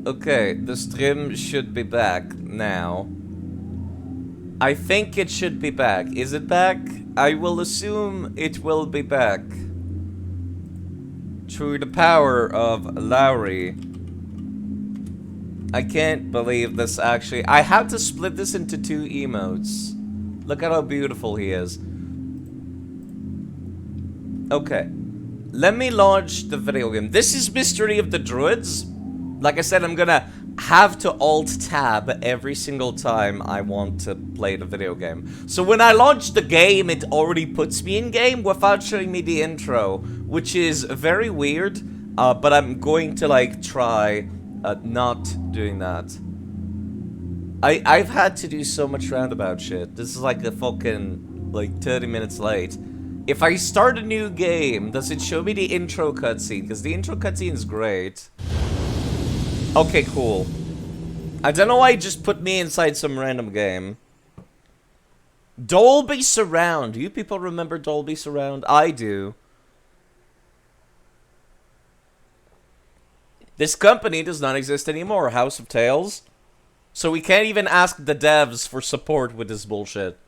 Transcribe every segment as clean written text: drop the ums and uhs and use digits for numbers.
Okay, the stream should be back now. I think it should be back. Is it back? I will assume it will be back. Through the power of Lowry. I can't believe this actually. I have to split this into 2 emotes. Look at how beautiful he is. Okay. Let me launch the video game. This is Mystery of the Druids. Like I said, I'm gonna have to alt-tab every single time I want to play the video game. So when I launch the game, it already puts me in game without showing me the intro, which is very weird, but I'm going to, like, try not doing that. I've had to do so much roundabout shit. This is like a fucking, like, 30 minutes late. If I start a new game, does it show me the intro cutscene? Because the intro cutscene is great. Okay, cool. I don't know why it just put me inside some random game. Dolby Surround. Do you people remember Dolby Surround? I do. This company does not exist anymore, House of Tales. So we can't even ask the devs for support with this bullshit.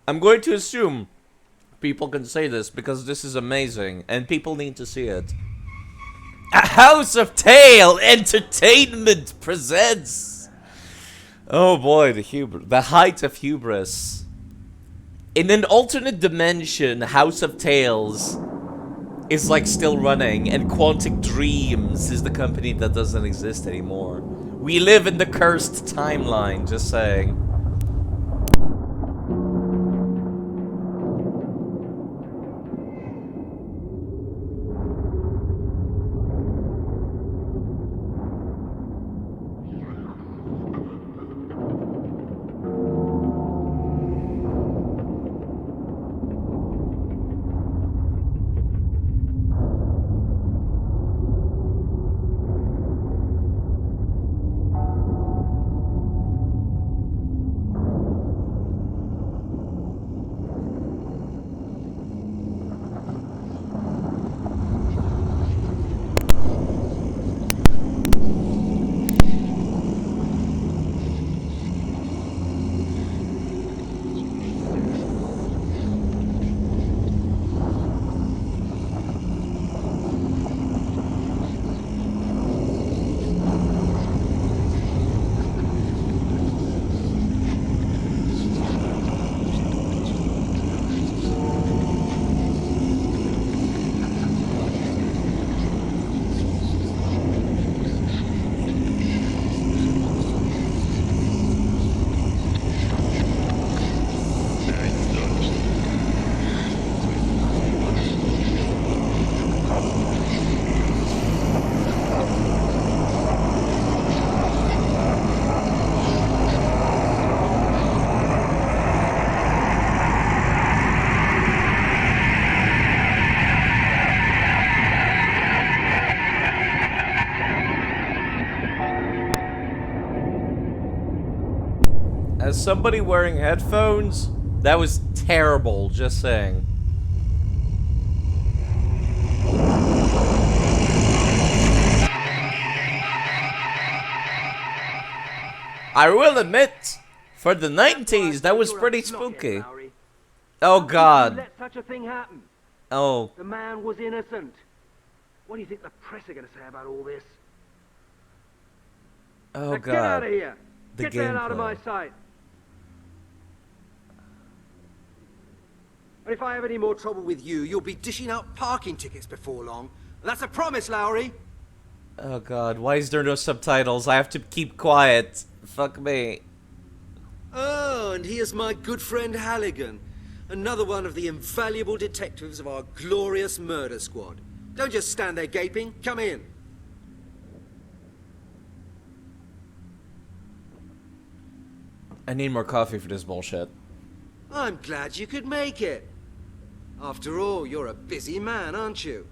I'm going to assume people can say this because this is amazing and people need to see it. A House of Tale Entertainment presents. Oh boy, the height of hubris. In an alternate dimension, House of Tales is like still running, and Quantic Dreams is the company that doesn't exist anymore. We live in the cursed timeline, just saying. As somebody wearing headphones, that was terrible, just saying. I will admit, for the 90s, that was pretty spooky. Oh god. Let such a thing happen. Oh. The man was innocent. What do you think the press are going to say about all this? Oh now god. get out of here. The Get that out of gameplay. my sight. And if I have any more trouble with you, you'll be dishing out parking tickets before long. That's a promise, Lowry. Oh god, why is there no subtitles? I have to keep quiet. Fuck me. Oh, and here's my good friend Halligan. Another one of the invaluable detectives of our glorious murder squad. Don't just stand there gaping. Come in. I need more coffee for this bullshit. I'm glad you could make it. After all, you're a busy man, aren't you?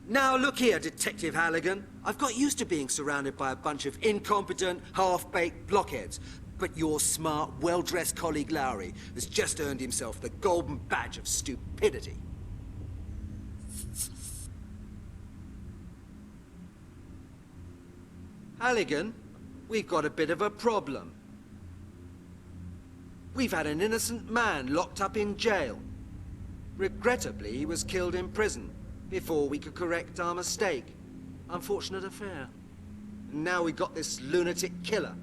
Now look here, Detective Halligan. I've got used to being surrounded by a bunch of incompetent, half-baked blockheads. But your smart, well-dressed colleague Lowry has just earned himself the golden badge of stupidity. Halligan, we've got a bit of a problem. We've had an innocent man locked up in jail. Regrettably, he was killed in prison before we could correct our mistake. Unfortunate affair. And now we've got this lunatic killer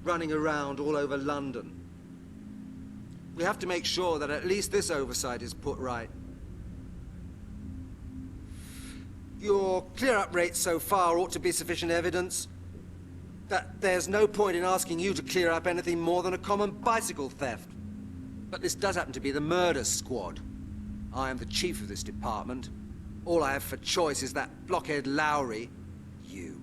running around all over London. We have to make sure that at least this oversight is put right. Your clear-up rate so far ought to be sufficient evidence that there's no point in asking you to clear up anything more than a common bicycle theft. But this does happen to be the murder squad. I am the chief of this department. All I have for choice is that blockhead Lowry, you.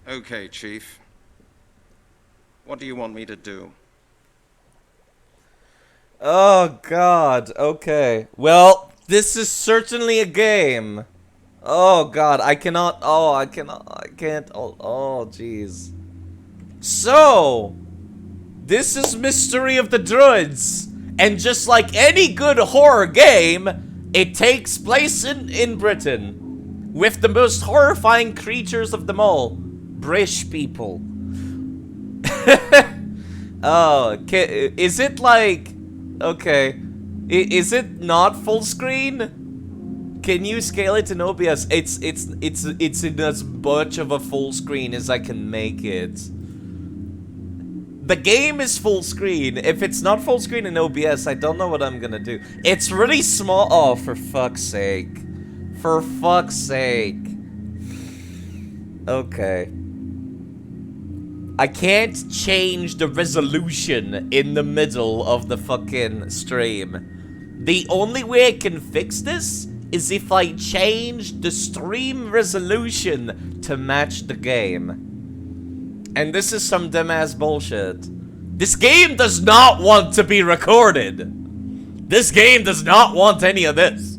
Okay, Chief. What do you want me to do? Oh god, okay. Well, this is certainly a game. Oh god, I can't, oh jeez. So, this is Mystery of the Druids, and just like any good horror game, it takes place in Britain, with the most horrifying creatures of them all, British people. Oh, is it like, okay, is it not full screen? Can you scale it in OBS? It's in as much of a full screen as I can make it. The game is full screen. If it's not full screen in OBS, I don't know what I'm gonna do. It's really small. Oh, for fuck's sake. For fuck's sake. Okay. I can't change the resolution in the middle of the fucking stream. The only way I can fix this is if I change the stream resolution to match the game. And this is some dumbass bullshit. This game does not want to be recorded. This game does not want any of this.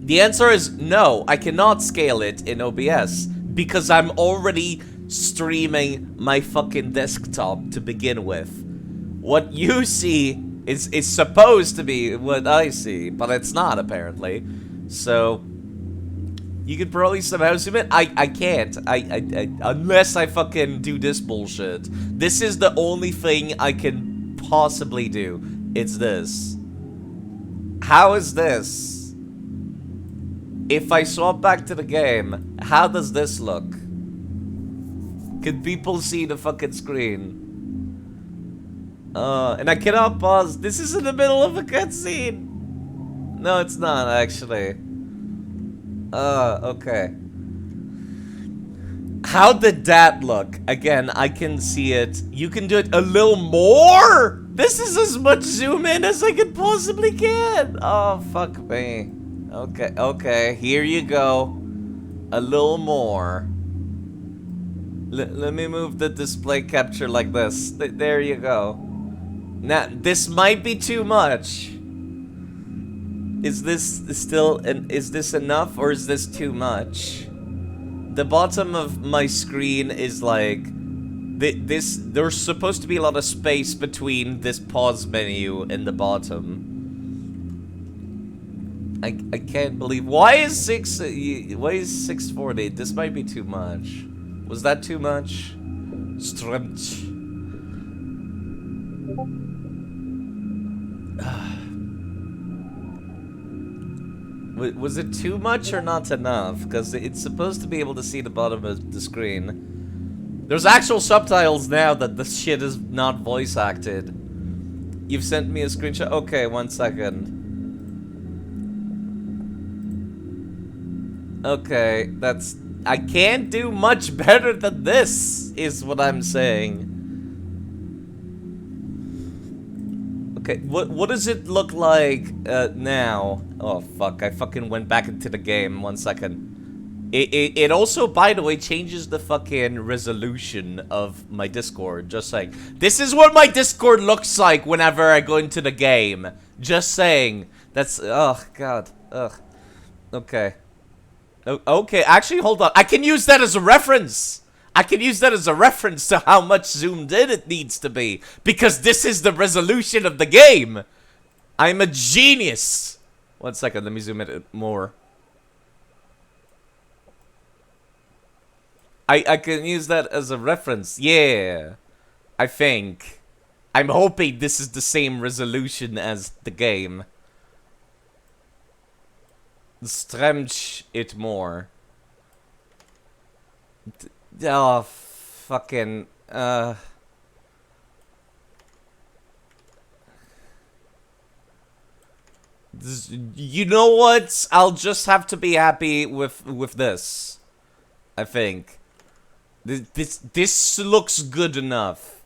The answer is no, I cannot scale it in OBS because I'm already streaming my fucking desktop to begin with. What you see is supposed to be what I see, but it's not apparently. So you could probably somehow zoom in. I can't. Unless I fucking do this bullshit. This is the only thing I can possibly do. It's this. How is this? If I swap back to the game, how does this look? Can people see the fucking screen? And I cannot pause. This is in the middle of a cutscene. No, it's not actually. Okay. How did that look? Again, I can see it. You can do it a little more? This is as much zoom in as I could possibly get. Oh, fuck me. Okay, okay, here you go. A little more. Let me move the display capture like this. There you go. Now, this might be too much. Is this still, is this enough or is this too much? The bottom of my screen is like, there's supposed to be a lot of space between this pause menu and the bottom. I can't believe, why is 640? This might be too much. Was that too much? Stretch. Was it too much or not enough? Because it's supposed to be able to see the bottom of the screen. There's actual subtitles now that this shit is not voice acted. You've sent me a screenshot. Okay, 1 second. Okay, that's... I can't do much better than this, is what I'm saying. Okay, what does it look like now? Oh fuck, I fucking went back into the game. 1 second. It also, by the way, changes the fucking resolution of my Discord. Just saying. This is what my Discord looks like whenever I go into the game. Just saying. That's, oh god. Ugh. Okay. Okay, actually, hold on. I can use that as a reference. I can use that as a reference to how much zoomed in it needs to be. Because this is the resolution of the game. I'm a genius! 1 second, let me zoom in more. I can use that as a reference. Yeah. I think. I'm hoping this is the same resolution as the game. Stretch it more. Oh, fucking... You know what? I'll just have to be happy with this. I think. This looks good enough.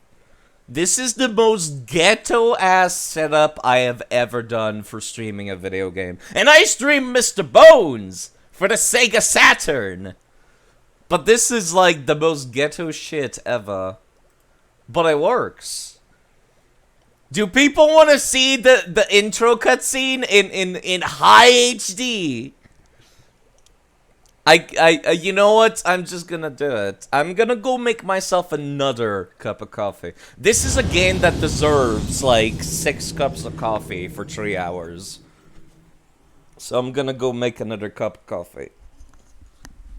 This is the most ghetto-ass setup I have ever done for streaming a video game. And I stream Mr. Bones for the Sega Saturn. But this is like the most ghetto shit ever. But it works. Do people want to see the intro cutscene in high HD? You know what? I'm just gonna do it. I'm gonna go make myself another cup of coffee. This is a game that deserves like 6 cups of coffee for 3 hours. So I'm gonna go make another cup of coffee.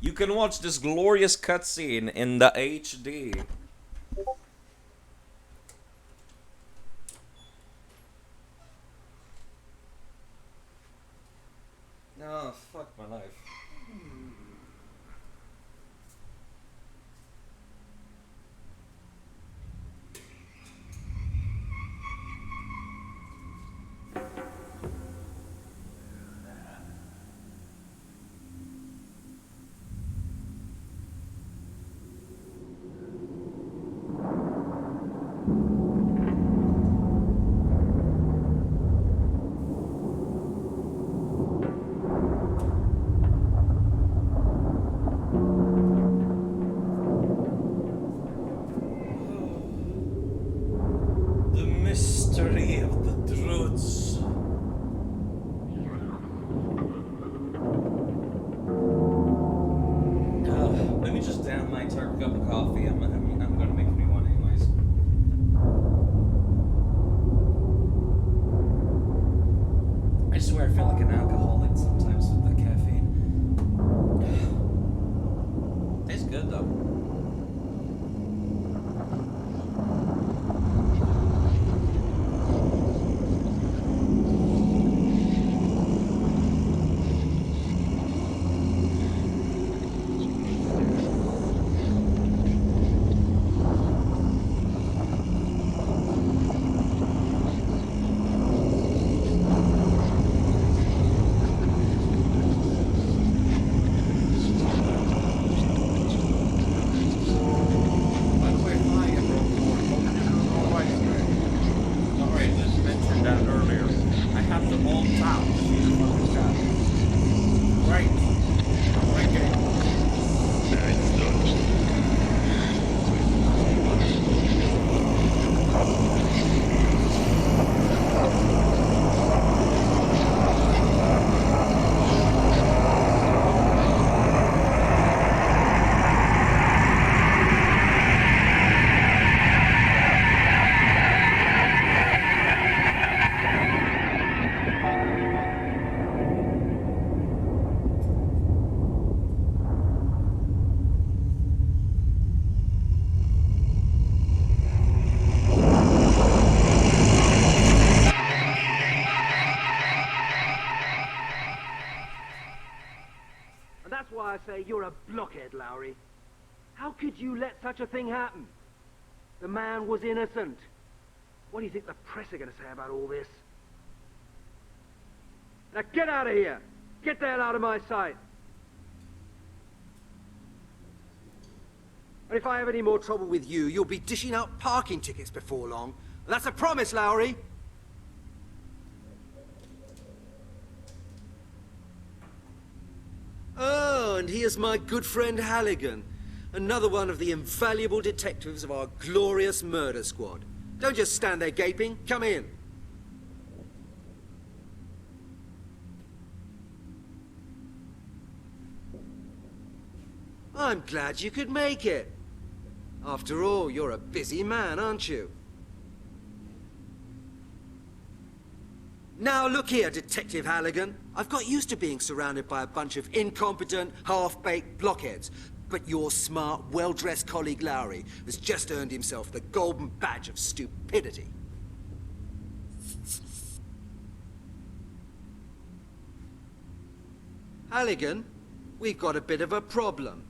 You can watch this glorious cutscene in the HD. Oh, fuck my life. The mystery of the Druids. Let me just down my entire cup of coffee. I'm gonna make a new one anyways. I swear I feel like an alcoholic sometimes with the caffeine. Tastes good though. And that's why I say you're a blockhead, Lowry. How could you let such a thing happen? The man was innocent. What do you think the press are going to say about all this? Now get out of here! Get the hell out of my sight! And if I have any more trouble with you, you'll be dishing out parking tickets before long. And that's a promise, Lowry! Oh, and here's my good friend Halligan. Another one of the invaluable detectives of our glorious murder squad. Don't just stand there gaping. Come in. I'm glad you could make it. After all, you're a busy man, aren't you? Now look here, Detective Halligan. I've got used to being surrounded by a bunch of incompetent, half-baked blockheads. But your smart, well-dressed colleague Lowry has just earned himself the golden badge of stupidity. Halligan, we've got a bit of a problem.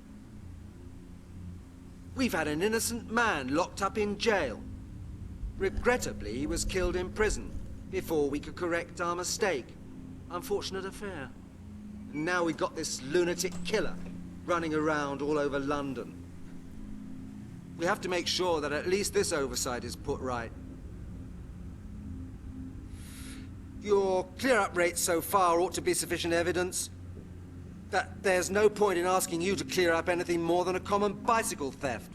We've had an innocent man locked up in jail. Regrettably, he was killed in prison before we could correct our mistake. Unfortunate affair. And now we've got this lunatic killer running around all over London. We have to make sure that at least this oversight is put right. Your clear-up rate so far ought to be sufficient evidence that there's no point in asking you to clear up anything more than a common bicycle theft.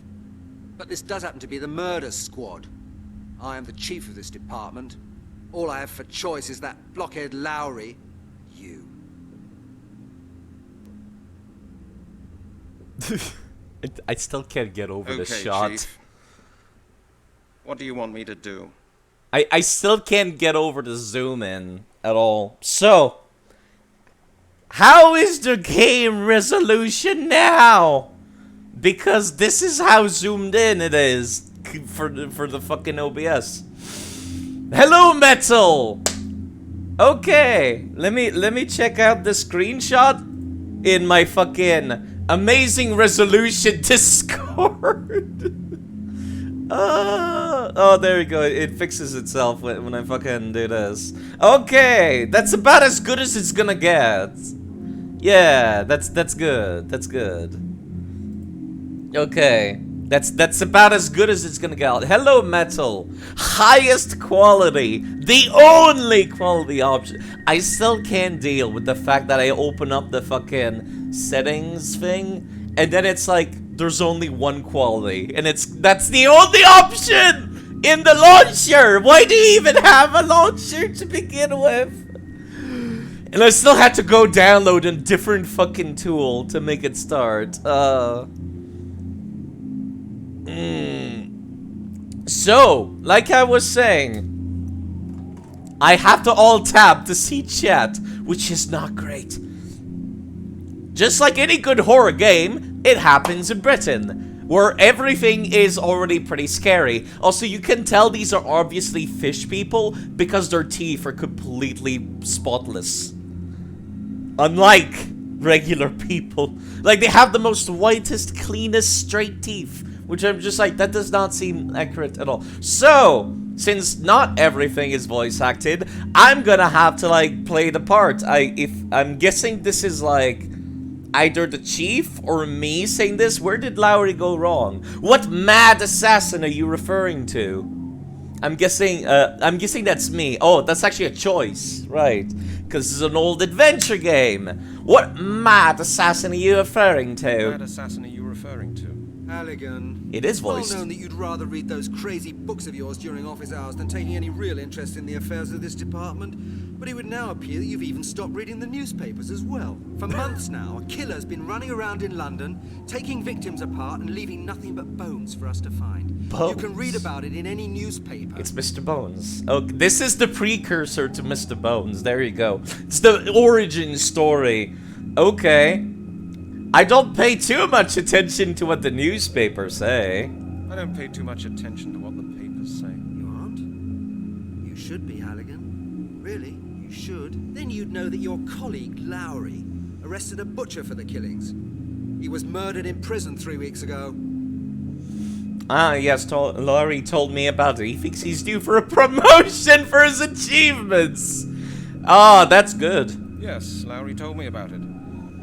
But this does happen to be the murder squad. I am the chief of this department. All I have for choice is that blockhead Lowry, you. I still can't get over the Okay, shot. Chief. What do you want me to do? I still can't get over the zoom in at all. So, how is the game resolution now? Because this is how zoomed in it is for the fucking OBS. Hello, Metal. Okay, let me check out the screenshot in my fucking amazing resolution Discord. Oh, there we go. It fixes itself when I fucking do this. Okay, that's about as good as it's gonna get. Yeah, that's good. That's good. Okay, that's about as good as it's gonna get. Hello, Metal. Highest quality, the only quality option. I still can't deal with the fact that I open up the fucking settings thing, and then it's like there's only one quality, and that's the only option in the launcher. Why do you even have a launcher to begin with? And I still had to go download a different fucking tool to make it start. So, like I was saying, I have to alt-tab to see chat, which is not great. Just like any good horror game, it happens in Britain, where everything is already pretty scary. Also, you can tell these are obviously fish people because their teeth are completely spotless. Unlike regular people. Like, they have the most whitest, cleanest, straight teeth. Which I'm just like, that does not seem accurate at all. So, since not everything is voice acted, I'm gonna have to, like, play the part. I'm guessing this is, like, either the chief or me saying this. Where did Lowry go wrong? What mad assassin are you referring to? I'm guessing that's me. Oh, that's actually a choice, right? Because it's an old adventure game. What mad assassin are you referring to? What assassin are you referring to? Halligan. It is It's well voiced. known that you'd rather read those crazy books of yours during office hours than taking any real interest in the affairs of this department. But it would now appear that you've even stopped reading the newspapers as well. For months now, a killer's been running around in London, taking victims apart and leaving nothing but bones for us to find. Bones? You can read about it in any newspaper. It's Mr. Bones. Oh, this is the precursor to Mr. Bones. There you go. It's the origin story. Okay. I don't pay too much attention to what the newspapers say. I don't pay too much attention to what the papers say. You aren't? You should be, Halligan. Really, you should. Then you'd know that your colleague, Lowry, arrested a butcher for the killings. He was murdered in prison 3 weeks ago. Ah, yes, Laurie told me about it. He thinks he's due for a promotion for his achievements. Ah, that's good. Yes, Lowry told me about it.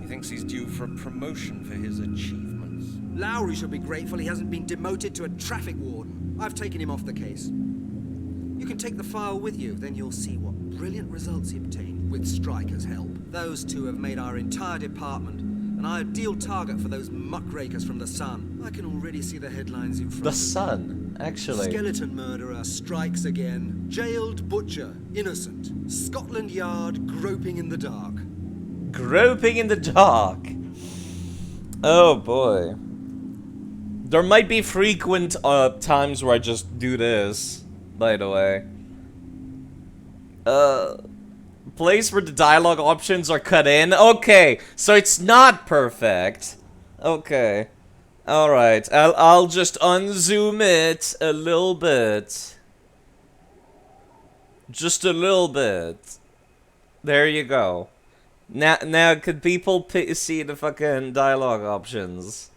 He thinks he's due for a promotion for his achievements. Lowry should be grateful he hasn't been demoted to a traffic warden. I've taken him off the case. You can take the file with you, then you'll see what brilliant results he obtained with Stryker's help. Those two have made our entire department an ideal target for those muckrakers from the Sun. I can already see the headlines in front The of me. Sun, actually. Skeleton murderer strikes again. Jailed butcher, innocent. Scotland Yard groping in the dark. Groping in the dark. Oh boy. There might be frequent times where I just do this, by the way. place where the dialogue options are cut in. Okay, so it's not perfect. Okay. Alright, I'll just unzoom it a little bit. Just a little bit. There you go. Now could people see the fucking dialogue options?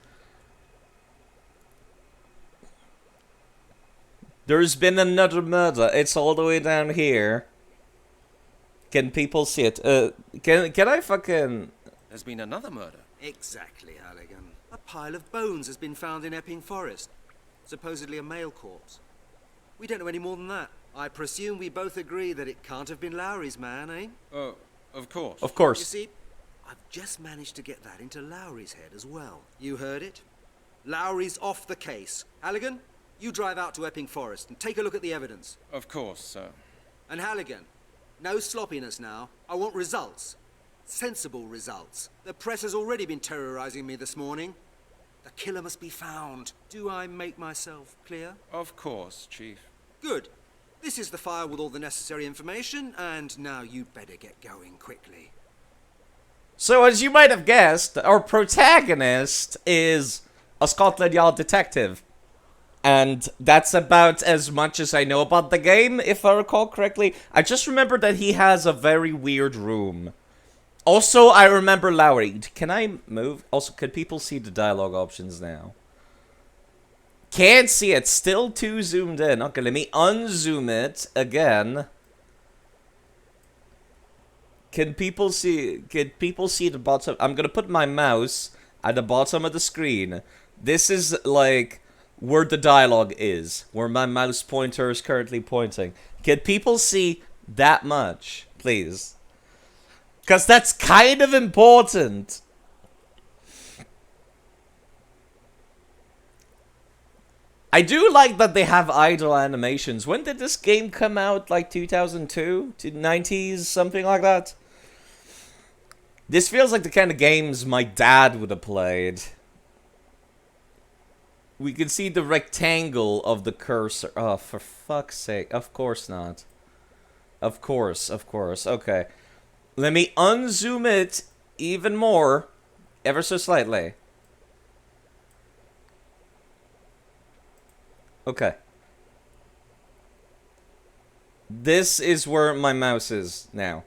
There's been another murder. It's all the way down here. Can people see it? Can I fucking... There's been another murder. Exactly, Halligan. A pile of bones has been found in Epping Forest. Supposedly a male corpse. We don't know any more than that. I presume we both agree that it can't have been Lowry's man, eh? Oh, of course. Of You course. see, I've just managed to get that into Lowry's head as well. You heard it? Lowry's off the case. Halligan, you drive out to Epping Forest and take a look at the evidence. Of course, sir. And Halligan, no sloppiness now. I want results. Sensible results. The press has already been terrorizing me this morning. The killer must be found. Do I make myself clear? Of course, Chief. Good. This is the file with all the necessary information, and now you'd better get going quickly. So as you might have guessed, our protagonist is a Scotland Yard detective. And that's about as much as I know about the game, if I recall correctly. I just remember that he has a very weird room. Also, I remember Lowry. Can I move? Also, could people see the dialogue options now? Can't see it. Still too zoomed in. Okay, let me unzoom it again. Can people see the bottom? I'm gonna put my mouse at the bottom of the screen. This is like where the dialogue is, where my mouse pointer is currently pointing. Can people see that much, please? Because that's kind of important. I do like that they have idle animations. When did this game come out? Like 2002? 90s? Something like that? This feels like the kind of games my dad would have played. We can see the rectangle of the cursor. Oh, for fuck's sake. Of course not. Of course. Okay. Let me unzoom it even more. Ever so slightly. Okay. This is where my mouse is now.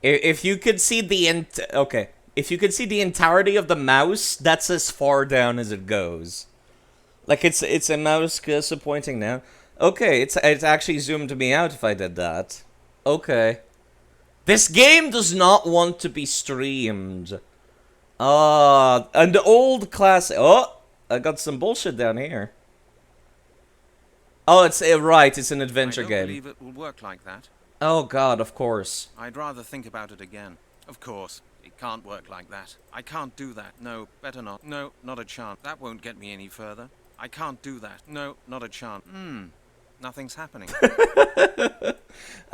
If you could see the okay. If you could see the entirety of the mouse, that's as far down as it goes. Like it's a mouse cursor pointing now. Okay, it's actually zoomed me out if I did that. Okay. This game does not want to be streamed. An old classic. Oh, I got some bullshit down here. Oh, it's right. It's an adventure game. I don't believe it will work like that. Oh God, of course. I'd rather think about it again. Of course. It can't work like that. I can't do that. No, better not. No, not a chance. That won't get me any further. I can't do that. No, not a chance. Nothing's happening.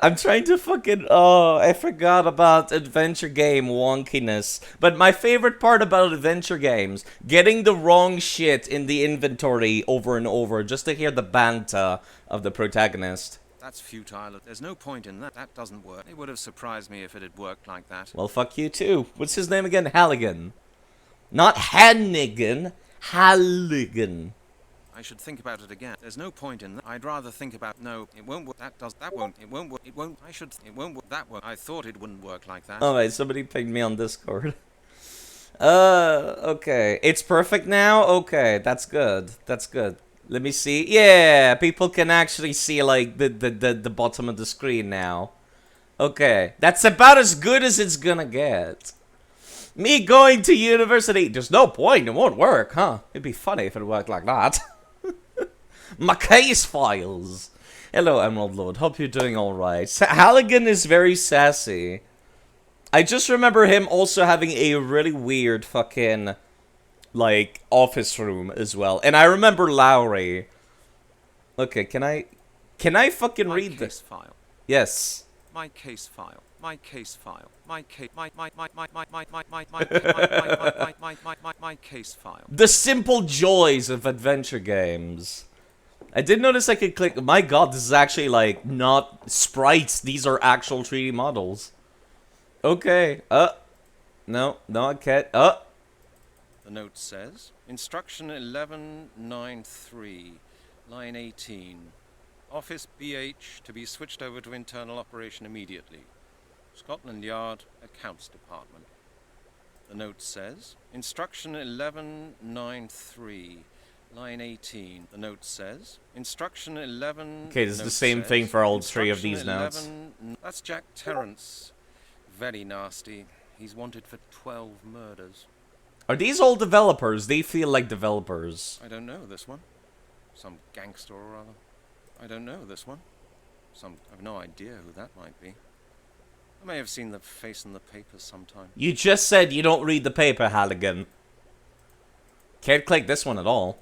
I'm trying to fucking... Oh, I forgot about adventure game wonkiness. But my favorite part about adventure games, getting the wrong shit in the inventory over and over just to hear the banter of the protagonist. That's futile. There's no point in that. That doesn't work. It would have surprised me if it had worked like that. Well, fuck you too. What's his name again? Halligan. Not Hannigan. Halligan. I should think about it again. There's no point in that. I'd rather think about... No, it won't work. That won't. It won't work. It won't. It won't work. That won't. I thought it wouldn't work like that. Alright, somebody pinged me on Discord. Okay. It's perfect now? Okay, that's good. That's good. Let me see. Yeah, people can actually see, like, the bottom of the screen now. Okay. That's about as good as it's gonna get. Me going to university. There's no point. It won't work, huh? It'd be funny if it worked like that. My case files. Hello, Emerald Lord. Hope you're doing alright. Halligan is very sassy. I just remember him also having a really weird fucking, like, office room as well. And I remember Lowry. Okay, can I fucking read this? File. Yes. My case file. My case file. My case file. The simple joys of adventure games. I did notice I could click. My God, this is actually like not sprites. These are actual 3D models. Okay. No, I can't. The note says, Instruction 1193, line 18. Office BH to be switched over to internal operation immediately. Scotland Yard, Accounts Department. The note says, Instruction 1193, line 18. The note says, Instruction 11... Okay, this is the same thing for all three of these notes. That's Jack Terrence. Very nasty. He's wanted for 12 murders. Are these all developers? They feel like developers. I don't know this one. Some gangster or other. I don't know this one. I've no idea who that might be. I may have seen the face in the papers sometime. You just said you don't read the paper, Halligan. Can't click this one at all.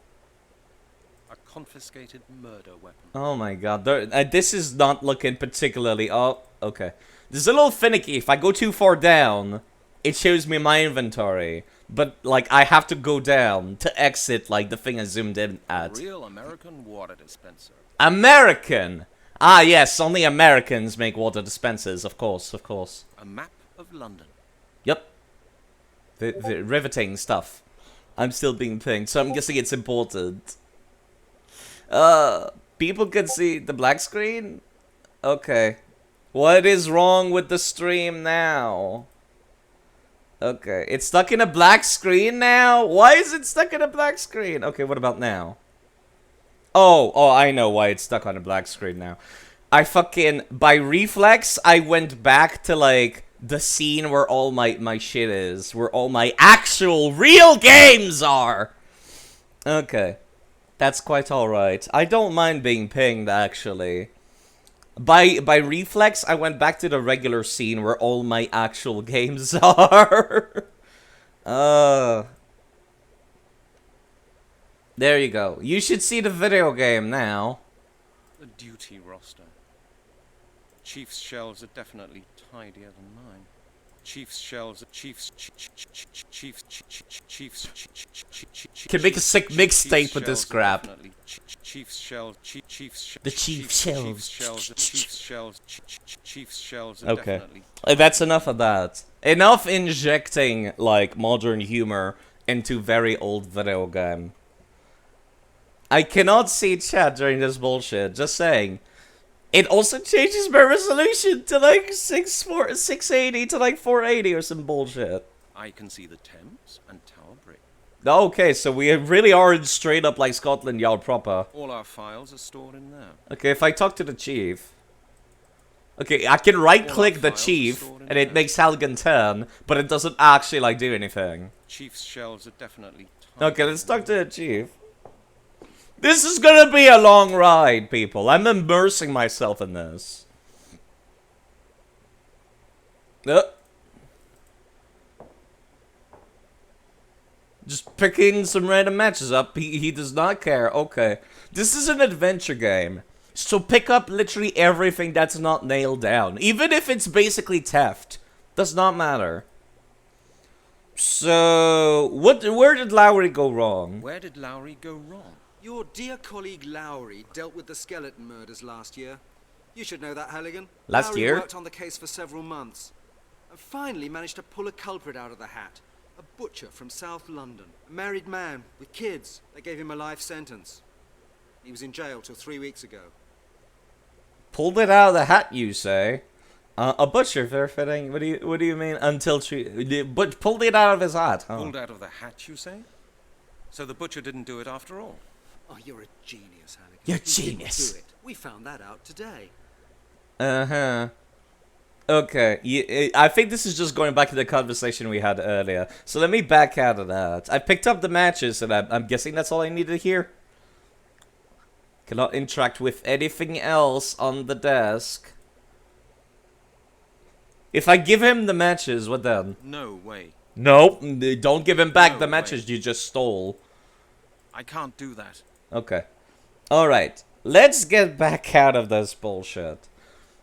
A confiscated murder weapon. Oh my god, this is not looking particularly... Oh, okay. This is a little finicky. If I go too far down, it shows me my inventory. But, like, I have to go down to exit, like, the thing I zoomed in at. Real American water dispenser. American! Ah, yes, only Americans make water dispensers, of course, of course. A map of London. Yep. The riveting stuff. I'm still being pinged, so I'm guessing it's important. People can see the black screen? Okay. What is wrong with the stream now? Okay, it's stuck in a black screen now? Why is it stuck in a black screen? Okay, what about now? Oh, I know why it's stuck on a black screen now. I fucking, by reflex, I went back to, like, the scene where all my shit is. Where all my actual, real games are! Okay. That's quite alright. I don't mind being pinged, actually. By reflex, I went back to the regular scene where all my actual games are. There you go. You should see the video game now. The duty roster. Chief's shelves are definitely tidier than mine. Chief's shelves are Chief's. Can make a sick mixtape with this crap. Chief's shelves. The Chief's shelves. Chief's shelves. Okay, that's enough of that. Enough injecting like modern humor into very old video game. I cannot see chat during this bullshit. Just saying. It also changes my resolution to like 680 to like 480 or some bullshit. I can see the Thames and Tower Bridge. Okay, so we really are straight up like Scotland Yard proper. All our files are stored in there. Okay, if I talk to the chief. Okay, I can right-click the chief, and it makes Halligan turn, but it doesn't actually like do anything. Chief's shelves are definitely... Okay, let's talk to the chief. This is gonna be a long ride, people. I'm immersing myself in this. Just picking some random matches up. He does not care. Okay. This is an adventure game. So pick up literally everything that's not nailed down. Even if it's basically theft. Does not matter. So, where did Lowry go wrong? Where did Lowry go wrong? Your dear colleague Lowry dealt with the skeleton murders last year. You should know that, Halligan. Last year? Lowry worked on the case for several months. And finally managed to pull a culprit out of the hat. A butcher from South London. A married man with kids. They gave him a life sentence. He was in jail till 3 weeks ago. Pulled it out of the hat, you say? A butcher, fair fitting. What do you mean? But pulled it out of his hat, huh? Pulled out of the hat, you say? So the butcher didn't do it after all? Oh, you're a genius, Halligan. You're a He didn't genius. do it. We found that out today. Uh-huh. Okay, I think this is just going back to the conversation we had earlier. So let me back out of that. I picked up the matches, and I'm guessing that's all I needed to hear. Cannot interact with anything else on the desk. If I give him the matches, what then? No way. Nope, don't give him back No the way. matches you just stole. I can't do that. Okay. Alright, let's get back out of this bullshit.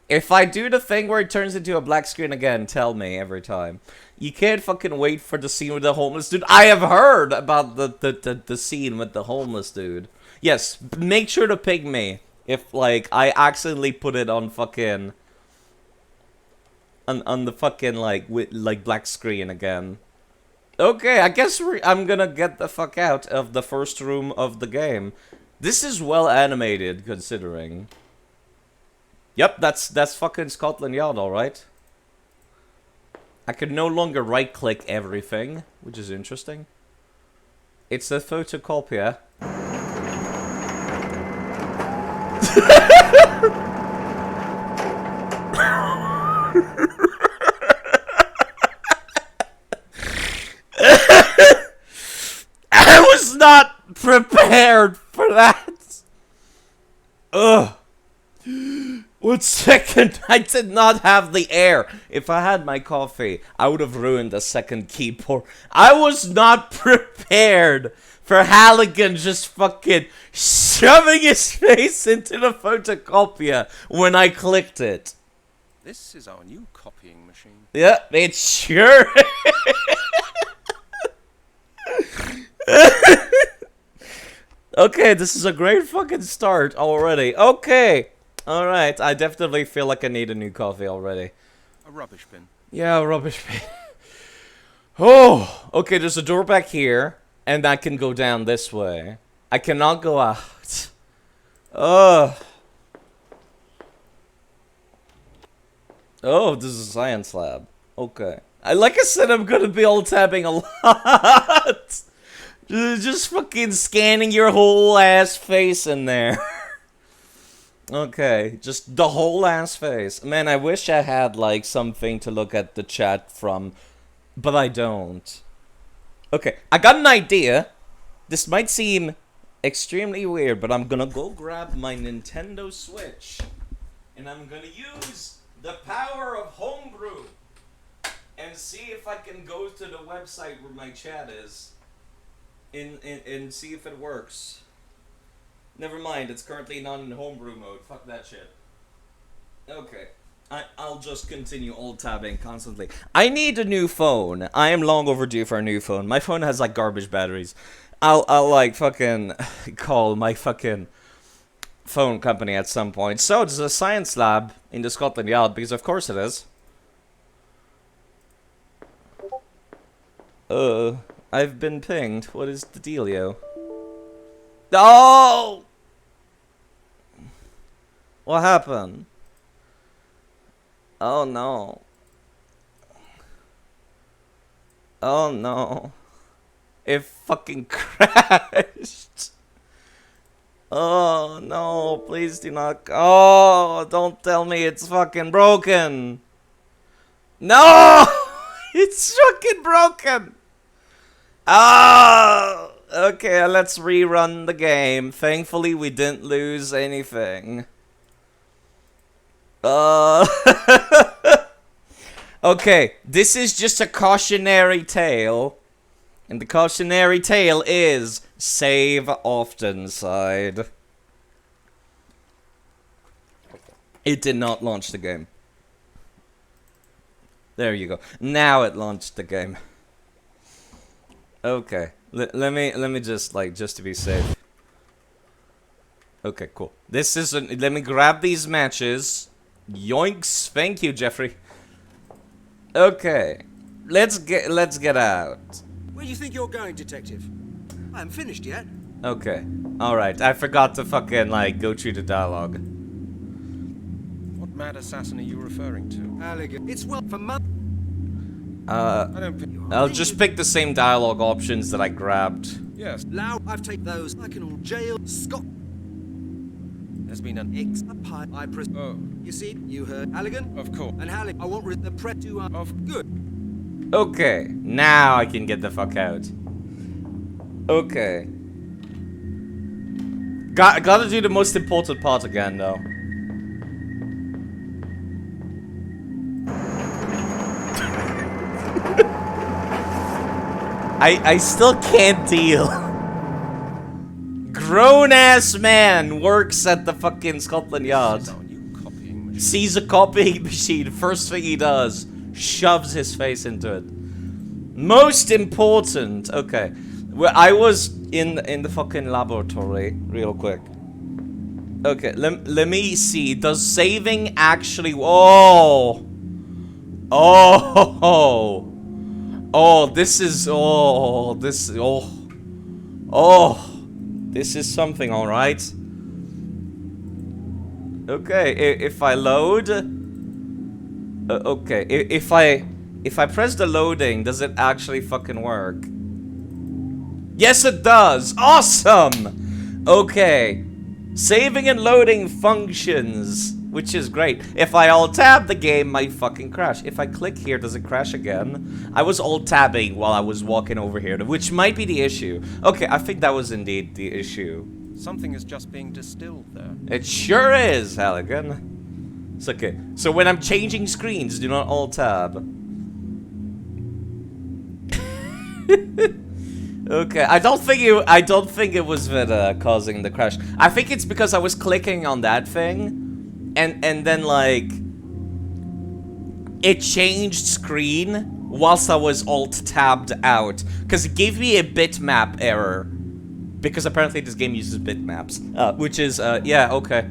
If I do the thing where it turns into a black screen again, tell me every time. You can't fucking wait for the scene with the homeless dude. I have heard about the scene with the homeless dude. Yes, make sure to ping me if, like, I accidentally put it on fucking... on the fucking like black screen again. Okay, I guess I'm gonna get the fuck out of the first room of the game. This is well animated, considering. Yep, that's fucking Scotland Yard, alright. I can no longer right-click everything, which is interesting. It's a photocopier. I was not prepared for that. Ugh. 1 second, I did not have the air. If I had my coffee, I would have ruined the second keyboard. I was not prepared for Halligan just fucking shoving his face into the photocopier when I clicked it. This is our new copying machine. Yeah, it sure. Okay, this is a great fucking start already. Okay. Alright, I definitely feel like I need a new coffee already. A rubbish bin. Yeah, rubbish bin. Oh, okay, there's a door back here, and I can go down this way. I cannot go out. Ugh. Oh, this is a science lab. Okay. Like I said, I'm gonna be alt-tabbing a lot. Just fucking scanning your whole ass face in there. Okay, just the whole ass face. Man, I wish I had, like, something to look at the chat from, but I don't. Okay, I got an idea. This might seem extremely weird, but I'm gonna go grab my Nintendo Switch, and I'm gonna use the power of homebrew, and see if I can go to the website where my chat is, and see if it works. Never mind, it's currently not in homebrew mode. Fuck that shit. Okay. I'll just continue alt-tabbing constantly. I need a new phone. I am long overdue for a new phone. My phone has, like, garbage batteries. I'll like, fucking call my fucking phone company at some point. So, there's a science lab in the Scotland Yard, because of course it is. I've been pinged. What is the dealio? Oh! What happened? Oh no. Oh no. It fucking crashed. Oh no, please do not. Oh, don't tell me it's fucking broken. No! It's fucking broken. Oh! Okay, let's rerun the game. Thankfully, we didn't lose anything. Okay, this is just a cautionary tale. And the cautionary tale is save often side. It did not launch the game. There you go. Now it launched the game. Okay. Let me just to be safe. Okay, cool. This is let me grab these matches. Yoinks! Thank you, Jeffrey. Okay, let's get out. Where do you think you're going, Detective? I haven't finished yet. Okay, all right. I forgot to fucking go through the dialogue. What mad assassin are you referring to? Halligan. It's well for months. I don't. I'll just pick the same dialogue options that I grabbed. Yes. Now I've taken those. I can all jail Scott. There's been an I press. Oh, You see, you heard Halligan. of course. And Halligan, I want the prep to Of good. Okay, now I can get the fuck out. Okay. Gotta do the most important part again, though. I still can't deal. Grown-ass man works at the fucking Scotland Yard. This is our new copying machine. Sees a copying machine. First thing he does, shoves his face into it. Most important. Okay. Well, I was in the fucking laboratory real quick. Okay, let me see. Does saving actually... Oh! Oh, oh, this is, oh, this, oh, oh, this is something, all right. Okay, if I load, okay, if I press the loading, does it actually fucking work? Yes, it does. Awesome. Okay, saving and loading functions, which is great. If I alt-tab, the game might fucking crash. If I click here, does it crash again? I was alt-tabbing while I was walking over here, which might be the issue. Okay, I think that was indeed the issue. Something is just being distilled there. It sure is, Halligan. It's okay. So when I'm changing screens, do not alt-tab. Okay, I don't think it was causing the crash. I think it's because I was clicking on that thing, and then like it changed screen whilst I was alt-tabbed out, because it gave me a bitmap error, because apparently this game uses bitmaps, which is yeah, okay.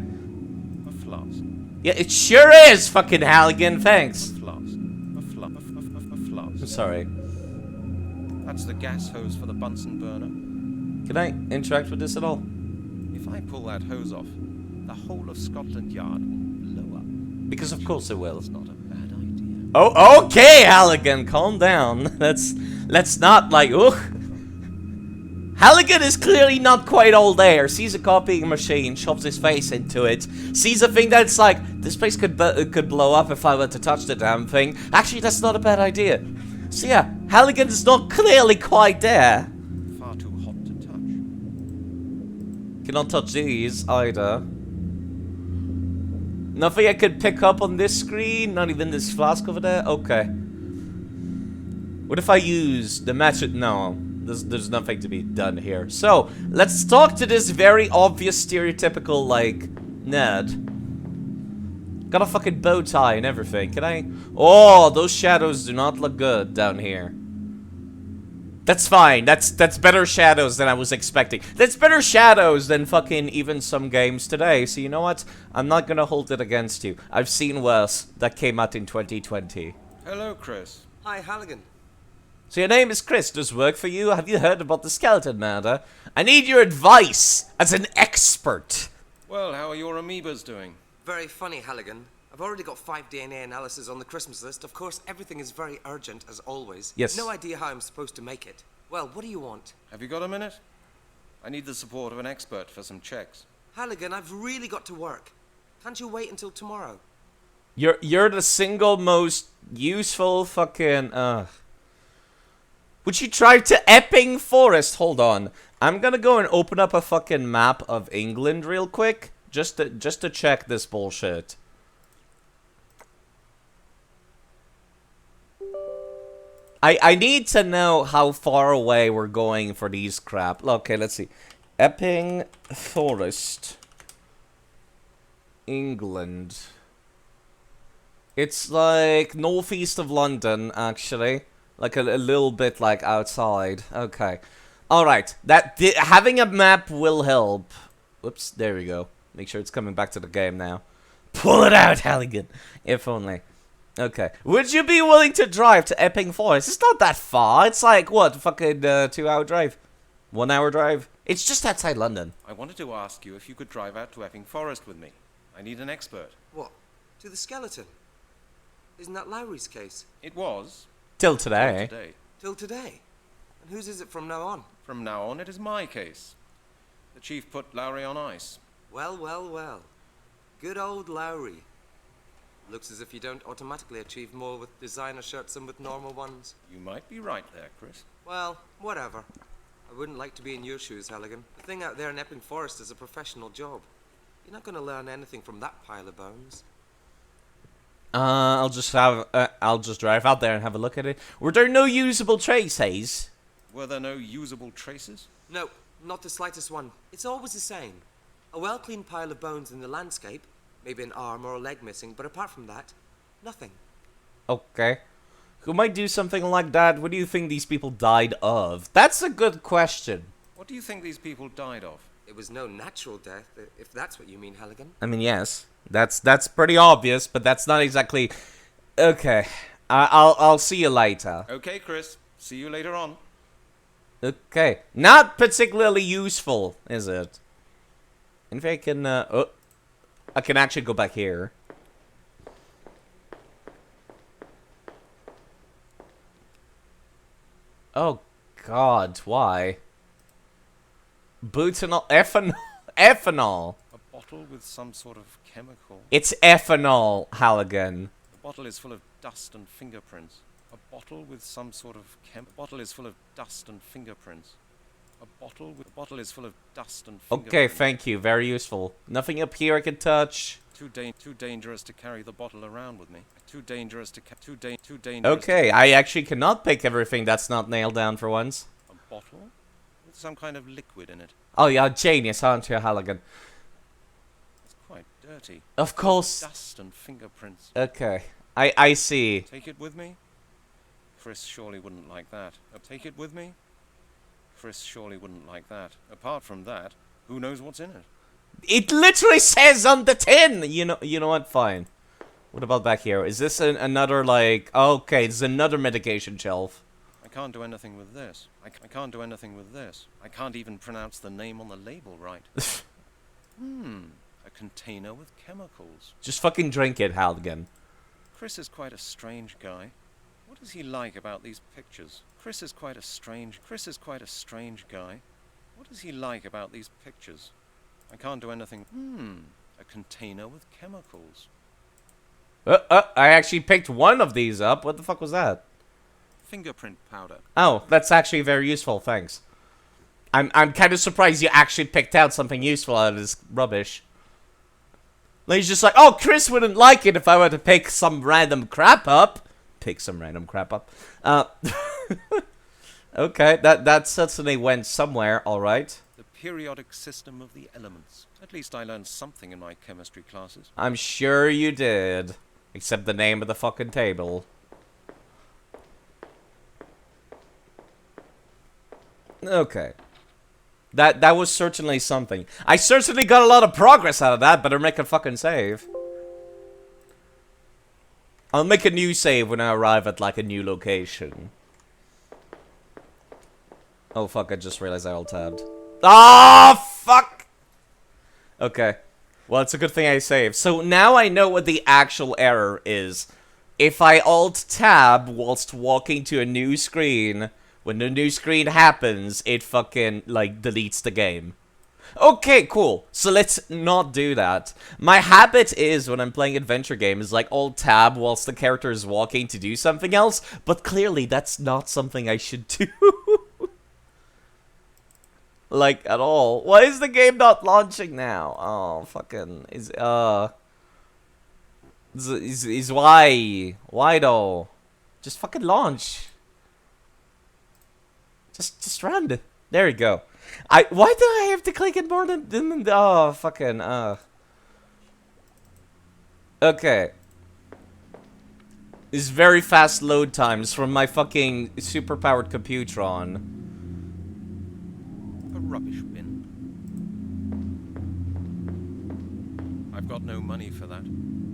A flask. Yeah, it sure is, fucking Halligan. Thanks. A flask. A flask. I'm sorry. That's the gas hose for the Bunsen burner. Can I interact with this at all? If I pull that hose off, the whole of Scotland Yard will blow up. Because of course it will. It's not a bad idea. Oh, okay, Halligan, calm down. Let's not like, ugh. Halligan is clearly not quite all there. Sees a copying machine, shoves his face into it, sees a thing that's like, this place could blow up if I were to touch the damn thing. Actually, that's not a bad idea. So yeah, Halligan is not clearly quite there. Far too hot to touch. Cannot touch these either. Nothing I could pick up on this screen, not even this flask over there. Okay. What if I use the match? No, there's nothing to be done here. So let's talk to this very obvious stereotypical like Ned. Got a fucking bow tie and everything. Can I? Oh, those shadows do not look good down here. That's fine. That's better shadows than I was expecting. That's better shadows than fucking even some games today. So you know what? I'm not gonna hold it against you. I've seen worse that came out in 2020. Hello, Chris. Hi, Halligan. So your name is Chris. Does work for you? Have you heard about the skeleton murder? I need your advice as an expert. Well, how are your amoebas doing? Very funny, Halligan. I've already got 5 DNA analysis on the Christmas list. Of course, everything is very urgent, as always. Yes. No idea how I'm supposed to make it. Well, what do you want? Have you got a minute? I need the support of an expert for some checks. Halligan, I've really got to work. Can't you wait until tomorrow? You're the single most useful fucking Would you drive to Epping Forest? Hold on. I'm gonna go and open up a fucking map of England real quick. Just to check this bullshit. I need to know how far away we're going for these crap. Okay, let's see. Epping Forest, England. It's like northeast of London, actually. Like a little bit like outside. Okay. Alright. Having a map will help. Whoops, there we go. Make sure it's coming back to the game now. Pull it out, Halligan. If only. Okay. Would you be willing to drive to Epping Forest? It's not that far. It's like, what, fucking 2-hour drive? 1-hour drive? It's just outside London. I wanted to ask you if you could drive out to Epping Forest with me. I need an expert. What? To the skeleton? Isn't that Lowry's case? It was. Till today. Today. Till today? And whose is it from now on? From now on, it is my case. The chief put Lowry on ice. Well, well, well. Good old Lowry. Looks as if you don't automatically achieve more with designer shirts than with normal ones. You might be right there, Chris. Well, whatever. I wouldn't like to be in your shoes, Halligan. The thing out there in Epping Forest is a professional job. You're not going to learn anything from that pile of bones. I'll just drive out there and have a look at it. Were there no usable traces? Were there no usable traces? No, not the slightest one. It's always the same. A well-cleaned pile of bones in the landscape, maybe an arm or a leg missing, but apart from that, nothing. Okay. Who might do something like that? What do you think these people died of? That's a good question. What do you think these people died of? It was no natural death, if that's what you mean, Halligan. I mean, yes. That's pretty obvious, but that's not exactly... Okay. I'll see you later. Okay, Chris. See you later on. Okay. Not particularly useful, is it? And if I can, oh, I can actually go back here. Oh, God, why? Butanol, ethanol, ethanol. A bottle with some sort of chemical. It's ethanol, Halligan. The bottle is full of dust and fingerprints. A bottle with some sort of bottle is full of dust and fingerprints. A bottle is full of dust and fingerprints. Okay, thank you. Very useful. Nothing up here I can touch. Too dangerous to carry the bottle around with me. Too dangerous to too dangerous. Okay, I actually cannot pick everything that's not nailed down for once. A bottle with some kind of liquid in it. Oh, yeah, genius, aren't you, Halligan? It's quite dirty. Of course. Dust and fingerprints. Okay, I see. Take it with me? Chris surely wouldn't like that. Take it with me? Chris surely wouldn't like that. Apart from that, who knows what's in it? It literally says on the tin! You know what? Fine. What about back here? Is this another, like... Okay, it's another medication shelf. I can't do anything with this. I can't do anything with this. I can't even pronounce the name on the label right. A container with chemicals. Just fucking drink it, Halligan. Chris is quite a strange guy. What does he like about these pictures? Chris is quite a strange guy. What does he like about these pictures? I can't do anything. A container with chemicals. I actually picked one of these up. What the fuck was that? Fingerprint powder. Oh, that's actually very useful, thanks. I'm kind of surprised you actually picked out something useful out of this rubbish. Like, he's just like, oh, Chris wouldn't like it if I were to pick some random crap up. Pick some random crap up. Okay, that certainly went somewhere, alright. The periodic system of the elements. At least I learned something in my chemistry classes. I'm sure you did. Except the name of the fucking table. Okay. That was certainly something. I certainly got a lot of progress out of that, better make a fucking save. I'll make a new save when I arrive at, like, a new location. Oh, fuck, I just realized I alt-tabbed. Ah, fuck! Okay. Well, it's a good thing I saved. So now I know what the actual error is. If I alt-tab whilst walking to a new screen, when the new screen happens, it fucking, like, deletes the game. Okay, cool. So let's not do that. My habit is, when I'm playing adventure games, like, alt-tab whilst the character is walking to do something else, but clearly that's not something I should do. Like, at all. Why is the game not launching now? Oh, fucking... Is why? Why though? Just fucking launch. Just run. There you go. Why do I have to click it more than oh, fucking, Okay. These very fast load times from my fucking superpowered computer on. A rubbish bin. I've got no money for that.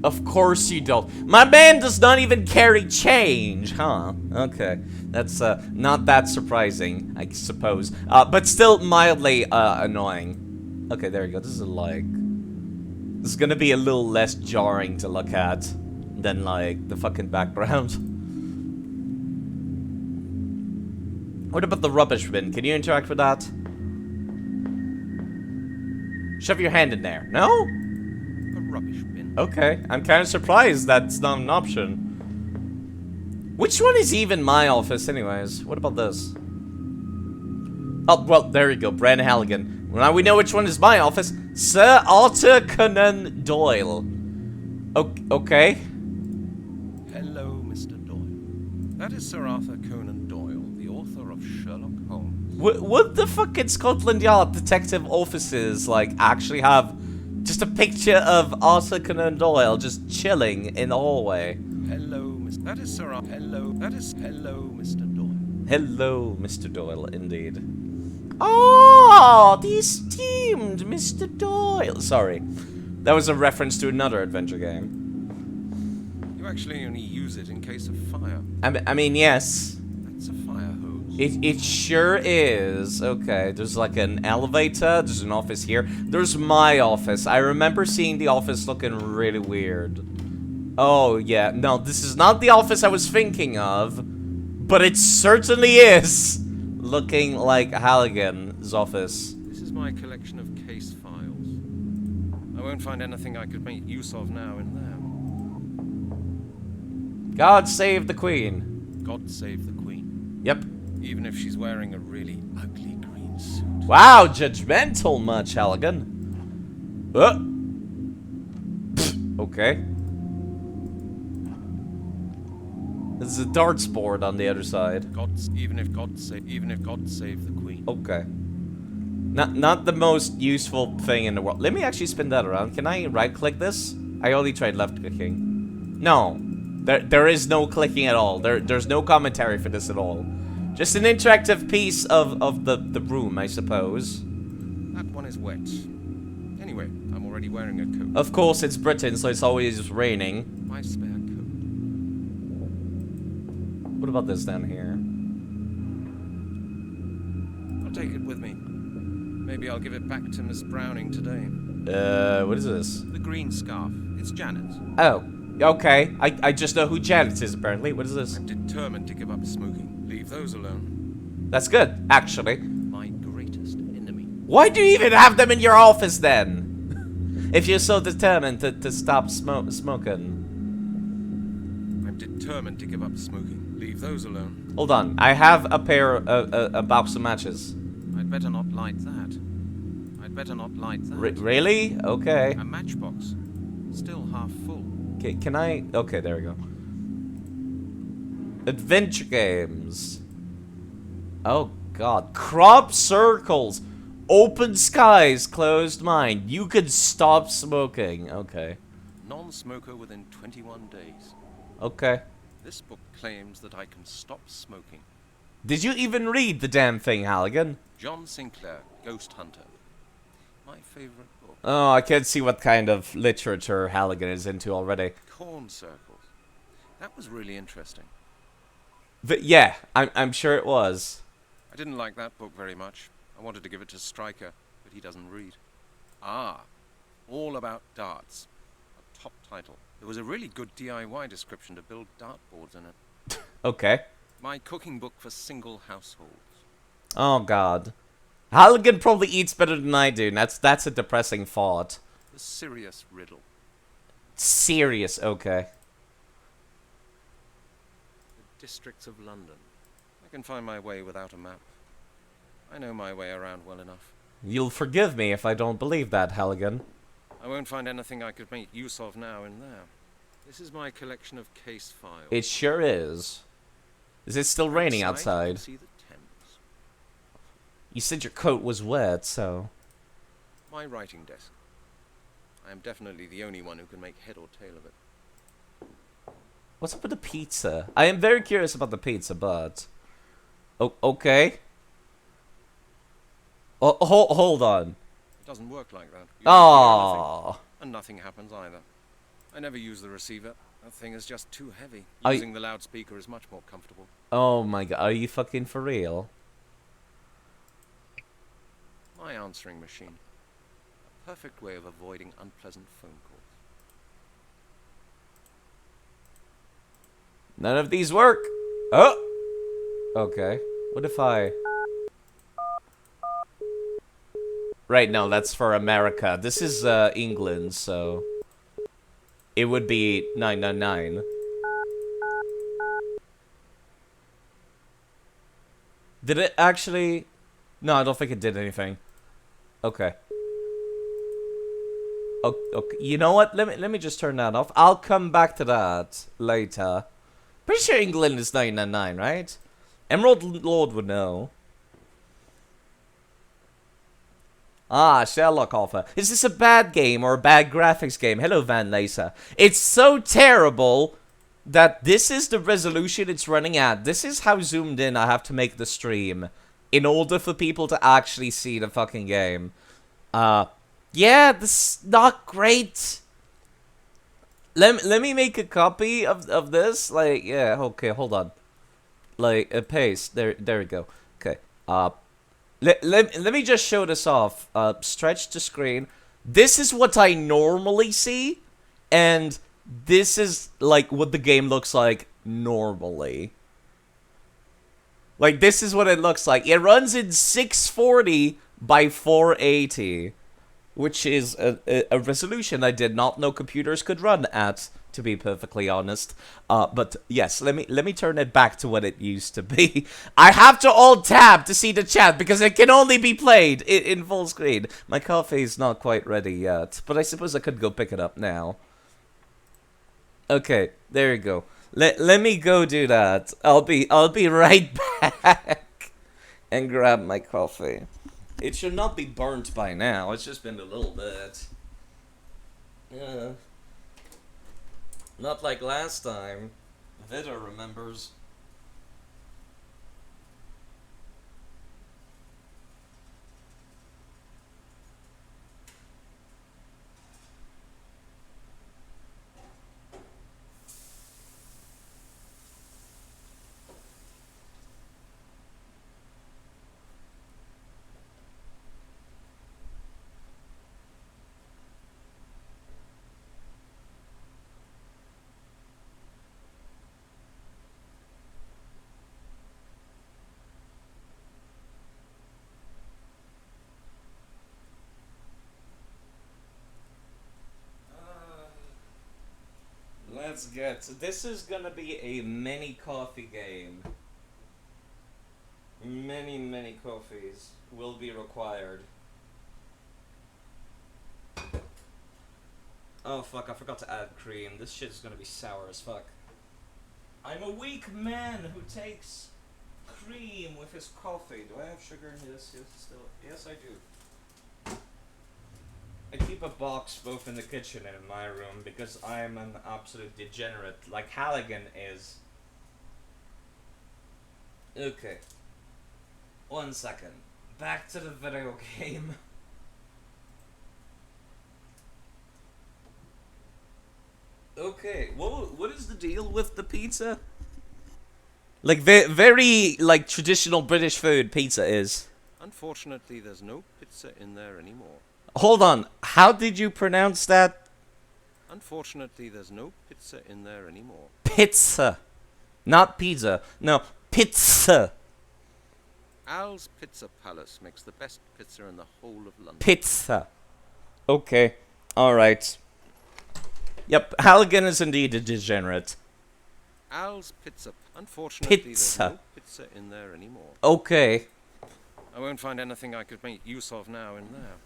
Of course you don't. My man does not even carry change, huh? Okay. That's, not that surprising, I suppose. But still mildly, annoying. Okay, there you go. This is, like... This is gonna be a little less jarring to look at than, like, the fucking background. What about the rubbish bin? Can you interact with that? Shove your hand in there. No? A rubbish bin. Okay, I'm kind of surprised that's not an option. Which one is even my office anyways? What about this? Oh, well, there you go, Bran Halligan. Well, now we know which one is my office. Sir Arthur Conan Doyle. Okay. Hello, Mr. Doyle. That is Sir Arthur Conan Doyle, the author of Sherlock Holmes. Would the fucking Scotland Yard detective offices, like, actually have just a picture of Arthur Conan Doyle just chilling in the hallway? Hello, Mr. That is Sir Arthur. Hello, hello, Mr. Doyle. Hello, Mr. Doyle, indeed. Oh, the esteemed Mr. Doyle. Sorry. That was a reference to another adventure game. You actually only use it in case of fire. I mean, yes. That's a fire hose. It sure is. Okay, there's like an elevator, there's an office here. There's my office. I remember seeing the office looking really weird. Oh, yeah. No, this is not the office I was thinking of. But it certainly is looking like Halligan's office. This is my collection of case files. I won't find anything I could make use of now in there. God save the Queen. God save the Queen. Yep. Even if she's wearing a really ugly green suit. Wow, judgmental much, Halligan. Okay. There's a darts board on the other side. Even if God save the Queen. Okay. Not the most useful thing in the world. Let me actually spin that around. Can I right-click this? I only tried left-clicking. No. There is no clicking at all. There's no commentary for this at all. Just an interactive piece of the room, I suppose. That one is wet. Anyway, I'm already wearing a coat. Of course, it's Britain, so it's always raining. My spare coat. What about this down here? I'll take it with me. Maybe I'll give it back to Miss Browning today. What is this? The green scarf. It's Janet's. Oh, okay. I just know who Janet is, apparently. What is this? I'm determined to give up smoking. Leave those alone. That's good, actually. My greatest enemy. Why do you even have them in your office, then? If you're so determined to stop smoking. I'm determined to give up smoking. Leave those alone. Hold on. I have a pair, a box of matches. I'd better not light that. I'd better not light that. Really? Okay. A matchbox. Still half full. Can I? Okay, there we go. Adventure games. Oh god. Crop circles. Open skies, closed mind. You could stop smoking. Okay. Non-smoker within 21 days. Okay. This book claims that I can stop smoking. Did you even read the damn thing, Halligan? John Sinclair, Ghost Hunter. My favorite book. Oh, I can't see what kind of literature Halligan is into already. Corn circles. That was really interesting. Yeah, I'm sure it was. I didn't like that book very much. I wanted to give it to Stryker, but he doesn't read. Ah, All About Darts. A top title. There was a really good DIY description to build dartboards in it. Okay. My cooking book for single households. Oh god. Halligan probably eats better than I do, and that's a depressing thought. The Sirius Riddle. Serious, okay. The Districts of London. I can find my way without a map. I know my way around well enough. You'll forgive me if I don't believe that, Halligan. I won't find anything I could make use of now in there. This is my collection of case files. It sure is. Is it still raining You outside? can see the Thames. You said your coat was wet, so... My writing desk. I am definitely the only one who can make head or tail of it. What's up with the pizza? I am very curious about the pizza, but... Oh, okay. Oh, hold on. It doesn't work like that. You don't hear anything, Oh. and nothing happens either. I never use the receiver. That thing is just too heavy. I- Using the loudspeaker is much more comfortable. Oh my god, are you fucking for real? My answering machine. A perfect way of avoiding unpleasant phone calls. None of these work. Oh. Okay. What if I... Right, no, that's for America. This is England, so... It would be 999. Did it actually... No, I don't think it did anything. Okay. Okay. You know what? Let me just turn that off. I'll come back to that later. Pretty sure England is 999, right? Emerald Lord would know. Ah, Sherlock offer. Is this a bad game or a bad graphics game? Hello, Van Laser. It's so terrible that this is the resolution it's running at. This is how zoomed in I have to make the stream in order for people to actually see the fucking game. Yeah, this is not great. let me make a copy of this. Like, yeah, okay, hold on. Like, paste. There we go. Okay. Let me just show this off. Stretch the screen. This is what I normally see, and this is like what the game looks like normally. Like, this is what it looks like. It runs in 640 by 480, which is a resolution I did not know computers could run at, to be perfectly honest. But yes, let me turn it back to what it used to be. I have to alt tab to see the chat because it can only be played in full screen. My coffee is not quite ready yet, but I suppose I could go pick it up now. Okay, there you go. Let me go do that. I'll be right back and grab my coffee. It should not be burnt by now. It's just been a little bit. Not like last time. Vida remembers. Let's get. This is gonna be a mini coffee game. Many coffees will be required. Oh fuck, I forgot to add cream. This shit is gonna be sour as fuck. I'm a weak man who takes cream with his coffee. Do I have sugar in this still? Yes, I do. I keep a box both in the kitchen and in my room because I'm an absolute degenerate, like Halligan is. Okay. 1 second. Back to the video game. Okay, what is the deal with the pizza? Like, very, like, traditional British food pizza is. Unfortunately, there's no pizza in there anymore. Hold on, how did you pronounce that? Unfortunately, there's no pizza in there anymore. Pizza. Not pizza. No, pizza. Al's Pizza Palace makes the best pizza in the whole of London. Pizza. Okay, alright. Yep, Halligan is indeed a degenerate. Al's Pizza. Unfortunately, Pizza. there's no pizza in there anymore. Okay. I won't find anything I could make use of now in there.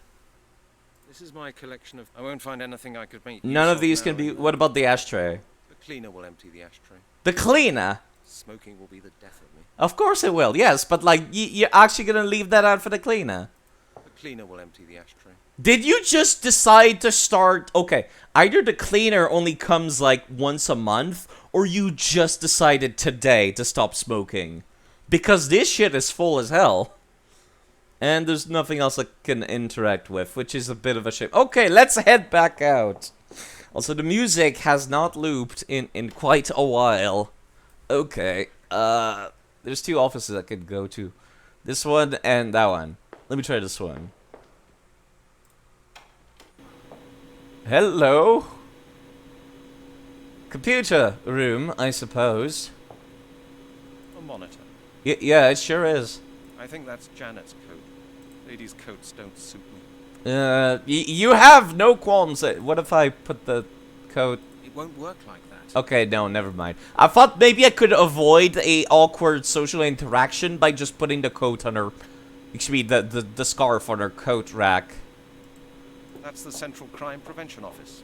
This is my collection of... I won't find anything I could make use None of these now can be... in there. What about the ashtray? The cleaner will empty the ashtray. The cleaner? Smoking will be the death of me. Of course it will, yes, but like, you're actually gonna leave that out for the cleaner? The cleaner will empty the ashtray. Did you just decide to start... Okay, either the cleaner only comes like once a month, or you just decided today to stop smoking. Because this shit is full as hell. And there's nothing else I can interact with, which is a bit of a shame. Okay, let's head back out. Also, the music has not looped in quite a while. Okay, there's two offices I could go to. This one and that one. Let me try this one. Hello? Computer room, I suppose. A monitor. Yeah, it sure is. I think that's Janet's coat. Ladies' coats don't suit me. You have no qualms. What if I put the coat... It won't work like that. Okay, no, never mind. I thought maybe I could avoid a awkward social interaction by just putting the coat on her... Excuse me, the scarf on her coat rack. That's the Central Crime Prevention Office.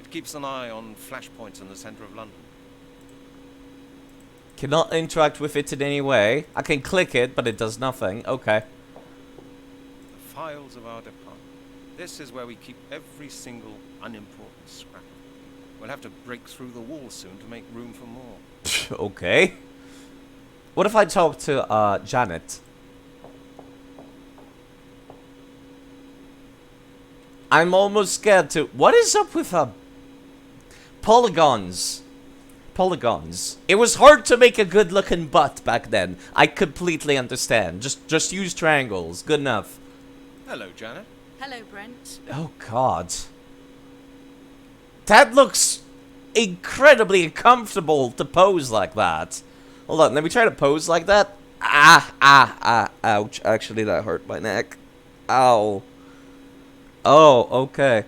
It keeps an eye on flashpoints in the centre of London. Cannot interact with it in any way. I can click it, but it does nothing. Okay. The files of our department. This is where we keep every single unimportant scrap. We'll have to break through the wall soon to make room for more. Okay. What if I talk to, Janet? I'm almost scared to... What is up with her... polygons. Polygons. It was hard to make a good-looking butt back then. I completely understand. Just use triangles. Good enough. Hello, Janet. Hello, Brent. Oh, God. That looks incredibly uncomfortable to pose like that. Hold on, let me try to pose like that. Ouch. Actually, that hurt my neck. Ow. Oh, okay.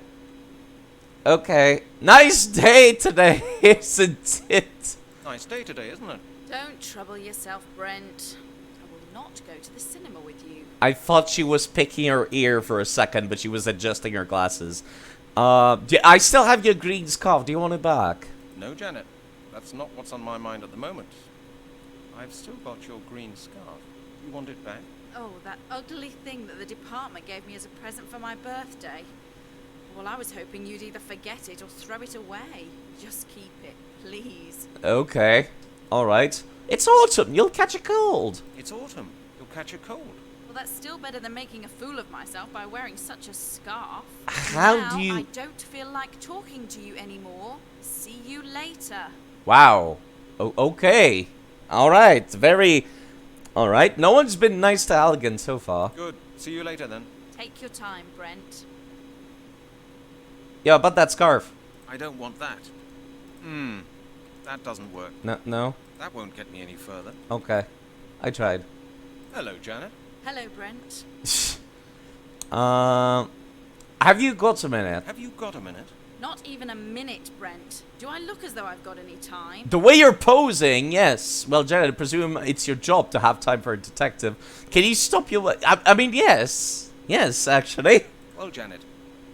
Okay. Nice day today, isn't it? Nice day today, isn't it? Don't trouble yourself, Brent. I will not go to the cinema with you. I thought she was picking her ear for a second, but she was adjusting her glasses. I still have your green scarf. Do you want it back? No, Janet. That's not what's on my mind at the moment. I've still got your green scarf. You want it back? Oh, that ugly thing that the department gave me as a present for my birthday. Well, I was hoping you'd either forget it or throw it away. Just keep it, please. Okay. Alright. It's autumn. You'll catch a cold. It's autumn. You'll catch a cold. Well, that's still better than making a fool of myself by wearing such a scarf. How now, do you... I don't feel like talking to you anymore. See you later. Wow. Okay. Alright. Very... Alright. No one's been nice to Halligan so far. Good. See you later, then. Take your time, Brent. Yeah, about that scarf. I don't want that. That doesn't work. No? That won't get me any further. Okay. I tried. Hello, Janet. Hello, Brent. Have you got a minute? Have you got a minute? Not even a minute, Brent. Do I look as though I've got any time? The way you're posing, yes. Well, Janet, I presume it's your job to have time for a detective. Can you stop your... I mean, yes. Yes, actually. Well, Janet,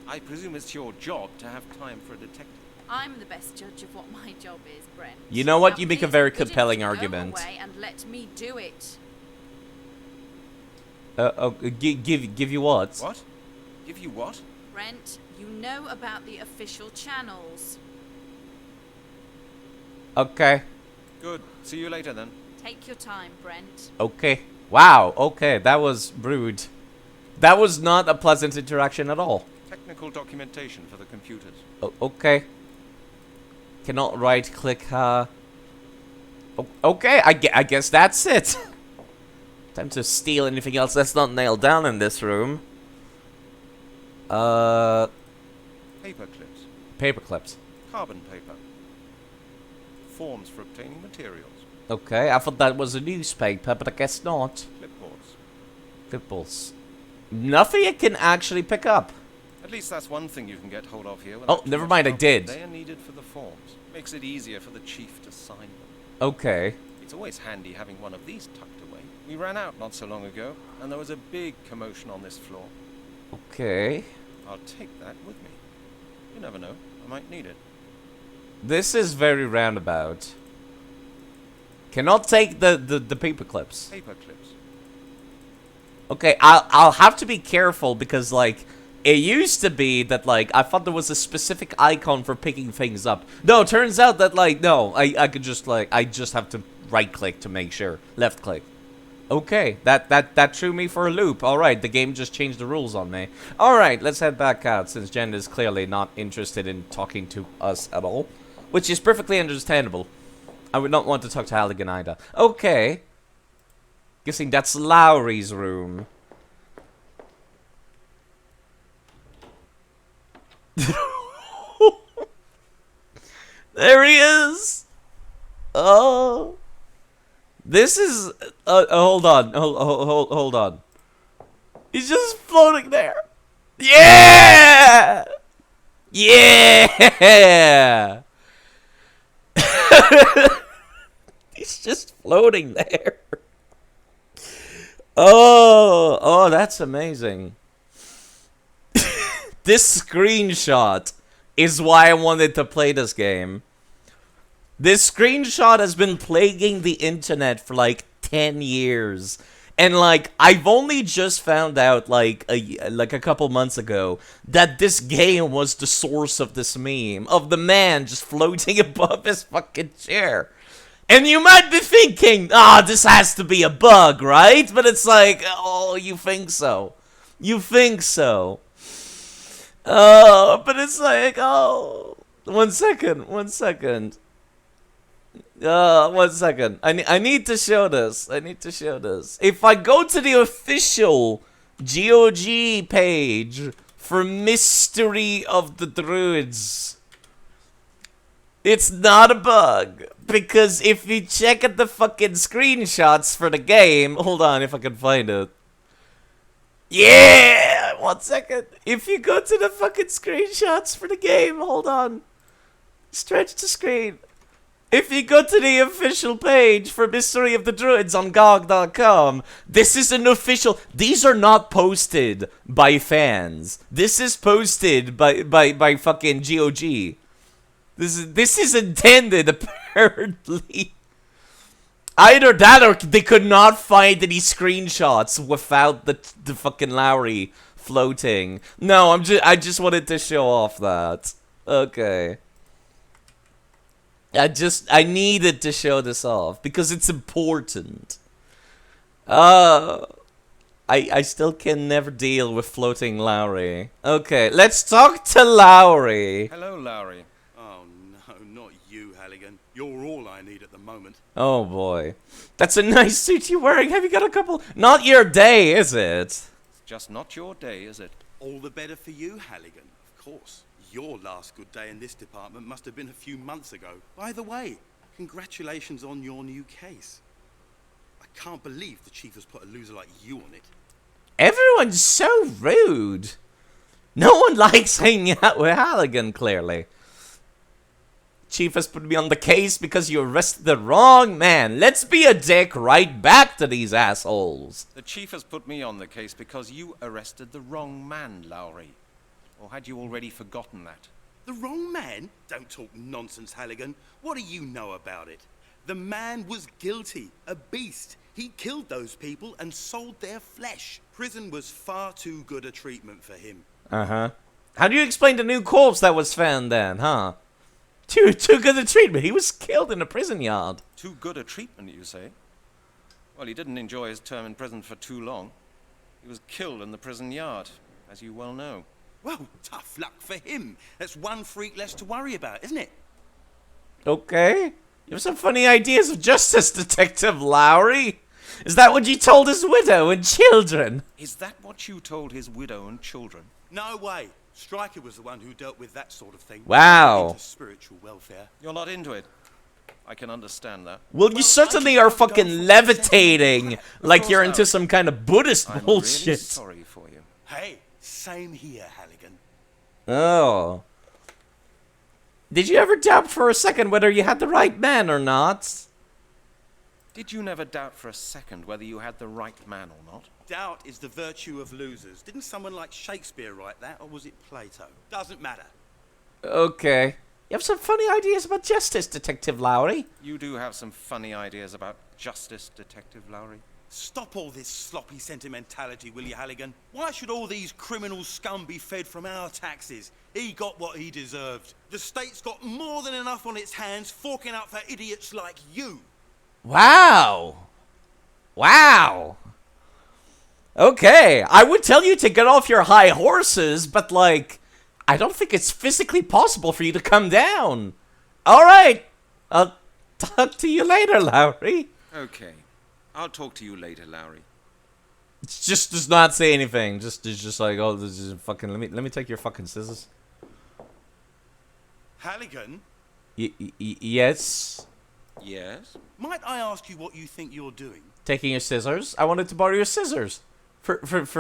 I presume it's your job to have time for a detective. I'm the best judge of what my job is, Brent. You know what? Now, You make a please, very good enough compelling to go argument. away and let me do it. Give you what? What? Give you what? Brent, you know about the official channels. Okay. Good. See you later, then. Take your time, Brent. Okay. Wow. Okay, that was rude. That was not a pleasant interaction at all. Technical documentation for the computers. Okay. Cannot right-click, okay, I guess that's it. Time to steal anything else that's not nailed down in this room. Paper clips. Paper clips. Carbon paper. Forms for obtaining materials. Okay, I thought that was a newspaper, but I guess not. Clipboards. Clipboards. Nothing I can actually pick up. At least that's one thing you can get hold of here. Oh, never mind, I did. They are needed for the forms. Makes it easier for the chief to sign them. Okay. It's always handy having one of these tucked away. We ran out not so long ago, and there was a big commotion on this floor. Okay. I'll take that with me. You never know. I might need it. This is very roundabout. Cannot take the paper clips. Paper clips. Okay, I'll have to be careful because, like, it used to be that, like, I thought there was a specific icon for picking things up. No, it turns out that, like, no, I could just, like, I just have to right-click to make sure. Left-click. Okay, that threw me for a loop. Alright, the game just changed the rules on me. Alright, let's head back out since Jen is clearly not interested in talking to us at all. Which is perfectly understandable. I would not want to talk to Halligan either. Okay. Guessing that's Lowry's room. There he is! Oh. This is... hold on. Hold on. He's just floating there. Yeah! Yeah! He's just floating there. Oh, that's amazing. This screenshot is why I wanted to play this game. This screenshot has been plaguing the internet for like 10 years. And like, I've only just found out like a couple months ago that this game was the source of this meme. Of the man just floating above his fucking chair. And you might be thinking, this has to be a bug, right? But it's like, oh, you think so. You think so. Oh, but it's like, oh. 1 second. 1 second. 1 second. I need to show this. I need to show this. If I go to the official GOG page for Mystery of the Druids, it's not a bug. Because if you check at the fucking screenshots for the game, hold on if I can find it. Yeah! 1 second. If you go to the fucking screenshots for the game, hold on. Stretch the screen. If you go to the official page for Mystery of the Druids on GOG.com, this is an official... These are not posted by fans. This is posted by fucking GOG. This is intended, apparently. Either that or they could not find any screenshots without the fucking Lowry floating. No, I just wanted to show off that. Okay. I needed to show this off because it's important. I still can never deal with floating Lowry. Okay, let's talk to Lowry. Hello, Lowry. Oh no, not you, Halligan. You're all I need at the moment. Oh boy. That's a nice suit you're wearing. Have you got a couple? Not your day, is it? It's just not your day, is it? All the better for you, Halligan, of course. Your last good day in this department must have been a few months ago. By the way, congratulations on your new case. I can't believe the chief has put a loser like you on it. Everyone's so rude. No one likes hanging out with Halligan, clearly. Chief has put me on the case because you arrested the wrong man. Let's be a dick right back to these assholes. The chief has put me on the case because you arrested the wrong man, Lowry. Or had you already forgotten that? The wrong man? Don't talk nonsense, Halligan. What do you know about it? The man was guilty, a beast. He killed those people and sold their flesh. Prison was far too good a treatment for him. Uh-huh. How do you explain the new corpse that was found then, huh? Too good a treatment. He was killed in a prison yard. Too good a treatment, you say? Well, he didn't enjoy his term in prison for too long. He was killed in the prison yard, as you well know. Well, tough luck for him. That's one freak less to worry about, isn't it? Okay. You have some funny ideas of justice, Detective Lowry. Is that what you told his widow and children? Is that what you told his widow and children? No way. Stryker was the one who dealt with that sort of thing. Wow. Into spiritual welfare. You're not into it. I can understand that. Well, you certainly are fucking levitating like you're into some kind of Buddhist I'm bullshit. really sorry for you. Hey, same here, Halligan. Oh. Did you ever doubt for a second whether you had the right man or not? Did you never doubt for a second whether you had the right man or not? Doubt is the virtue of losers. Didn't someone like Shakespeare write that, or was it Plato? Doesn't matter. Okay. You have some funny ideas about justice, Detective Lowry. You do have some funny ideas about justice, Detective Lowry. Stop all this sloppy sentimentality, will you, Halligan? Why should all these criminal scum be fed from our taxes? He got what he deserved. The state's got more than enough on its hands forking out for idiots like you. Wow. Wow. Okay, I would tell you to get off your high horses, but like, I don't think it's physically possible for you to come down. Alright, I'll talk to you later, Lowry. Okay. I'll talk to you later, Lowry. Just does not say anything. Just like, oh, this is fucking. Let me take your fucking scissors. Halligan, Yes. Yes? might I ask you what you think you're doing? Taking your scissors. I wanted to borrow your scissors for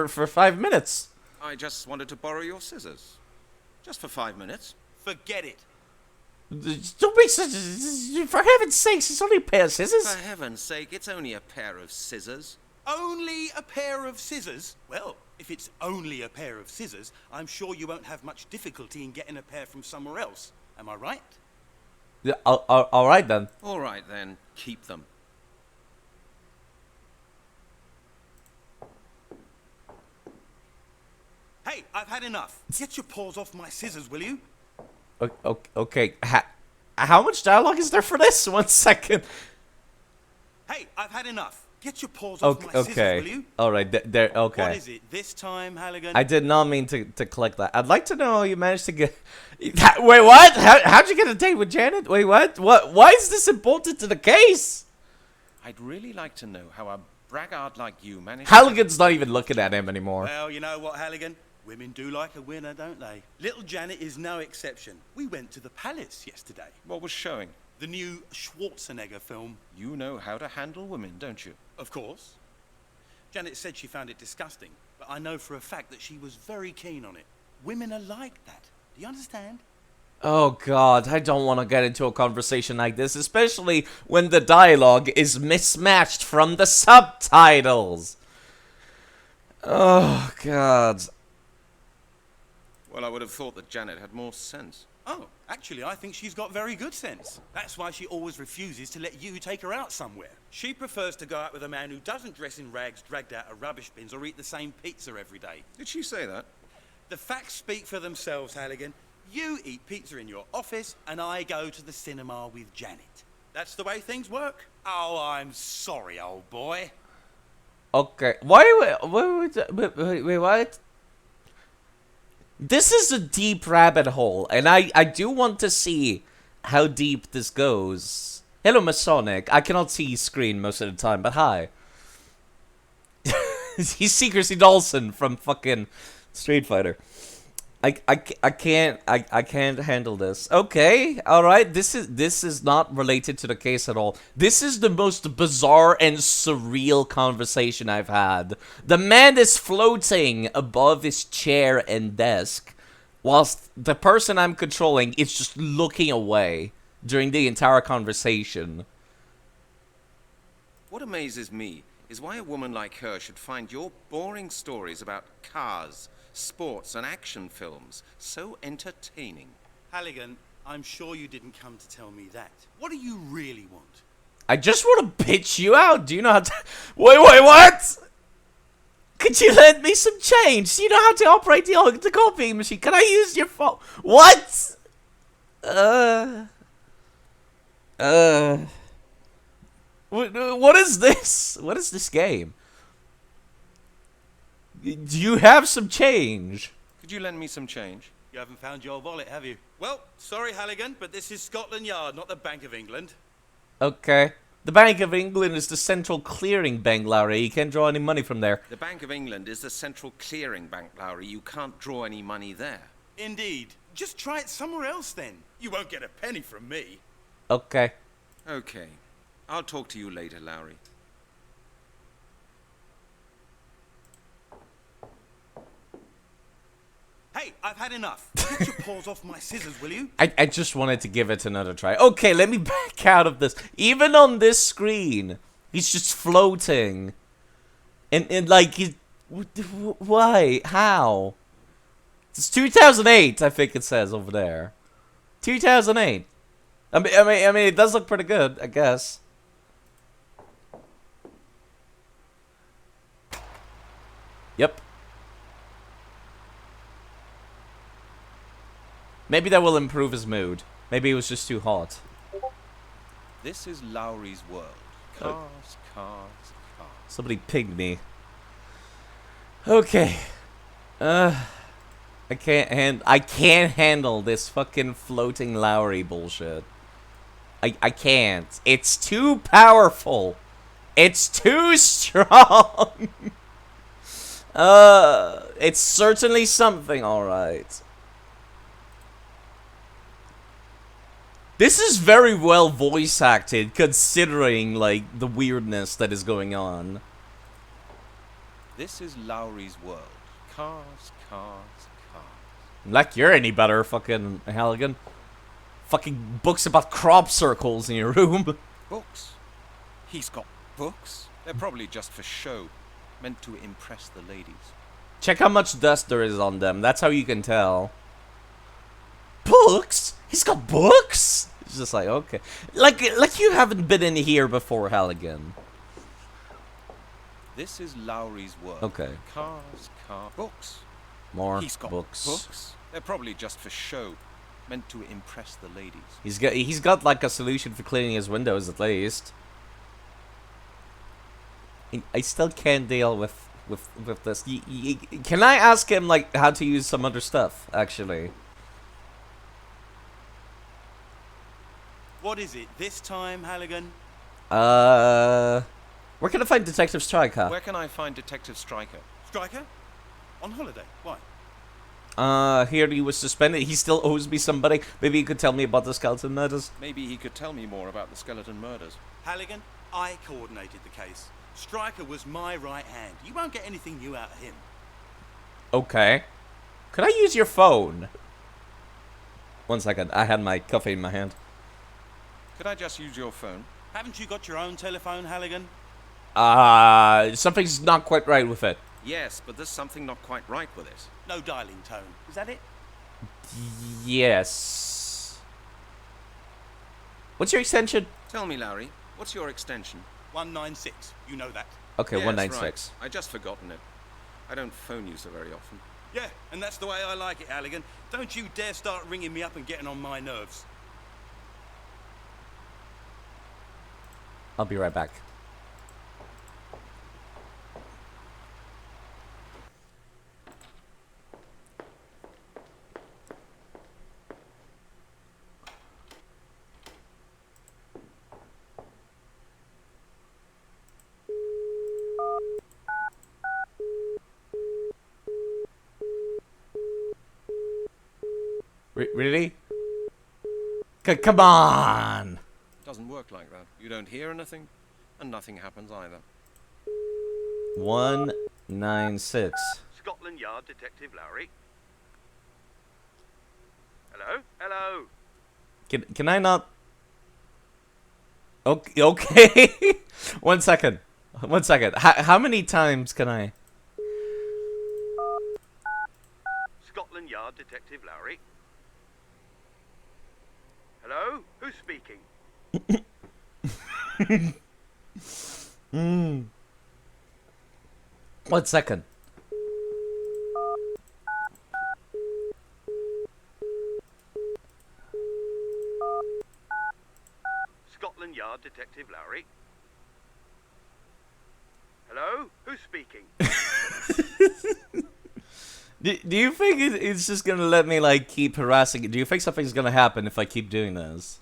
5 minutes. I just wanted to borrow your scissors. Just for 5 minutes. Forget it. Don't be such. For heaven's sakes, it's only a pair of scissors. For heaven's sake, it's only a pair of scissors. Only a pair of scissors? Well, if it's only a pair of scissors, I'm sure you won't have much difficulty in getting a pair from somewhere else. Am I right? Yeah, all right then. All right, then. Keep them. Hey, I've had enough. Get your paws off my scissors, will you? Okay. How much dialogue is there for this? 1 second. Hey, I've had enough. Get your paws off my scissors, will Okay. you? Alright, there, okay. What is it this time, Halligan? I did not mean to click that. I'd like to know how you managed to get... Wait, what? How'd you get a date with Janet? Wait, what? Why is this important to the case? I'd really like to know how a braggart like you managed Halligan's not even looking at him anymore. Well, you know what, Halligan? Women do like a winner, don't they? Little Janet is no exception. We went to the palace yesterday. What was showing? The new Schwarzenegger film. You know how to handle women, don't you? Of course. Janet said she found it disgusting, but I know for a fact that she was very keen on it. Women are like that. Do you understand? Oh god, I don't want to get into a conversation like this, especially when the dialogue is mismatched from the subtitles. Oh god. Well, I would have thought that Janet had more sense. Oh, actually, I think she's got very good sense. That's why she always refuses to let you take her out somewhere. She prefers to go out with a man who doesn't dress in rags dragged out of rubbish bins or eat the same pizza every day. Did she say that? The facts speak for themselves, Halligan. You eat pizza in your office, and I go to the cinema with Janet. That's the way things work. Oh, I'm sorry, old boy. Okay, wait, what? This is a deep rabbit hole, and I do want to see how deep this goes. Hello, Masonic. I cannot see his screen most of the time, but hi. He's Secrecy Dawson from fucking Street Fighter. I can't handle this. Okay, alright, this is not related to the case at all. This is the most bizarre and surreal conversation I've had. The man is floating above his chair and desk, whilst the person I'm controlling is just looking away during the entire conversation. What amazes me is why a woman like her should find your boring stories about cars, sports and action films so entertaining. Halligan, I'm sure you didn't come to tell me that. What do you really want? I just want to bitch you out. Do you know how to... Wait, what? Could you lend me some change? Do you know how to operate the copying machine? Can I use your phone? What? What is this? What is this game? Do you have some change? Could you lend me some change? You haven't found your wallet, have you? Well, sorry, Halligan, but this is Scotland Yard, not the Bank of England. Okay. The Bank of England is the central clearing bank, Larry. You can't draw any money from there. The Bank of England is the central clearing bank, Lowry. You can't draw any money there. Indeed. Just try it somewhere else, then. You won't get a penny from me. Okay. Okay. I'll talk to you later, Lowry. Hey, I've had enough. Get your paws off my scissors, will you? I just wanted to give it another try. Okay, let me back out of this. Even on this screen, he's just floating. And like, he's... Why? How? It's 2008, I think it says over there. 2008. I mean, it does look pretty good, I guess. Yep. Maybe that will improve his mood. Maybe it was just too hot. This is Lowry's world. Cars, cars, cars. Somebody pinged me. Okay. I can't handle this fucking floating Lowry bullshit. I can't. It's too powerful. It's too strong. It's certainly something, alright. This is very well voice acted, considering, like, the weirdness that is going on. This is Lowry's world. Cars, cars, cars. Like you're any better, fucking Halligan. Fucking books about crop circles in your room. Books? He's got books? They're probably just for show. Meant to impress the ladies. Check how much dust there is on them. That's how you can tell. Books? He's got books? It's just like, okay. Like you haven't been in here before, Halligan. This is Lowry's world. Okay. Cars, cars, books. More He's got books. They're probably just for show. Meant to impress the ladies. He's got like a solution for cleaning his windows at least. I still can't deal with this. Can I ask him like how to use some other stuff? Actually, What is it this time, Halligan? where can I find Detective Striker? Where can I find Detective Striker? Striker? On holiday? Why? Here he was suspended. He still owes me somebody. Maybe he could tell me about the skeleton murders. Maybe he could tell me more about the skeleton murders. Halligan, I coordinated the case. Striker was my right hand. You won't get anything new out of him. Okay. Could I use your phone? 1 second. I had my coffee in my hand. Could I just use your phone? Haven't you got your own telephone, Halligan? Something's not quite right with it. Yes, but there's something not quite right with it. No dialing tone. Is that it? Yes. What's your extension? Tell me, Lowry, what's your extension? 196. You know that. Okay, Yes, 196. Right. I just forgotten it. I don't phone you so very often. Yeah, and that's the way I like it, Halligan. Don't you dare start ringing me up and getting on my nerves. I'll be right back. Really? Come on! Doesn't work like that. You don't hear anything, and nothing happens either. 196. Scotland Yard Detective Lowry. Hello? Hello? Can I not? Okay. Okay. 1 second. 1 second. How many times can I? Scotland Yard Detective Lowry. Hello? Who's speaking? 1 second. Scotland Yard Detective Lowry. Hello? Who's speaking? Do you think it's just gonna let me like keep harassing it? Do you think something's gonna happen if I keep doing this?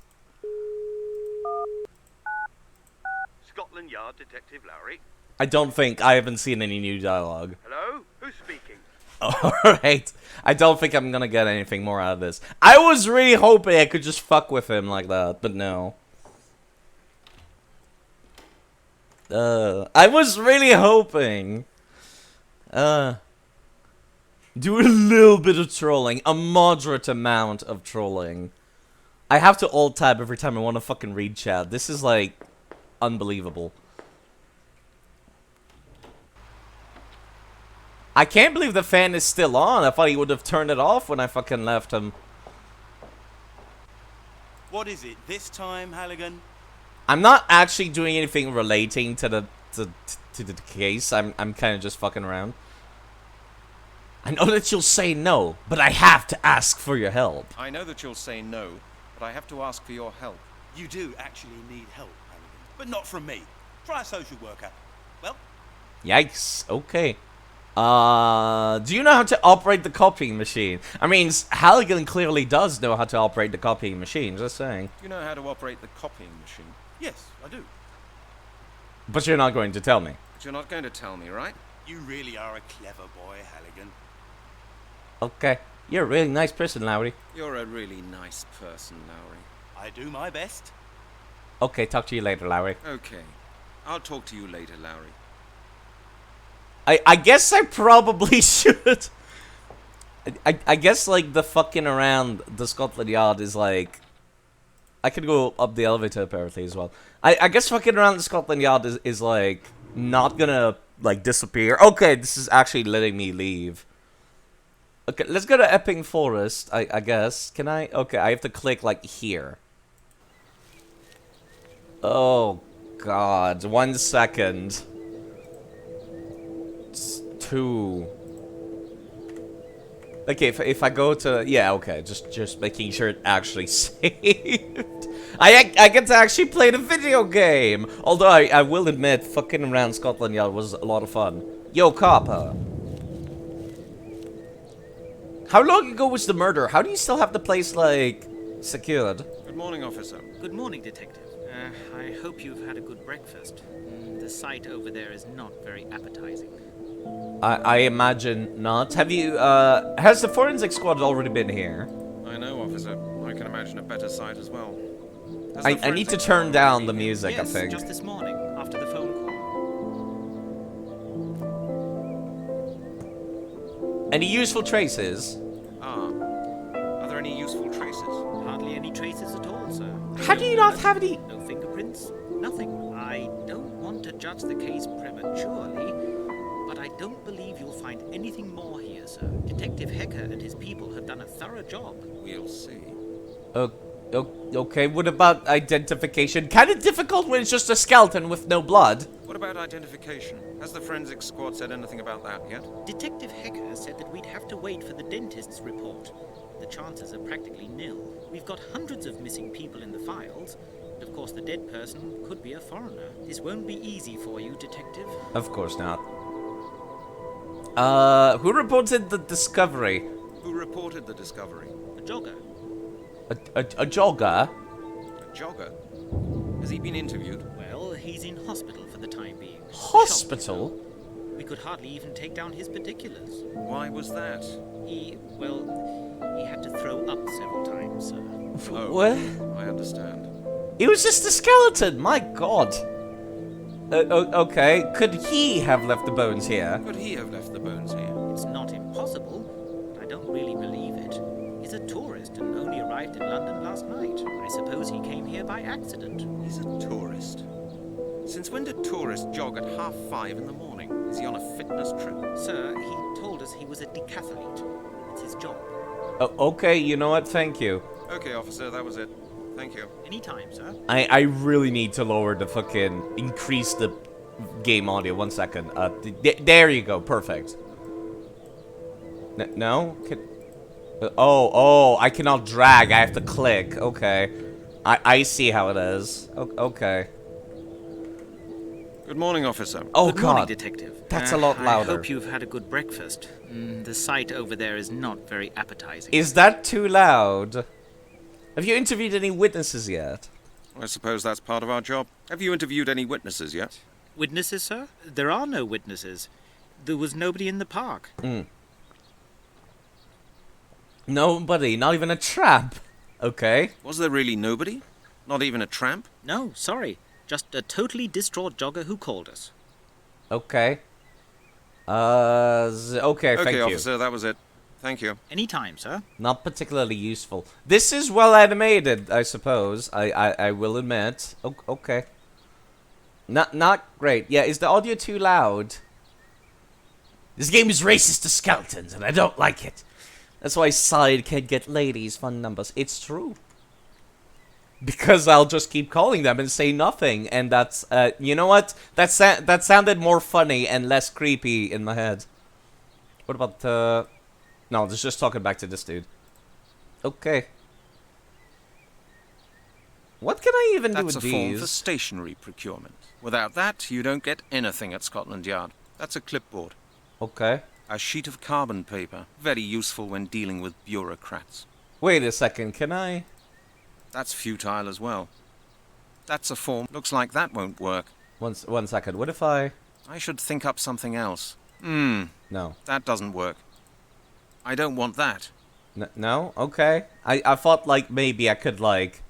Scotland Yard Detective Lowry. I don't think. I haven't seen any new dialogue. Hello? Who's speaking? Alright. I don't think I'm gonna get anything more out of this. I was really hoping I could just fuck with him like that, but no. I was really hoping. Do a little bit of trolling. A moderate amount of trolling. I have to alt-tab every time I want to fucking read chat. This is, like, unbelievable. I can't believe the fan is still on. I thought he would have turned it off when I fucking left him. What is it this time, Halligan? I'm not actually doing anything relating to the case. I'm kind of just fucking around. I know that you'll say no, but I have to ask for your help. I know that you'll say no, but I have to ask for your help. You do actually need help, Halligan. But not from me. Try a social worker. Well? Yikes. Okay. Do you know how to operate the copying machine? I mean, Halligan clearly does know how to operate the copying machine, just saying. You know how to operate the copying machine? Yes, I do. But you're not going to tell me. But you're not going to tell me, right? You really are a clever boy, Halligan. Okay. You're a really nice person, Lowry. You're a really nice person, Lowry. I do my best. Okay, talk to you later, Lowry. Okay. I'll talk to you later, Lowry. I guess I probably should. I guess, like, the fucking around the Scotland Yard is, like... I could go up the elevator, apparently, as well. I guess fucking around the Scotland Yard is like, not gonna, like, disappear. Okay, this is actually letting me leave. Okay, let's go to Epping Forest, I guess. Can I? Okay, I have to click, like, here. Oh, God. 1 second. 2. Okay, if I go to... Yeah, okay, just making sure it actually saved. I get to actually play the video game. Although I will admit, fucking around Scotland Yard was a lot of fun. Yo, copper. How long ago was the murder? How do you still have the place, like, secured? Good morning, officer. Good morning, Detective. I hope you've had a good breakfast. The sight over there is not very appetizing. I imagine not. Have you, has the forensic squad already been here? I know, officer. I can imagine a better sight as well. Has I the need to forensic turn squad down the already been music, I Yes, think. just this morning, after the phone call. Any useful traces? Ah. Are there any useful traces? Hardly any traces at all, sir. How do you not have any? No fingerprints, nothing. I don't want to judge the case prematurely, but I don't believe you'll find anything more here, sir. Detective Hecker and his people have done a thorough job. We'll see. Okay, what about identification? Kinda difficult when it's just a skeleton with no blood. What about identification? Has the forensic squad said anything about that yet? Detective Hecker said that we'd have to wait for the dentist's report. The chances are practically nil. We've got hundreds of missing people in the files, and of course the dead person could be a foreigner. This won't be easy for you, Detective. Of course not. Who reported the discovery? Who reported the discovery? A jogger. A jogger? A jogger. Has he been interviewed? Well, he's in hospital for the time being. Hospital? We could hardly even take down his particulars. Why was that? He had to throw up several times, sir. Oh, What? I understand. It was just a skeleton, my god. Okay, could he have left the bones here? Could he have left the bones here? It's not impossible, but I don't really believe it. He's a tourist and only arrived in London last night. I suppose he came here by accident. He's a tourist. Since when did tourists jog at 5:30 in the morning? Is he on a fitness trip? Sir, he told us he was a decathlete. It's his job. Okay, you know what? Thank you. Okay, officer, that was it. Thank you. Anytime, sir. I really need to lower the fucking... increase the game audio. 1 second. There you go. Perfect. No? Oh, I cannot drag. I have to click. Okay. I see how it is. Okay. Good morning, officer. Oh, Good morning, God. Detective. That's a lot I louder. hope you've had a good breakfast. The sight over there is not very appetizing. Is that too loud? Have you interviewed any witnesses yet? I suppose that's part of our job. Have you interviewed any witnesses yet? Witnesses, sir? There are no witnesses. There was nobody in the park. Nobody. Not even a tramp. Okay. Was there really nobody? Not even a tramp? No, sorry. Just a totally distraught jogger who called us. Okay. Okay, Okay, thank you. officer, that was it. Thank you. Anytime, sir. Not particularly useful. This is well animated, I suppose. I will admit. Okay. Not great. Yeah, is the audio too loud? This game is racist to skeletons, and I don't like it. That's why side can get ladies fun numbers. It's true. Because I'll just keep calling them and say nothing, and that's you know what? That sounded more funny and less creepy in my head. What about no, just talking back to this dude. Okay. What can I even do That's with a form for these? stationery procurement. Without that, you don't get anything at Scotland Yard. That's a clipboard. Okay. A sheet of carbon paper. Very useful when dealing with bureaucrats. Wait a second, can I? That's futile as well. That's a form. Looks like that won't work. One second. What if I? I should think up something else. No. That doesn't work. I don't want that. No? Okay. I thought, like, maybe I could, like,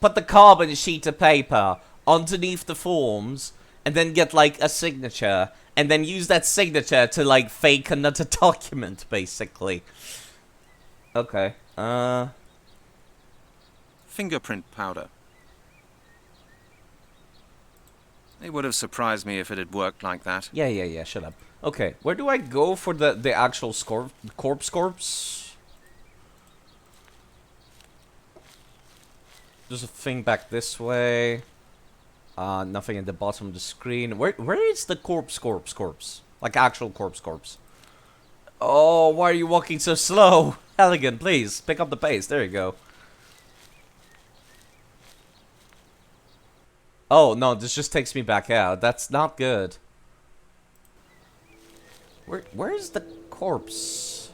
put the carbon sheet of paper underneath the forms, and then get, like, a signature, and then use that signature to, like, fake another document, basically. Okay. Fingerprint powder. It would have surprised me if it had worked like that. Yeah, shut up. Okay, where do I go for the actual corpse? There's a thing back this way. Nothing at the bottom of the screen. Where is the corpse? Like actual corpse. Oh, why are you walking so slow? Elegant, please, pick up the pace. There you go. Oh, no, this just takes me back out. That's not good. Where's the corpse?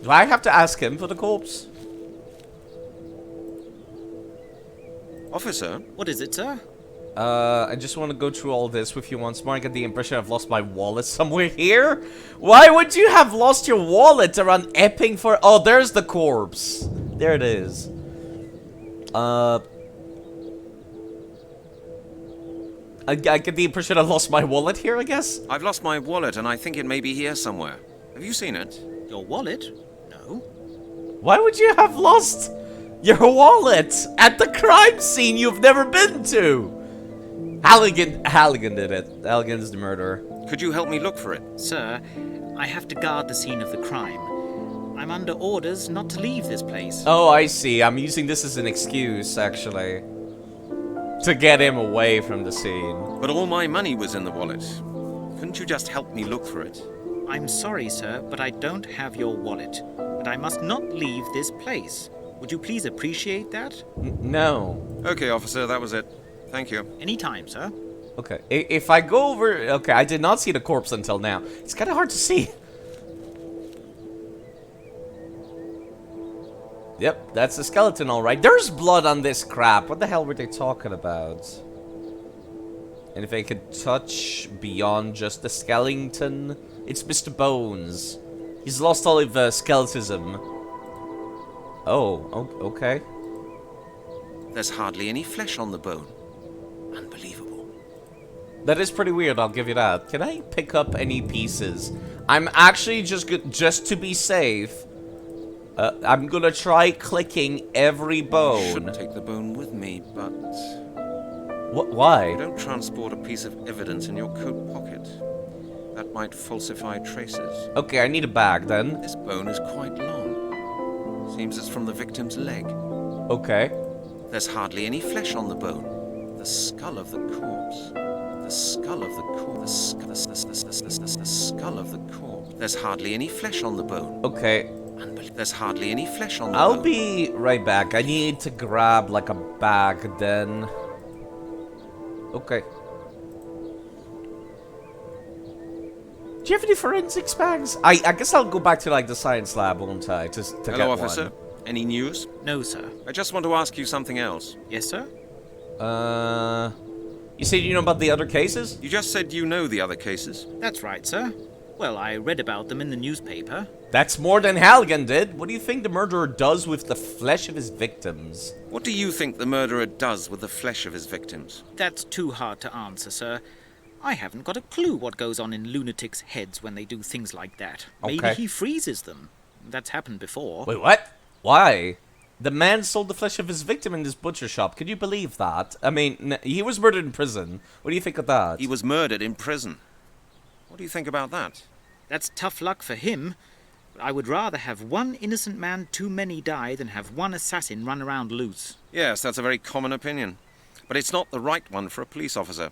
Do I have to ask him for the corpse? Officer? What is it, sir? I just want to go through all this with you once more. I get the impression I've lost my wallet somewhere here. Why would you have lost your wallet around Epping for... Oh, there's the corpse. There it is. I get the impression I lost my wallet here, I guess? I've lost my wallet and I think it may be here somewhere. Have you seen it? Your wallet? No. Why would you have lost your wallet at the crime scene you've never been to? Halligan did it. Halligan's the murderer. Could you help me look for it? Sir, I have to guard the scene of the crime. I'm under orders not to leave this place. Oh, I see. I'm using this as an excuse, actually. To get him away from the scene. But all my money was in the wallet. Couldn't you just help me look for it? I'm sorry, sir, but I don't have your wallet. But I must not leave this place. Would you please appreciate that? No. Okay, officer, that was it. Thank you. Anytime, sir. Okay. If I go over... Okay, I did not see the corpse until now. It's kind of hard to see. Yep, that's the skeleton, alright. There's blood on this crap. What the hell were they talking about? And if I could touch beyond just the skeleton, it's Mr. Bones. He's lost all of skeletism. Oh, okay. There's hardly any flesh on the bone. Unbelievable. That is pretty weird, I'll give you that. Can I pick up any pieces? I'm actually just to be safe. I'm gonna try clicking every bone. I shouldn't take the bone with me, but... Why? Don't transport a piece of evidence in your coat pocket. That might falsify traces. Okay, I need a bag then. This bone is quite long. Seems it's from the victim's leg. Okay. There's hardly any flesh on the bone. The skull of the corpse. The skull of the corpse. The skull of the corpse. There's hardly any flesh on the bone. Okay. There's hardly any flesh on the I'll bone. be right back. I need to grab like a bag then. Okay. Do you have any forensics bags? I guess I'll go back to like the science lab, won't I? Just to Hello, get officer. one. Any news? No, sir. I just want to ask you something else. Yes, sir? You said you know about the other cases? You just said you know the other cases. That's right, sir. Well, I read about them in the newspaper. That's more than Halligan did. What do you think the murderer does with the flesh of his victims? What do you think the murderer does with the flesh of his victims? That's too hard to answer, sir. I haven't got a clue what goes on in lunatics' heads when they do things like that. Maybe Okay. he freezes them. That's happened before. Wait, what? Why? The man sold the flesh of his victim in this butcher shop. Could you believe that? I mean, he was murdered in prison. What do you think of that? He was murdered in prison. What do you think about that? That's tough luck for him. But I would rather have one innocent man too many die than have one assassin run around loose. Yes, that's a very common opinion. But it's not the right one for a police officer.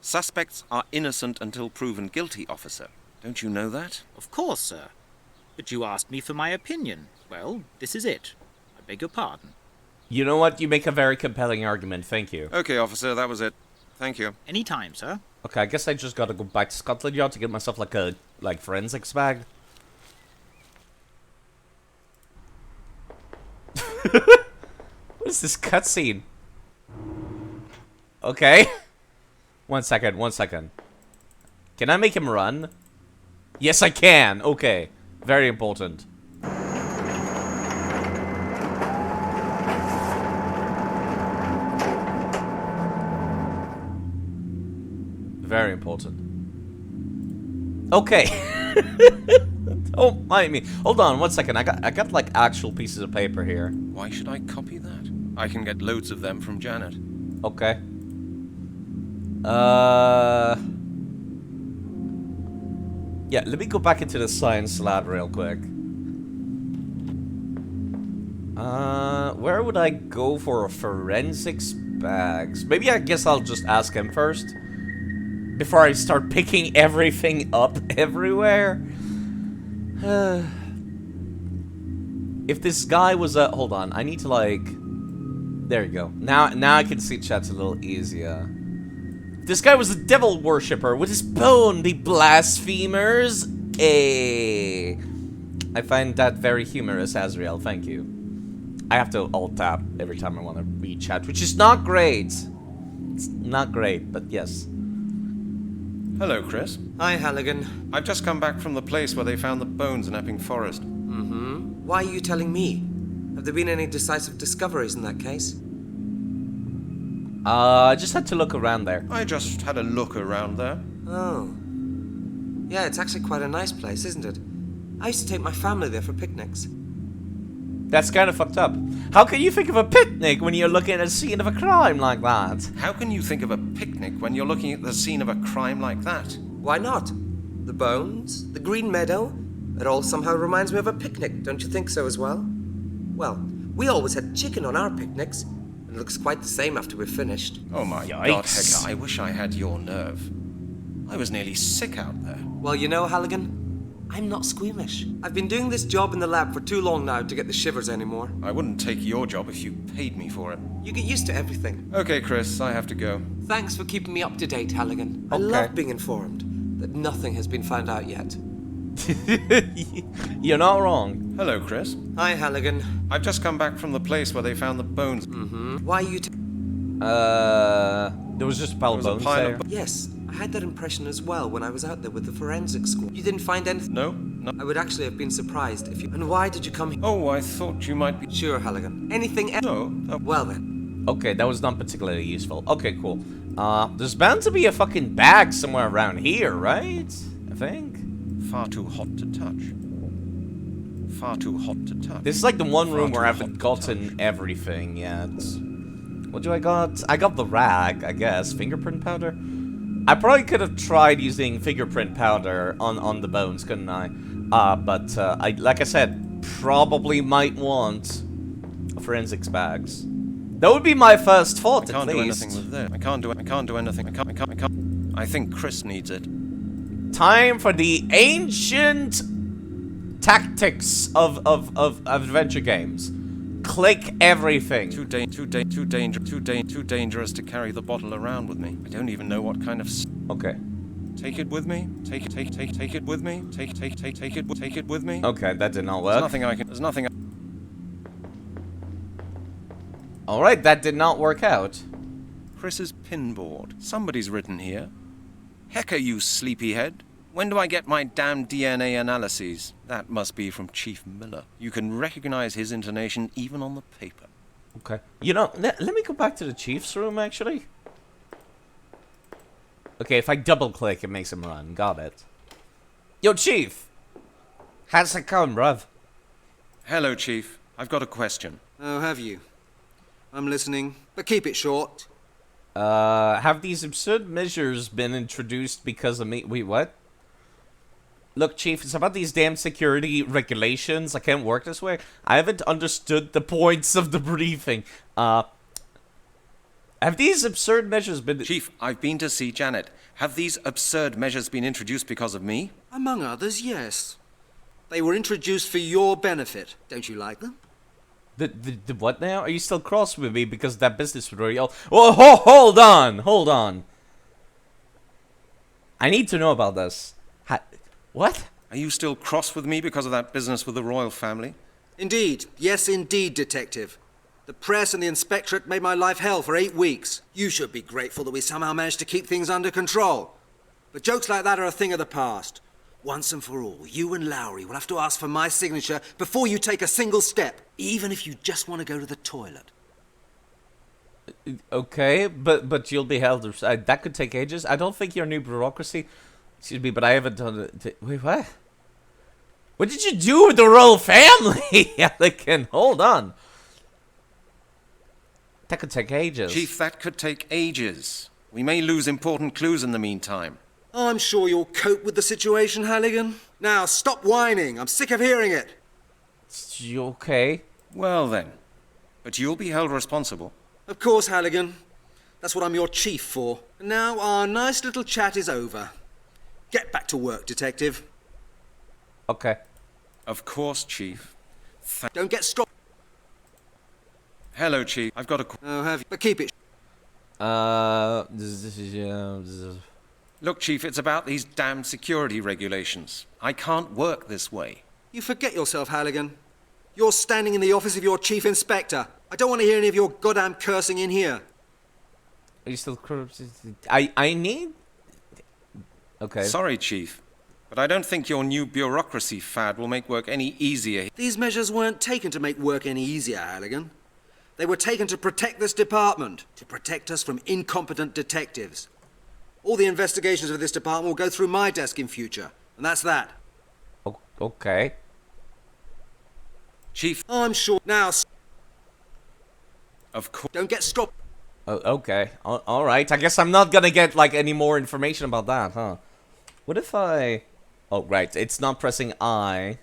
Suspects are innocent until proven guilty, officer. Don't you know that? Of course, sir. But you asked me for my opinion. Well, this is it. I beg your pardon. You know what? You make a very compelling argument. Thank you. Okay, officer, that was it. Thank you. Any time, sir. Okay, I guess I just gotta go back to Scotland Yard to get myself like a forensics bag. What is this cutscene? Okay. One second. Can I make him run? Yes, I can. Okay. Very important. Very important. Okay. Don't mind me. Hold on, 1 second. I got like actual pieces of paper here. Why should I copy that? I can get loads of them from Janet. Okay. Yeah, let me go back into the science lab real quick. Where would I go for a forensics bags? Maybe I guess I'll just ask him first. Before I start picking everything up everywhere. If this guy was a... Hold on, I need to like... There you go. Now I can see chat's a little easier. This guy was a devil worshipper. With his bone, the blasphemers. I find that very humorous, Azrael. Thank you. I have to alt-tab every time I want to read chat, which is not great. It's not great, but yes. Hello, Chris. Hi, Halligan. I've just come back from the place where they found the bones in Epping Forest. Mm-hmm. Why are you telling me? Have there been any decisive discoveries in that case? I just had to look around there. I just had a look around there. Oh. Yeah, it's actually quite a nice place, isn't it? I used to take my family there for picnics. That's kind of fucked up. How can you think of a picnic when you're looking at a scene of a crime like that? How can you think of a picnic when you're looking at the scene of a crime like that? Why not? The bones, the green meadow, it all somehow reminds me of a picnic, don't you think so as well? Well, we always had chicken on our picnics, and it looks quite the same after we're finished. Oh my God, Yikes. Hecker, I wish I had your nerve. I was nearly sick out there. Well, you know, Halligan, I'm not squeamish. I've been doing this job in the lab for too long now to get the shivers anymore. I wouldn't take your job if you paid me for it. You get used to everything. Okay, Chris, I have to go. Thanks for keeping me up to date, Halligan. I Okay. love being informed that nothing has been found out yet. You're not wrong. Hello, Chris. Hi, Halligan. I've just come back from the place where they found the bones. Why are you There was just a pile of There was bones a pile there. of Yes, I had that impression as well when I was out there with the forensic school. You didn't find anything? No? I would actually have been surprised if you... And why did you come here? Oh, I thought you might be... Sure, Halligan. Anything else? No. Well then. Okay, that was not particularly useful. Okay, cool. There's bound to be a fucking bag somewhere around here, right? I think. Far too hot to touch. Far too hot to touch. This is like the one Far room too where I hot haven't to gotten touch. everything yet. What do I got? I got the rag, I guess. Fingerprint powder? I probably could have tried using fingerprint powder on the bones, couldn't I? But like I said, probably might want forensics bags. That would be my first thought, I can't at do least. anything with this. I can't do anything. I can't. I think Chris needs it. Time for the ancient tactics of adventure games. Click everything. Too dangerous to carry the bottle around with me. I don't even know what kind of. Okay. Take it with me. Take it with me. Take it with me. Okay, that did not There's work. nothing I can. There's nothing. Alright, that did not work out. Chris's pinboard. Somebody's written here. Hecker, you sleepyhead. When do I get my damn DNA analyses? That must be from Chief Miller. You can recognize his intonation even on the paper. Okay. You know, let me go back to the chief's room, actually. Okay, if I double-click, it makes him run. Got it. Yo, Chief! How's it going, bruv? Hello, Chief. I've got a question. Oh, have you? I'm listening, but keep it short. Have these absurd measures been introduced because of me? Wait, what? Look, Chief, it's about these damn security regulations. I can't work this way. I haven't understood the points of the briefing. Have these absurd measures been... Chief, I've been to see Janet. Have these absurd measures been introduced because of me? Among others, yes. They were introduced for your benefit. Don't you like them? The what now? Are you still cross with me because of that business with Royale? Oh, hold on. I need to know about this. What? Are you still cross with me because of that business with the royal family? Indeed. Yes, indeed, Detective. The press and the inspectorate made my life hell for 8 weeks. You should be grateful that we somehow managed to keep things under control. But jokes like that are a thing of the past. Once and for all, you and Lowry will have to ask for my signature before you take a single step, even if you just want to go to the toilet. Okay, but you'll be held. That could take ages. I don't think your new bureaucracy. Excuse me, but I haven't done it. Wait, what? What did you do with the royal family? Halligan, hold on. That could take ages. Chief, that could take ages. We may lose important clues in the meantime. I'm sure you'll cope with the situation, Halligan. Now, stop whining. I'm sick of hearing it. You okay? Well then. But you'll be held responsible. Of course, Halligan. That's what I'm your chief for. And now our nice little chat is over. Get back to work, Detective. Okay. Of course, Chief. Don't get stopped. Hello, Chief. I've got a... Oh, have you? But keep it. Look, Chief, it's about these damn security regulations. I can't work this way. You forget yourself, Halligan. You're standing in the office of your chief inspector. I don't want to hear any of your goddamn cursing in here. Are you still corrupt? I need... Okay. Sorry, Chief, but I don't think your new bureaucracy fad will make work any easier. These measures weren't taken to make work any easier, Halligan. They were taken to protect this department, to protect us from incompetent detectives. All the investigations of this department will go through my desk in future, and that's that. Okay. Chief, I'm sure. Now, of course. don't get stopped. Oh, okay. Alright. I guess I'm not gonna get, like, any more information about that, huh? What if I... Oh, right. It's not pressing I.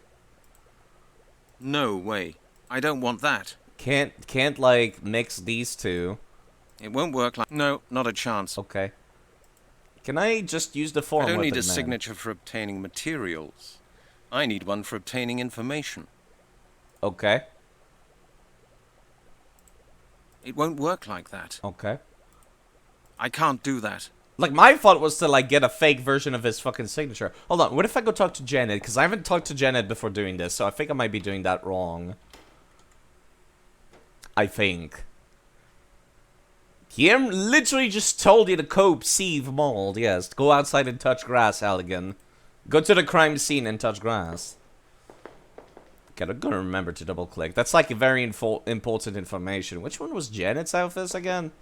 No way. I don't want that. Can't, like, mix these two. It won't work like... No, not a chance. Okay. Can I just use the form I don't need a method, man? signature for obtaining materials. I need one for obtaining information. Okay. It won't work like that. Okay. I can't do that. Like, my thought was to, like, get a fake version of his fucking signature. Hold on, what if I go talk to Janet? Because I haven't talked to Janet before doing this, so I think I might be doing that wrong. I think. He literally just told you to cope, sieve, mold. Yes, go outside and touch grass, Halligan. Go to the crime scene and touch grass. Gotta remember to double click. That's like a very important information. Which one was Janet's office again?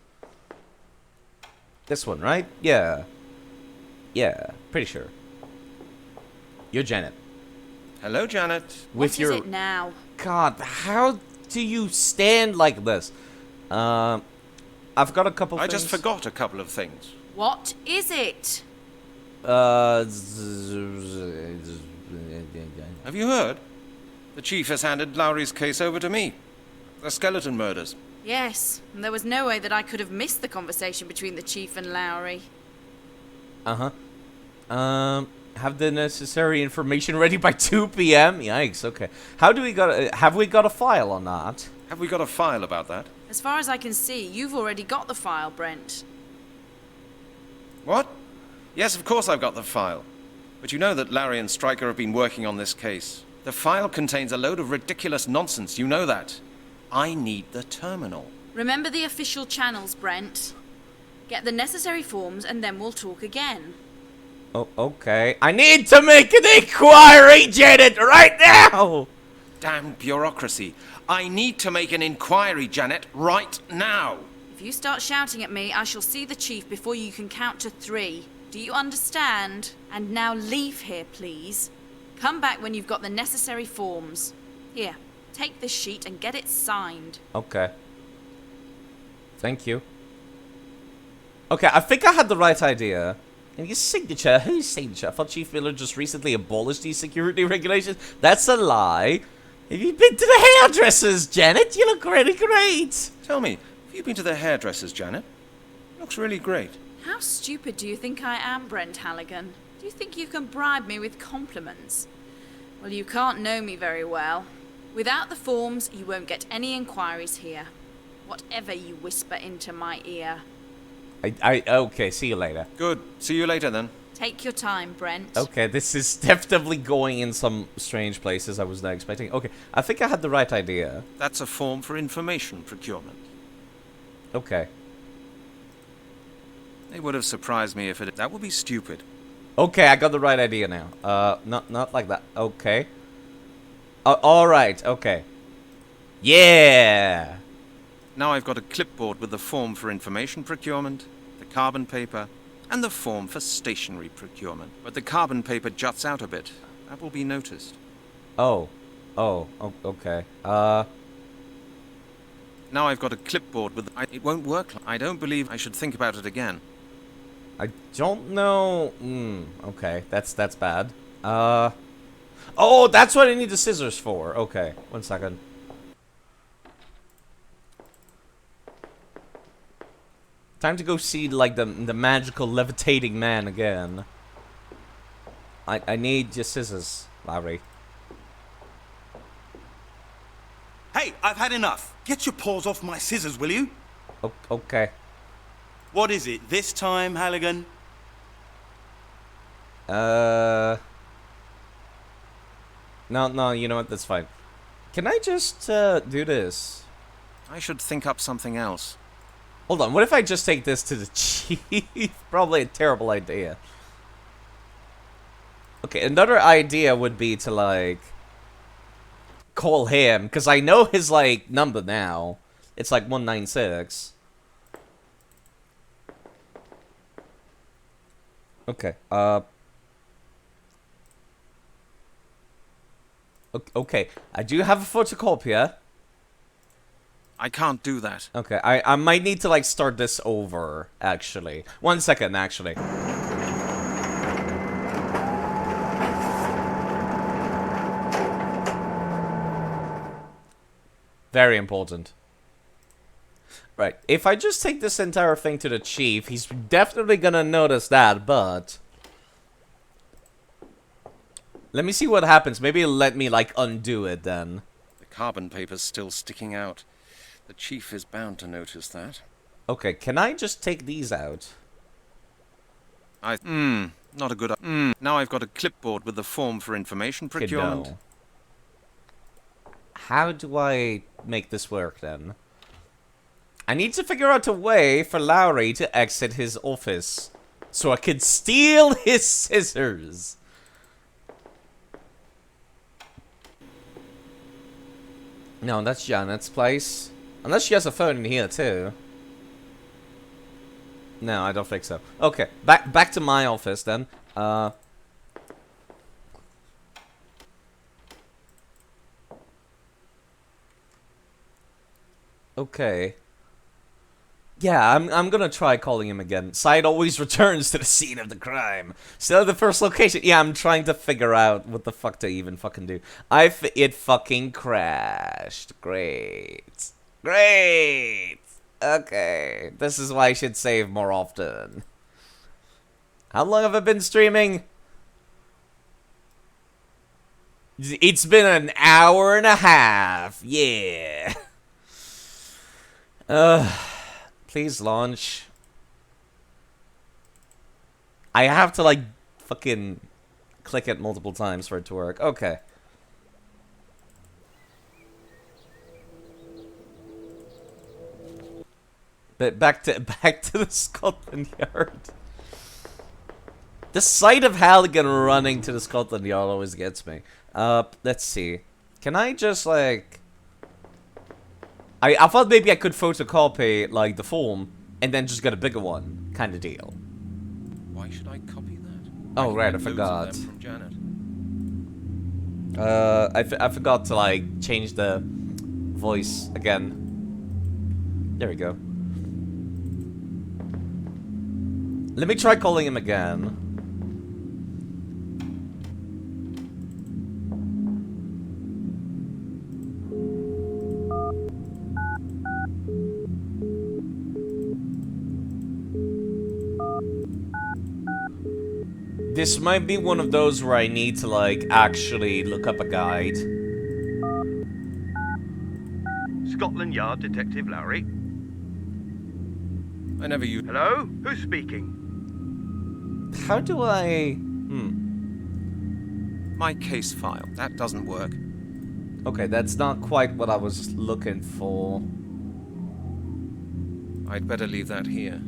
This one, right? Yeah. Yeah, pretty sure. You're Janet. Hello, Janet. With What your... is it now? God, how do you stand like this? I've got a couple I things. just forgot a couple of things. What is it? Have Have you heard? The Chief has handed Lowry's case over to me. The skeleton murders. Yes, and there was no way that I could have missed the conversation between the Chief and Lowry. Uh-huh. Have the necessary information ready by 2 p.m.? Yikes, okay. How do we got have we got a file on that? Have we got a file about that? As far as I can see, you've already got the file, Brent. What? Yes, of course I've got the file. But you know that Larry and Stryker have been working on this case. The file contains a load of ridiculous nonsense, you know that. I need the terminal. Remember the official channels, Brent. Get the necessary forms and then we'll talk again. Oh, okay. I need to make an inquiry, Janet, right now! Damn bureaucracy. I need to make an inquiry, Janet, right now. If you start shouting at me, I shall see the Chief before you can count to 3. Do you understand? And now leave here, please. Come back when you've got the necessary forms. Here, take this sheet and get it signed. Okay. Thank you. Okay, I think I had the right idea. And his signature? Whose signature? I thought Chief Miller just recently abolished these security regulations. That's a lie. Have you been to the hairdressers, Janet? You look really great. Tell me, have you been to the hairdressers, Janet? Looks really great. How stupid do you think I am, Brent Halligan? Do you think you can bribe me with compliments? Well, you can't know me very well. Without the forms, you won't get any inquiries here. Whatever you whisper into my ear. Okay, see you later. Good. See you later, then. Take your time, Brent. Okay, this is definitely going in some strange places I was not expecting. Okay, I think I had the right idea. That's a form for information procurement. Okay. It would have surprised me if it... That would be stupid. Okay, I got the right idea now. Not like that. Okay. Alright, okay. Yeah! Now I've got a clipboard with the form for information procurement, the carbon paper, and the form for stationery procurement. But the carbon paper juts out a bit. That will be noticed. Okay. Now I've got a clipboard with... It won't work. I don't believe I should think about it again. I don't know... okay, that's bad. Oh, that's what I need the scissors for. Okay, 1 second. Time to go see, like, the magical levitating man again. I need your scissors, Larry. Hey, I've had enough. Get your paws off my scissors, will you? Okay. What is it this time, Halligan? No, you know what? That's fine. Can I just, do this? I should think up something else. Hold on, what if I just take this to the chief? Probably a terrible idea. Okay, another idea would be to, like, call him, because I know his, like, number now. It's, like, 196. Okay, okay, I do have a photocopier. I can't do that. Okay, I might need to, like, start this over, actually. 1 second, actually. Very important. Right, if I just take this entire thing to the chief, he's definitely gonna notice that, but... Let me see what happens. Maybe it'll let me, like, undo it, then. The carbon paper's still sticking out. The chief is bound to notice that. Okay, can I just take these out? Not a good... Now I've got a clipboard with the form for information procurement. No. How do I make this work, then? I need to figure out a way for Lowry to exit his office, so I could steal his scissors. No, that's Janet's place. Unless she has a phone in here, too. No, I don't think so. Okay, back to my office, then. Okay. Yeah, I'm gonna try calling him again. Side always returns to the scene of the crime. Still the first location. Yeah, I'm trying to figure out what the fuck to even fucking do. It fucking crashed. Great. Great. Okay. This is why I should save more often. How long have I been streaming? It's been an hour and a half. Yeah. Please launch. I have to, like, fucking click it multiple times for it to work. Okay. But back to the Scotland Yard. The sight of Halligan running to the Scotland Yard always gets me. Let's see. Can I just, like... I thought maybe I could photocopy, like, the form, and then just get a bigger one, kind of deal. Why should I copy that? Oh, right, I Loads of forgot. them from Janet. I forgot to, like, change the voice again. There we go. Let me try calling him again. This might be one of those where I need to, like, actually look up a guide. Scotland Yard Detective Lowry. I never use... Hello? Who's speaking? How do I... My case file. That doesn't work. Okay, that's not quite what I was looking for. I'd better leave that here.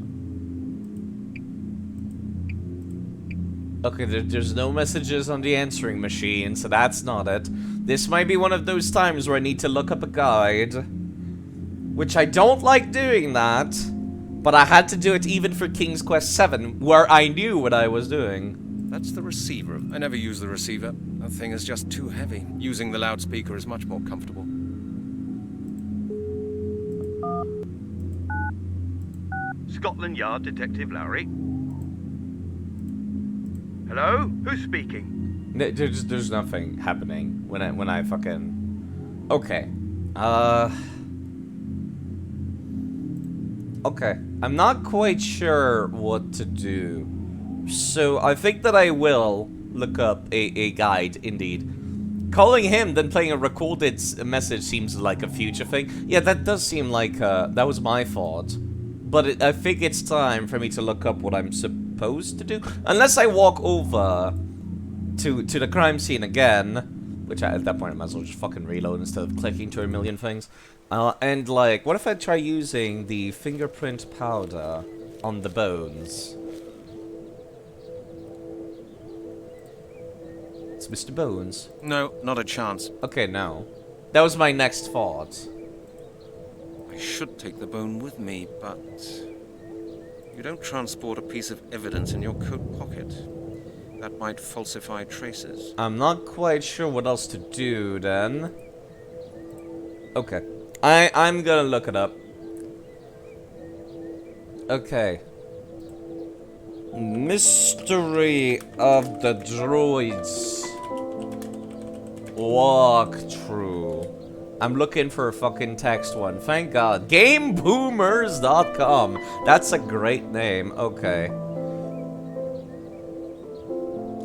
Okay, there's no messages on the answering machine, so that's not it. This might be one of those times where I need to look up a guide. Which I don't like doing that. But I had to do it even for King's Quest VII, where I knew what I was doing. That's the receiver. I never use the receiver. That thing is just too heavy. Using the loudspeaker is much more comfortable. Scotland Yard Detective Lowry. Hello? Who's speaking? There's nothing happening when I fucking... Okay. Okay. I'm not quite sure what to do. So I think that I will look up a guide, indeed. Calling him, then playing a recorded message seems like a future thing. Yeah, that does seem like, that was my fault. But I think it's time for me to look up what I'm supposed to do. Unless I walk over to the crime scene again. Which at that point I might as well just fucking reload instead of clicking to a million things. And like, what if I try using the fingerprint powder on the bones? It's Mr. Bones. No, not a chance. Okay, no. That was my next thought. I should take the bone with me, but you don't transport a piece of evidence in your coat pocket. That might falsify traces. I'm not quite sure what else to do then. Okay. I'm gonna look it up. Okay. Mystery of the Druids. Walkthrough. I'm looking for a fucking text one. Thank God. GameBoomers.com. That's a great name. Okay.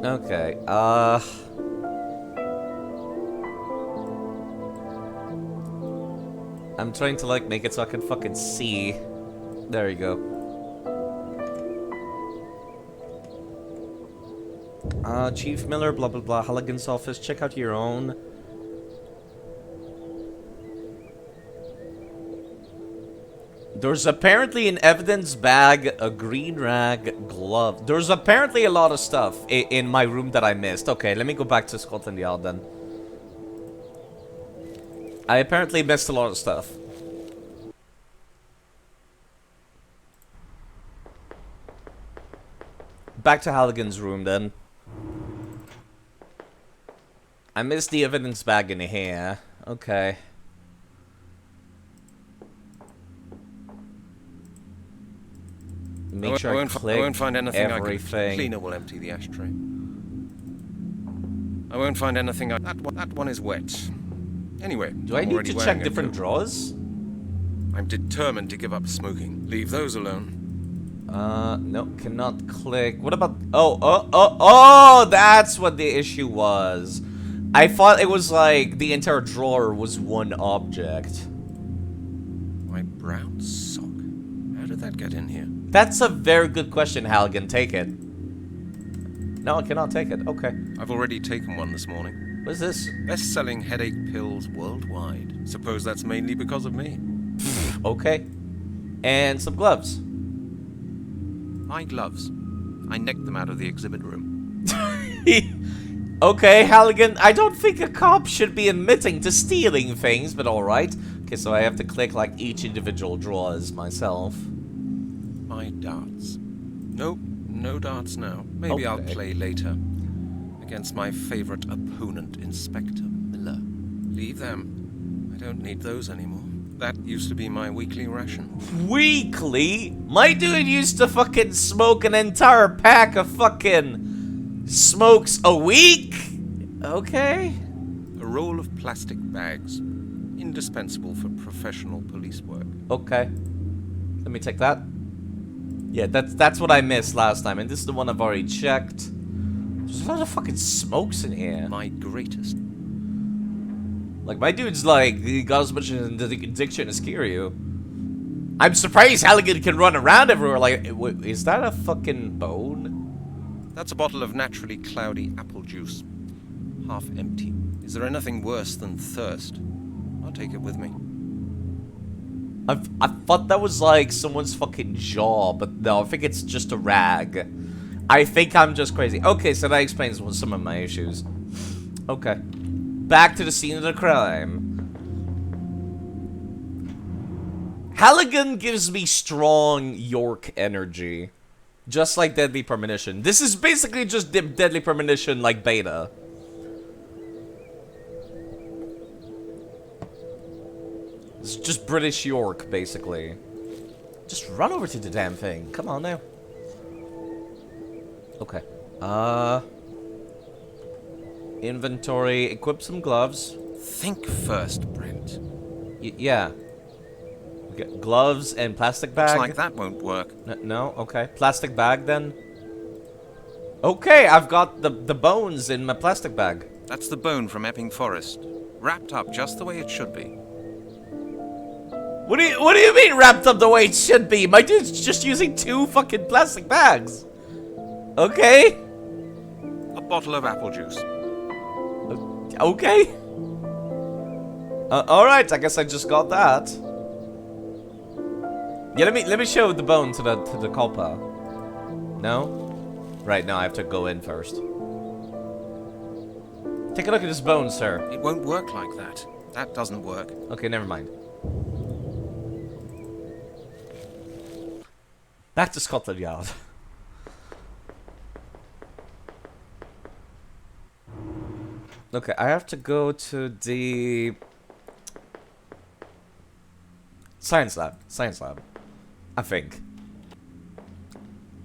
Okay. I'm trying to like make it so I can fucking see. There you go. Chief Miller, blah blah blah, Halligan's office, check out your own. There's apparently an evidence bag, a green rag, glove. There's apparently a lot of stuff in my room that I missed. Okay, let me go back to Scotland Yard then. I apparently missed a lot of stuff. Back to Halligan's room then. I missed the evidence bag in here. Okay. Make sure I won't find anything everything. Cleaner will empty the ashtray. I won't find anything. That one is wet. Anyway, do I need to check different drawers? I'm determined to give up smoking. Leave those alone. No, cannot click. What about... Oh, that's what the issue was. I thought it was like the entire drawer was one object. My brown sock. How did that get in here? That's a very good question, Halligan. Take it. No, I cannot take it. Okay. I've already taken one this morning. What is this? Best-selling headache pills worldwide. Suppose that's mainly because of me. Okay. And some gloves. My gloves. I nicked them out of the exhibit room. Okay, Halligan, I don't think a cop should be admitting to stealing things, but alright. Okay, so I have to click like each individual drawers myself. My darts. Nope, no darts now. Maybe I'll play later. Against my favorite opponent, Inspector Miller. Leave them. I don't need those anymore. That used to be my weekly ration. Weekly? My dude used to fucking smoke an entire pack of fucking smokes a week? Okay. A roll of plastic bags. Indispensable for professional police work. Okay. Let me take that. Yeah, that's what I missed last time, and this is the one I've already checked. There's a lot of fucking smokes in here. My greatest. Like, my dude's like, he got as much addiction as Kiryu. I'm surprised Halligan can run around everywhere. Like, is that a fucking bone? That's a bottle of naturally cloudy apple juice. Half empty. Is there anything worse than thirst? I'll take it with me. I thought that was like someone's fucking jaw, but no, I think it's just a rag. I think I'm just crazy. Okay, so that explains some of my issues. Okay. Back to the scene of the crime. Halligan gives me strong York energy. Just like Deadly Premonition. This is basically just Deadly Premonition like beta. It's just British York, basically. Just run over to the damn thing. Come on now. Okay. Inventory. Equip some gloves. Think first, Brent. Yeah. Gloves and plastic bag. Looks like that won't work. No? Okay. Plastic bag, then. Okay, I've got the bones in my plastic bag. That's the bone from Epping Forest. Wrapped up just the way it should be. What do you mean wrapped up the way it should be? My dude's just using 2 fucking plastic bags. Okay. A bottle of apple juice. Okay. Alright, I guess I just got that. Yeah, let me show the bone to the copper. No? Right, now I have to go in first. Take a look at this bone, sir. It won't work like that. That doesn't work. Okay, never mind. Back to Scotland Yard. Okay, I have to go to the science lab. Science lab. I think.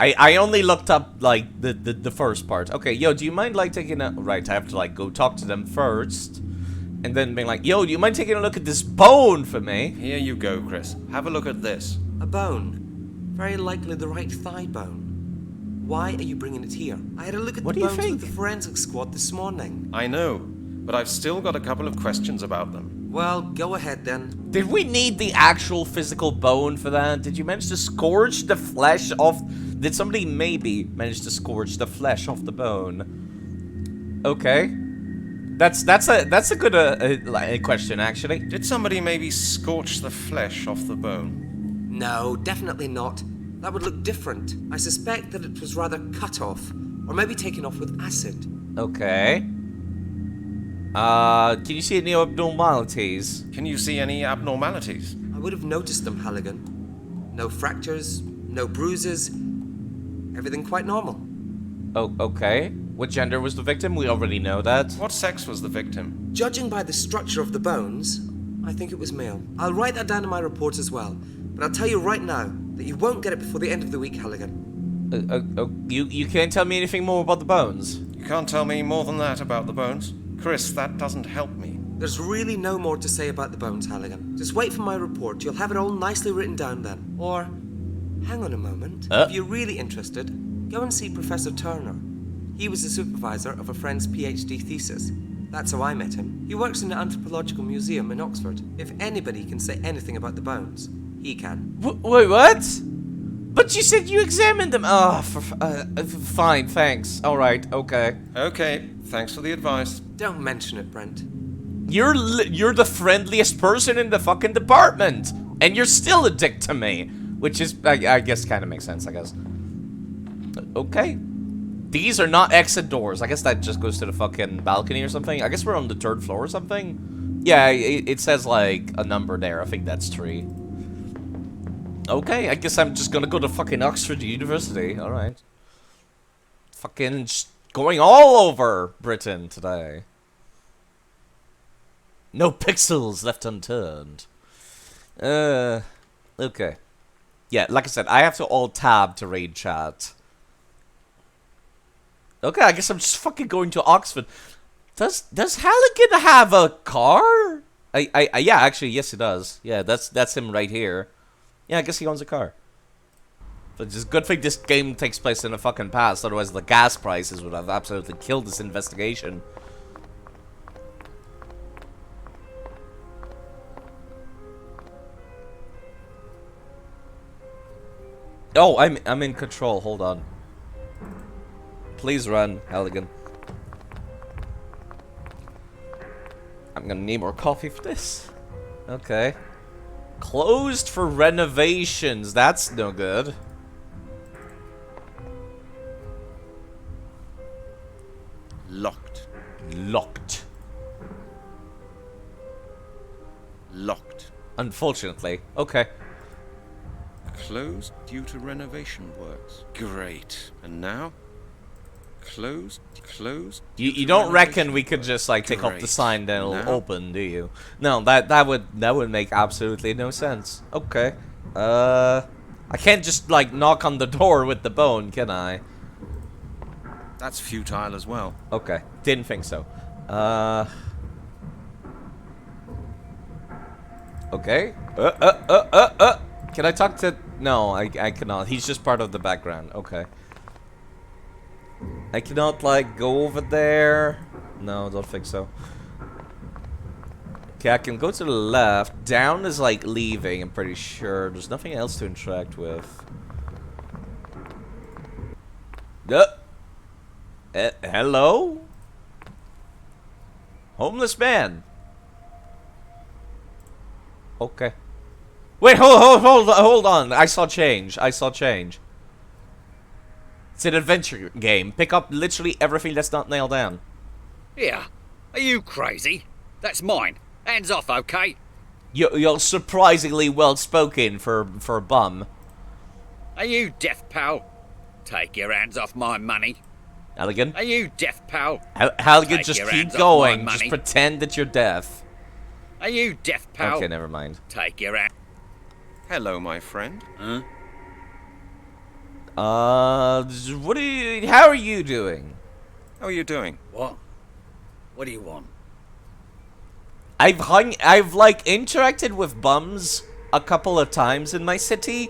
I only looked up like the first part. Okay, yo, do you mind like taking a right, I have to like go talk to them first. And then being like, yo, do you mind taking a look at this bone for me? Here you go, Chris. Have a look at this. A bone. Very likely the right thigh bone. Why are you bringing it here? I had a look at What the do you bones think? with the forensic squad this morning. I know, but I've still got a couple of questions about them. Well, go ahead then. Did we need the actual physical bone for that? Did you manage to scourge the flesh off? Did somebody maybe manage to scourge the flesh off the bone? Okay. That's a good question, actually. Did somebody maybe scorch the flesh off the bone? No, definitely not. That would look different. I suspect that it was rather cut off, or maybe taken off with acid. Okay. Can you see any abnormalities? Can you see any abnormalities? I would have noticed them, Halligan. No fractures, no bruises. Everything quite normal. Oh, okay. What gender was the victim? We already know that. What sex was the victim? Judging by the structure of the bones, I think it was male. I'll write that down in my report as well. But I'll tell you right now that you won't get it before the end of the week, Halligan. You can't tell me anything more about the bones? You can't tell me more than that about the bones? Chris, that doesn't help me. There's really no more to say about the bones, Halligan. Just wait for my report. You'll have it all nicely written down then. Or, hang on a moment. If you're really interested, go and see Professor Turner. He was the supervisor of a friend's PhD thesis. That's how I met him. He works in an anthropological museum in Oxford. If anybody can say anything about the bones, he can. Wait, what? But you said you examined them. Oh, fine, thanks. All right, okay. Okay, thanks for the advice. Don't mention it, Brent. You're the friendliest person in the fucking department, and you're still a dick to me, which is, I guess, kind of makes sense. I guess. Okay. These are not exit doors. I guess that just goes to the fucking balcony or something. I guess we're on the 3rd floor or something. Yeah, it says like a number there. I think that's 3. Okay, I guess I'm just gonna go to fucking Oxford University. Alright. Fucking just going all over Britain today. No pixels left unturned. Okay. Yeah, like I said, I have to alt-tab to read chat. Okay, I guess I'm just fucking going to Oxford. Does Halligan have a car? Yeah, actually, yes, he does. Yeah, that's him right here. Yeah, I guess he owns a car. But just good thing this game takes place in the fucking past, otherwise the gas prices would have absolutely killed this investigation. Oh, I'm in control. Hold on. Please run, Halligan. I'm gonna need more coffee for this. Okay. Closed for renovations. That's no good. Locked. Locked. Locked. Unfortunately. Okay. Closed due to renovation works. Great. And now? Closed. You don't reckon we could just like take off the sign then it'll open, do you? No, that would make absolutely no sense. Okay. I can't just like knock on the door with the bone, can I? That's futile as well. Okay. Didn't think so. Okay. Can I talk to... No, I cannot. He's just part of the background. Okay. I cannot, like, go over there. No, don't think so. Okay, I can go to the left. Down is like leaving, I'm pretty sure. There's nothing else to interact with. Hello? Homeless man. Okay. Wait, hold on. I saw change. It's an adventure game. Pick up literally everything that's not nailed down. Yeah. Are you crazy? That's mine. Hands off, okay? You're surprisingly well spoken for a bum. Are you deaf, pal? Take your hands off my money. Halligan? Are you deaf, pal? Halligan, Take just your keep hands off going. my Just money. pretend that you're deaf. Are you deaf, pal? Okay, never mind. Take your hand. Hello, my friend. Huh? What are you? How are you doing? How are you doing? What? What do you want? I've like interacted with bums a couple of times in my city.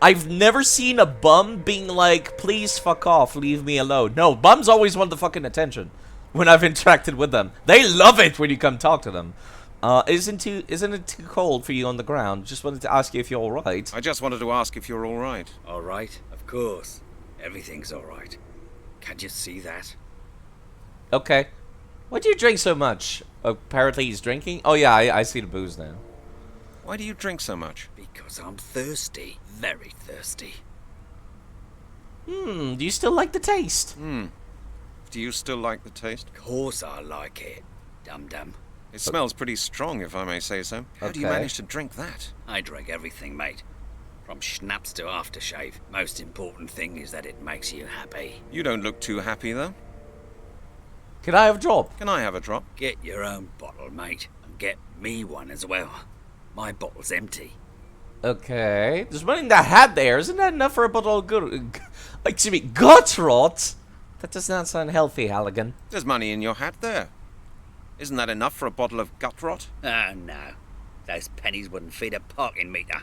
I've never seen a bum being like, please fuck off, leave me alone. No, bums always want the fucking attention when I've interacted with them. They love it when you come talk to them. Isn't it too cold for you on the ground? Just wanted to ask you if you're alright. I just wanted to ask if you're all right. All right, of course. Everything's all right. Can't you see that? Okay. Why do you drink so much? Apparently he's drinking? Oh yeah, I see the booze now. Why do you drink so much? Because I'm thirsty. Very thirsty. Do you still like the taste? Do you still like the taste? Of course I like it. Dum-dum. It smells pretty strong, if I may say so. How do you Okay. manage to drink that? I drink everything, mate. From schnapps to aftershave. Most important thing is that it makes you happy. You don't look too happy, though. Can I have a drop? Can I have a drop? Get your own bottle, mate. And get me one as well. My bottle's empty. Okay. There's money in that hat there. Isn't that enough for a bottle of good... Excuse me, gut rot? That does not sound healthy, Halligan. There's money in your hat there. Isn't that enough for a bottle of gut rot? Oh, no. Those pennies wouldn't feed a parking meter.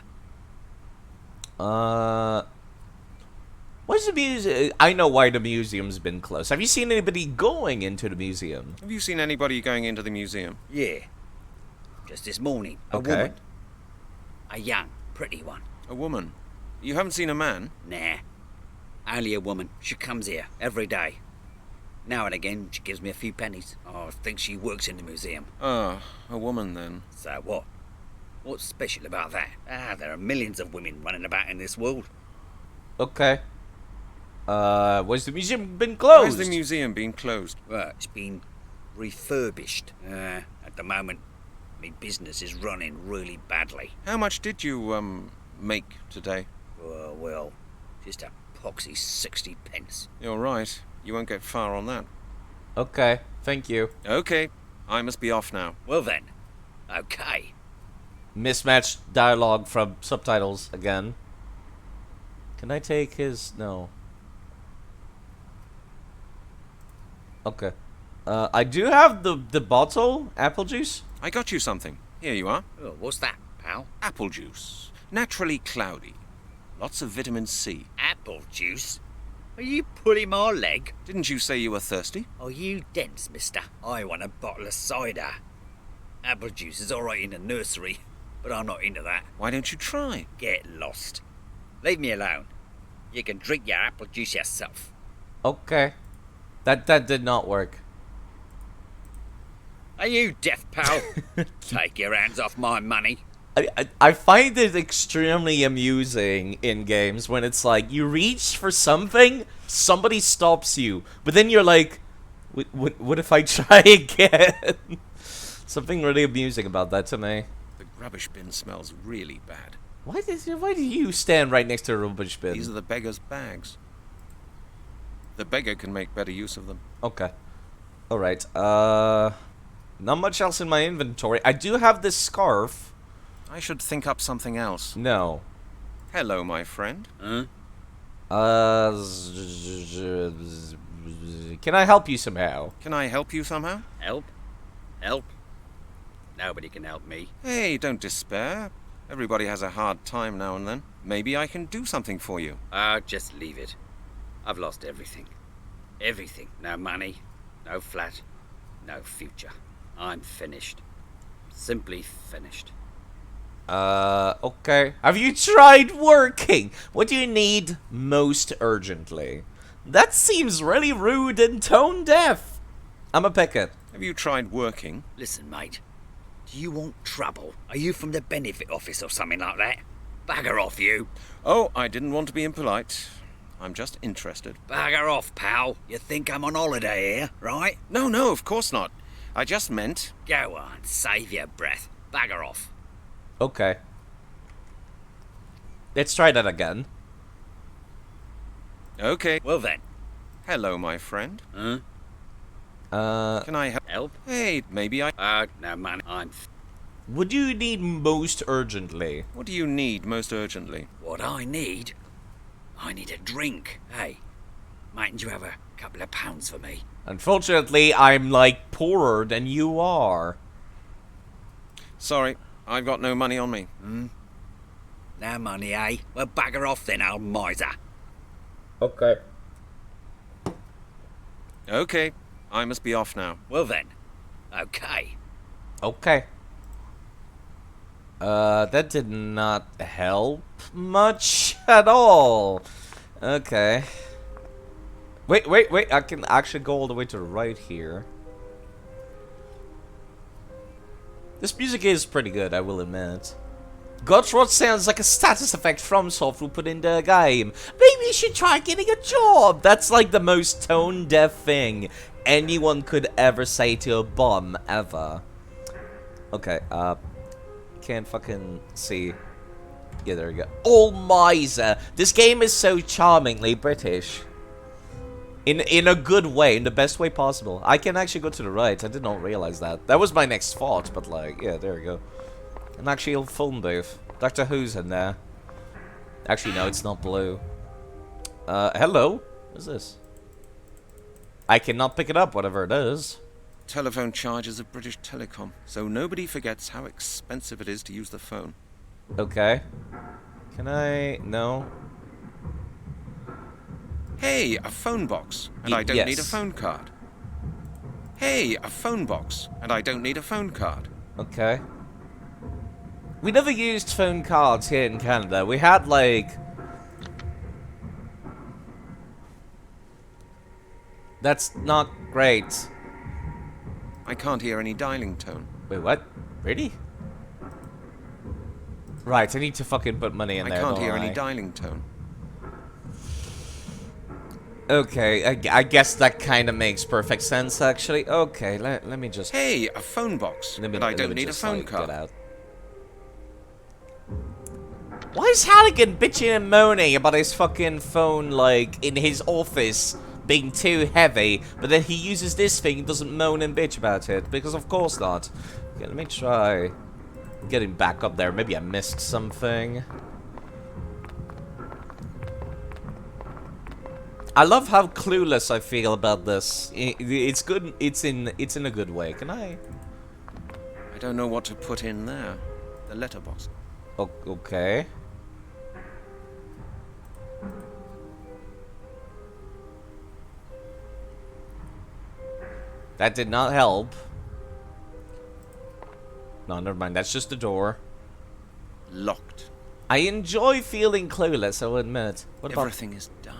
What's the museum? I know why the museum's been closed. Have you seen anybody going into the museum? Have you seen anybody going into the museum? Yeah. Just this morning. A Okay. woman. A young, pretty one. A woman. You haven't seen a man? Nah. Only a woman. She comes here every day. Now and again, she gives me a few pennies. I think she works in the museum. Ah, a woman then. So what? What's special about that? There are millions of women running about in this world. Okay. Was the museum been Why closed? has the museum been closed? Well, it's been refurbished. At the moment, my business is running really badly. How much did you, make today? Well, just a poxy 60 pence. You're right. You won't get far on that. Okay, thank you. Okay, I must be off now. Well then, okay. Mismatched dialogue from subtitles again. Can I take his... No. Okay. I do have the bottle, apple juice. I got you something. Here you are. Oh, what's that, pal? Apple juice. Naturally cloudy. Lots of vitamin C. Apple juice? Are you pulling my leg? Didn't you say you were thirsty? Are you dense, mister? I want a bottle of cider. Apple juice is alright in the nursery, but I'm not into that. Why don't you try? Get lost. Leave me alone. You can drink your apple juice yourself. Okay. That did not work. Are you deaf, pal? Take your hands off my money. I find it extremely amusing in games when it's like you reach for something, somebody stops you, but then you're like, what if I try again? Something really amusing about that to me. The rubbish bin smells really bad. Why do you stand right next to a rubbish bin? These are the beggar's bags. The beggar can make better use of them. Okay. Alright, not much else in my inventory. I do have this scarf. I should think up something else. No. Hello, my friend. Huh? Can I help you somehow? Can I help you somehow? Help? Help? Nobody can help me. Hey, don't despair. Everybody has a hard time now and then. Maybe I can do something for you. Just leave it. I've lost everything. Everything. No money, no flat, no future. I'm finished. Simply finished. Okay. Have you tried working? What do you need most urgently? That seems really rude and tone deaf. I'ma pick it. Have you tried working? Listen, mate. Do you want trouble? Are you from the benefit office or something like that? Bagger off, you. Oh, I didn't want to be impolite. I'm just interested. Bagger off, pal. You think I'm on holiday here, right? No, no, of course not. I just meant... Go on, save your breath. Bagger off. Okay. Let's try that again. Okay. Well then. Hello, my friend. Huh? Can I help? Help? Hey, maybe I... No, man. What do you need most urgently? What do you need most urgently? What I need a drink. Hey, mightn't you have a couple of pounds for me? Unfortunately, I'm like poorer than you are. Sorry, I've got no money on me. No money, eh? Well, bagger off then, old miser. Okay. Okay, I must be off now. Well then. Okay. Okay. That did not help much at all. Okay. Wait, I can actually go all the way to the right here. This music is pretty good, I will admit. Godrod sounds like a status effect FromSoft will put in the game. Maybe you should try getting a job. That's like the most tone-deaf thing anyone could ever say to a bum, ever. Okay, can't fucking see. Yeah, there we go. Oh, miser. This game is so charmingly British. In a good way, in the best way possible. I can actually go to the right. I did not realize that. That was my next thought, but like, yeah, there we go. An actual phone booth. Doctor Who's in there. Actually, no, it's not blue. Hello? What's this? I cannot pick it up, whatever it is. Telephone charges of British Telecom, so nobody forgets how expensive it is to use the phone. Okay. Can I... No. Hey, a phone box, and I don't need a yes. phone card. Hey, a phone box, and I don't need a phone card. Okay. We never used phone cards here in Canada. We had, like... That's not great. I can't hear any dialing tone. Wait, what? Really? Right, I need to fucking put money in I there, can't don't hear I? any dialing tone. Okay, I guess that kind of makes perfect sense, actually. Okay, let me just... Hey, a phone box, and I don't need a phone card. Get out. Why is Halligan bitching and moaning about his fucking phone, like, in his office being too heavy, but then he uses this thing and doesn't moan and bitch about it? Because of course not. Okay, let me try getting back up there. Maybe I missed something. I love how clueless I feel about this. It's good. It's in a good way. Can I? I don't know what to put in there. The letterbox. Okay. That did not help. No, never mind. That's just the door. Locked. I enjoy feeling clueless, I'll admit. What about... Everything is dark.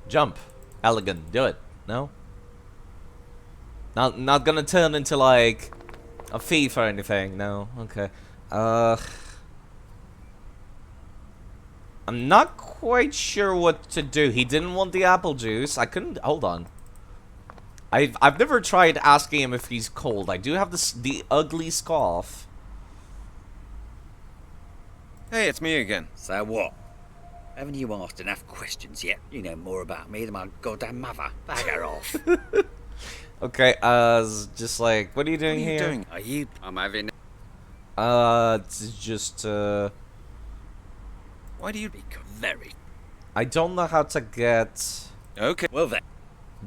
Jump. Elegant. Do it. No? Not gonna turn into, like, a thief or anything. No. Okay. I'm not quite sure what to do. He didn't want the apple juice. I couldn't... Hold on. I've never tried asking him if he's cold. I do have the ugly scarf. Hey, it's me again. So what? Haven't you asked enough questions yet? You know more about me than my goddamn mother. Bagger off. Okay, just like, what are you doing here? What are you doing? Are you? I'm having... It's just, Why do you... Become very... I don't know how to get Okay. Well then.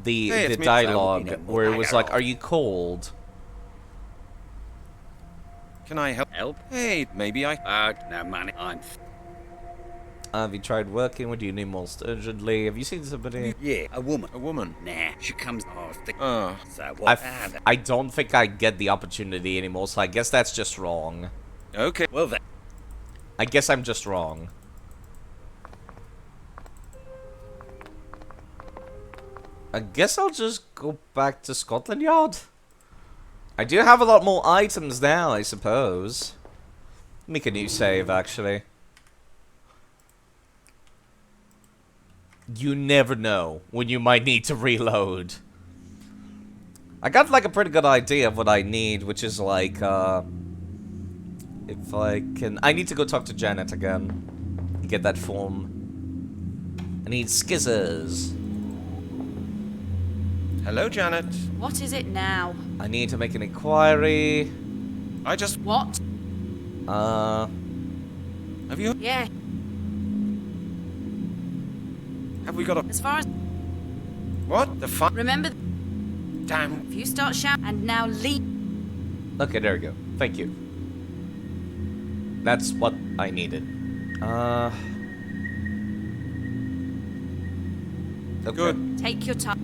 the Hey, it's me. dialogue So, you know, where it was bagger like, off. are you cold? Can I help? Help? Hey, maybe I... No money. I'm... Have you tried working with you need most urgently? Have you seen somebody? Yeah, a woman. A woman? Nah, she comes. Oh, so I, what? I don't think I get the opportunity anymore, so I guess that's just wrong. Okay. Well then. I guess I'm just wrong. I guess I'll just go back to Scotland Yard. I do have a lot more items now, I suppose. Make a new save, actually. You never know when you might need to reload. I got like a pretty good idea of what I need, which is like, if I can... I need to go talk to Janet again. Get that form. I need skizzers. Hello, Janet. What is it now? I need to make an inquiry. I just... What? Have you... Yeah, Have we got a... as far as... What? The fuck? Remember, Damn. if you start shouting and now leave... Okay, there we go. Thank you. That's what I needed. Okay. Good. Take your time.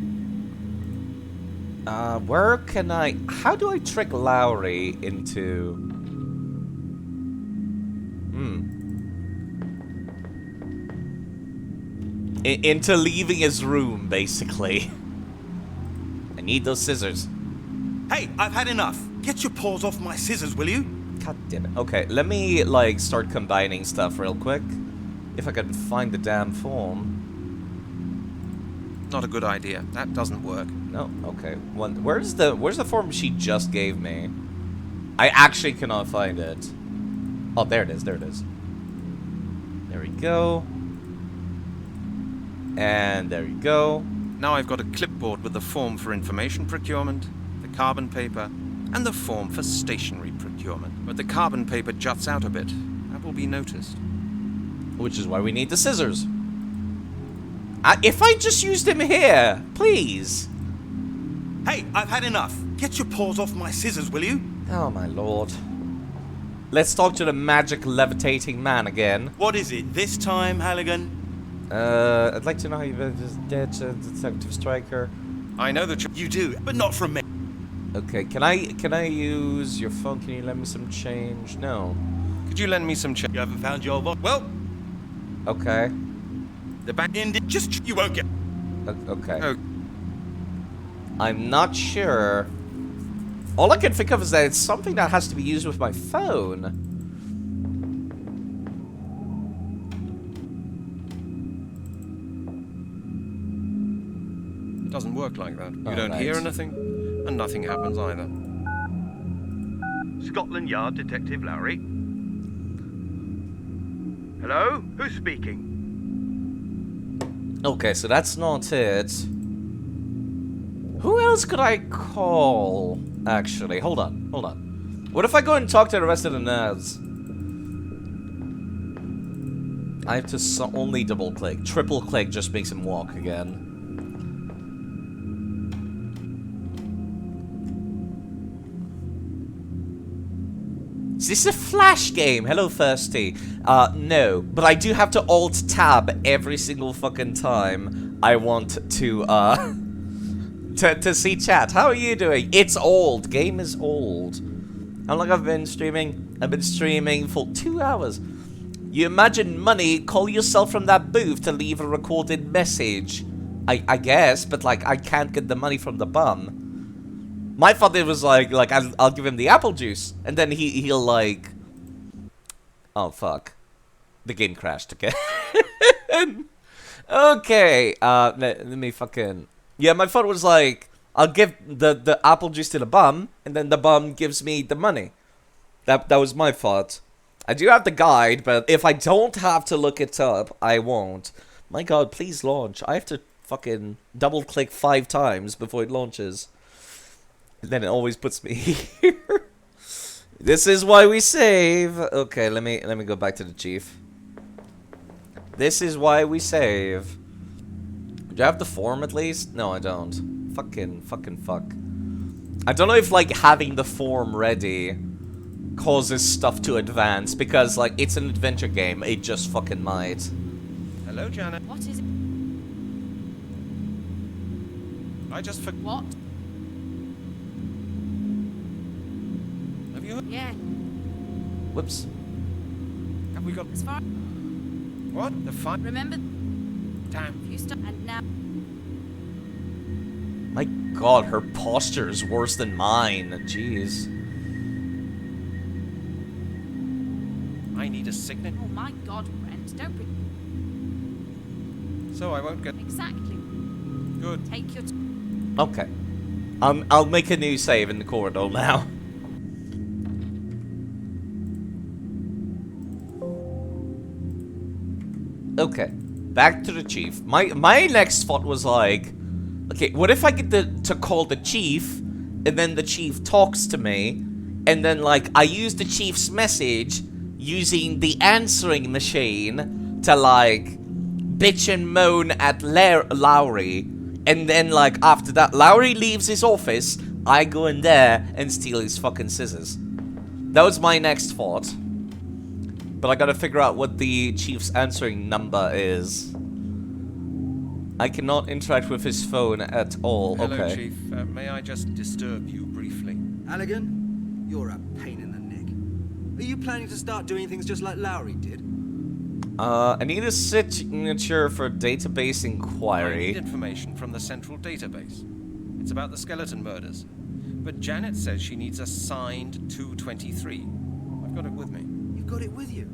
Where can I... How do I trick Lowry into... into leaving his room, basically. I need those scissors. Hey, I've had enough. Get your paws off my scissors, will you? God damn it. Okay, let me, like, start combining stuff real quick. If I can find the damn form. Not a good idea. That doesn't work. No, okay. Where's the form she just gave me? I actually cannot find it. Oh, there it is, there it is. There we go. And there you go. Now I've got a clipboard with the form for information procurement, the carbon paper, and the form for stationery procurement. But the carbon paper juts out a bit. That will be noticed. Which is why we need the scissors. If I just used him here, please. Hey, I've had enough. Get your paws off my scissors, will you? Oh my lord. Let's talk to the magic levitating man again. What is it this time, Halligan? I'd like to know how you dead detective striker. I know that You do, but not from me. Okay, can I use your phone? Can you lend me some change? No. Could you lend me some change? You haven't found your box. Well, Okay. The back in just you won't get. Okay. Oh. I'm not sure. All I can think of is that it's something that has to be used with my phone. It doesn't work like that. You Oh, don't hear right. anything, and nothing happens either. Scotland Yard Detective Lowry. Hello? Who's speaking? Okay, so that's not it. Who else could I call? Actually, hold on. What if I go and talk to the rest of the nerds? I have to only double click. Triple click just makes him walk again. Is this a flash game? Hello, Thirsty. No. But I do have to Alt-Tab every single fucking time I want to, to see chat. How are you doing? It's old. Game is old. How long have I been streaming? I've been streaming for 2 hours. You imagine money, call yourself from that booth to leave a recorded message. I guess, but, like, I can't get the money from the bum. My thought it was like I'll give him the apple juice, and then he'll like, oh fuck, the game crashed again. Okay, let me fucking, yeah, my thought was like, I'll give the apple juice to the bum, and then the bum gives me the money. That was my thought. I do have the guide, but if I don't have to look it up, I won't. My god, please launch. I have to fucking double click 5 times before it launches. Then it always puts me here. This is why we save. Okay, let me go back to the chief. This is why we save. Do I have the form at least? No, I don't. Fucking fuck. I don't know if like having the form ready causes stuff to advance because like it's an adventure game. It just fucking might. Hello, Janet. What is it? I just What? Have you heard? Yeah, Whoops. Have we got... as far... What? The fight? Remember, Damn. you stop, and now... My god, her posture is worse than mine. Jeez. I need a signet. Oh my god, Brent, don't be... So I won't get... Exactly. Good. Take your... Okay. I'll make a new save in the corridor now. Okay. Back to the chief. My next thought was like, okay, what if I get to call the chief, and then the chief talks to me, and then like I use the chief's message using the answering machine to like bitch and moan at Lowry, and then like after that Lowry leaves his office, I go in there and steal his fucking scissors. That was my next thought. But I gotta figure out what the chief's answering number is. I cannot interact with his phone at all. Hello, Okay. Chief. May I just disturb you briefly? Halligan, you're a pain in the neck. Are you planning to start doing things just like Lowry did? I need a signature for database I need inquiry. information from the central database. It's about the skeleton murders. But Janet says she needs a signed 223. I've got it with me. You've got it with you.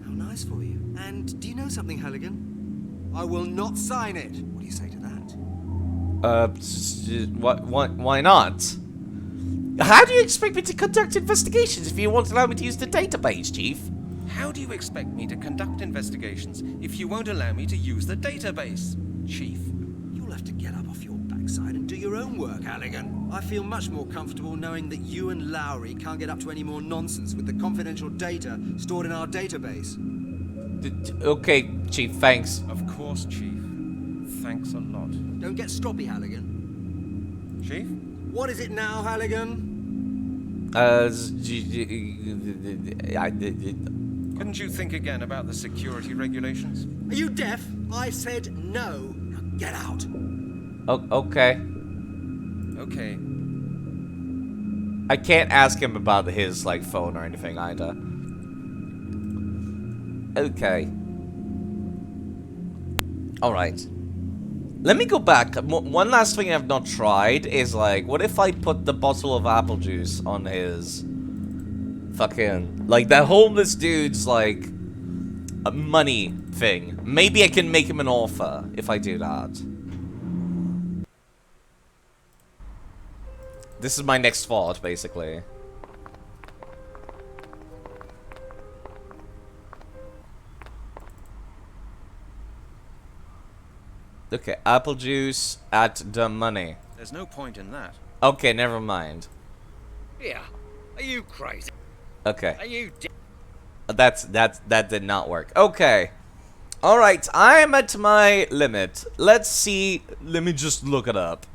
How nice for you. And do you know something, Halligan? I will not sign it. What do you say to that? Why not? How do you expect me to conduct investigations if you won't allow me to use the database, Chief? How do you expect me to conduct investigations if you won't allow me to use the database, Chief? You'll have to get up off your backside and do your own work, Halligan. I feel much more comfortable knowing that you and Lowry can't get up to any more nonsense with the confidential data stored in our database. Okay, Chief, thanks. Of course, Chief. Thanks a lot. Don't get stroppy, Halligan. Chief? What is it now, Halligan? Couldn't you think again about the security regulations? Are you deaf? I said no. Now get out. Okay. Okay. I can't ask him about his, like, phone or anything either. Okay. Alright. Let me go back. One last thing I've not tried is, like, what if I put the bottle of apple juice on his fucking, like, that homeless dude's, like, money thing. Maybe I can make him an offer if I do that. This is my next thought, basically. Okay, apple juice at the money. There's no point in that. Okay, never mind. Yeah. Are you crazy? Okay. Are you That did not work. Okay. Alright, I'm at my limit. Let's see. Let me just look it up.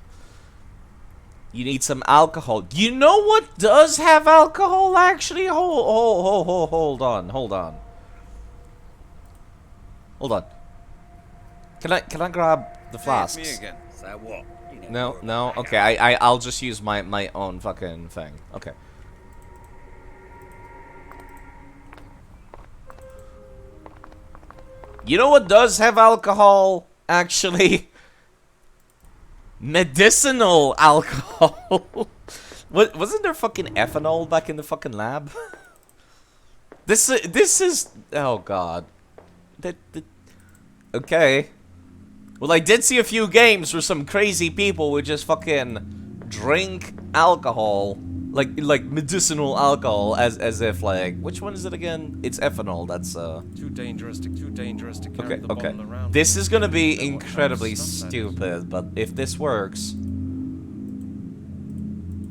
You need some alcohol. You know what does have alcohol, actually? Hold on. Hold on. Can I grab the flasks? Hey, it's me again. So what? You know, No. Okay, I'll just use my own fucking thing. Okay. You know what does have alcohol, actually? Medicinal alcohol. Wasn't there fucking ethanol back in the fucking lab? This is oh god. Okay. Well, I did see a few games where some crazy people would just fucking drink alcohol, like medicinal alcohol, as if like, which one is it again? It's ethanol. That's Too dangerous to carry okay. the Okay. bottle around. This is gonna be Know what kind of incredibly stuff that is. stupid, but if this works,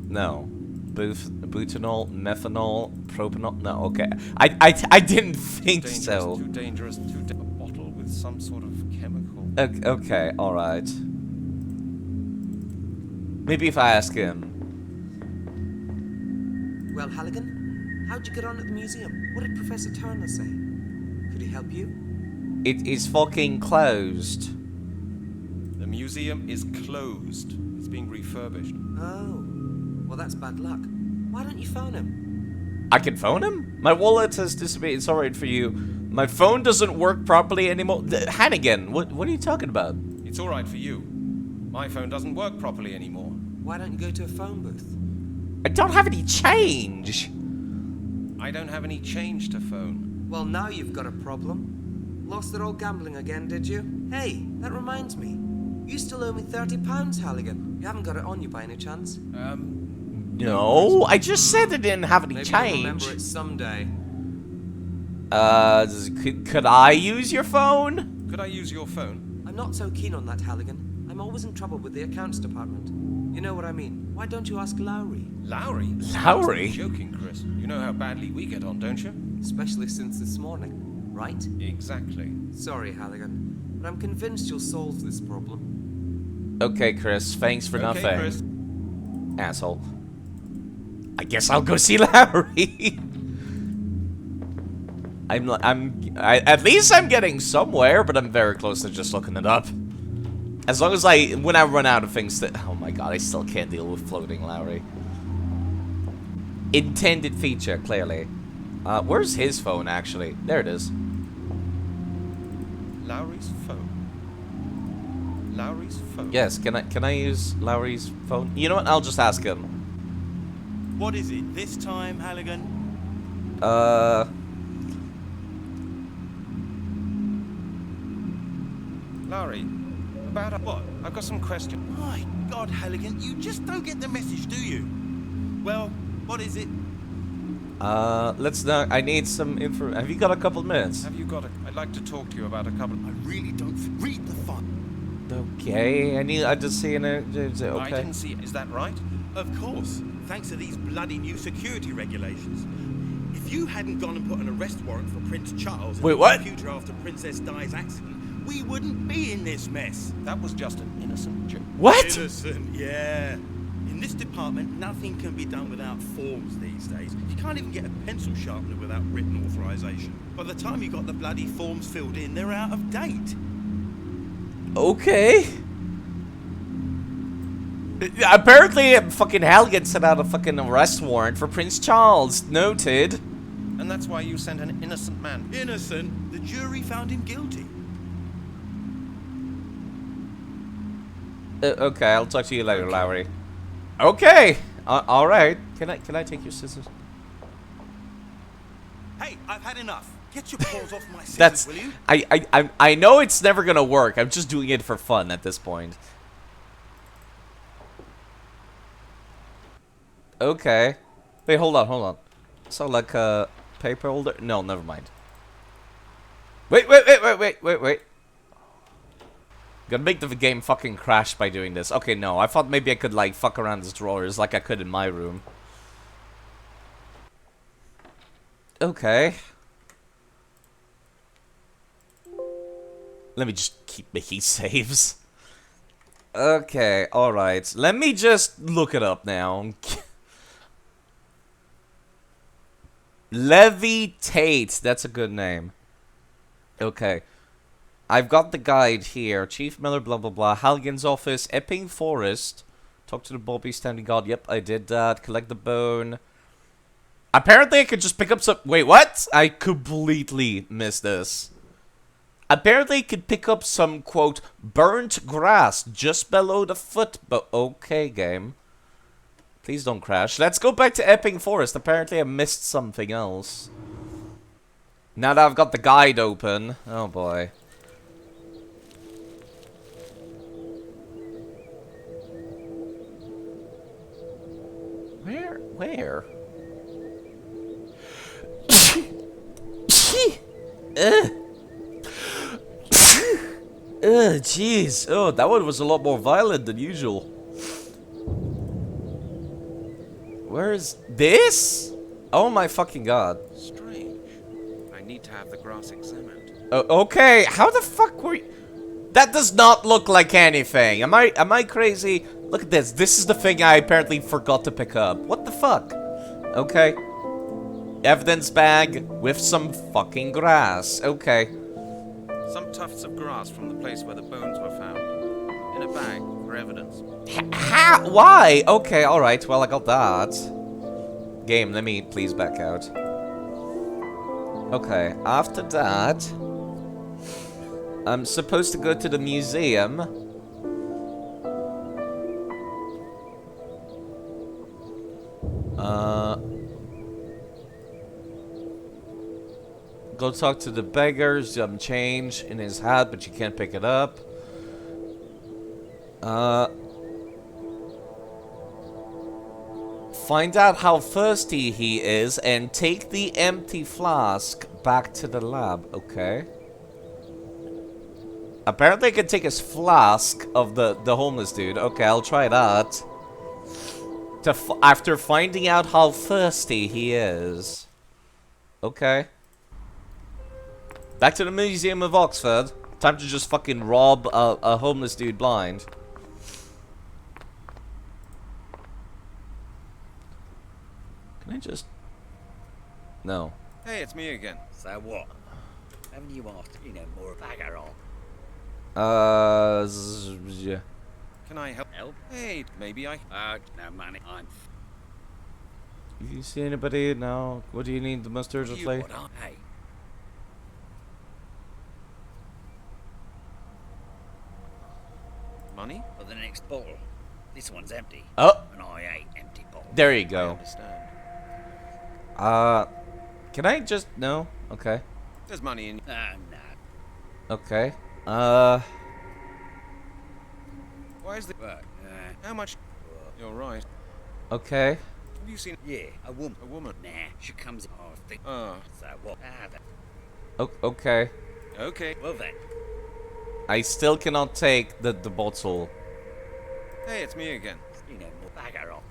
no, butanol, methanol, propanol. No, okay. I didn't think so. Too dangerous. A bottle with some sort of chemical. Okay, alright. Maybe if I ask him. Well, Halligan, how'd you get on at the museum? What did Professor Turner say? Could he help you? It is fucking closed. The museum is closed. It's being refurbished. Oh. Well, that's bad luck. Why don't you phone him? I can phone him? My wallet has disappeared. It's alright for you. My phone doesn't work properly anymore. Hannigan, what are you talking about? It's alright for you. My phone doesn't work properly anymore. Why don't you go to a phone booth? I don't have any change. I don't have any change to phone. Well, now you've got a problem. Lost it all gambling again, did you? Hey, that reminds me. You still owe me £30, Halligan. You haven't got it on you by any chance? No, I just said I didn't have any Maybe you'll change. remember it someday. Could I use your phone? Could I use your phone? I'm not so keen on that, Halligan. I'm always in trouble with the accounts department. You know what I mean. Why don't you ask Lowry? Lowry? Lowry? You're joking, Chris. You know how badly we get on, don't you? Especially since this morning, right? Exactly. Sorry, Halligan, but I'm convinced you'll solve this problem. Okay, Chris. Thanks for nothing. Okay, Chris. Asshole. I guess I'll go see Lowry. At least I'm getting somewhere, but I'm very close to just looking it up. As long as when I run out of things that, oh my god, I still can't deal with floating Lowry. Intended feature, clearly. Where's his phone, actually? There it is. Lowry's phone. Lowry's phone. Yes, can I use Lowry's phone? You know what? I'll just ask him. What is it this time, Halligan? Lowry, about what? I've got some questions. My God, Halligan, you just don't get the message, do you? Well, what is it? Let's know. I need some info. Have you got a couple of minutes? Have you got a... I'd like to talk to you about a couple... I really don't read the font. Okay, I just see okay. I didn't see... Is that right? Of course, thanks to these bloody new security regulations. If you hadn't gone and put an arrest warrant for Prince Charles Wait, in what? the computer after Princess Di's accident, we wouldn't be in this mess. That was just an innocent joke. What? Innocent, yeah. In this department, nothing can be done without forms these days. You can't even get a pencil sharpener without written authorization. By the time you got the bloody forms filled in, they're out of date. Okay. Apparently, fucking Halligan sent out a fucking arrest warrant for Prince Charles. Noted. And that's why you sent an innocent man. Innocent? The jury found him guilty. Okay, I'll talk to you later, Lowry. Okay. All right. Can I take your scissors? Hey, I've had enough. Get your paws off my scissors, That's. will you? I know it's never gonna work. I'm just doing it for fun at this point. Okay. Wait, hold on. So like a paper holder? No, never mind. Wait. Gonna make the game fucking crash by doing this. Okay, no. I thought maybe I could like fuck around these drawers like I could in my room. Okay. Let me just keep making saves. Okay, alright. Let me just look it up now. Levitate. That's a good name. Okay. I've got the guide here. Chief Miller, blah, blah, blah. Halligan's office. Epping Forest. Talk to the Bobby Standing God. Yep, I did that. Collect the bone. Apparently, I could just pick up some... Wait, what? I completely missed this. Apparently, I could pick up some, quote, burnt grass just below the foot... But okay, game. Please don't crash. Let's go back to Epping Forest. Apparently, I missed something else. Now that I've got the guide open... Oh, boy. Where? Jeez. Oh, that one was a lot more violent than usual. Where is this? Oh my fucking god. Strange. I need to have the grass examined. Okay, how the fuck were you... That does not look like anything. Am I crazy? Look at this. This is the thing I apparently forgot to pick up. What the fuck? Okay. Evidence bag with some fucking grass. Okay. Some tufts of grass from the place where the bones were found. In a bag, for evidence. How? Why? Okay, alright, well, I got that. Game, let me please back out. Okay, after that, I'm supposed to go to the museum. Go talk to the beggar, some change in his hat, but you can't pick it up. Find out how thirsty he is and take the empty flask back to the lab. Okay. Apparently I can take his flask of the homeless dude. Okay, I'll try that. After finding out how thirsty he is. Okay. Back to the Museum of Oxford. Time to just fucking rob a homeless dude blind. Can I just... No. Hey, it's me again. So what? Haven't you asked, you know, more bagger on? Yeah. Can I help? Help? Hey, maybe I... No money. I'm... You see anybody now? What do you need the most urgently? Hey. Money? For the next bottle. This one's empty. Oh! And I ain't empty bottle. There you I go. understand. Can I just... No? Okay. There's money in... No. Okay. Why is the... Right. How much... You're right. Okay. Have you seen... Yeah, a woman. A woman? Nah, she comes in. Oh, I think... Oh. So what? Okay. Okay. Well then. I still cannot take the bottle. Hey, it's me again. You know, more bagger on.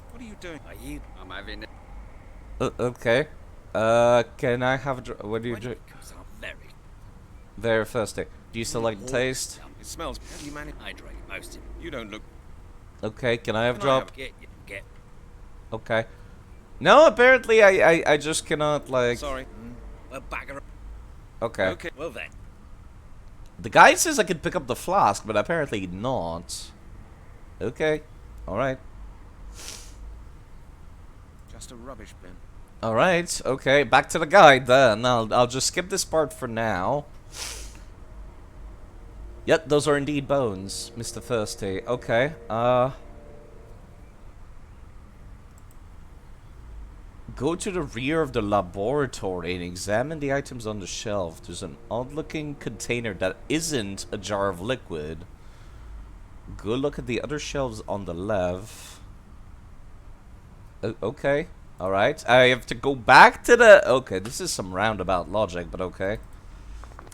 What are you doing? Are you? I'm having... Okay. Can I have a what do you drink? Because I'm very... Very thirsty. Do you still like the taste? It smells... How do you manage... I drink most of it. You don't look... Okay, can I have a Can I drop? Get. Okay. No, apparently I just cannot, like... Sorry. Well, bagger on. Okay. Okay. Well then. The guy says I can pick up the flask, but apparently not. Okay. Alright. Just a rubbish bin. Alright, okay. Back to the guide then. I'll just skip this part for now. Yep, those are indeed bones, Mr. Thirsty. Okay, go to the rear of the laboratory and examine the items on the shelf. There's an odd-looking container that isn't a jar of liquid. Go look at the other shelves on the left. Okay, alright. I have to go back to the... Okay, this is some roundabout logic, but okay.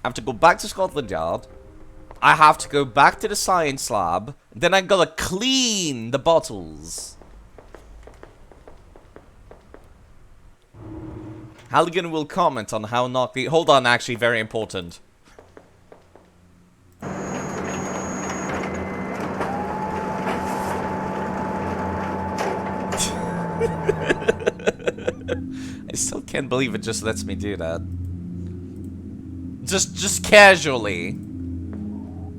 I have to go back to Scotland Yard. I have to go back to the science lab. Then I gotta clean the bottles. Halligan will comment on how not the... Hold on, actually, very important. I still can't believe it just lets me do that. Just casually.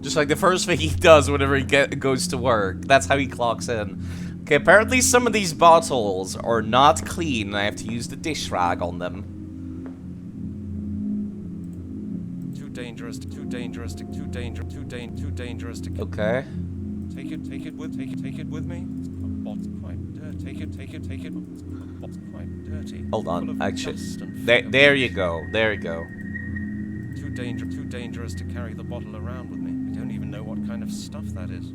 Just like the first thing he does whenever he goes to work. That's how he clocks in. Okay, apparently some of these bottles are not clean and I have to use the dish rag on them. Too dangerous to... Okay. Take it with me. Bot's quite dirty. Take it. Bot's quite dirty. Hold Full on, of actually. dust and There you go. There you go. Too dangerous to carry the bottle around with me. I don't even know what kind of stuff that is.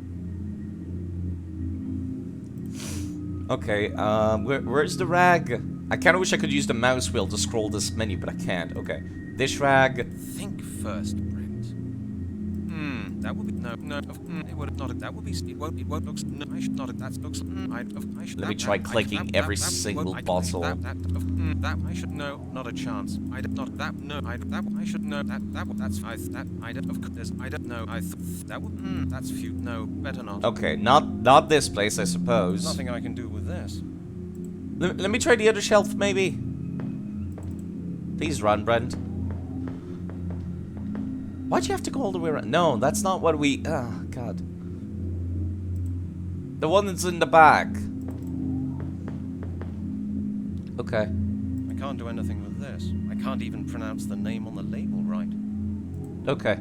Okay, where's the rag? I kinda wish I could use the mouse wheel to scroll this menu, but I can't. Okay. Dish rag. Think first, Brent. That would be... No. It would not... That would be... It won't look... No, I should not... That looks... I should... Let me try clicking every single bottle. That I should know. Not a chance. I did not... That... No. I should know. That's... I don't... Of course... I don't know. That would... That's few... No. Better not. Okay, not this place, I suppose. There's nothing I can do with this. Let me try the other shelf, maybe. Please run, Brent. Why'd you have to go all the way around? No, that's not what we... Oh, God. The one that's in the back. Okay. I can't do anything with this. I can't even pronounce the name on the label right. Okay.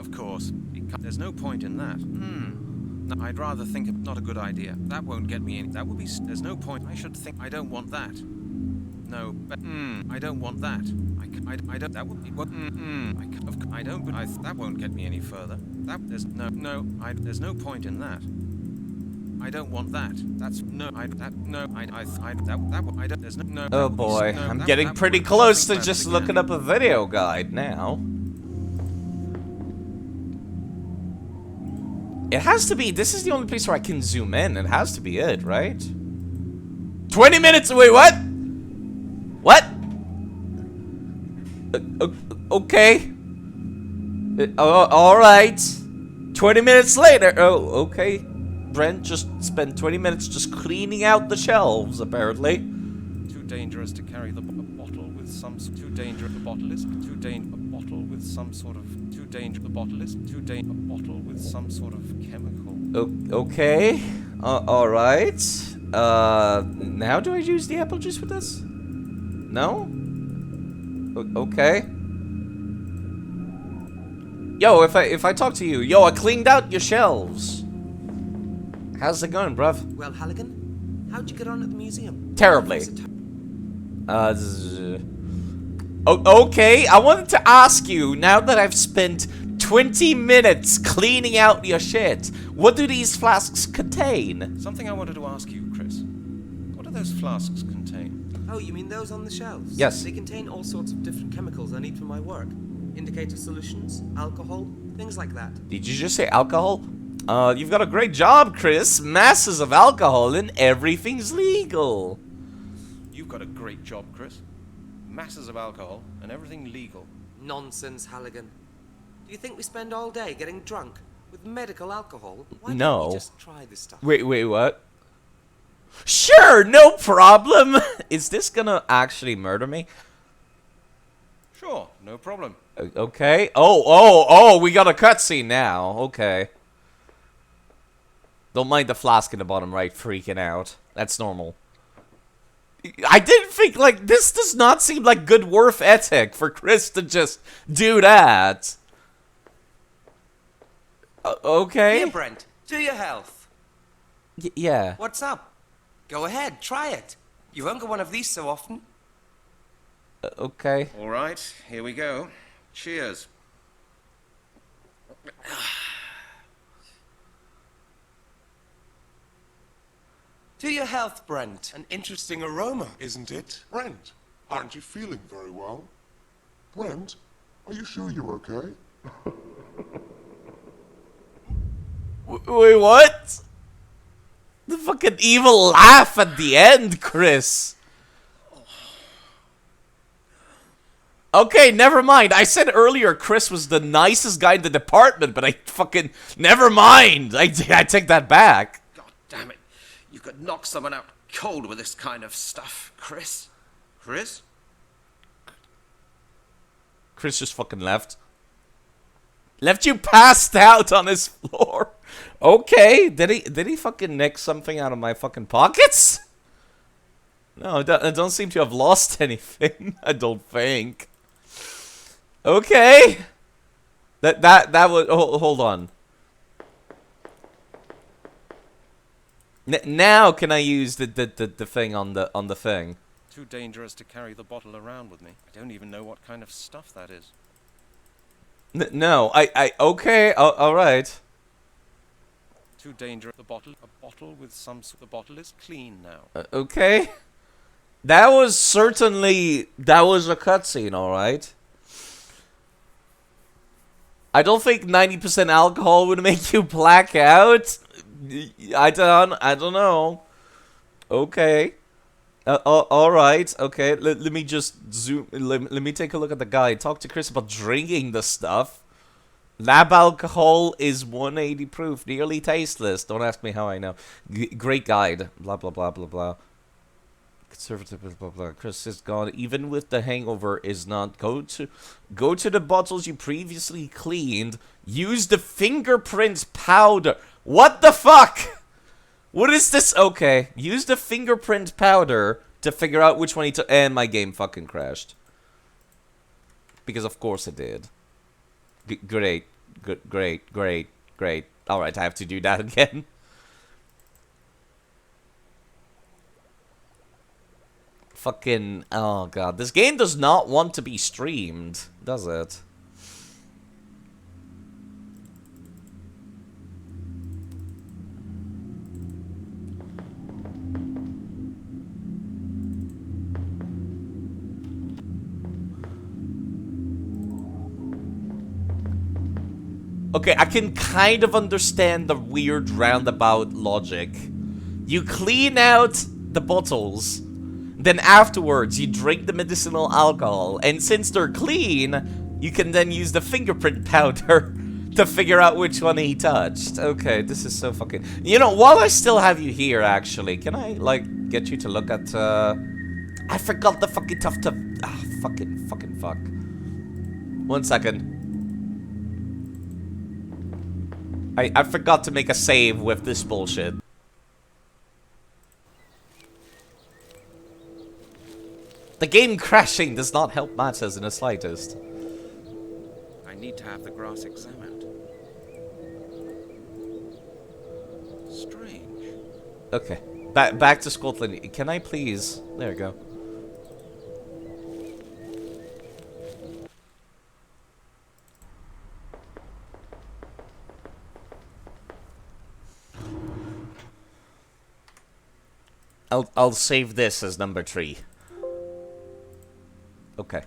Of course, there's no point in that. No, I'd rather think of not a good idea. That won't get me in. That would be. There's no point. I should think. I don't want that. No, but I don't want that. I don't. That would be what. I don't. That won't get me any further. There's no point in that. I don't want that. That's no. There's no. Oh boy, I'm getting pretty close to just looking up a video guide now. It has to be. This is the only place where I can zoom in. It has to be it, right? 20 minutes. Wait, what? What? Okay. All right. 20 minutes later. Oh, okay. Brent just spent 20 minutes just cleaning out the shelves, apparently. Too dangerous to carry the bottle with some. Too dangerous. The bottle is too dangerous. A bottle with some sort of. Too dangerous. The bottle is too dangerous. A bottle with some sort of chemical. Okay. All right. Now do I use the apple juice with this? No? Okay. Yo, if I talk to you, yo, I cleaned out your shelves. How's it going, bruv? Well, Halligan, how'd you get on at the museum? Terribly. Okay, I wanted to ask you, now that I've spent 20 minutes cleaning out your shit, what do these flasks contain? Something I wanted to ask you, Chris. What do those flasks contain? Oh, you mean those on the shelves? Yes. They contain all sorts of different chemicals I need for my work. Indicator solutions, alcohol, things like that. Did you just say alcohol? You've got a great job, Chris. Masses of alcohol and everything's legal. You've got a great job, Chris. Masses of alcohol and everything legal. Nonsense, Halligan. Do you think we spend all day getting drunk with medical alcohol? Why No. can't we just try this stuff? Wait, what? Sure, no problem. Is this gonna actually murder me? Sure, no problem. Okay. Oh, we got a cutscene now. Okay. Don't mind the flask in the bottom right freaking out. That's normal. I didn't think, like, this does not seem like good work ethic for Chris to just do that. Okay. Here, Brent, to your health. Yeah. What's up? Go ahead, try it. You won't get one of these so often. Okay. All right, here we go. Cheers. To your health, Brent. An interesting aroma, isn't it? Brent, aren't you feeling very well? Brent, are you sure you're okay? Wait, what? The fucking evil laugh at the end, Chris. Okay, never mind. I said earlier Chris was the nicest guy in the department, but I fucking... Never mind. I take that back. God damn it. You could knock someone out cold with this kind of stuff, Chris. Chris? Chris just fucking left. Left you passed out on his floor. Okay, did he fucking nick something out of my fucking pockets? No, I don't seem to have lost anything. I don't think. Okay. That was... hold on. Now can I use the thing on the thing? Too dangerous to carry the bottle around with me. I don't even know what kind of stuff that is. No, okay, all right. Too dangerous. A bottle with some. The bottle is clean now. Okay. That was a cutscene, all right. I don't think 90% alcohol would make you black out. I don't know. Okay. All right. Okay. Let me just zoom. Let me take a look at the guide. Talk to Chris about drinking the stuff. Lab alcohol is 180 proof, nearly tasteless. Don't ask me how I know. Great guide. Blah blah blah blah blah. Conservative, blah, blah, blah. Chris is gone. Even with the hangover is not. Go to the bottles you previously cleaned. Use the fingerprint powder. What the fuck? What is this? Okay. Use the fingerprint powder to figure out which one he took. And my game fucking crashed. Because of course it did. Great. Great. Alright, I have to do that again. Fucking, oh god, this game does not want to be streamed, does it? Okay, I can kind of understand the weird roundabout logic. You clean out the bottles. Then afterwards, you drink the medicinal alcohol, and since they're clean, you can then use the fingerprint powder to figure out which one he touched. Okay, this is so fucking... You know, while I still have you here, actually, can I, like, get you to look at, I forgot the fucking tough to... Ah, fucking fuck. 1 second. I forgot to make a save with this bullshit. The game crashing does not help matters in the slightest. I need to have the grass examined. Strange. Okay. Back to Scotland. Can I please? There we go. I'll save this as number 3. Okay.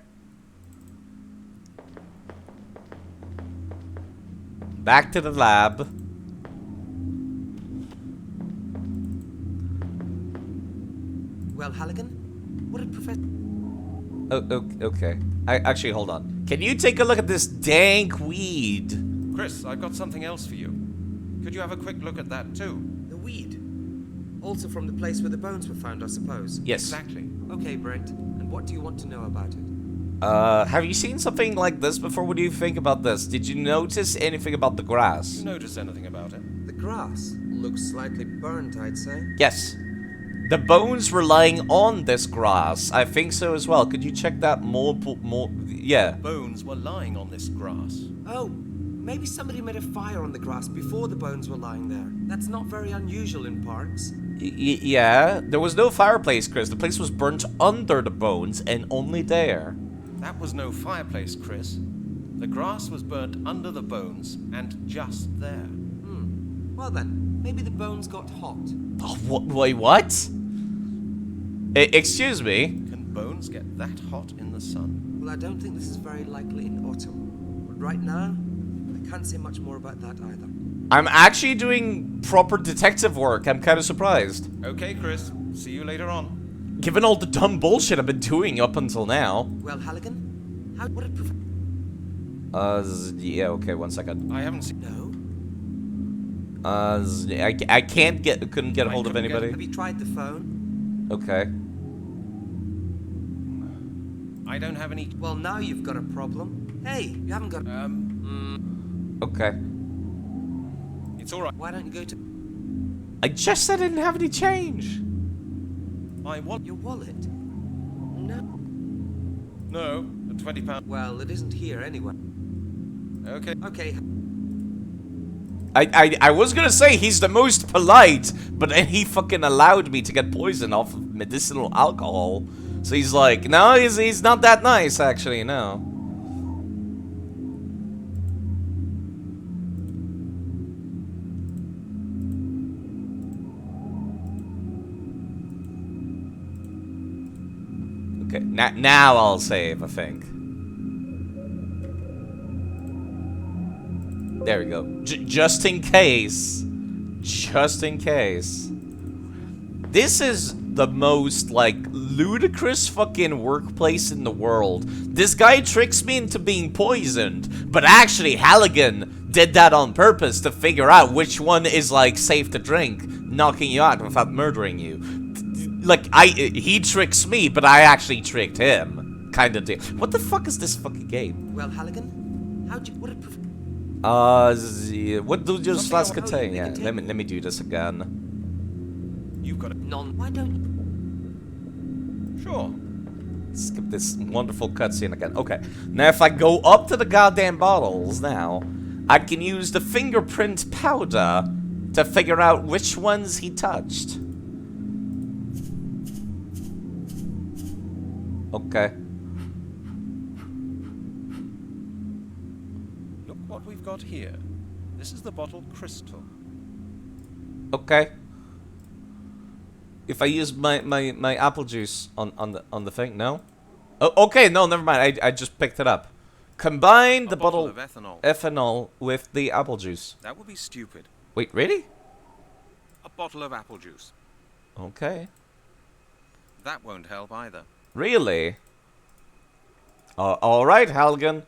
Back to the lab. Well, Halligan, what did Professor... Oh, okay. Actually, hold on. Can you take a look at this dank weed? Chris, I've got something else for you. Could you have a quick look at that too? The weed? Also from the place where the bones were found, I suppose? Yes. Exactly. Okay, Brent. And what do you want to know about it? Have you seen something like this before? What do you think about this? Did you notice anything about the grass? You notice anything about it? The grass looks slightly burnt, I'd say. Yes. The bones were lying on this grass. I think so as well. Could you check that more? Yeah. Bones were lying on this grass. Oh, maybe somebody made a fire on the grass before the bones were lying there. That's not very unusual in parks. Yeah. There was no fireplace, Chris. The place was burnt under the bones and only there. That was no fireplace, Chris. The grass was burnt under the bones and just there. Well then, maybe the bones got hot. Oh, wait, what? Excuse me? Can bones get that hot in the sun? Well, I don't think this is very likely in autumn. But right now, I can't say much more about that either. I'm actually doing proper detective work. I'm kind of surprised. Okay, Chris. See you later on. Given all the dumb bullshit I've been doing up until now. Well, Halligan, what did yeah, okay, 1 second. I haven't seen... No? I couldn't get a hold of anybody. Have you tried the phone? Okay. I don't have any... Well, now you've got a problem. Hey, you haven't got... Okay. It's alright. Why don't you go to... I just said I didn't have any change. My wallet? Your wallet? No. No, the £20. Well, it isn't here anyway. Okay. Okay. I was gonna say he's the most polite, but then he fucking allowed me to get poison off of medicinal alcohol. So he's like, no, he's not that nice, actually, no. Okay, now I'll save, I think. There we go. Just in case. Just in case. This is the most, like, ludicrous fucking workplace in the world. This guy tricks me into being poisoned, but actually Halligan did that on purpose to figure out which one is, like, safe to drink, knocking you out without murdering you. Like, he tricks me, but I actually tricked him. Kind of deal. What the fuck is this fucking game? Well, Halligan, how'd you... What did... What do your flask Something contain? they Yeah, contain. let me do this again. You've got a... Why don't... Sure. Skip this wonderful cutscene again. Okay. Now, if I go up to the goddamn bottles now, I can use the fingerprint powder to figure out which ones he touched. Okay. Look what we've got here. This is the bottle crystal. Okay. If I use my apple juice on the thing, no? Oh, okay, no, never mind. I just picked it up. Combine the bottle of ethanol. ethanol with the apple juice. That would be stupid. Wait, really? A bottle of apple juice. Okay. That won't help either. Really? Alright, Halligan.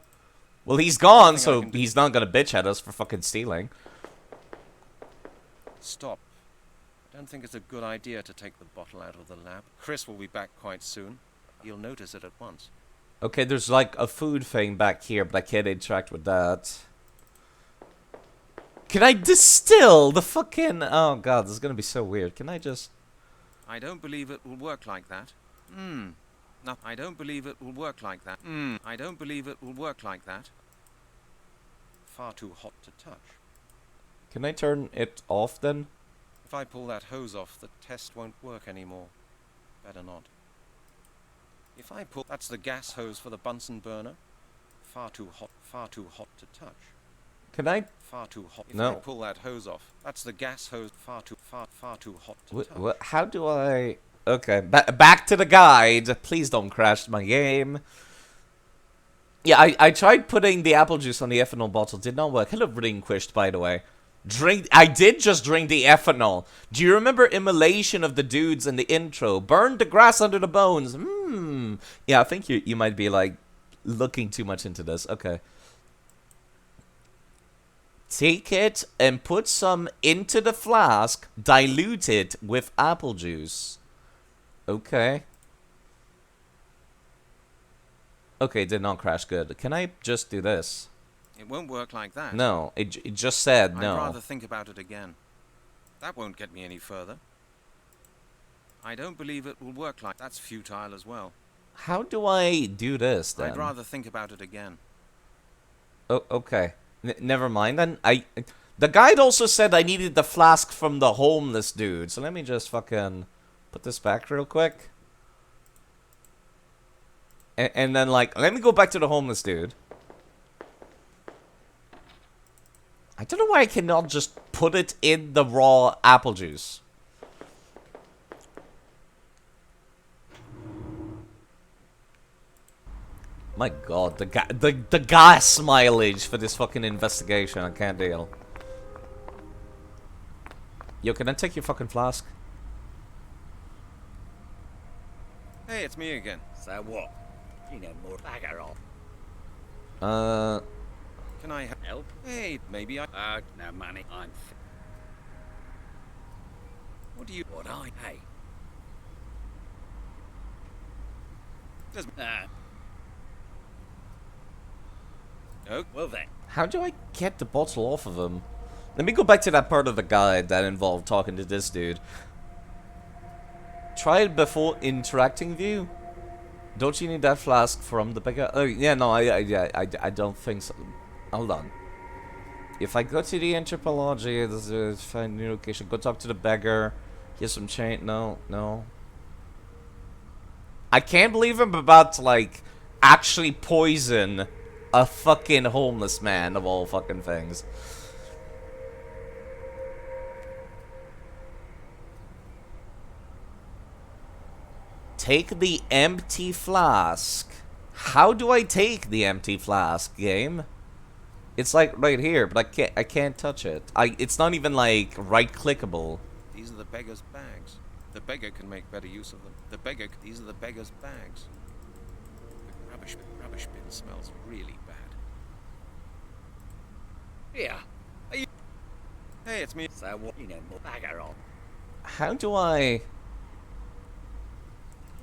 Well, he's gone, so he's not gonna bitch at us for fucking stealing. Stop. I don't think it's a good idea to take the bottle out of the lab. Chris will be back quite soon. He'll notice it at once. Okay, there's like a food thing back here, but I can't interact with that. Can I distill the fucking... Oh god, this is gonna be so weird. Can I just... I don't believe it will work like that. No, I don't believe it will work like that. I don't believe it will work like that. Far too hot to touch. Can I turn it off then? If I pull that hose off, the test won't work anymore. Better not. If I pull... That's the gas hose for the Bunsen burner. Far too hot to touch. Can I... Far too hot. If No. I pull that hose off, that's the gas hose. Far too hot to touch. How do I... Okay, back to the guide. Please don't crash my game. Yeah, I tried putting the apple juice on the ethanol bottle. Did not work. Hello, Relinquished, by the way. I did just drink the ethanol. Do you remember Immolation of the Dudes in the intro? Burn the grass under the bones. Yeah, I think you might be, like, looking too much into this. Okay. Take it and put some into the flask. Dilute it with apple juice. Okay. Okay, did not crash. Good. Can I just do this? It won't work like that. No, it just said no. I'd rather think about it again. That won't get me any further. I don't believe it will work like... That's futile as well. How do I do this, then? I'd rather think about it again. Oh, okay. Never mind, then. The guide also said I needed the flask from the homeless dude, so let me just fucking put this back real quick. And then, like, let me go back to the homeless dude. I don't know why I cannot just put it in the raw apple juice. My god, the gas mileage for this fucking investigation, I can't deal. Yo, can I take your fucking flask? Hey, it's me again. So what? You know more bagger off. Can I Help? Hey, maybe I... No money. I'm... What do you... What I pay? Does... Oh, well then. How do I get the bottle off of him? Let me go back to that part of the guide that involved talking to this dude. Try it before interacting view. Don't you need that flask from the beggar? Oh yeah, no, I don't think so. Hold on. If I go to the anthropology, this is find new location. Go talk to the beggar. Get some chain. No. I can't believe I'm about to like actually poison a fucking homeless man of all fucking things. Take the empty flask. How do I take the empty flask, game? It's like right here, but I can't touch it. It's not even like right clickable. These are the beggar's bags. The beggar can make better use of them. These are the beggar's bags. The rubbish bin smells really bad. Yeah. Are you... Hey, it's me. So what? You know more bagger off. How do I...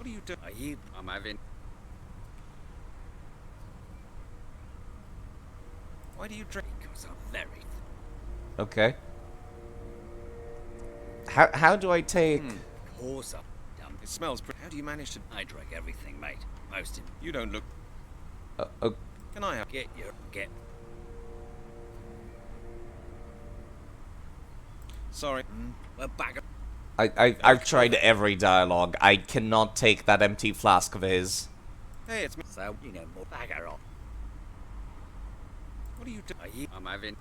What are you doing? Are you? I'm having. Why do you drink? Because I'm very. Okay. How do I take... Course I'm dumb. It smells pretty. How do you manage to... I drink everything, mate. Most of it. You don't look... uh, Can I have... Get. Sorry. Well, back up. I've tried every dialogue. I cannot take that empty flask of his. Hey, it's me. So, you know, more bagger off. What are you doing? Are you? I'm having.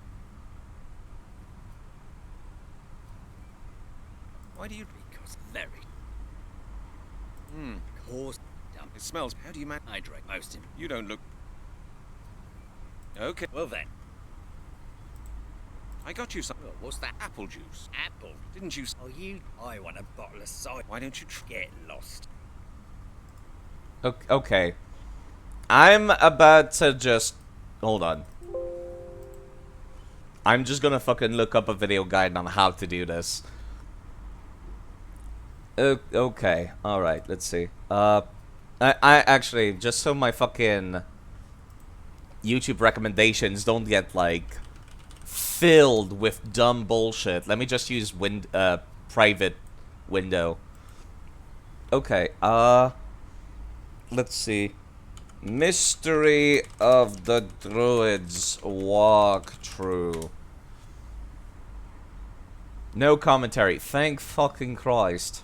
Why do you... Because very. Course dumb. It smells... How do you manage... I drink most of it. You don't look... Okay. Well then. I got you some... Well, what's that? Apple juice. Apple. Didn't you... Oh, you? I want a bottle of cider. Why don't you Get lost. Okay. I'm about to just... Hold on. I'm just gonna fucking look up a video guide on how to do this. Okay. Alright, let's see. I actually, just so my fucking YouTube recommendations don't get, like, filled with dumb bullshit, let me just use private window. Okay, let's see. Mystery of the Druids walkthrough. No commentary. Thank fucking Christ.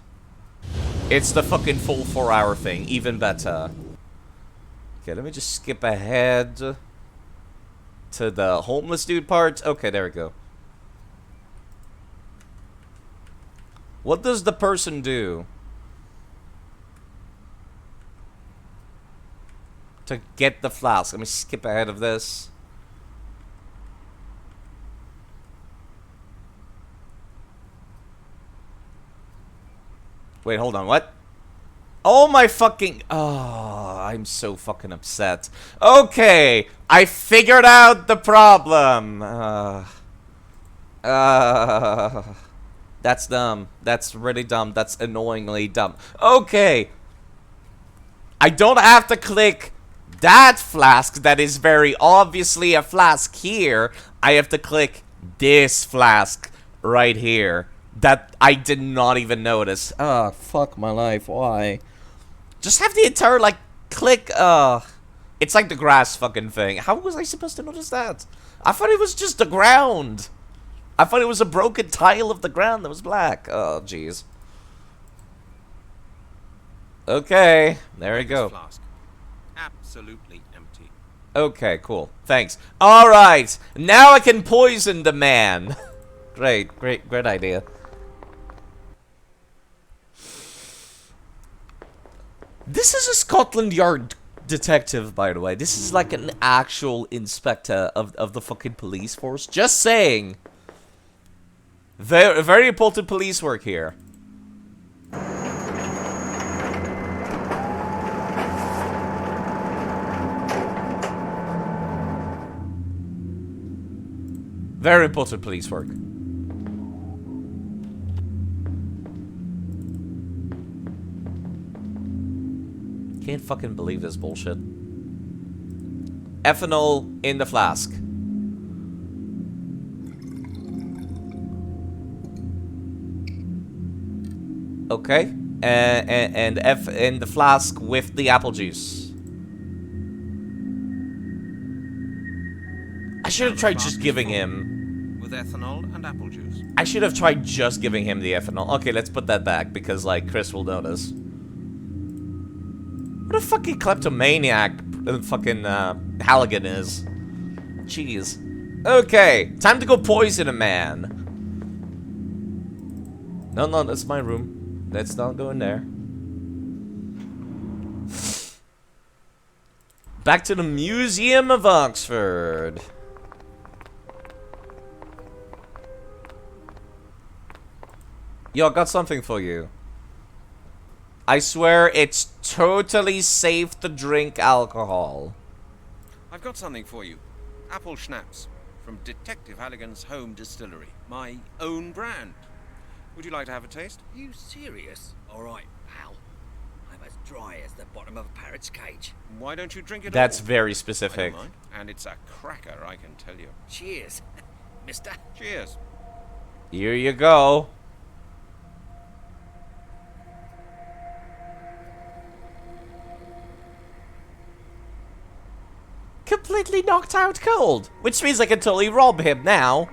It's the fucking full 4-hour thing. Even better. Okay, let me just skip ahead to the homeless dude part. Okay, there we go. What does the person do to get the flask? Let me skip ahead of this. Wait, hold on, what? Oh my fucking... Oh, I'm so fucking upset. Okay, I figured out the problem. That's dumb. That's really dumb. That's annoyingly dumb. Okay. I don't have to click that flask that is very obviously a flask here. I have to click this flask right here that I did not even notice. Oh, fuck my life. Why? Just have the entire, like, click, it's like the grass fucking thing. How was I supposed to notice that? I thought it was just the ground. I thought it was a broken tile of the ground that was black. Oh, jeez. Okay, there we go. Flask. Absolutely empty. Okay, cool. Thanks. Alright, now I can poison the man. Great idea. This is a Scotland Yard detective, by the way. This is like an actual inspector of the fucking police force. Just saying. Very important police work here. Very important police work. Can't fucking believe this bullshit. Ethanol in the flask. Okay. And F in the flask with the apple juice. I should have tried just giving him... With ethanol and apple juice. I should have tried just giving him the ethanol. Okay, let's put that back, because, like, Chris will notice. What a fucking kleptomaniac fucking Halligan is. Jeez. Okay, time to go poison a man. No, that's my room. Let's not go in there. Back to the Museum of Oxford. Yo, I got something for you. I swear it's totally safe to drink alcohol. I've got something for you. Apple schnapps from Detective Halligan's home distillery. My own brand. Would you like to have a taste? Are you serious? All right, pal. I'm as Dry as the bottom of a parrot's cage. Why don't you drink it That's all? very I specific. don't mind. And it's a cracker, I can tell you. Cheers, mister. Cheers. Here you go. Completely knocked out cold, which means I can totally rob him now.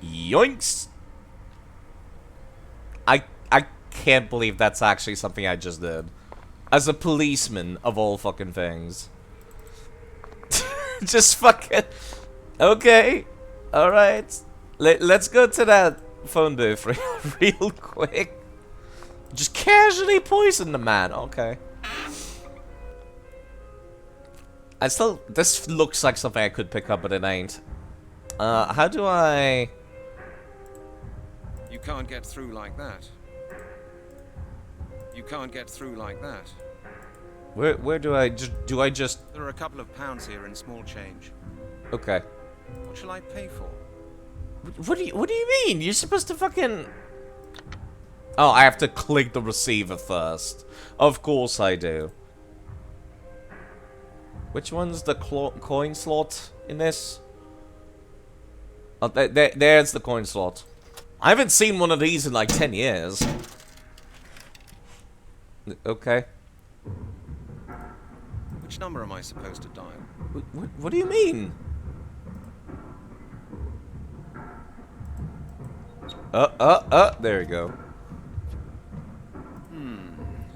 Yoinks! I can't believe that's actually something I just did. As a policeman, of all fucking things. Just fucking... Okay. Alright. Let's go to that phone booth real quick. Just casually poison the man. Okay. I still... This looks like something I could pick up, but it ain't. How do I... You can't get through like that. You can't get through like that. Where do I just... There are a couple of pounds here in small change. Okay. What shall I pay for? What do you mean? You're supposed to fucking... Oh, I have to click the receiver first. Of course I do. Which one's the coin slot in this? Oh, there's the coin slot. I haven't seen one of these in like 10 years. Okay. Which number am I supposed to dial? What do you mean? There we go.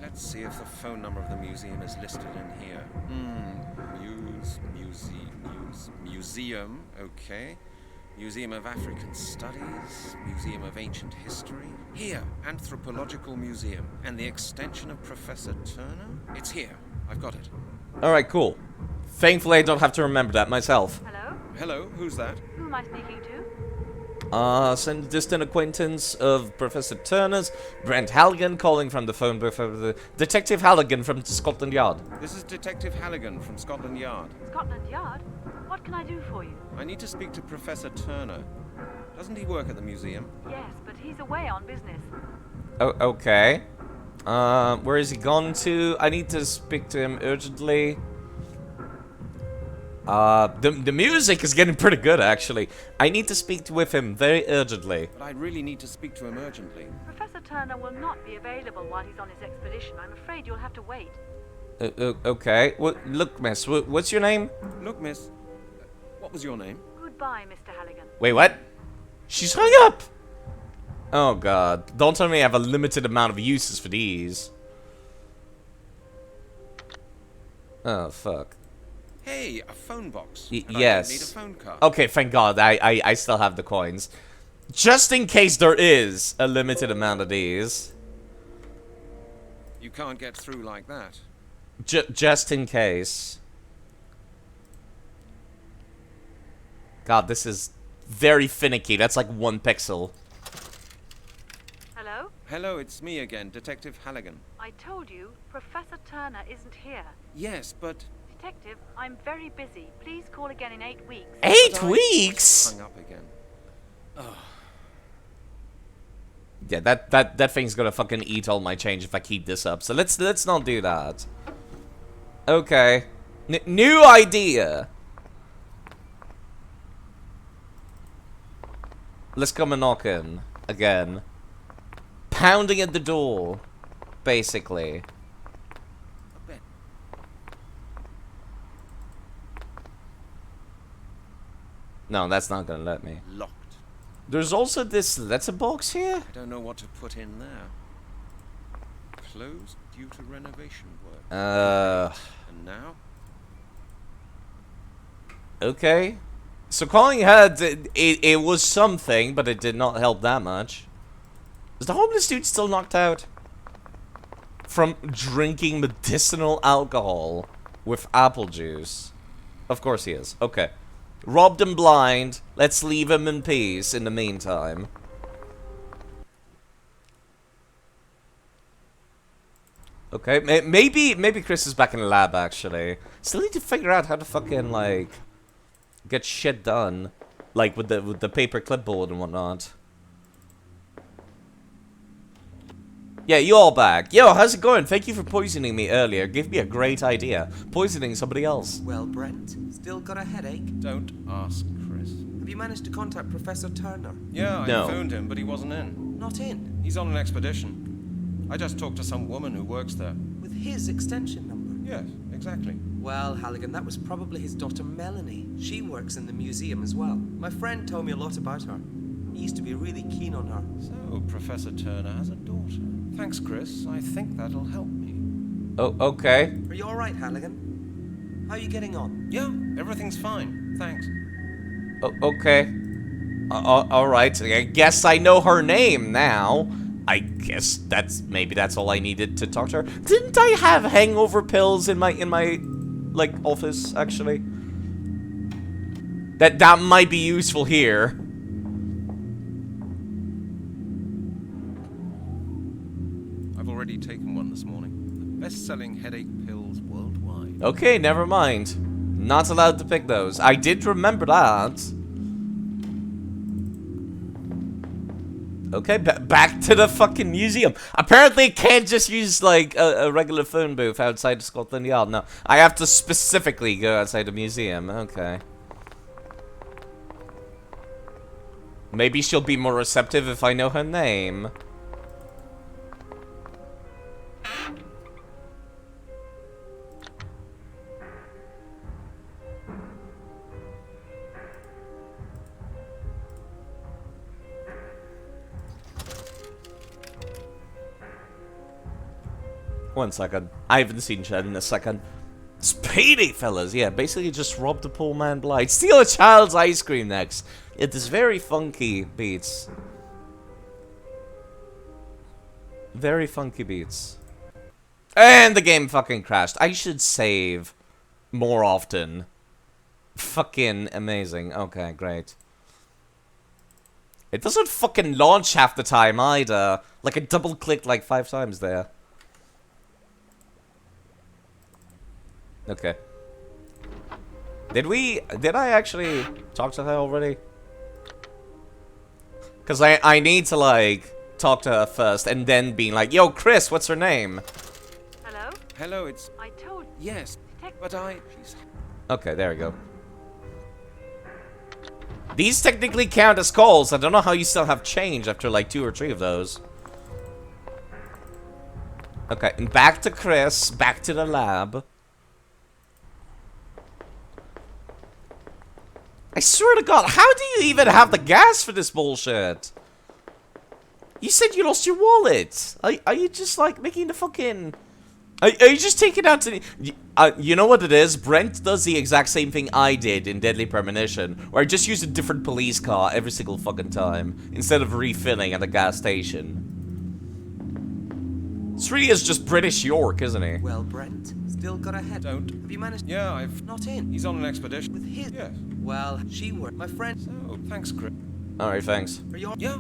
Let's see if the phone number of the museum is listed in here. Museum, okay. Museum of African Studies, Museum of Ancient History. Here, Anthropological Museum, and the extension of Professor Turner. It's here. I've got it. Alright, cool. Thankfully, I don't have to remember that myself. Hello? Hello, who's that? Who am I speaking to? Some distant acquaintance of Professor Turner's, Brent Halligan, calling from the phone booth of the Detective Halligan from Scotland Yard. This is Detective Halligan from Scotland Yard. Scotland Yard? What can I do for you? I need to speak to Professor Turner. Doesn't he work at the museum? Yes, but he's away on business. Oh, okay. Where is he gone to? I need to speak to him urgently. The music is getting pretty good, actually. I need to speak with him very urgently. But I really need to speak to him urgently. Professor Turner will not be available while he's on his expedition. I'm afraid you'll have to wait. Okay. Look, miss, what's your name? Look, miss. What was your name? Goodbye, Mr. Halligan. Wait, what? She's hung up! Oh, God. Don't tell me I have a limited amount of uses for these. Oh, fuck. Hey, a phone box. Yes. I don't need a phone card. Okay, thank God. I still have the coins. Just in case there is a limited amount of these. You can't get through like that. Just in case. God, this is very finicky. That's like 1 pixel. Hello? Hello, it's me again, Detective Halligan. I told you, Professor Turner isn't here. Yes, but... Detective, I'm very busy. Please call again in 8 weeks. 8 weeks? Hung up again. Yeah, that thing's gonna fucking eat all my change if I keep this up. So let's not do that. Okay. New idea. Let's come and knock in again. Pounding at the door, basically. No, that's not gonna let me. Locked. There's also this letterbox here. I don't know what to put in there. Closed due to renovation work. And now? Okay. So calling her, it was something, but it did not help that much. Is the homeless dude still knocked out? From drinking medicinal alcohol with apple juice. Of course he is. Okay. Robbed him blind. Let's leave him in peace in the meantime. Okay, maybe Chris is back in the lab, actually. Still need to figure out how to fucking, like, get shit done. Like, with the paper clipboard and whatnot. Yeah, you all back. Yo, how's it going? Thank you for poisoning me earlier. Gave me a great idea. Poisoning somebody else. Well, Brent, still got a headache? Don't ask, Chris. Have you managed to contact Professor Turner? Yeah, I No. phoned him, but he wasn't in. Not in. He's on an expedition. I just talked to some woman who works there. With his extension number? Yes, exactly. Well, Halligan, that was probably his daughter Melanie. She works in the museum as well. My friend told me a lot about her. He used to be really keen on her. So, Professor Turner has a daughter. Thanks, Chris. I think that'll help me. Oh, okay. Are you alright, Halligan? How are you getting on? Yeah, everything's fine. Thanks. Okay. Alright. I guess I know her name now. I guess maybe that's all I needed to talk to her. Didn't I have hangover pills in my like office actually? That might be useful here. I've already taken one this morning. The best-selling headache pills worldwide. Okay, never mind. Not allowed to pick those. I did remember that. Okay, back to the fucking museum. Apparently, can't just use, like, a regular phone booth outside Scotland Yard. No, I have to specifically go outside the museum. Okay. Maybe she'll be more receptive if I know her name. One second. I haven't seen Chad in a second. Speedy, fellas. Yeah, basically just rob the poor man blind. Steal a child's ice cream next. It is very funky beats. Very funky beats. And the game fucking crashed. I should save more often. Fucking amazing. Okay, great. It doesn't fucking launch half the time either. Like, I double-clicked like 5 times there. Okay. Did I actually talk to her already? Because I need to, like, talk to her first and then being like, yo, Chris, what's her name? Hello? Hello, it's... I told you. Yes, but she's... Okay, there we go. These technically count as calls. I don't know how you still have change after, like, 2 or 3 of those. Okay, and back to Chris, back to the lab. I swear to God, how do you even have the gas for this bullshit? You said you lost your wallet. Are you just like making the fucking... Are you just taking out to... you know what it is? Brent does the exact same thing I did in Deadly Premonition, where I just use a different police car every single fucking time, instead of refilling at a gas station. This really is just British York, isn't he? Well, Brent, still got a head. Don't. Have you managed? Yeah, I've... Not in. He's on an expedition. With his? Yes. Well, she worked. My friend. So, thanks, Chris. Alright, thanks. Are you? Yeah.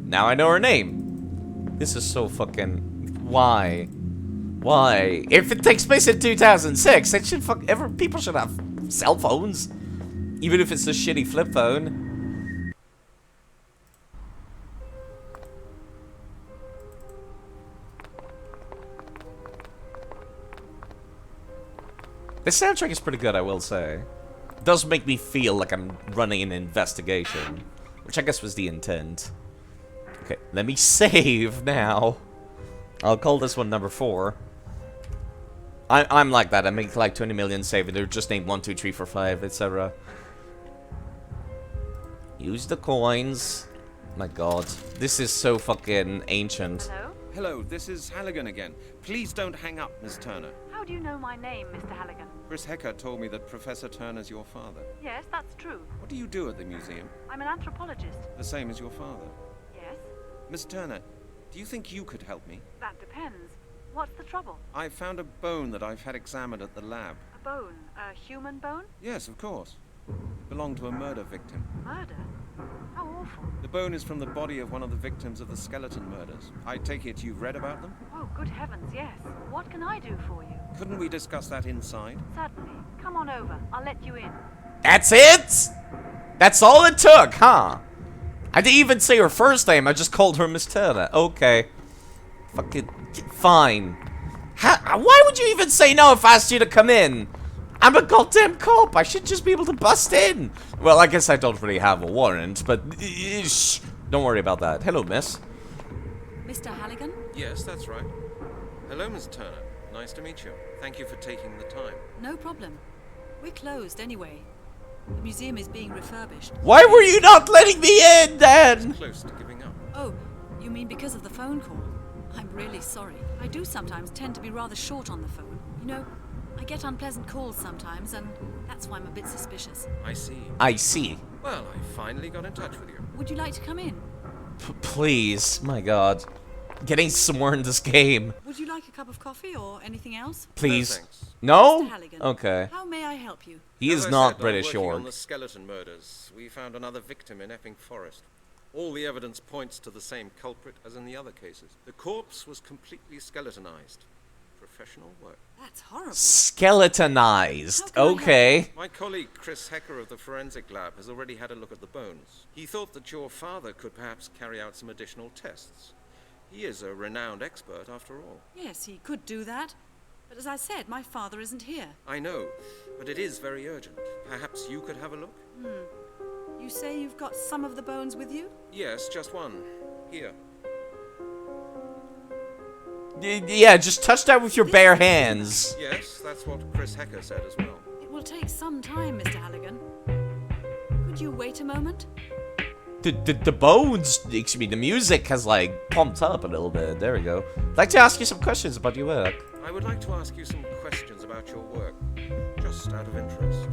Now I know her name. This is so fucking... Why? Why? If it takes place in 2006, it should people should have cell phones. Even if it's a shitty flip phone. The soundtrack is pretty good, I will say. It does make me feel like I'm running an investigation, which I guess was the intent. Okay, let me save now. I'll call this one number 4. I'm like that. I make like 20 million save and they're just named 1, 2, 3, 4, 5, etc. Use the coins. My God, this is so fucking ancient. Hello? Hello, this is Halligan again. Please don't hang up, Miss Turner. How do you know my name, Mr. Halligan? Chris Hecker told me that Professor Turner's your father. Yes, that's true. What do you do at the museum? I'm an anthropologist. The same as your father. Yes? Miss Turner, do you think you could help me? That depends. What's the trouble? I found a bone that I've had examined at the lab. A bone? A human bone? Yes, of course. It belonged to a murder victim. Murder? How awful. The bone is from the body of one of the victims of the skeleton murders. I take it you've read about them? Oh, good heavens, yes. What can I do for you? Couldn't we discuss that inside? Certainly. Come on over. I'll let you in. That's it? That's all it took, huh? I didn't even say her first name, I just called her Miss Turner. Okay. Fucking fine. Why would you even say no if I asked you to come in? I'm a goddamn cop. I should just be able to bust in. Well, I guess I don't really have a warrant, but shh, don't worry about that. Hello, miss. Mr. Halligan? Yes, that's right. Hello, Miss Turner. Nice to meet you. Thank you for taking the time. No problem. We're closed anyway. The museum is being refurbished. Why were you not letting me in, then? Close to giving up. Oh, you mean because of the phone call? I'm really sorry. I do sometimes tend to be rather short on the phone. You know, I get unpleasant calls sometimes, and that's why I'm a bit suspicious. I see. I see. Well, I finally got in touch with you. Would you like to come in? Please, my god. Getting somewhere in this game. Would you like a cup of coffee or anything else? Please. No, thanks. No? Mr. Halligan, Okay. how may I help you? He As is I not said, British I'm working York. on the skeleton murders. We found another victim in Epping Forest. All the evidence points to the same culprit as in the other cases. The corpse was completely skeletonized. Professional work. That's horrible. Skeletonized. How can I Okay. My colleague Chris Hecker of the forensic lab has already had a look at the bones. He thought that your father could perhaps carry out some additional tests. He is a renowned expert after all. Yes, he could do that. But as I said, my father isn't here. I know, but it is very urgent. Perhaps you could have a look? You say you've got some of the bones with you? Yes, just one. Here. Yeah, just touch that with your bare hands. Yes, that's what Chris Hecker said as well. It will take some time, Mr. Halligan. Could you wait a moment? The bones, excuse me, the music has like pumped up a little bit. There we go. I'd like to ask you some questions about your work. I would like to ask you some questions about your work, just out of interest.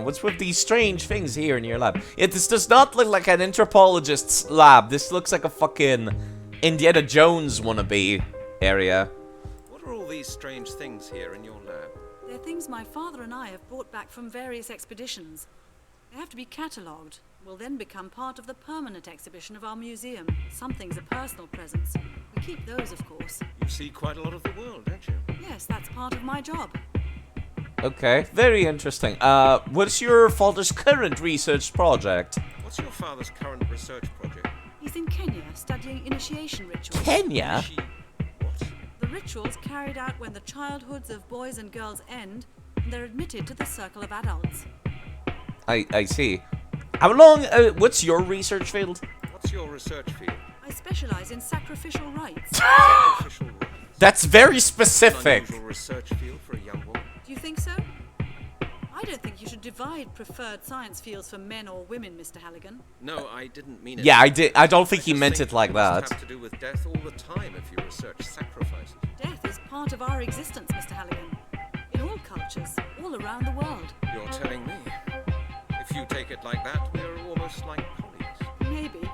What's with these strange things here in your lab? This does not look like an anthropologist's lab. This looks like a fucking Indiana Jones wannabe area. What are all these strange things here in your lab? They're things my father and I have brought back from various expeditions. They have to be catalogued, will then become part of the permanent exhibition of our museum. Some things are personal presents. We keep those, of course. You see quite a lot of the world, don't you? Yes, that's part of my job. Okay, very interesting. What's your father's current research project? What's your father's current research project? He's in Kenya studying initiation rituals. Kenya? What? The rituals carried out when the childhoods of boys and girls end, and they're admitted to the circle of adults. I see. How long, what's your research field? What's your research field? I specialize in sacrificial rites. Sacrificial rites. That's very An specific. unusual research field for a young woman. Do you think so? I don't think you should divide preferred science fields for men or women, Mr. Halligan. No, I didn't mean it. Yeah, I did. I don't think he just meant think it like must that. have to do with death all the time if you research sacrifices. Death is part of our existence, Mr. Halligan. In all cultures, all around the world. You're telling me. If you take it like that, we're almost like colleagues. Maybe.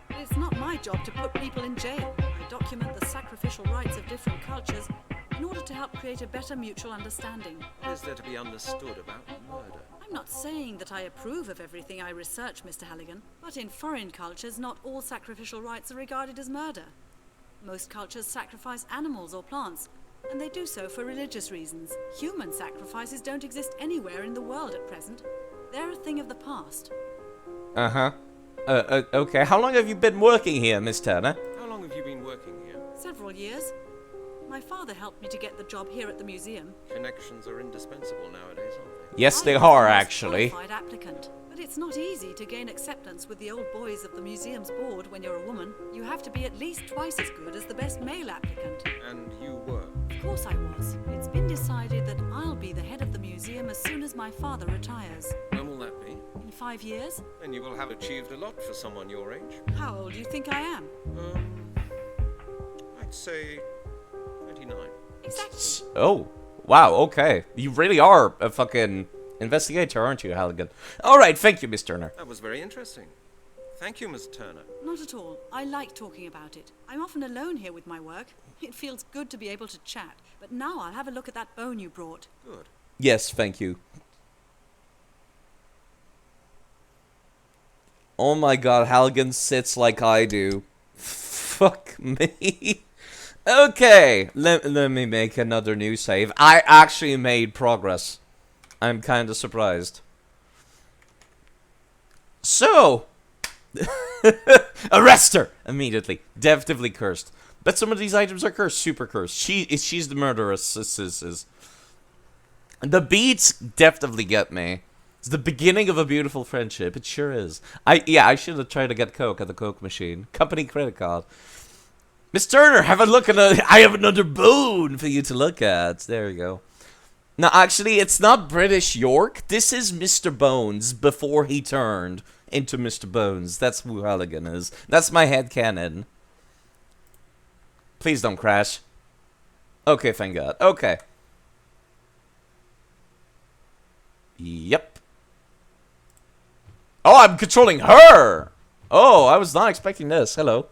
But it's not my job to put people in jail. I document the sacrificial rites of different cultures in order to help create a better mutual understanding. What is there to be understood about murder? I'm not saying that I approve of everything I research, Mr. Halligan, but in foreign cultures, not all sacrificial rites are regarded as murder. Most cultures sacrifice animals or plants, and they do so for religious reasons. Human sacrifices don't exist anywhere in the world at present. They're a thing of the past. Uh-huh. Okay. How long have you been working here, Miss Turner? How long have you been working here? Several years. My father helped me to get the job here at the museum. Connections are indispensable nowadays, aren't Yes, they I was are, the most actually. qualified applicant. But it's not easy to gain acceptance with the old boys of the museum's board when you're a woman. You have to be at least twice as good as the best male applicant. they? And you were. Of course I was. It's been decided that I'll be the head of the museum as soon as my father retires. When will that be? In 5 years? Then you will have achieved a lot for someone your age. How old do you think I am? I'd say 29. Exactly. Oh, wow, okay. You really are a fucking investigator, aren't you, Halligan? Alright, thank you, Miss Turner. That was very interesting. Thank you, Miss Turner. Not at all. I like talking about it. I'm often alone here with my work. It feels good to be able to chat. But now I'll have a look at that bone you brought. Good. Yes, thank you. Oh my god, Halligan sits like I do. Fuck me. Okay, let me make another new save. I actually made progress. I'm kind of surprised. So, arrest her immediately. Definitively cursed. Bet some of these items are cursed. Super cursed. She's the murderess. The beats definitely get me. It's the beginning of a beautiful friendship. It sure is. I should have tried to get Coke at the Coke machine. Company credit card. Miss Turner, have a look at I have another bone for you to look at. There you go. No, actually, it's not British York. This is Mr. Bones before he turned into Mr. Bones. That's who Halligan is. That's my headcanon. Please don't crash. Okay, thank God. Okay. Yep. Oh, I'm controlling her! Oh, I was not expecting this. Hello.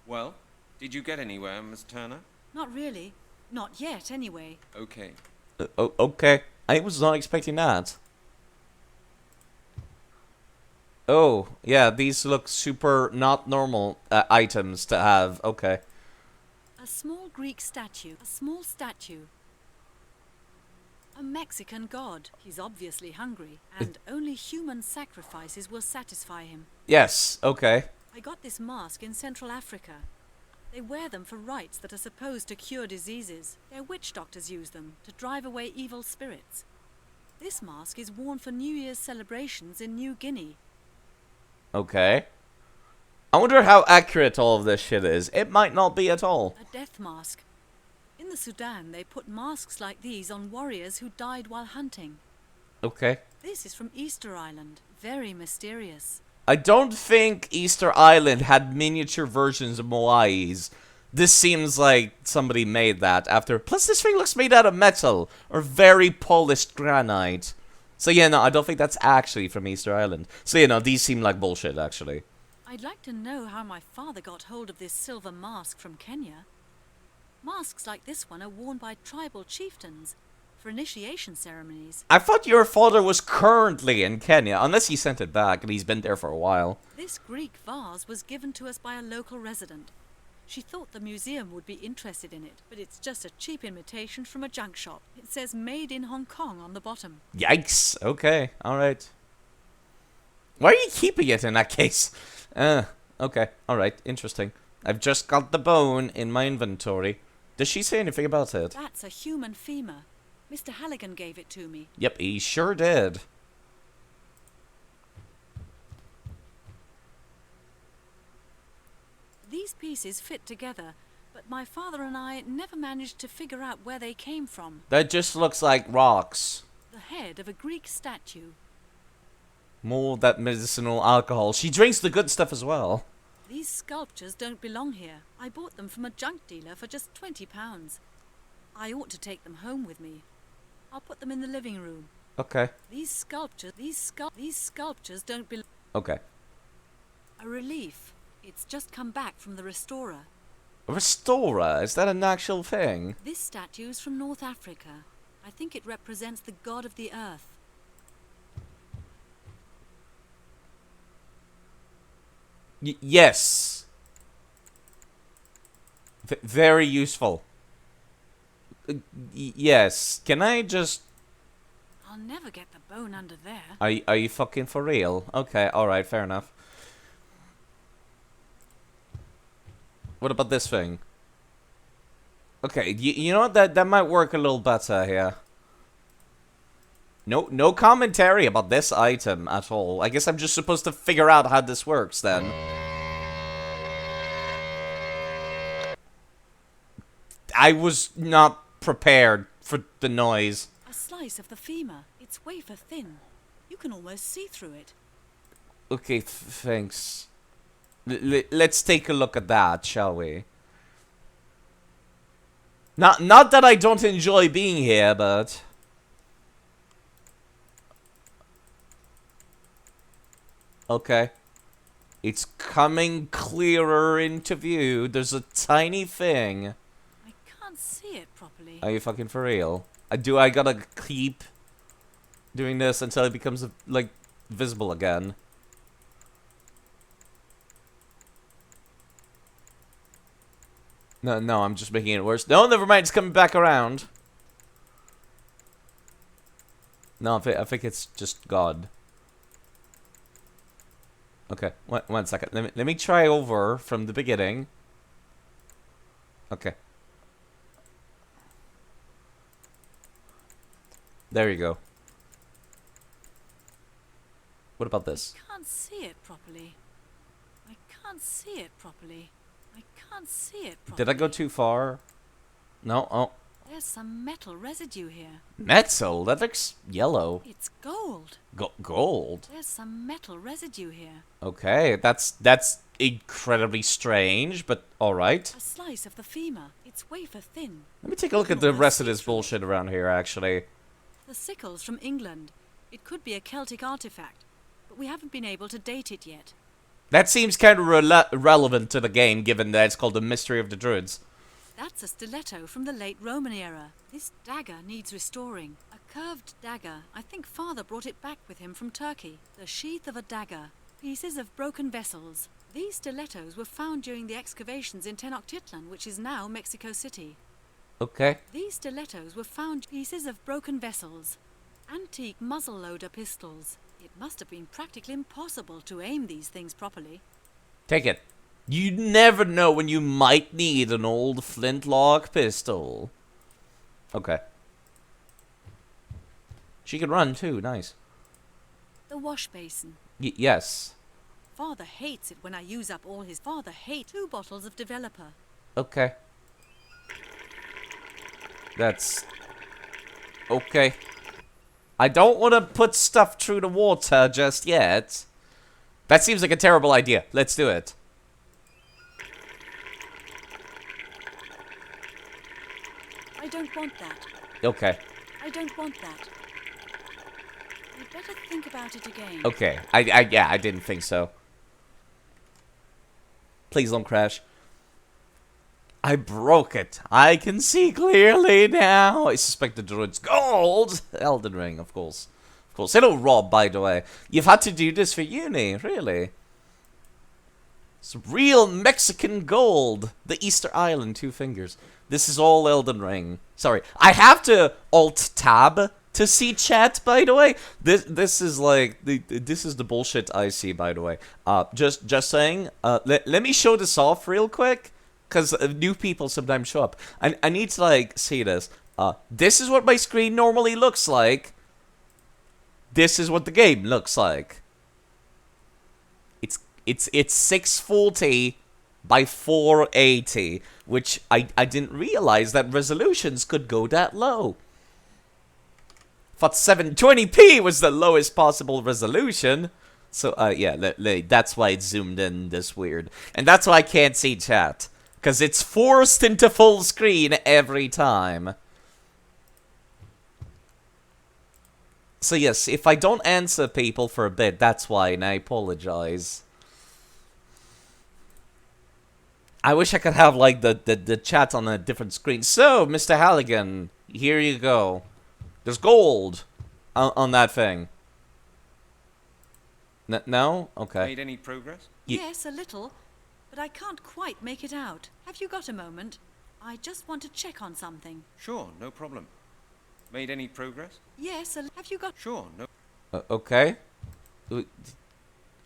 Well, did you get anywhere, Miss Turner? Not really. Not yet, anyway. Okay. Okay. I was not expecting that. Oh, yeah, these look super not normal items to have. Okay. A small Greek statue. A small statue. A Mexican god. He's obviously hungry, and only human sacrifices will satisfy him. Yes, okay. I got this mask in Central Africa. They wear them for rites that are supposed to cure diseases. Their witch doctors use them to drive away evil spirits. This mask is worn for New Year's celebrations in New Guinea. Okay. I wonder how accurate all of this shit is. It might not be at all. A death mask. In the Sudan, they put masks like these on warriors who died while hunting. Okay. This is from Easter Island. Very mysterious. I don't think Easter Island had miniature versions of Moais. This seems like somebody made that after. Plus, this thing looks made out of metal or very polished granite. So, yeah, no, I don't think that's actually from Easter Island. So, you know, these seem like bullshit, actually. I'd like to know how my father got hold of this silver mask from Kenya. Masks like this one are worn by tribal chieftains for initiation ceremonies. I thought your father was currently in Kenya, unless he sent it back and he's been there for a while. This Greek vase was given to us by a local resident. She thought the museum would be interested in it, but it's just a cheap imitation from a junk shop. It says made in Hong Kong on the bottom. Yikes. Okay, alright. Why are you keeping it in that case? Okay, alright, interesting. I've just got the bone in my inventory. Does she say anything about it? That's a human femur. Mr. Halligan gave it to me. Yep, he sure did. These pieces fit together, but my father and I never managed to figure out where they came from. That just looks like rocks. The head of a Greek statue. More of that medicinal alcohol. She drinks the good stuff as well. These sculptures don't belong here. I bought them from a junk dealer for just £20. I ought to take them home with me. I'll put them in the living room. Okay. These sculptures don't belong. Okay. A relief. It's just come back from the restorer. A restorer? Is that an actual thing? This statue's from North Africa. I think it represents the god of the earth. Yes. Very useful. Yes. Can I just... I'll never get the bone under there. Are you fucking for real? Okay, alright, fair enough. What about this thing? Okay, you know what? That might work a little better here. No commentary about this item at all. I guess I'm just supposed to figure out how this works then. I was not prepared for the noise. A slice of the femur. It's wafer thin. You can almost see through it. Okay, thanks. Let's take a look at that, shall we? Not that I don't enjoy being here, but... Okay. It's coming clearer into view. There's a tiny thing. I can't see it properly. Are you fucking for real? I gotta keep doing this until it becomes, like, visible again. No, I'm just making it worse. No, never mind, it's coming back around. No, I think it's just God. Okay, one second. Let me try over from the beginning. Okay. There you go. What about this? I can't see it properly. I can't see it properly. I can't see it properly. Did I go too far? No. Oh. There's some metal residue here. Metal? That looks yellow. It's gold. Gold? There's some metal residue here. Okay, that's incredibly strange, but alright. A slice of the femur. It's wafer thin. Let me take a look at the rest of this bullshit around here, actually. The sickle's from England. It could be a Celtic artifact, but we haven't been able to date it yet. That seems kind of relevant to the game, given that it's called the Mystery of the Druids. That's a stiletto from the late Roman era. This dagger needs restoring. A curved dagger. I think Father brought it back with him from Turkey. The sheath of a dagger. Pieces of broken vessels. These stilettos were found during the excavations in Tenochtitlan, which is now Mexico City. Okay. These stilettos were found pieces of broken vessels. Antique muzzle-loader pistols. It must have been practically impossible to aim these things properly. Take it. You never know when you might need an old flintlock pistol. Okay. She can run too, nice. The wash basin. Yes. Father hates it when I use up all his... Father hates 2 bottles of developer. Okay. That's... okay. I don't want to put stuff through the water just yet. That seems like a terrible idea. Let's do it. I don't want that. Okay. I don't want that. You'd better think about it again. Okay. Yeah, I didn't think so. Please don't crash. I broke it. I can see clearly now. I suspect the Druids gold. Elden Ring, of course. Of course. Hello, Rob, by the way. You've had to do this for uni, really. It's real Mexican gold. The Easter Island, 2 fingers. This is all Elden Ring. Sorry. I have to Alt-Tab to see chat, by the way. This is like... this is the bullshit I see, by the way. Just saying. Let me show this off real quick. Because new people sometimes show up. I need to, like, see this. This is what my screen normally looks like. This is what the game looks like. It's 640 by 480. Which I didn't realize that resolutions could go that low. Thought 720p was the lowest possible resolution. So, yeah, that's why it's zoomed in this weird. And that's why I can't see chat. Because it's forced into full screen every time. So yes, if I don't answer people for a bit, that's why, and I apologize. I wish I could have, like, the chat on a different screen. So, Mr. Halligan, here you go. There's gold on that thing. No? Okay. Made any progress? Yes, a little. But I can't quite make it out. Have you got a moment? I just want to check on something. Sure, no problem. Made any progress? Yes, have you got... Sure, no... Okay.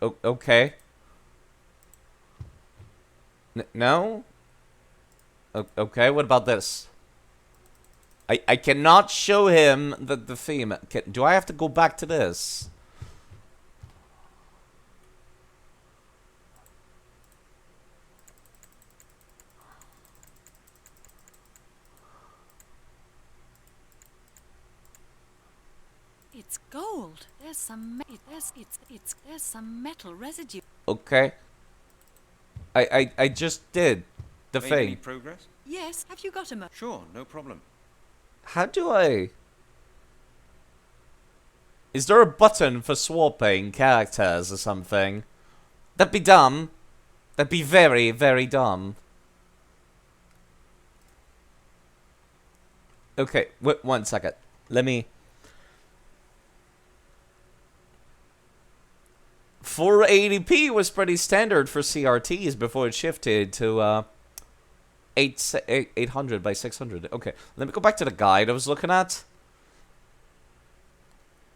Okay. No? Okay, what about this? I cannot show him the theme. Do I have to go back to this? It's gold. There's some there's some metal residue. Okay. I just did the Made thing. any progress? Yes, have you got a moment? Sure, no problem. How do I... Is there a button for swapping characters or something? That'd be dumb. That'd be very, very dumb. Okay, wait 1 second. Let me... 480p was pretty standard for CRTs before it shifted to 800 by 600. Okay, let me go back to the guide I was looking at.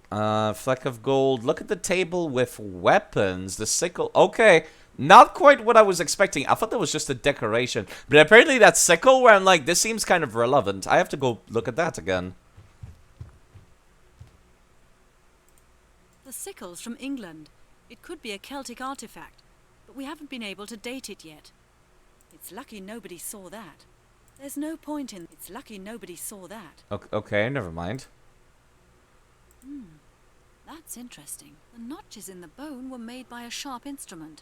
Fleck of gold. Look at the table with weapons. The sickle. Okay. Not quite what I was expecting. I thought that was just a decoration. But apparently that sickle where I'm like, this seems kind of relevant. I have to go look at that again. The sickle's from England. It could be a Celtic artifact, but we haven't been able to date it yet. It's lucky nobody saw that. There's no point in... It's lucky nobody saw that. Okay, never mind. That's interesting. The notches in the bone were made by a sharp instrument.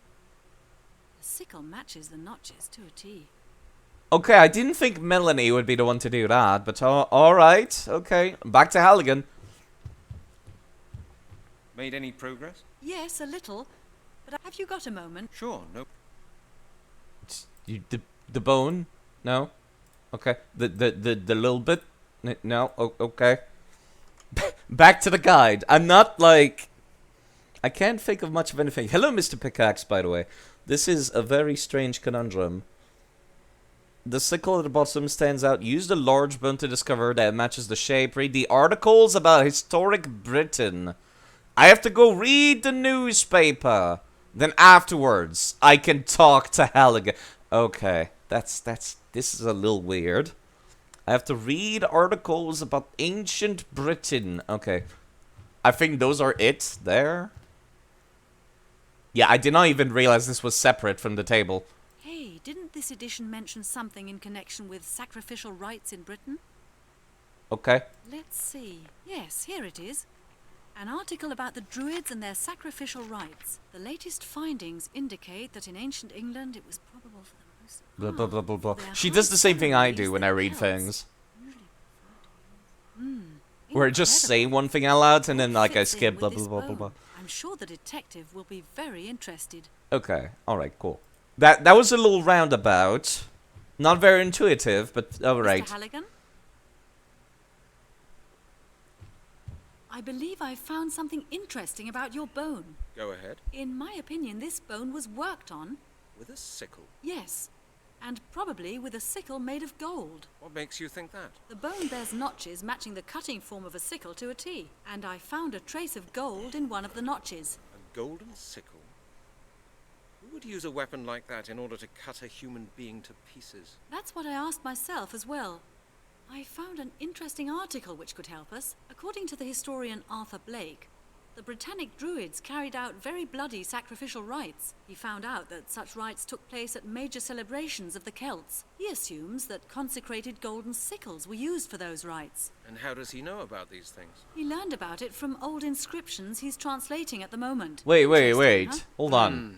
The sickle matches the notches to a T. Okay, I didn't think Melanie would be the one to do that, but alright. Okay, back to Halligan. Made any progress? Yes, a little. But have you got a moment? Sure, no. The bone? No? Okay. The little bit? No? Okay. Back to the guide. I'm not like... I can't think of much of anything. Hello, Mr. Pickaxe, by the way. This is a very strange conundrum. The sickle at the bottom stands out. Use the large bone to discover that it matches the shape. Read the articles about historic Britain. I have to go read the newspaper. Then afterwards, I can talk to Halligan. Okay, this is a little weird. I have to read articles about ancient Britain. Okay. I think those are it there. Yeah, I did not even realize this was separate from the table. Hey, didn't this edition mention something in connection with sacrificial rites in Britain? Okay. Let's see. Yes, here it is. An article about the Druids and their sacrificial rites. The latest findings indicate that in ancient England it was probable for the most... Blah, blah, blah, blah, blah. She does the same thing I do when I read things. Where I just say one thing out loud and then like I skip blah blah blah blah blah. I'm sure the detective will be very interested. Okay, alright, cool. That was a little roundabout. Not very intuitive, but alright. Mr. Halligan? I believe I've found something interesting about your bone. Go ahead. In my opinion, this bone was worked on. With a sickle? Yes, and probably with a sickle made of gold. What makes you think that? The bone bears notches matching the cutting form of a sickle to a T, and I found a trace of gold in one of the notches. A golden sickle? Who would use a weapon like that in order to cut a human being to pieces? That's what I asked myself as well. I found an interesting article which could help us. According to the historian Arthur Blake, the Britannic Druids carried out very bloody sacrificial rites. He found out that such rites took place at major celebrations of the Celts. He assumes that consecrated golden sickles were used for those rites. And how does he know about these things? He learned about it from old inscriptions he's translating at the moment. Wait. Huh? Hold on.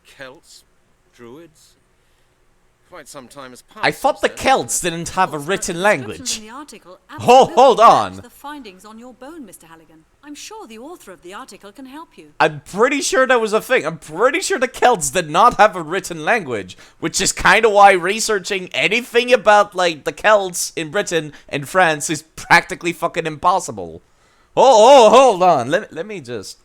Celts? Druids? Quite some time has passed. I thought the since Celts didn't have a written language. In the article Hold on. The findings on your bone, Mr. Halligan. I'm sure the author of the article can help you. I'm pretty sure that was a thing. I'm pretty sure the Celts did not have a written language, which is kind of why researching anything about, like, the Celts in Britain and France is practically fucking impossible. Hold on. Let me just...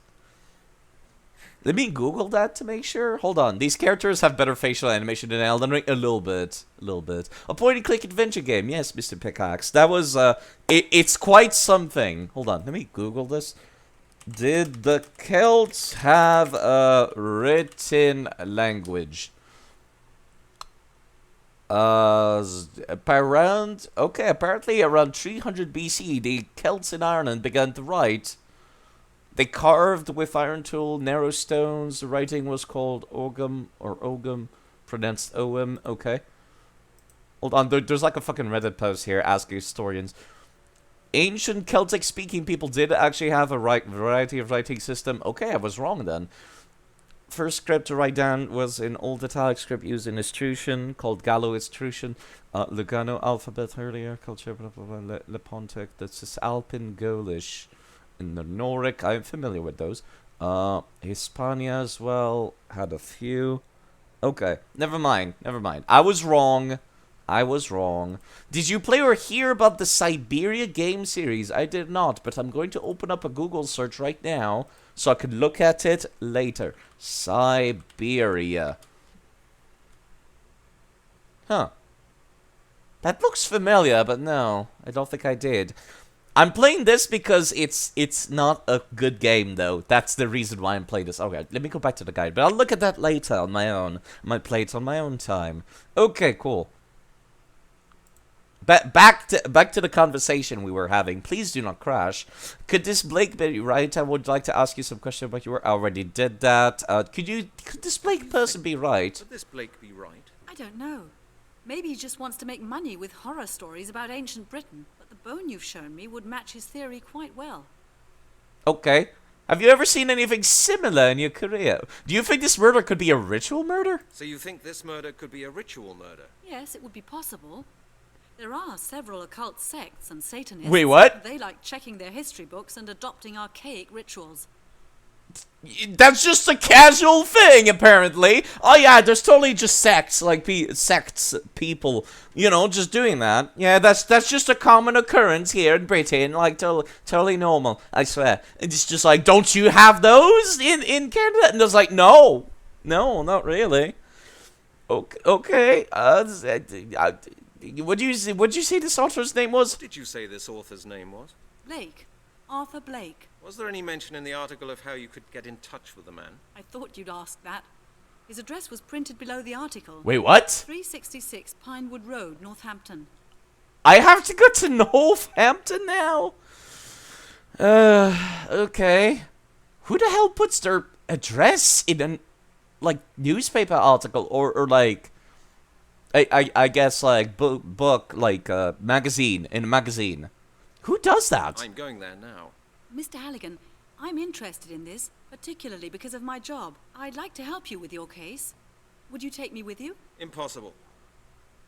Let me Google that to make sure. Hold on. These characters have better facial animation than Elden Ring. A little bit. A point-and-click adventure game. Yes, Mr. Pickaxe. That was, it's quite something. Hold on. Let me Google this. Did the Celts have a written language? Apparently around 300 BC, the Celts in Ireland began to write. They carved with iron tool narrow stones. The writing was called Ogum, or Ogum, pronounced Oem. Okay. Hold on, there's like a fucking Reddit post here asking historians. Ancient Celtic-speaking people did actually have a variety of writing system. Okay, I was wrong then. First script to write down was an old Italic script used in Etruscan, called Gallo-Etruscan. Lugano alphabet earlier, culture, blah, blah, blah, Lepontic, that's Cisalpine Gaulish. In the Noric, I'm familiar with those. Hispania as well, had a few. Okay, never mind. I was wrong. Did you play or hear about the Siberia game series? I did not, but I'm going to open up a Google search right now so I can look at it later. Siberia. Huh. That looks familiar, but no, I don't think I did. I'm playing this because it's not a good game, though. That's the reason why I'm playing this. Okay, let me go back to the guide, but I'll look at that later on my own. I might play it on my own time. Okay, cool. Back to the conversation we were having. Please do not crash. Could this Blake be right? I would like to ask you some question about your work. I already did that. Could this Blake person be right? Could this Blake be right? I don't know. Maybe he just wants to make money with horror stories about ancient Britain, but the bone you've shown me would match his theory quite well. Okay. Have you ever seen anything similar in your career? Do you think this murder could be a ritual murder? So you think this murder could be a ritual murder? Yes, it would be possible. There are several occult sects and Satanists. Wait, what? They like checking their history books and adopting archaic rituals. That's just a casual thing, apparently. Oh yeah, there's totally just sects, like people, you know, just doing that. Yeah, that's just a common occurrence here in Britain, like totally normal. I swear. It's just like, don't you have those in Canada? And there's like, no, not really. Okay. What'd you say this author's name was? What did you say this author's name was? Blake. Arthur Blake. Was there any mention in the article of how you could get in touch with the man? I thought you'd ask that. His address was printed below the article. Wait, what? 366 Pinewood Road, Northampton. I have to go to Northampton now? Okay. Who the hell puts their address in a, like, newspaper article or like, I guess, like, book, like, magazine, in a magazine? Who does that? I'm going there now. Mr. Halligan, I'm interested in this, particularly because of my job. I'd like to help you with your case. Would you take me with you? Impossible.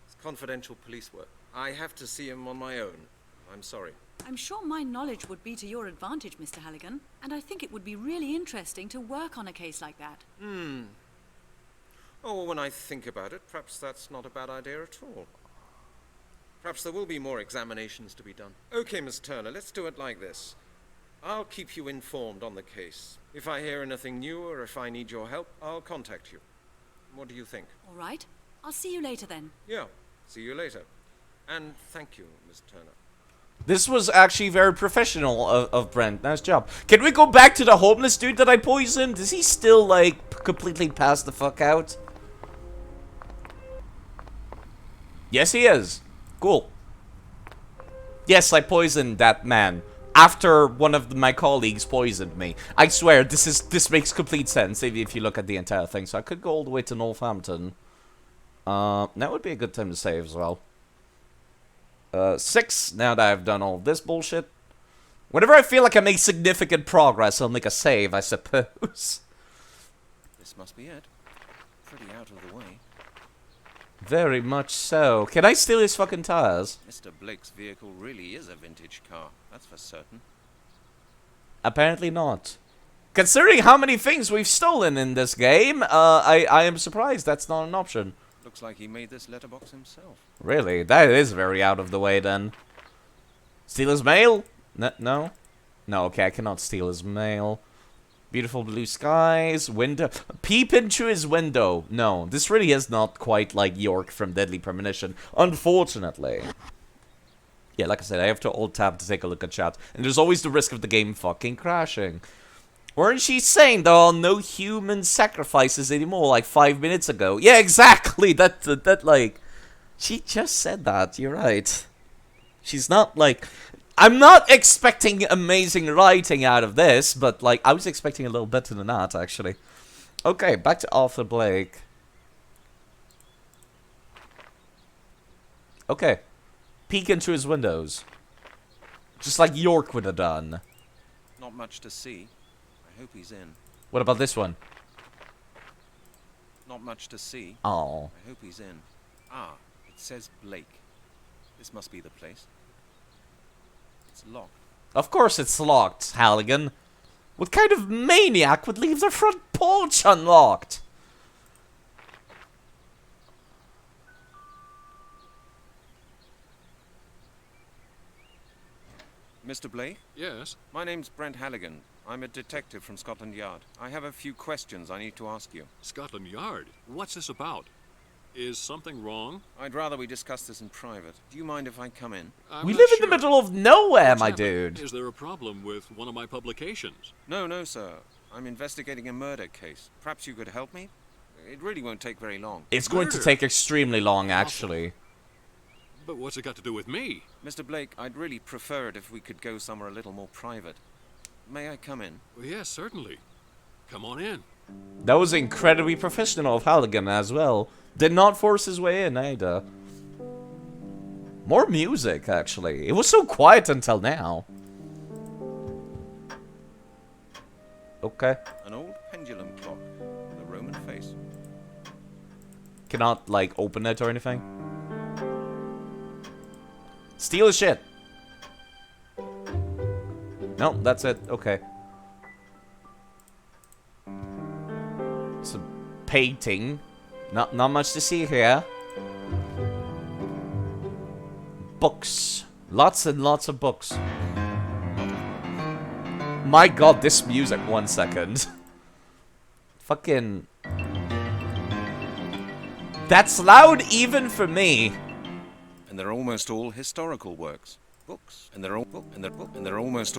It's confidential police work. I have to see him on my own. I'm sorry. I'm sure my knowledge would be to your advantage, Mr. Halligan, and I think it would be really interesting to work on a case like that. Oh, well, when I think about it, perhaps that's not a bad idea at all. Perhaps there will be more examinations to be done. Okay, Miss Turner, let's do it like this. I'll keep you informed on the case. If I hear anything new or if I need your help, I'll contact you. What do you think? All right. I'll see you later then. Yeah, see you later. And thank you, Miss Turner. This was actually very professional of Brent. Nice job. Can we go back to the homeless dude that I poisoned? Is he still, like, completely passed the fuck out? Yes, he is. Cool. Yes, I poisoned that man. After one of my colleagues poisoned me. I swear, this makes complete sense if you look at the entire thing. So I could go all the way to Northampton. That would be a good time to save as well. 6, now that I've done all this bullshit. Whenever I feel like I make significant progress, I'll make a save, I suppose. This must be it. Pretty out of the way. Very much so. Can I steal his fucking tires? Mr. Blake's vehicle really is a vintage car, that's for certain. Apparently not. Considering how many things we've stolen in this game, I am surprised that's not an option. Looks like he made this letterbox himself. Really? That is very out of the way then. Steal his mail? No? No, okay, I cannot steal his mail. Beautiful blue skies, window. Peep into his window. No, this really is not quite like York from Deadly Premonition, unfortunately. Yeah, like I said, I have to alt-tab to take a look at chat. And there's always the risk of the game fucking crashing. Weren't she saying there are no human sacrifices anymore like 5 minutes ago? Yeah, exactly. That like, she just said that. You're right. She's not like, I'm not expecting amazing writing out of this, but like, I was expecting a little better than that actually. Okay, back to Arthur Blake. Okay, peek into his windows, just like York would have done. Not much to see. I hope he's in. What about this one? Not much to see. Oh. I hope he's in. Ah, it says Blake. This must be the place. It's locked. Of course it's locked, Halligan. What kind of maniac would leave their front porch unlocked? Mr. Blake? Yes? My name's Brent Halligan. I'm a detective from Scotland Yard. I have a few questions I need to ask you. Scotland Yard? What's this about? Is something wrong? I'd rather we discuss this in private. Do you mind if I come in? I'm We not live in sure. the middle of nowhere, What's my happened? dude. Is there a problem with one of my publications? No, sir. I'm investigating a murder case. Perhaps you could help me? It really won't take very long. It's going to Murder? take extremely long, actually. But what's it got to do with me? Mr. Blake, I'd really prefer it if we could go somewhere a little more private. May I come in? Well, yes, certainly. Come on in. That was incredibly professional of Halligan as well. Did not force his way in either. More music, actually. It was so quiet until now. Okay. An old pendulum clock with a Roman face. Cannot, like, open it or anything. Steal his shit. No, that's it. Okay. It's a painting. Not much to see here. Books. Lots and lots of books. My god, this music. 1 second. Fucking... That's loud even for me. And they're almost all historical works. Books. And they're almost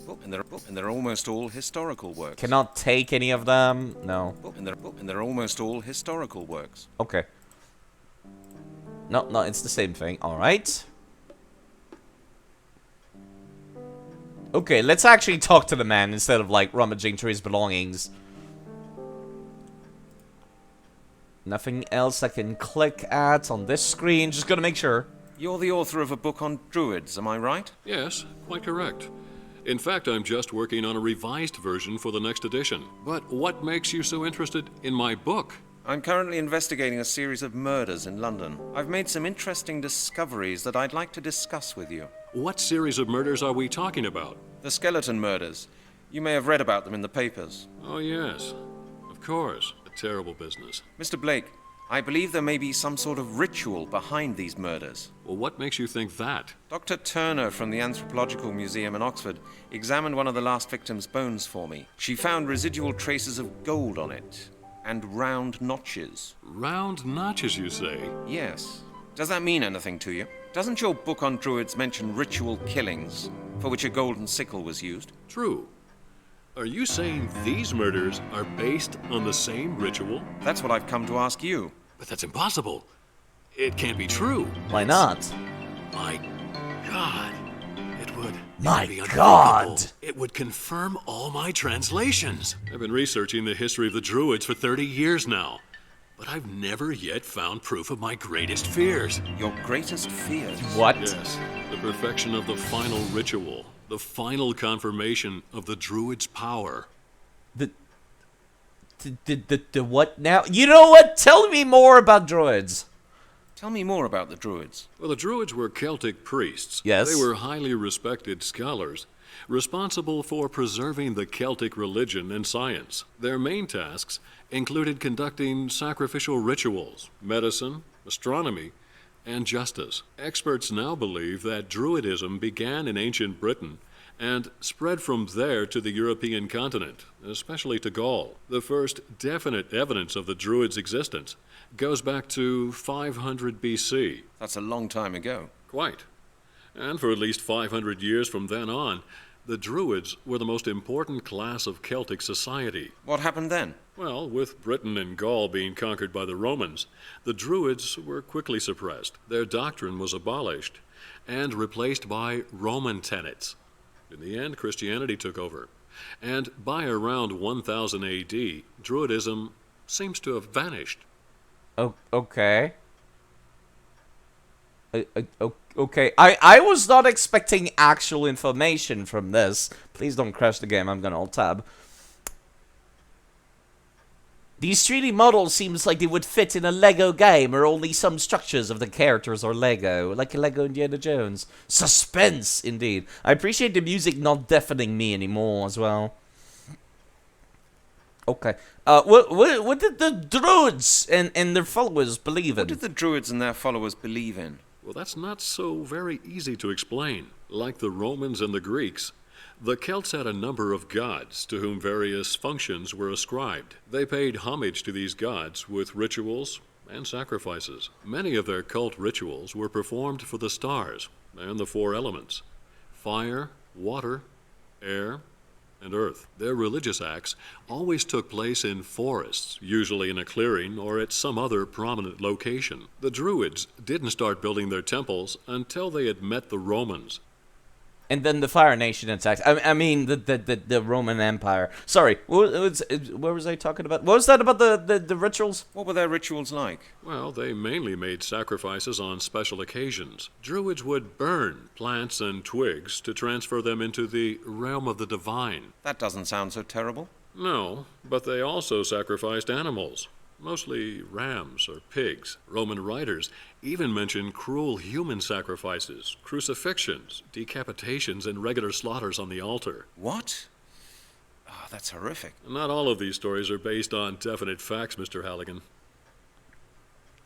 all historical works. Cannot take any of them. No. And they're almost all historical works. Okay. No, it's the same thing. Alright. Okay, let's actually talk to the man instead of, like, rummaging through his belongings. Nothing else I can click at on this screen. Just gotta make sure. You're the author of a book on Druids, am I right? Yes, quite correct. In fact, I'm just working on a revised version for the next edition. But what makes you so interested in my book? I'm currently investigating a series of murders in London. I've made some interesting discoveries that I'd like to discuss with you. What series of murders are we talking about? The skeleton murders. You may have read about them in the papers. Oh, yes. Of course. A terrible business. Mr. Blake, I believe there may be some sort of ritual behind these murders. Well, what makes you think that? Dr. Turner from the Anthropological Museum in Oxford examined one of the last victim's bones for me. She found residual traces of gold on it, and round notches. Round notches, you say? Yes. Does that mean anything to you? Doesn't your book on Druids mention ritual killings, for which a golden sickle was used? True. Are you saying these murders are based on the same ritual? That's what I've come to ask you. But that's impossible. It can't be true. Why not? My God. It would My be God. unthinkable. It would confirm all my translations. I've been researching the history of the Druids for 30 years now. But I've never yet found proof of my greatest fears. Your greatest fears? What? Yes, the perfection of the final ritual. The final confirmation of the Druids' power. The what now? You know what? Tell me more about Druids. Tell me more about the Druids. Well, the Druids were Celtic priests. Yes. They were highly respected scholars, responsible for preserving the Celtic religion and science. Their main tasks included conducting sacrificial rituals, medicine, astronomy, and justice. Experts now believe that Druidism began in ancient Britain and spread from there to the European continent, especially to Gaul. The first definite evidence of the Druids' existence goes back to 500 BC. That's a long time ago. Quite. And for at least 500 years from then on, the Druids were the most important class of Celtic society. What happened then? Well, with Britain and Gaul being conquered by the Romans, the Druids were quickly suppressed. Their doctrine was abolished and replaced by Roman tenets. In the end, Christianity took over. And by around 1000 AD, Druidism seems to have vanished. Oh, okay. Okay, I was not expecting actual information from this. Please don't crash the game, I'm gonna alt-tab. These 3D models seems like they would fit in a Lego game, or only some structures of the characters are Lego, like a Lego Indiana Jones. Suspense, indeed. I appreciate the music not deafening me anymore as well. Okay. What did the Druids and their followers believe in? What did the Druids and their followers believe in? Well, that's not so very easy to explain. Like the Romans and the Greeks, the Celts had a number of gods to whom various functions were ascribed. They paid homage to these gods with rituals, and sacrifices. Many of their cult rituals were performed for the stars and the four elements: fire, water, air, and earth. Their religious acts always took place in forests, usually in a clearing or at some other prominent location. The Druids didn't start building their temples until they had met the Romans. And then the Fire Nation attacks. I mean, the Roman Empire. Sorry, what was I talking about? What was that about the rituals? What were their rituals like? Well, they mainly made sacrifices on special occasions. Druids would burn plants and twigs to transfer them into the realm of the divine. That doesn't sound so terrible. No, but they also sacrificed animals. Mostly rams or pigs. Roman writers even mention cruel human sacrifices, crucifixions, decapitations, and regular slaughters on the altar. What? Oh, that's horrific. Not all of these stories are based on definite facts, Mr. Halligan.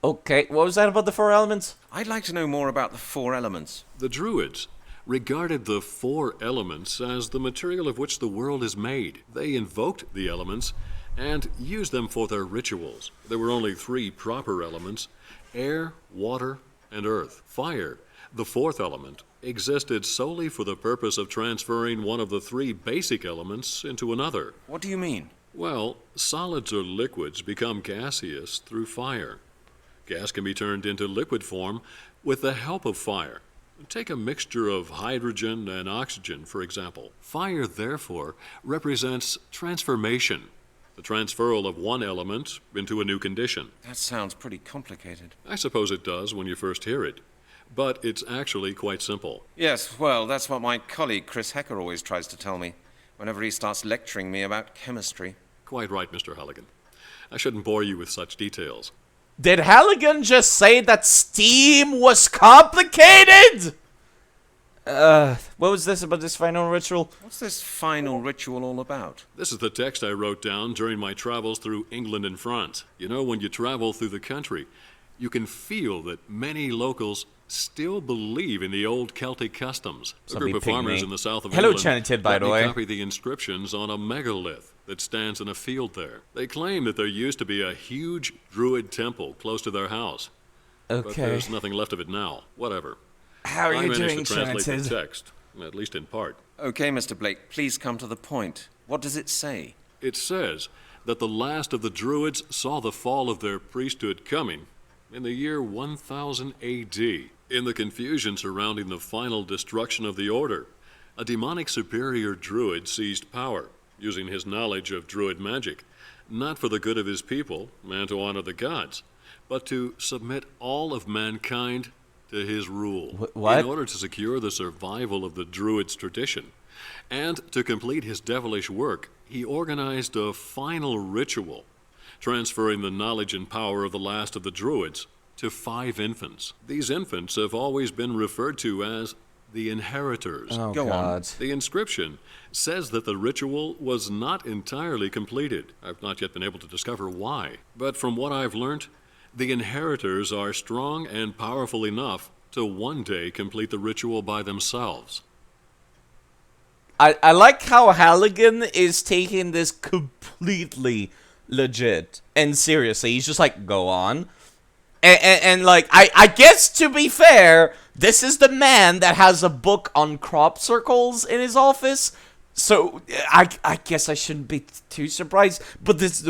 Okay, what was that about the four elements? I'd like to know more about the four elements. The Druids regarded the four elements as the material of which the world is made. They invoked the elements and used them for their rituals. There were only three proper elements: air, water, and earth. Fire, the fourth element, existed solely for the purpose of transferring one of the three basic elements into another. What do you mean? Well, solids or liquids become gaseous through fire. Gas can be turned into liquid form with the help of fire. Take a mixture of hydrogen and oxygen, for example. Fire, therefore, represents transformation, the transferal of one element into a new condition. That sounds pretty complicated. I suppose it does when you first hear it, but it's actually quite simple. Yes, well, that's what my colleague Chris Hecker always tries to tell me whenever he starts lecturing me about chemistry. Quite right, Mr. Halligan. I shouldn't bore you with such details. Did Halligan just say that steam was complicated? What was this about this final ritual? What's this final ritual all about? This is the text I wrote down during my travels through England and France. You know, when you travel through the country, you can feel that many locals still believe in the old Celtic customs. A group of farmers in the south of England by the way. copy the inscriptions on a megalith that stands in a field there. They claim that there used to be a huge Druid temple close to their house. Okay. But there's nothing left of it now. Whatever. How are you doing, I managed to translate Chanted? the text, at least in part. Okay, Mr. Blake, please come to the point. What does it say? It says that the last of the Druids saw the fall of their priesthood coming in the year 1000 A.D. In the confusion surrounding the final destruction of the Order, a demonic superior Druid seized power, using his knowledge of Druid magic, not for the good of his people and to honor the gods, but to submit all of mankind to his rule. What? In order to secure the survival of the Druids' tradition, and to complete his devilish work, he organized a final ritual, transferring the knowledge and power of the last of the Druids to 5 infants. These infants have always been referred to as the inheritors. Oh, Go God. on. The inscription says that the ritual was not entirely completed. I've not yet been able to discover why. But from what I've learnt, the inheritors are strong and powerful enough to one day complete the ritual by themselves. I like how Halligan is taking this completely legit and seriously. He's just like, go on. And like, I guess to be fair, this is the man that has a book on crop circles in his office. So I guess I shouldn't be too surprised. But this,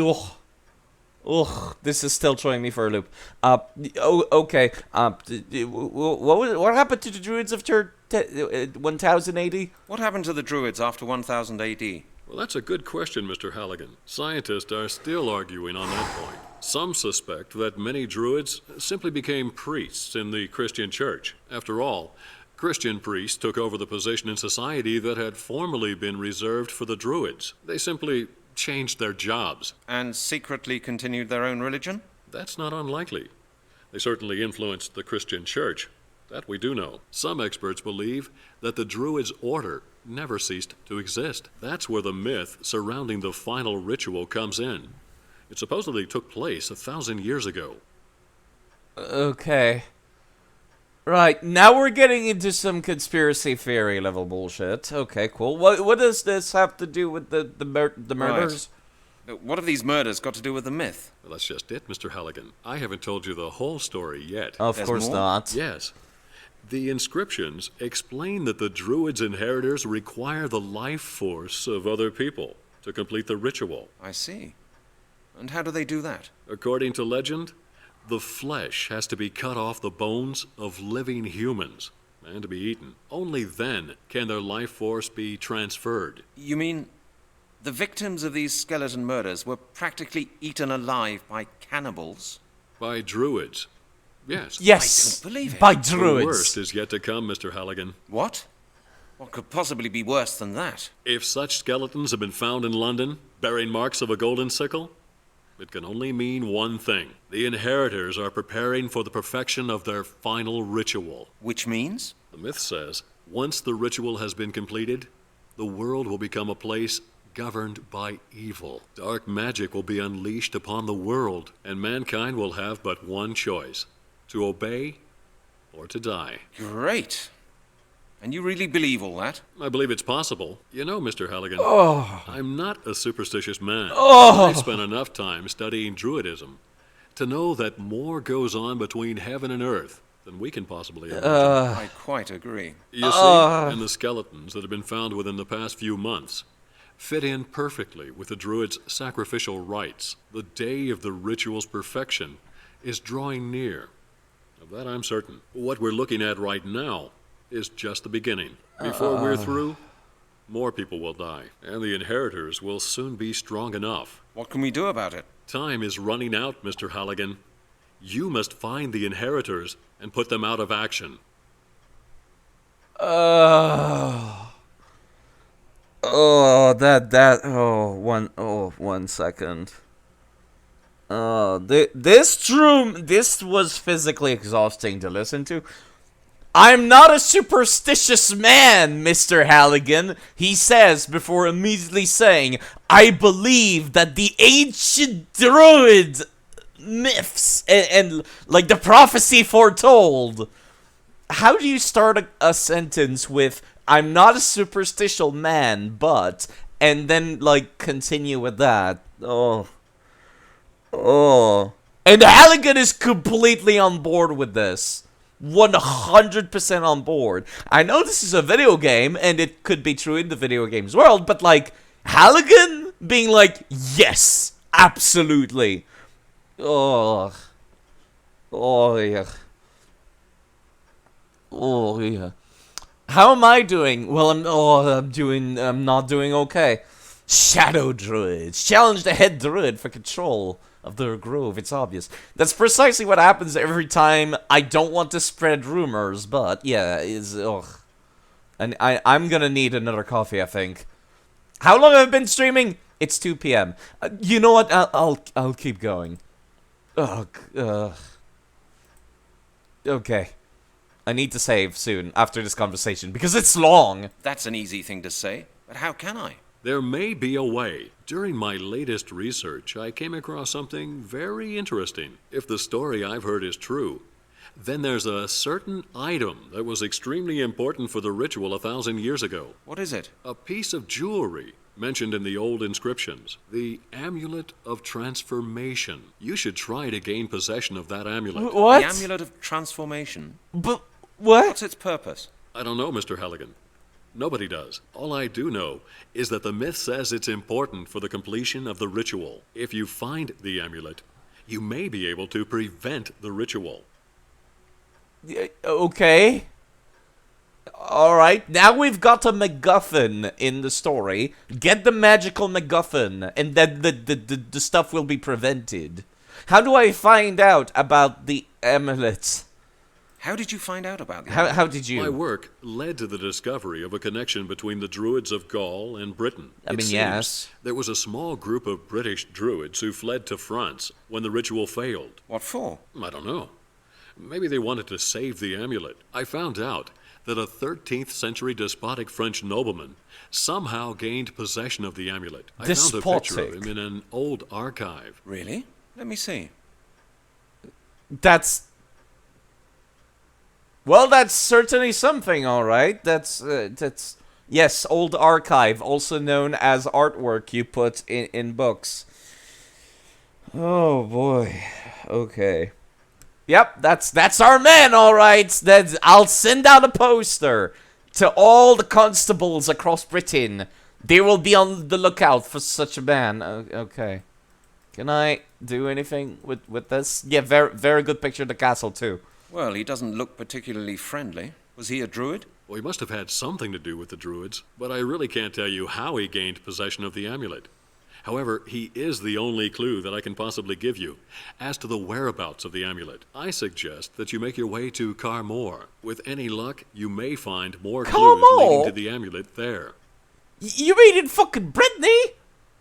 this is still throwing me for a loop. Okay. What happened to the Druids after 1000 AD? What happened to the Druids after 1000 AD? Well, that's a good question, Mr. Halligan. Scientists are still arguing on that point. Some suspect that many Druids simply became priests in the Christian church. After all, Christian priests took over the position in society that had formerly been reserved for the Druids. They simply changed their jobs. And secretly continued their own religion? That's not unlikely. They certainly influenced the Christian church. That we do know. Some experts believe that the Druids' order never ceased to exist. That's where the myth surrounding the final ritual comes in. It supposedly took place 1,000 years ago. Okay. Right, now we're getting into some conspiracy theory level bullshit. Okay, cool. What does this have to do with the murders? Right. What have these murders got to do with the myth? Well, that's just it, Mr. Halligan. I haven't told you the whole story yet. Of There's course more? not. Yes. The inscriptions explain that the Druids' inheritors require the life force of other people to complete the ritual. I see. And how do they do that? According to legend, the flesh has to be cut off the bones of living humans and to be eaten. Only then can their life force be transferred. You mean the victims of these skeleton murders were practically eaten alive by cannibals? By Druids. Yes. Yes, I don't believe it. by The Druids. worst is yet to come, Mr. Halligan. What? What could possibly be worse than that? If such skeletons have been found in London, bearing marks of a golden sickle, it can only mean one thing. The inheritors are preparing for the perfection of their final ritual. Which means? The myth says, once the ritual has been completed, the world will become a place governed by evil. Dark magic will be unleashed upon the world, and mankind will have but one choice: to obey or to die. Great. And you really believe all that? I believe it's possible. You know, Mr. Halligan, I'm not a superstitious man. I've spent enough time studying Druidism to know that more goes on between heaven and earth than we can possibly imagine. I quite agree. You see, and the skeletons that have been found within the past few months fit in perfectly with the Druids' sacrificial rites. The day of the ritual's perfection is drawing near. Of that I'm certain. What we're looking at right now is just the beginning. Before we're through, more people will die, and the inheritors will soon be strong enough. What can we do about it? Time is running out, Mr. Halligan. You must find the inheritors and put them out of action. One second. This was physically exhausting to listen to. I'm not a superstitious man, Mr. Halligan, he says before immediately saying, I believe that the ancient Druid myths and like the prophecy foretold. How do you start a sentence with, I'm not a superstitious man, but, and then like continue with that? Oh. And Halligan is completely on board with this. 100% on board. I know this is a video game, and it could be true in the video games world, but like, Halligan being like, yes, absolutely. Oh yeah. Oh yeah. How am I doing? Well, I'm not doing okay. Shadow Druids. Challenge the head druid for control of their grove, it's obvious. That's precisely what happens every time I don't want to spread rumors, but yeah, And I'm gonna need another coffee, I think. How long have I been streaming? It's 2 p.m. You know what? I'll keep going. Okay. I need to save soon after this conversation because it's long. That's an easy thing to say, but how can I? There may be a way. During my latest research, I came across something very interesting. If the story I've heard is true, then there's a certain item that was extremely important for the ritual 1,000 years ago. What is it? A piece of jewelry mentioned in the old inscriptions. The Amulet of Transformation. You should try to gain possession of that amulet. What? The Amulet of Transformation? But what? What's its purpose? I don't know, Mr. Halligan. Nobody does. All I do know is that the myth says it's important for the completion of the ritual. If you find the amulet, you may be able to prevent the ritual. Okay. Alright, now we've got a MacGuffin in the story. Get the magical MacGuffin, and then the stuff will be prevented. How do I find out about the amulet? How did you find out about that? How did you? My work led to the discovery of a connection between the Druids of Gaul and Britain. I mean, seems yes. There was a small group of British Druids who fled to France when the ritual failed. What for? I don't know. Maybe they wanted to save the amulet. I found out that a 13th century despotic French nobleman somehow gained possession of the amulet. I found a picture of him in an old archive. Really? Let me see. Well, that's certainly something, alright. That's Yes, old archive, also known as artwork you put in books. Oh boy. Okay. Yep, that's our man, all right. I'll send out a poster to all the constables across Britain. They will be on the lookout for such a man. Okay. Can I do anything with this? Yeah, very good picture of the castle too. Well, he doesn't look particularly friendly. Was he a druid? Well, he must have had something to do with the Druids, but I really can't tell you how he gained possession of the amulet. However, he is the only clue that I can possibly give you. As to the whereabouts of the amulet, I suggest that you make your way to Carmore. With any luck, you may find more clues leading to the amulet there. You mean in fucking Brittany?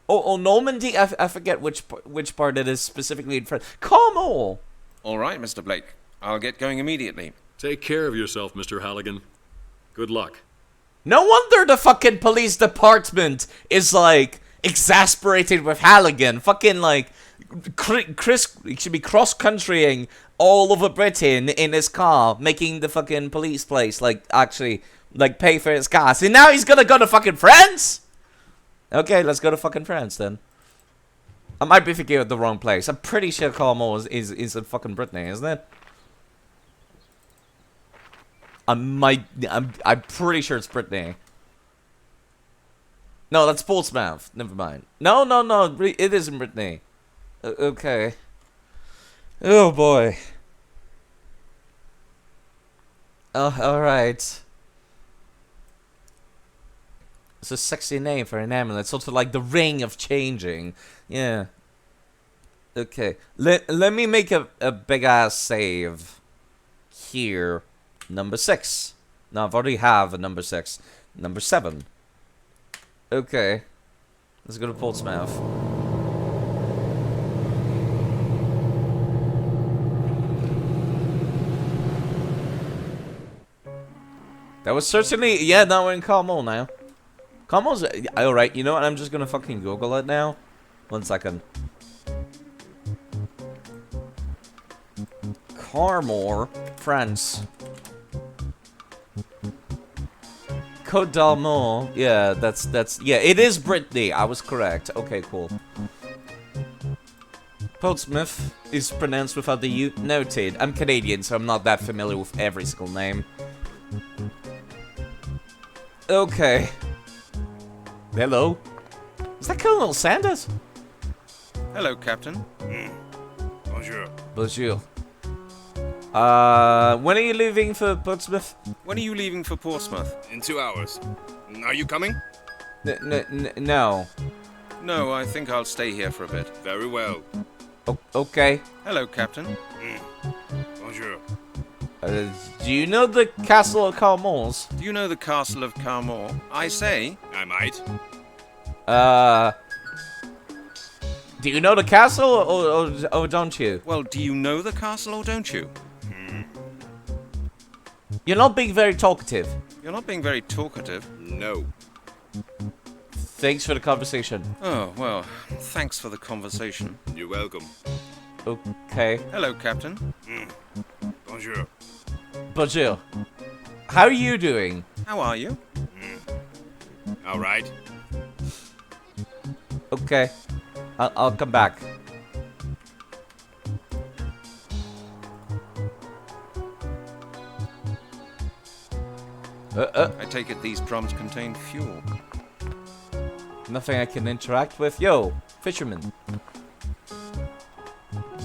Oh, Normandy? I forget which part it is specifically in France. Carmore! All right, Mr. Blake. I'll get going immediately. Take care of yourself, Mr. Halligan. Good luck. No wonder the fucking police department is, like, exasperated with Halligan. Fucking, like, Chris should be cross-countrying all over Britain in his car, making the fucking police place, like, actually, like, pay for his gas. And now he's gonna go to fucking France? Okay, let's go to fucking France, then. I might be thinking of the wrong place. I'm pretty sure Carmore is in fucking Brittany, isn't it? I'm pretty sure it's Brittany. No, that's Portsmouth. Never mind. No, it isn't Brittany. Okay. Oh boy. Oh, alright. It's a sexy name for an amulet. Sort of like the ring of changing. Yeah. Okay. Let me make a big ass save here. Number 6. No, I've already have a number 6. Number 7. Okay. Let's go to Portsmouth. That was certainly... Yeah, now we're in Carmore now. Carmore's... Alright, you know what? I'm just gonna fucking Google it now. 1 second. Carmore, France. Côte d'Armor. Yeah, that's... Yeah, it is Brittany. I was correct. Okay, cool. Portsmouth is pronounced without the U. Noted. I'm Canadian, so I'm not that familiar with every single name. Okay. Hello? Is that Colonel Sanders? Hello, Captain. Bonjour. Bonjour. When are you leaving for Portsmouth? When are you leaving for Portsmouth? In 2 hours. Are you coming? No. No, I think I'll stay here for a bit. Very well. Okay. Hello, Captain. Bonjour. Do you know the Castle of Carmores? Do you know the Castle of Carmore? I say. I might. Do you know the castle or don't you? Well, do you know the castle or don't you? You're not being very talkative. You're not being very talkative. No. Thanks for the conversation. Oh, well, thanks for the conversation. You're welcome. Okay. Hello, Captain. Bonjour. Bonjour. How are you doing? How are you? All right. Okay. I'll come back. I take it these drums contain fuel. Nothing I can interact with? Yo, fisherman.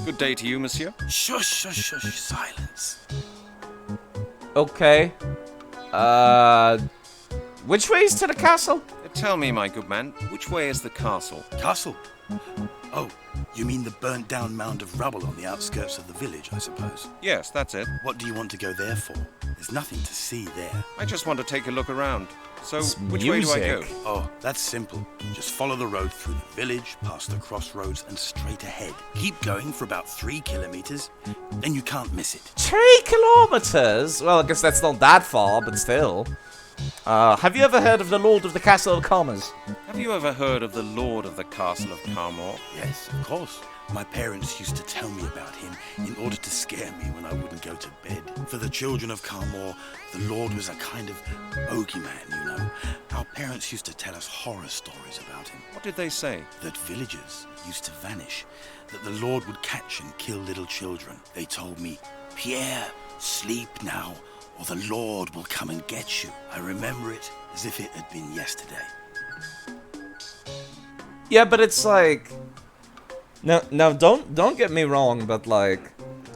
Good day to you, monsieur. Shush, shush, shush, silence. Okay. Which way is to the castle? Tell me, my good man, which way is the castle? Castle? Oh, you mean the burnt down mound of rubble on the outskirts of the village, I suppose? Yes, that's it. What do you want to go there for? There's nothing to see there. I just want to take a look around. So, It's which way do I go? music. Oh, that's simple. Just follow the road through the village, past the crossroads, and straight ahead. Keep going for about 3 kilometers, then you can't miss it. 3 kilometers? Well, I guess that's not that far, but still. Have you ever heard of the Lord of the Castle of Commerce? Have you ever heard of the Lord of the Castle of Carmore? Yes, of course. My parents used to tell me about him in order to scare me when I wouldn't go to bed. For the children of Carmore, the Lord was a kind of bogeyman, you know. Our parents used to tell us horror stories about him. What did they say? That villagers used to vanish, that the Lord would catch and kill little children. They told me, Pierre, sleep now, or the Lord will come and get you. I remember it as if it had been yesterday. Yeah, but it's like... No, don't get me wrong, but like...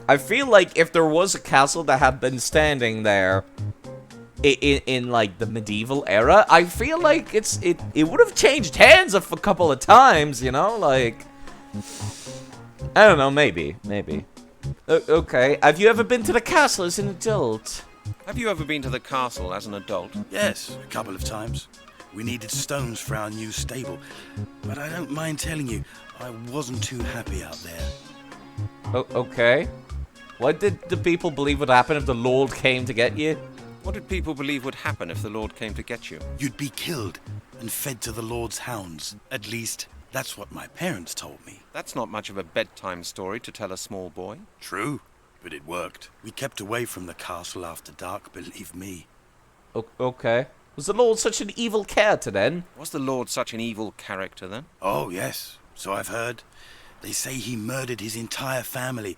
I feel like if there was a castle that had been standing there in like the medieval era, I feel like it would have changed hands a couple of times, you know? Like... I don't know, maybe. Okay, have you ever been to the castle as an adult? Have you ever been to the castle as an adult? Yes, a couple of times. We needed stones for our new stable, but I don't mind telling you, I wasn't too happy out there. Okay. What did the people believe would happen if the Lord came to get you? What did people believe would happen if the Lord came to get you? You'd be killed and fed to the Lord's hounds. At least, that's what my parents told me. That's not much of a bedtime story to tell a small boy. True, but it worked. We kept away from the castle after dark, believe me. Okay. Was the Lord such an evil character then? Was the Lord such an evil character then? Oh, yes. So I've heard. They say he murdered his entire family,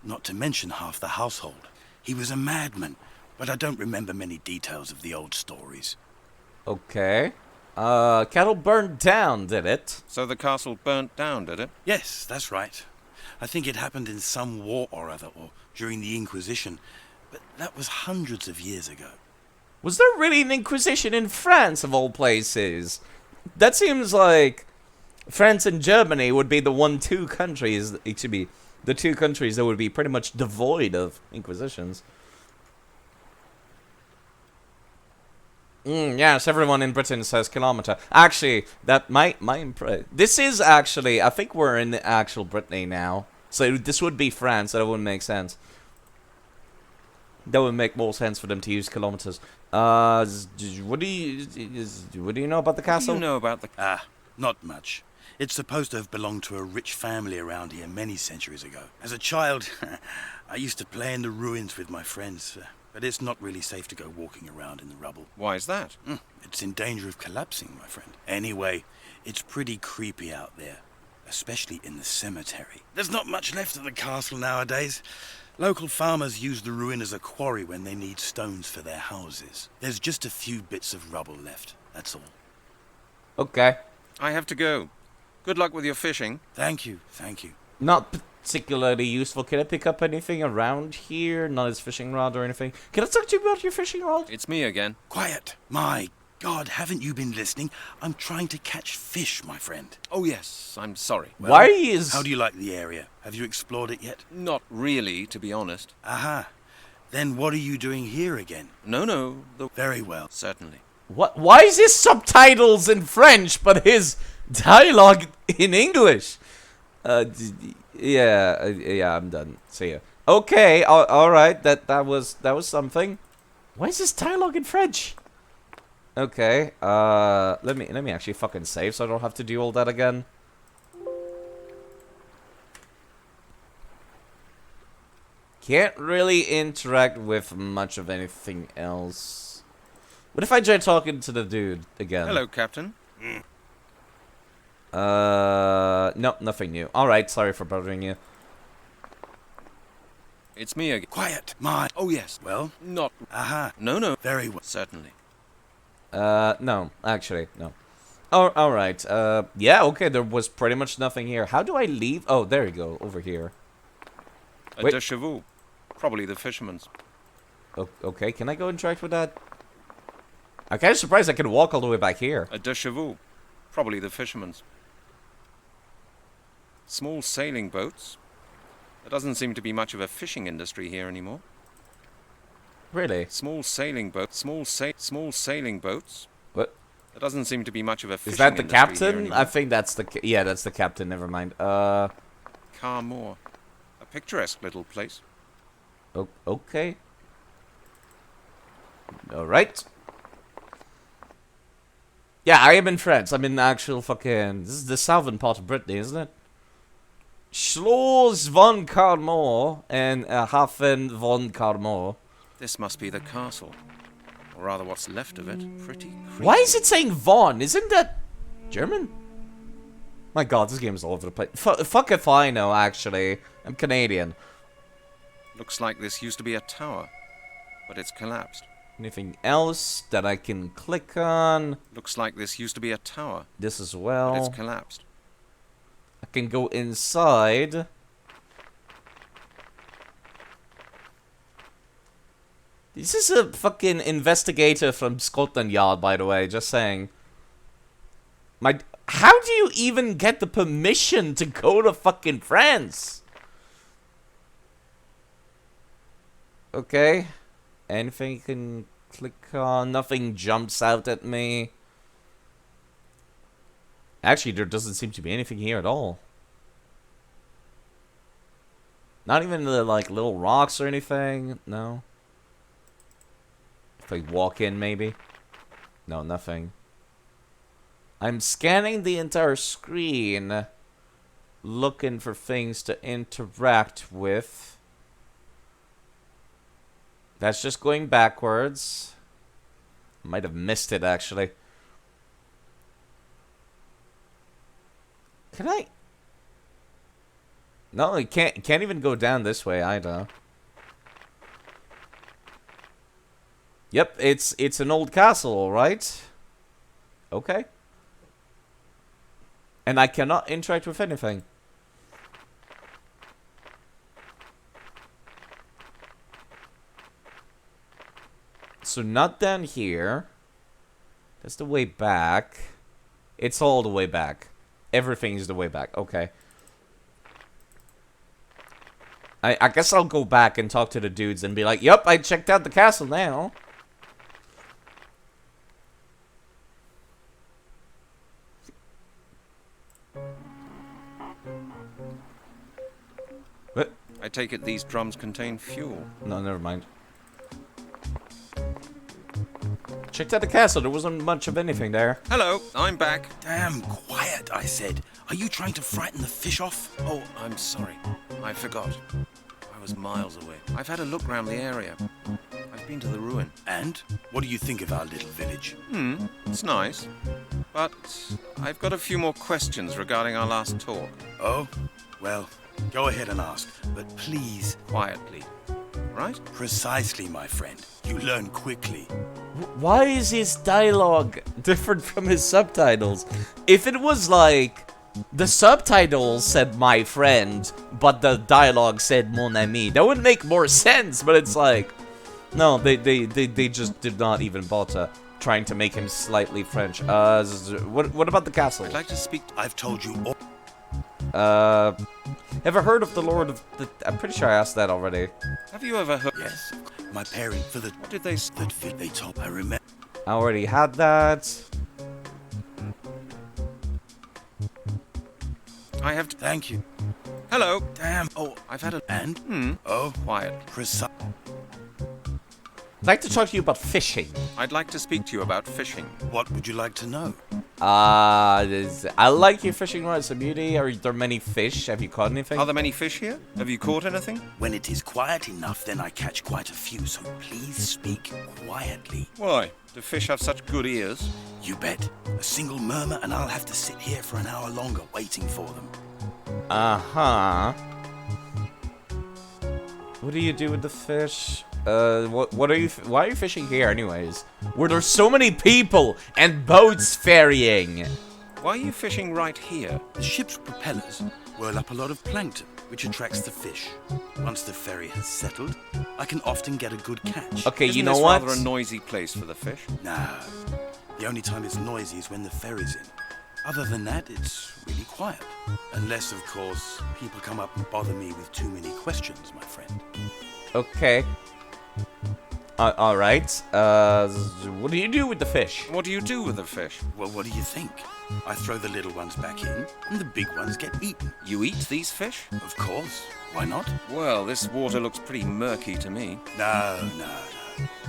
not to mention half the household. He was a madman, but I don't remember many details of the old stories. Okay. Cattle burned down, did it? So the castle burnt down, did it? Yes, that's right. I think it happened in some war or other, or during the Inquisition, but that was hundreds of years ago. Was there really an Inquisition in France, of all places? That seems like France and Germany would be the 1-2 countries, it should be the two countries that would be pretty much devoid of Inquisitions. Yes, everyone in Britain says kilometer. Actually, that this is actually, I think we're in the actual Brittany now. So this would be France, so that wouldn't make sense. That would make more sense for them to use kilometers. What do you know about the castle? What do you know about the... Not much. It's supposed to have belonged to a rich family around here many centuries ago. As a child, I used to play in the ruins with my friends, but it's not really safe to go walking around in the rubble. Why is that? It's in danger of collapsing, my friend. Anyway, it's pretty creepy out there, especially in the cemetery. There's not much left of the castle nowadays. Local farmers use the ruin as a quarry when they need stones for their houses. There's just a few bits of rubble left, that's all. Okay. I have to go. Good luck with your fishing. Thank you. Not particularly useful. Can I pick up anything around here? Not his fishing rod or anything. Can I talk to you about your fishing rod? It's me again. Quiet. My God, haven't you been listening? I'm trying to catch fish, my friend. Oh, yes. I'm sorry. Well, why is... How do you like the area? Have you explored it yet? Not really, to be honest. Aha. Then what are you doing here again? No. Very well. Certainly. What? Why is his subtitles in French, but his dialogue in English? Yeah, I'm done. See ya. Okay, all right. That was something. Why is this dialogue in French? Okay. Let me actually fucking save so I don't have to do all that again. Can't really interact with much of anything else. What if I try talking to the dude again? Hello, Captain. No, nothing new. Alright, sorry for bothering you. It's me again. Quiet. Oh, yes. Well? Not... Aha. No. Very well. Certainly. No. Actually, no. Oh, alright. Yeah, okay, there was pretty much nothing here. How do I leave? Oh, there you go, over here. A de chevaux. Probably the fisherman's. Okay, can I go interact with that? I'm kind of surprised I can walk all the way back here. A de chevaux. Probably the fisherman's. Small sailing boats. There doesn't seem to be much of a fishing industry here anymore. Really? Small sailing boats. Small sailing boats. What? There doesn't seem to be much of a fishing industry. Is that the industry here captain? anymore. I think that's the... Yeah, that's the captain. Never mind. Carmore. A picturesque little place. Okay. Alright. Yeah, I am in France. I'm in the actual fucking... This is the southern part of Brittany, isn't it? Schloss von Carmor and Hafen von Carmor. This must be the castle. Or rather, what's left of it. Pretty creepy. Why is it saying von? Isn't that German? My god, this game is all over the place. Fuck if I know, actually. I'm Canadian. Looks like this used to be a tower, but it's collapsed. Anything else that I can click on? Looks like this used to be a tower. This as well. But it's collapsed. I can go inside. This is a fucking investigator from Scotland Yard, by the way, just saying. How do you even get the permission to go to fucking France? Okay. Anything you can click on? Nothing jumps out at me. Actually, there doesn't seem to be anything here at all. Not even the, like, little rocks or anything. No. If I walk in, maybe. No, nothing. I'm scanning the entire screen, looking for things to interact with. That's just going backwards. Might have missed it, actually. Can I? No, you can't even go down this way either. Yep, it's an old castle, all right. Okay. And I cannot interact with anything. So not down here. That's the way back. It's all the way back. Everything is the way back. Okay. I guess I'll go back and talk to the dudes and be like, yup, I checked out the castle now. What? I take it these drums contain fuel. No, never mind. Checked out the castle. There wasn't much of anything there. Hello, I'm back. Damn quiet, I said. Are you trying to frighten the fish off? Oh, I'm sorry. I forgot. I was miles away. I've had a look round the area. I've been to the ruin. And? What do you think of our little village? It's nice. But I've got a few more questions regarding our last talk. Oh? Well, go ahead and ask. But please... Quietly. Right? Precisely, my friend. You learn quickly. Why is his dialogue different from his subtitles? If it was like... The subtitles said my friend, but the dialogue said mon ami, that would make more sense, but it's like... No, they just did not even bother trying to make him slightly French. What about the castle? I'd like to speak... I've told you all... Ever heard of the Lord of the... I'm pretty sure I asked that already. Have you ever heard... Yes. My parent for the... What did they say? That fit they told... I remember... I already had that. I have... Thank you. Hello. Damn. Oh, I've had a... And? Oh, Quiet. precise... I'd like to talk to you about fishing. I'd like to speak to you about fishing. What would you like to know? I like your fishing rods, beauty. Are there many fish? Have you caught anything? Are there many fish here? Have you caught anything? When it is quiet enough, then I catch quite a few, so please speak quietly. Why? Do fish have such good ears? You bet. A single murmur and I'll have to sit here for an hour longer waiting for them. Uh-huh. What do you do with the fish? What are you... Why are you fishing here, anyways? Where there's so many people and boats ferrying. Why are you fishing right here? The ship's propellers whirl up a lot of plankton, which attracts the fish. Once the ferry has settled, I can often get a good catch. Okay, Isn't you know this what? rather a noisy place for the fish? No. The only time it's noisy is when the ferry's in. Other than that, it's really quiet. Unless, of course, people come up and bother me with too many questions, my friend. Okay. Alright. What do you do with the fish? What do you do with the fish? Well, what do you think? I throw the little ones back in, and the big ones get eaten. You eat these fish? Of course. Why not? Well, this water looks pretty murky to me. No.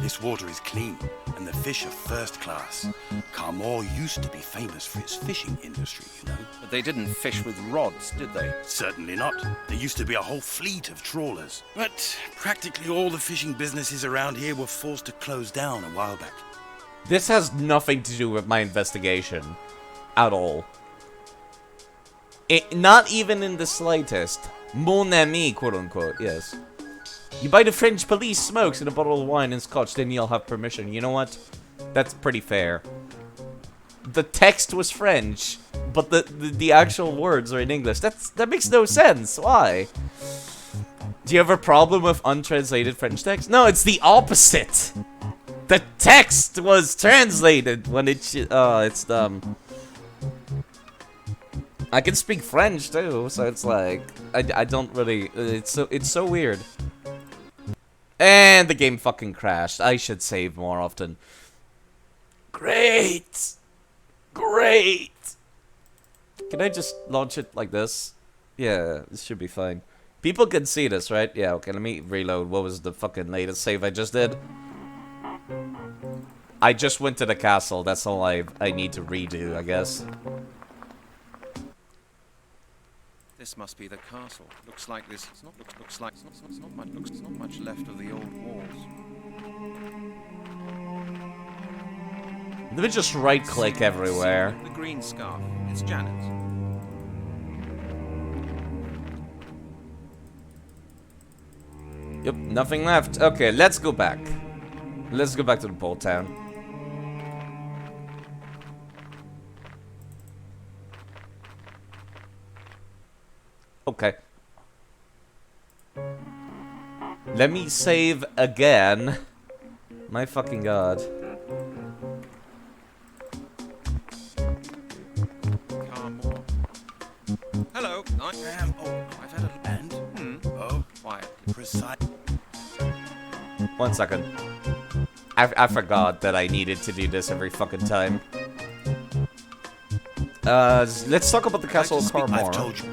This water is clean, and the fish are first class. Carmore used to be famous for its fishing industry, you know. But they didn't fish with rods, did they? Certainly not. There used to be a whole fleet of trawlers. But practically all the fishing businesses around here were forced to close down a while back. This has nothing to do with my investigation. At all. Not even in the slightest. Mon ami, quote unquote, yes. You buy the French police smokes and a bottle of wine and scotch, then you'll have permission. You know what? That's pretty fair. The text was French, but the actual words are in English. That makes no sense. Why? Do you have a problem with untranslated French text? No, it's the opposite. The text was translated when it's dumb. I can speak French too, so it's like I don't really. It's so weird. And the game fucking crashed. I should save more often. Great! Great! Can I just launch it like this? Yeah, this should be fine. People can see this, right? Yeah, okay, let me reload. What was the fucking latest save I just did? I just went to the castle. That's all I need to redo, I guess. This must be the castle. Looks like this. It's not. Looks like. It's not much. Looks not much left of the old walls. Let me just right-click everywhere. The green scarf. It's Janet's. Yep, nothing left. Okay, let's go back. Let's go back to the pole town. Okay. Let me save again. My fucking god. Carmore. Hello. I am. Oh, I've had a and. Oh, quiet. Precise. 1 second. I forgot that I needed to do this every fucking time. Let's talk about the castle of Carmore. I've told you.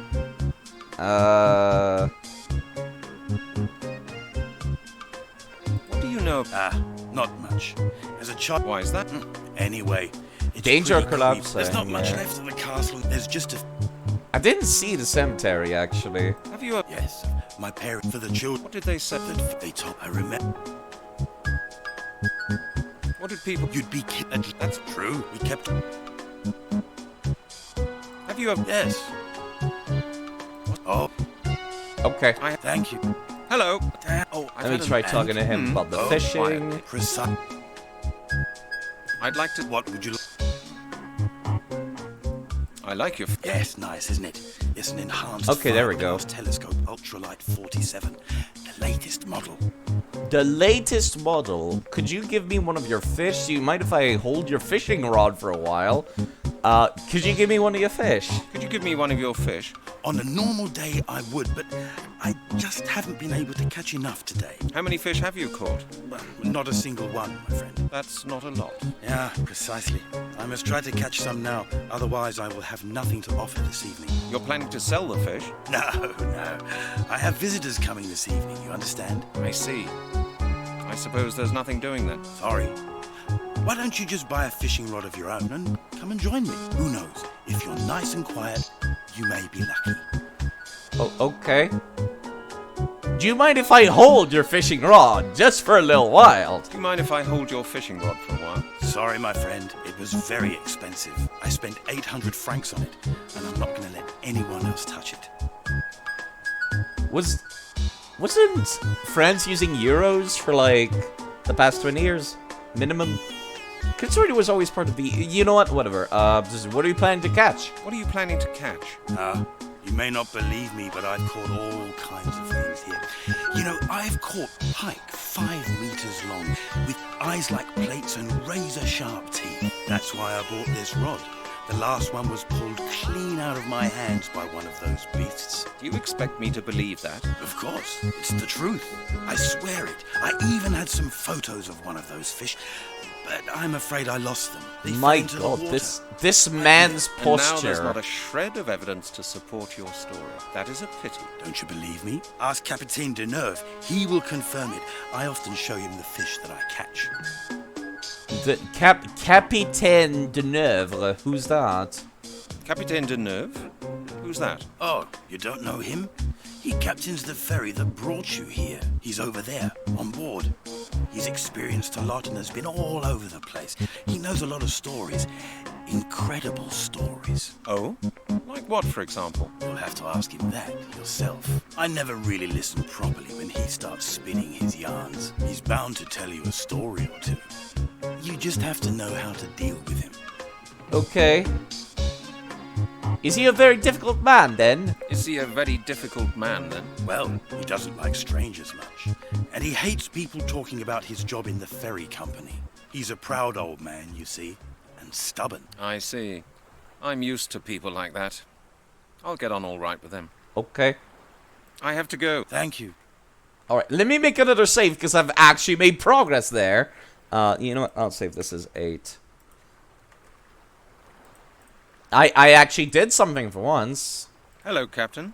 What do you know? Not much. As a child. Why is that? Anyway. It's Danger pretty collapse. There's not much left of the castle. There's just a... I didn't see the cemetery, actually. Have you a... Yes. My parents for the children. What did they say? They told... I remember... What did people... You'd be killed. That's true. We kept... Have you a... Yes. Oh. Okay. Thank you. Hello. Oh, let me try talking to him about the fishing. Precise. I'd like to... What would you... I like your... Yes, nice, isn't it? It's an enhanced... Okay, there we go. Telescope, ultralight 47. The latest model. The latest model? Could you give me one of your fish? Do you mind if I hold your fishing rod for a while? Could you give me one of your fish? Could you give me one of your fish? On a normal day, I would, but I just haven't been able to catch enough today. How many fish have you caught? Well, not a single one, my friend. That's not a lot. Yeah, precisely. I must try to catch some now, otherwise I will have nothing to offer this evening. You're planning to sell the fish? No. I have visitors coming this evening, you understand? I see. I suppose there's nothing doing then. Sorry. Why don't you just buy a fishing rod of your own and come and join me? Who knows? If you're nice and quiet, you may be lucky. Oh, okay. Do you mind if I hold your fishing rod just for a little while? Do you mind if I hold your fishing rod for a while? Sorry, my friend. It was very expensive. I spent 800 francs on it, and I'm not going to let anyone else touch it. Wasn't France using euros for, like, the past 20 years? Minimum? Considering it was always part of the... You know what? Whatever. What are you planning to catch? What are you planning to catch? You may not believe me, but I've caught all kinds of things here. You know, I've caught pike 5 meters long, with eyes like plates and razor-sharp teeth. That's why I bought this rod. The last one was pulled clean out of my hands by one of those beasts. Do you expect me to believe that? Of course. It's the truth. I swear it. I even had some photos of one of those fish, but I'm afraid I lost them. They My fell into the god, water. this man's And now there's posture. not a shred of evidence to support your story. That is a pity. Don't you believe me? Ask Capitaine Deneuve. He will confirm it. I often show him the fish that I catch. Capitaine Deneuve. Who's that? Capitaine Deneuve? Who's that? Oh, you don't know him? He captains the ferry that brought you here. He's over there, on board. He's experienced a lot and has been all over the place. He knows a lot of stories. Incredible stories. Oh? Like what, for example? You'll have to ask him that yourself. I never really listen properly when he starts spinning his yarns. He's bound to tell you a story or two. You just have to know how to deal with him. Okay. Is he a very difficult man, then? Is he a very difficult man, then? Well, he doesn't like strangers much. And he hates people talking about his job in the ferry company. He's a proud old man, you see, and stubborn. I see. I'm used to people like that. I'll get on all right with him. Okay. I have to go. Thank you. Alright, let me make another save, because I've actually made progress there. You know what? I'll save this as 8. I actually did something for once. Hello, Captain.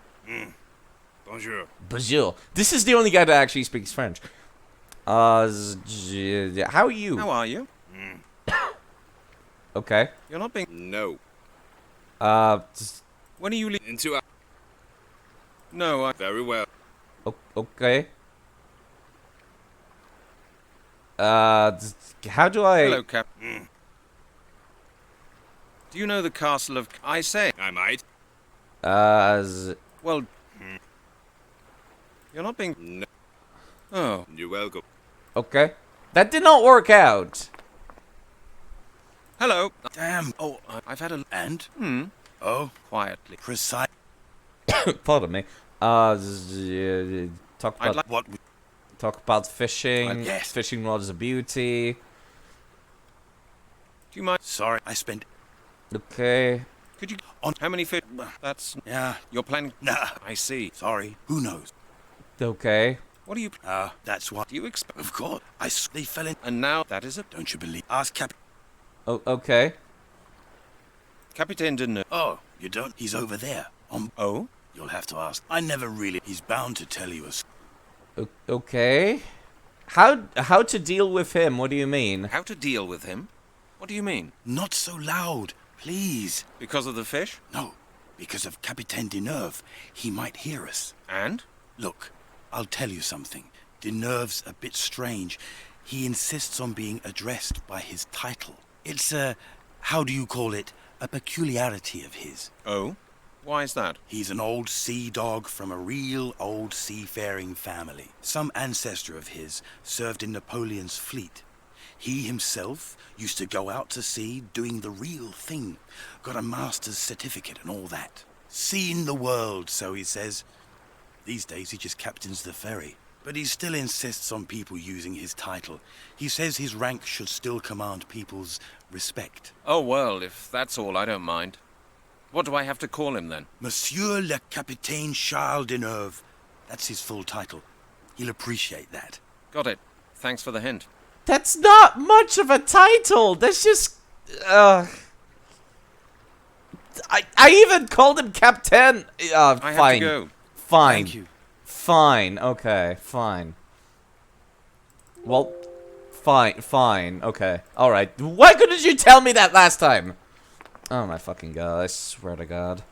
Bonjour. Bonjour. This is the only guy that actually speaks French. How are you? How are you? Okay. You're not being... No. When are you leaving? In 2 hours. No, Very well. Okay. How do I... Hello, Captain. Do you know the castle of... I say. I might. Well... You're not being... No. Oh. You're welcome. Okay. That did not work out. Hello. Damn. Oh, I've had a... And? Oh. Quietly. Precise. Pardon me. Talk I'd about... like what... Talk about fishing. Yes. Fishing rod is a beauty. Do you mind? Sorry, I spent... Okay. Could you... On how many fish... That's... Yeah. You're planning... Nah. I see. Sorry. Who knows? Okay. What do you... That's what... Do you expect... Of course. They fell in... And now that is it? Don't you believe... Ask Cap... Oh, okay. Capitaine Deneuve. Oh, you don't? He's over there. Oh? You'll have to ask. I never really... He's bound to tell you a... Okay. How to deal with him? What do you mean? How to deal with him? What do you mean? Not so loud, please. Because of the fish? No, because of Capitaine Deneuve. He might hear us. And? Look, I'll tell you something. Deneuve's a bit strange. He insists on being addressed by his title. It's a... how do you call it? A peculiarity of his. Oh? Why is that? He's an old sea dog from a real old seafaring family. Some ancestor of his served in Napoleon's fleet. He himself used to go out to sea doing the real thing. Got a master's certificate and all that. Seen the world, so he says. These days he just captains the ferry. But he still insists on people using his title. He says his rank should still command people's respect. Oh, well, if that's all, I don't mind. What do I have to call him, then? Monsieur le Capitaine Charles Deneuve. That's his full title. He'll appreciate that. Got it. Thanks for the hint. That's not much of a title. That's just... I even called him Captain. I fine. have to go. Fine. Thank you. Fine. Okay. Fine. Well, fine. Okay. All right. Why couldn't you tell me that last time? Oh my fucking god! I swear to God.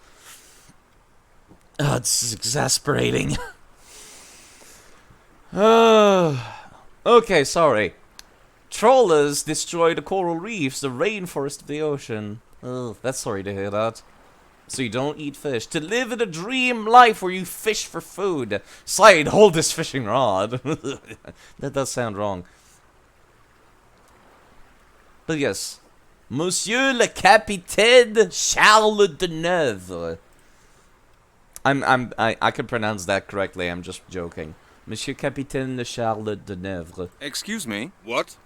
Oh, it's exasperating. Okay, sorry. Trawlers destroy the coral reefs, the rainforest of the ocean. Oh, that's sorry to hear that. So you don't eat fish. To live in a dream life where you fish for food. Slide, hold this fishing rod. That does sound wrong. But yes. Monsieur le Capitaine Charles Deneuve. I can pronounce that correctly, I'm just joking. Monsieur Capitaine Charles Deneuve. Excuse me? What?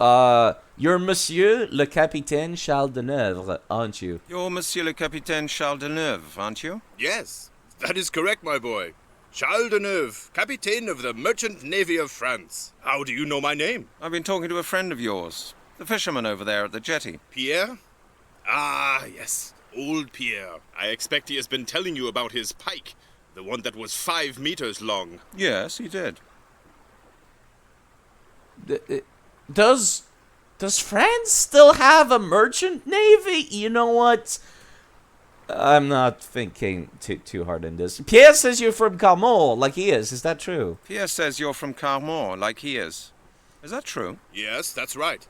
You're Monsieur le Capitaine Charles Deneuve, aren't you? You're Monsieur le Capitaine Charles Deneuve, aren't you? Yes, that is correct, my boy. Charles Deneuve, Captain of the Merchant Navy of France. How do you know my name? I've been talking to a friend of yours. The fisherman over there at the jetty. Pierre? Ah, yes. Old Pierre. I expect he has been telling you about his pike. The one that was 5 meters long. Yes, he did. Does Does France still have a merchant navy? You know what? I'm not thinking too hard in this. Pierre says you're from Carmont, like he is. Is that true? Pierre says you're from Carmont, like he is. Is that true? Yes, that's right.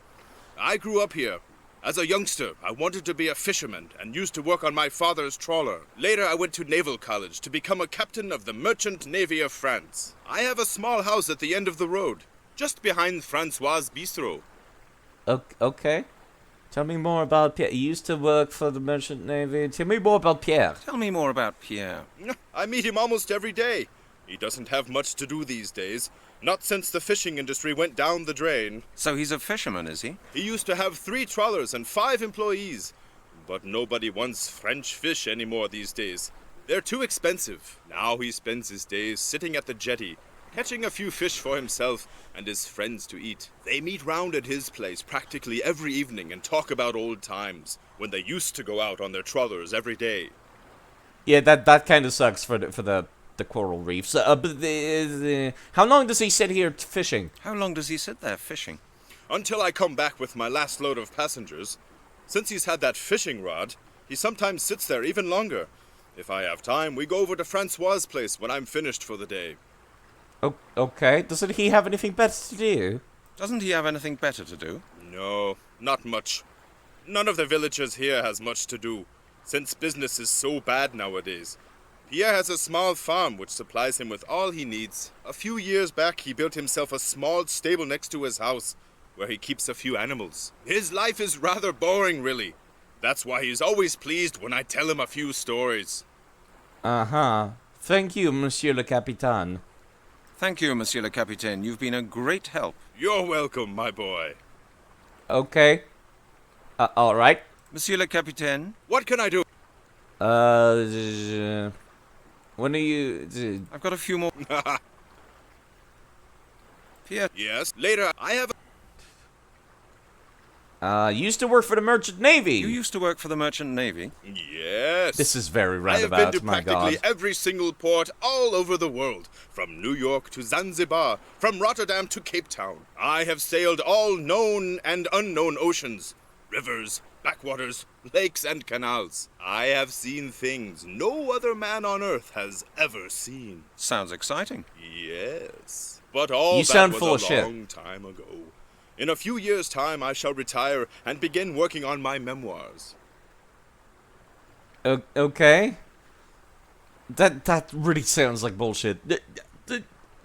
I grew up here. As a youngster, I wanted to be a fisherman and used to work on my father's trawler. Later, I went to naval college to become a captain of the Merchant Navy of France. I have a small house at the end of the road, just behind Francois' Bistro. Okay. Tell me more about Pierre. You used to work for the Merchant Navy. Tell me more about Pierre. Tell me more about Pierre. I meet him almost every day. He doesn't have much to do these days. Not since the fishing industry went down the drain. So he's a fisherman, is he? He used to have 3 trawlers and 5 employees. But nobody wants French fish anymore these days. They're too expensive. Now he spends his days sitting at the jetty, catching a few fish for himself and his friends to eat. They meet round at his place practically every evening and talk about old times, when they used to go out on their trawlers every day. Yeah, that kind of sucks for the coral reefs. But how long does he sit here fishing? How long does he sit there fishing? Until I come back with my last load of passengers. Since he's had that fishing rod, he sometimes sits there even longer. If I have time, we go over to Francois' place when I'm finished for the day. Okay. Doesn't he have anything better to do? Doesn't he have anything better to do? No, not much. None of the villagers here has much to do, since business is so bad nowadays. Pierre has a small farm which supplies him with all he needs. A few years back, he built himself a small stable next to his house, where he keeps a few animals. His life is rather boring, really. That's why he's always pleased when I tell him a few stories. Uh-huh. Thank you, Monsieur le Capitaine. Thank you, Monsieur le Capitaine. You've been a great help. You're welcome, my boy. Okay. Alright. Monsieur le Capitaine? What can I do? When are you... I've got a few more... Pierre? Yes, later I have... You used to work for the Merchant Navy. You used to work for the Merchant Navy? Yes. This is very I have roundabout, been to my practically god. every single port all over the world, from New York to Zanzibar, from Rotterdam to Cape Town. I have sailed all known and unknown oceans, rivers, backwaters, lakes, and canals. I have seen things no other man on earth has ever seen. Sounds exciting. Yes. But all You that sound was full a of shit. long time ago. In a few years' time, I shall retire and begin working on my memoirs. Okay. That really sounds like bullshit.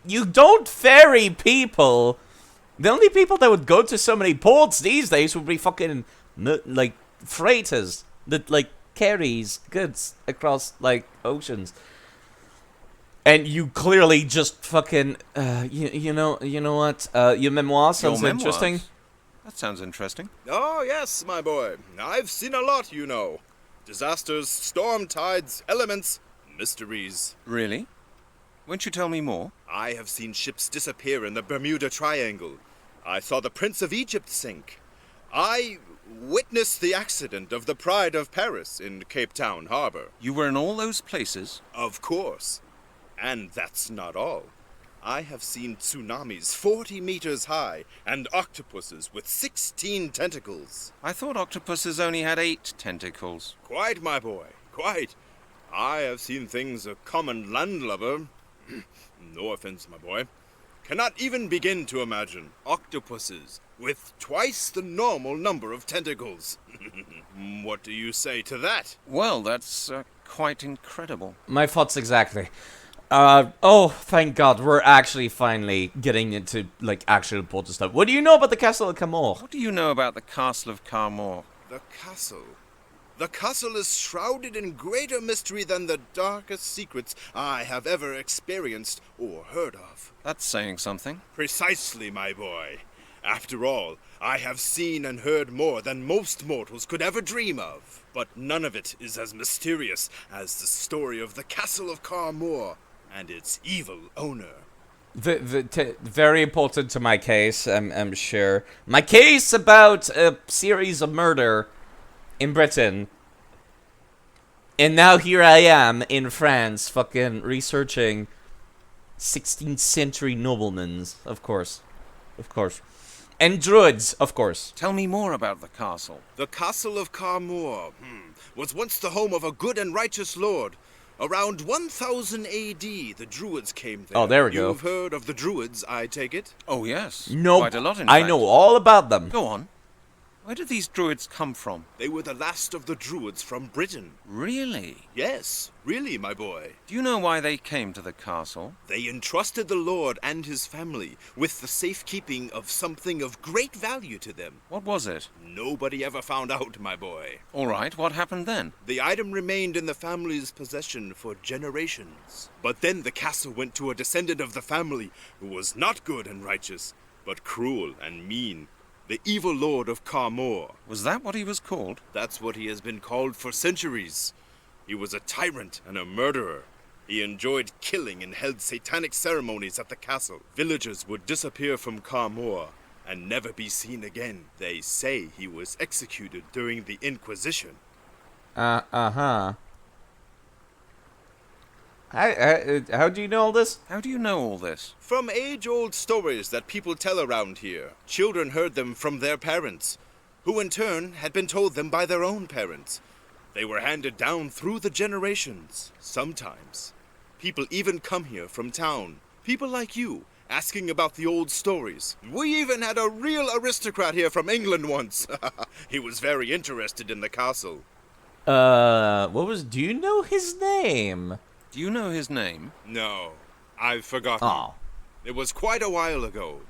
You don't ferry people. The only people that would go to so many ports these days would be fucking like freighters that like carries goods across like oceans. And you clearly just fucking you know what? Your memoir sounds Your interesting. memoirs? That sounds interesting. Oh, yes, my boy. I've seen a lot, you know. Disasters, storm tides, elements, mysteries. Really? Won't you tell me more? I have seen ships disappear in the Bermuda Triangle. I saw the Prince of Egypt sink. I witnessed the accident of the Pride of Paris in Cape Town Harbor. You were in all those places? Of course. And that's not all. I have seen tsunamis 40 meters high and octopuses with 16 tentacles. I thought octopuses only had 8 tentacles. Quite, my boy, quite. I have seen things a common landlubber, no offense, my boy, cannot even begin to imagine. Octopuses with twice the normal number of tentacles. What do you say to that? Well, that's quite incredible. My thoughts exactly. Oh, thank God, we're actually finally getting into, like, actual important stuff. What do you know about the Castle of Camor? What do you know about the Castle of Carmore? The castle. The castle is shrouded in greater mystery than the darkest secrets I have ever experienced or heard of. That's saying something. Precisely, my boy. After all, I have seen and heard more than most mortals could ever dream of. But none of it is as mysterious as the story of the Castle of Carmore and its evil owner. Very important to my case, I'm sure. My case about a series of murder in Britain. And now here I am in France, fucking researching 16th century noblemen, of course. Of course. And druids, of course. Tell me more about the castle. The castle of Carmoor was once the home of a good and righteous lord. Around 1000 AD, the Druids came there. Oh, there we go. You've heard of the Druids, I take it? Oh, yes. Nope. Quite a lot, in I fact. know all about them. Go on. Where did these Druids come from? They were the last of the Druids from Britain. Really? Yes, really, my boy. Do you know why they came to the castle? They entrusted the Lord and his family with the safekeeping of something of great value to them. What was it? Nobody ever found out, my boy. All right, what happened then? The item remained in the family's possession for generations. But then the castle went to a descendant of the family who was not good and righteous, but cruel and mean. The evil lord of Carmoor. Was that what he was called? That's what he has been called for centuries. He was a tyrant and a murderer. He enjoyed killing and held satanic ceremonies at the castle. Villagers would disappear from Carmoor and never be seen again. They say he was executed during the Inquisition. Uh-huh. How do you know all this? How do you know all this? From age-old stories that people tell around here. Children heard them from their parents, who in turn had been told them by their own parents. They were handed down through the generations. Sometimes, people even come here from town. People like you, asking about the old stories. We even had a real aristocrat here from England once. He was very interested in the castle. Do you know his name? Do you know his name? No, I've forgotten. Oh. It was quite a while ago.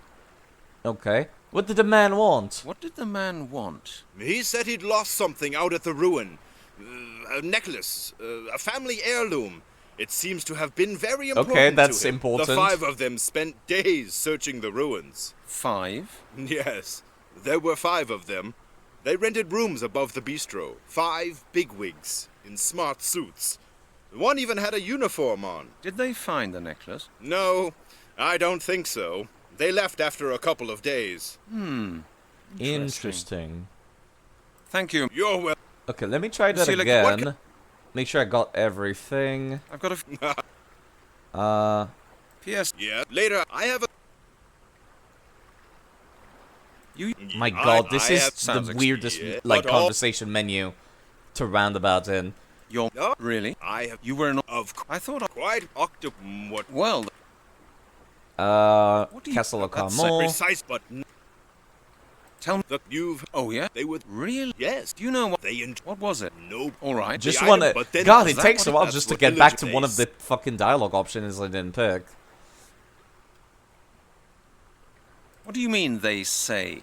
Okay. What did the man want? What did the man want? He said he'd lost something out at the ruin. A necklace, a family heirloom. It seems to have been very important Okay, that's to him. important. The 5 of them spent days searching the ruins. 5? Yes, there were 5 of them. They rented rooms above the bistro. 5 bigwigs in smart suits. One even had a uniform on. Did they find the necklace? No, I don't think so. They left after a couple of days. Interesting. Thank you. You're well. Okay, let me try that See, like, again. Make sure I got everything. I've got a... P.S. Yeah, later I have a... My god, this is Sounds the weirdest, yeah, like, but all- conversation menu to roundabout in. You're... No, Really? I have... You were an... Of I thought... quite what? Well... do you- Castle of That's Carmel. precise, but... Tell me... You've... Oh, yeah? They would... Really? Yes. Do you know what... They... What was it? Nope. All right. Just item, wanna... but then- God, Is it that takes what a while that's just to what get back to villager one of pays? the fucking dialogue options I didn't pick. What do you mean, they say?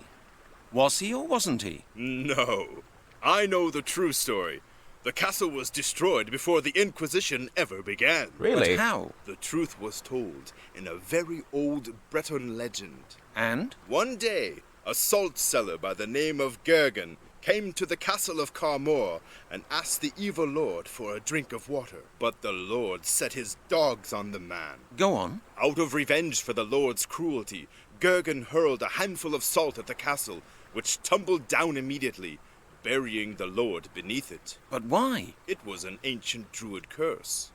Was he or wasn't he? No. I know the true story. The castle was destroyed before the Inquisition ever began. Really? But how? The truth was told in a very old Breton legend. And? One day, a salt seller by the name of Gergen came to the castle of Carmoor and asked the evil lord for a drink of water. But the lord set his dogs on the man. Go on. Out of revenge for the lord's cruelty, Gergen hurled a handful of salt at the castle, which tumbled down immediately, burying the lord beneath it. But why? It was an ancient druid curse.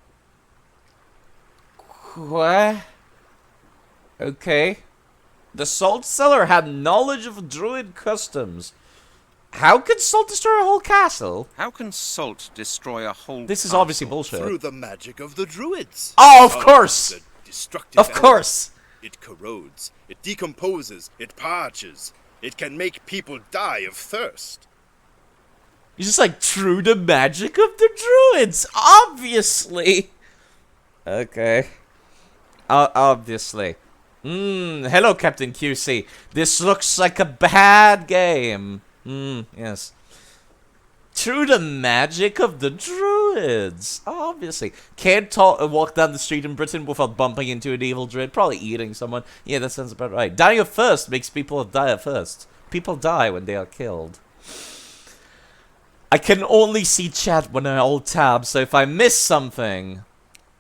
What? Okay. The salt seller had knowledge of druid customs. How could salt destroy a whole castle? How can salt destroy a whole This is castle? obviously bullshit. Through the magic of the druids. Oh, of course! The destructive Of course! element. It corrodes, it decomposes, it parches. It can make people die of thirst. It's just like through the magic of the druids, obviously. Okay. Obviously. Hello, Captain QC. This looks like a bad game. Yes. Through the magic of the druids, obviously. Can't walk down the street in Britain without bumping into an evil druid. Probably eating someone. Yeah, that sounds about right. Dying of thirst makes people die of thirst. People die when they are killed. I can only see chat when I alt tab, so if I miss something,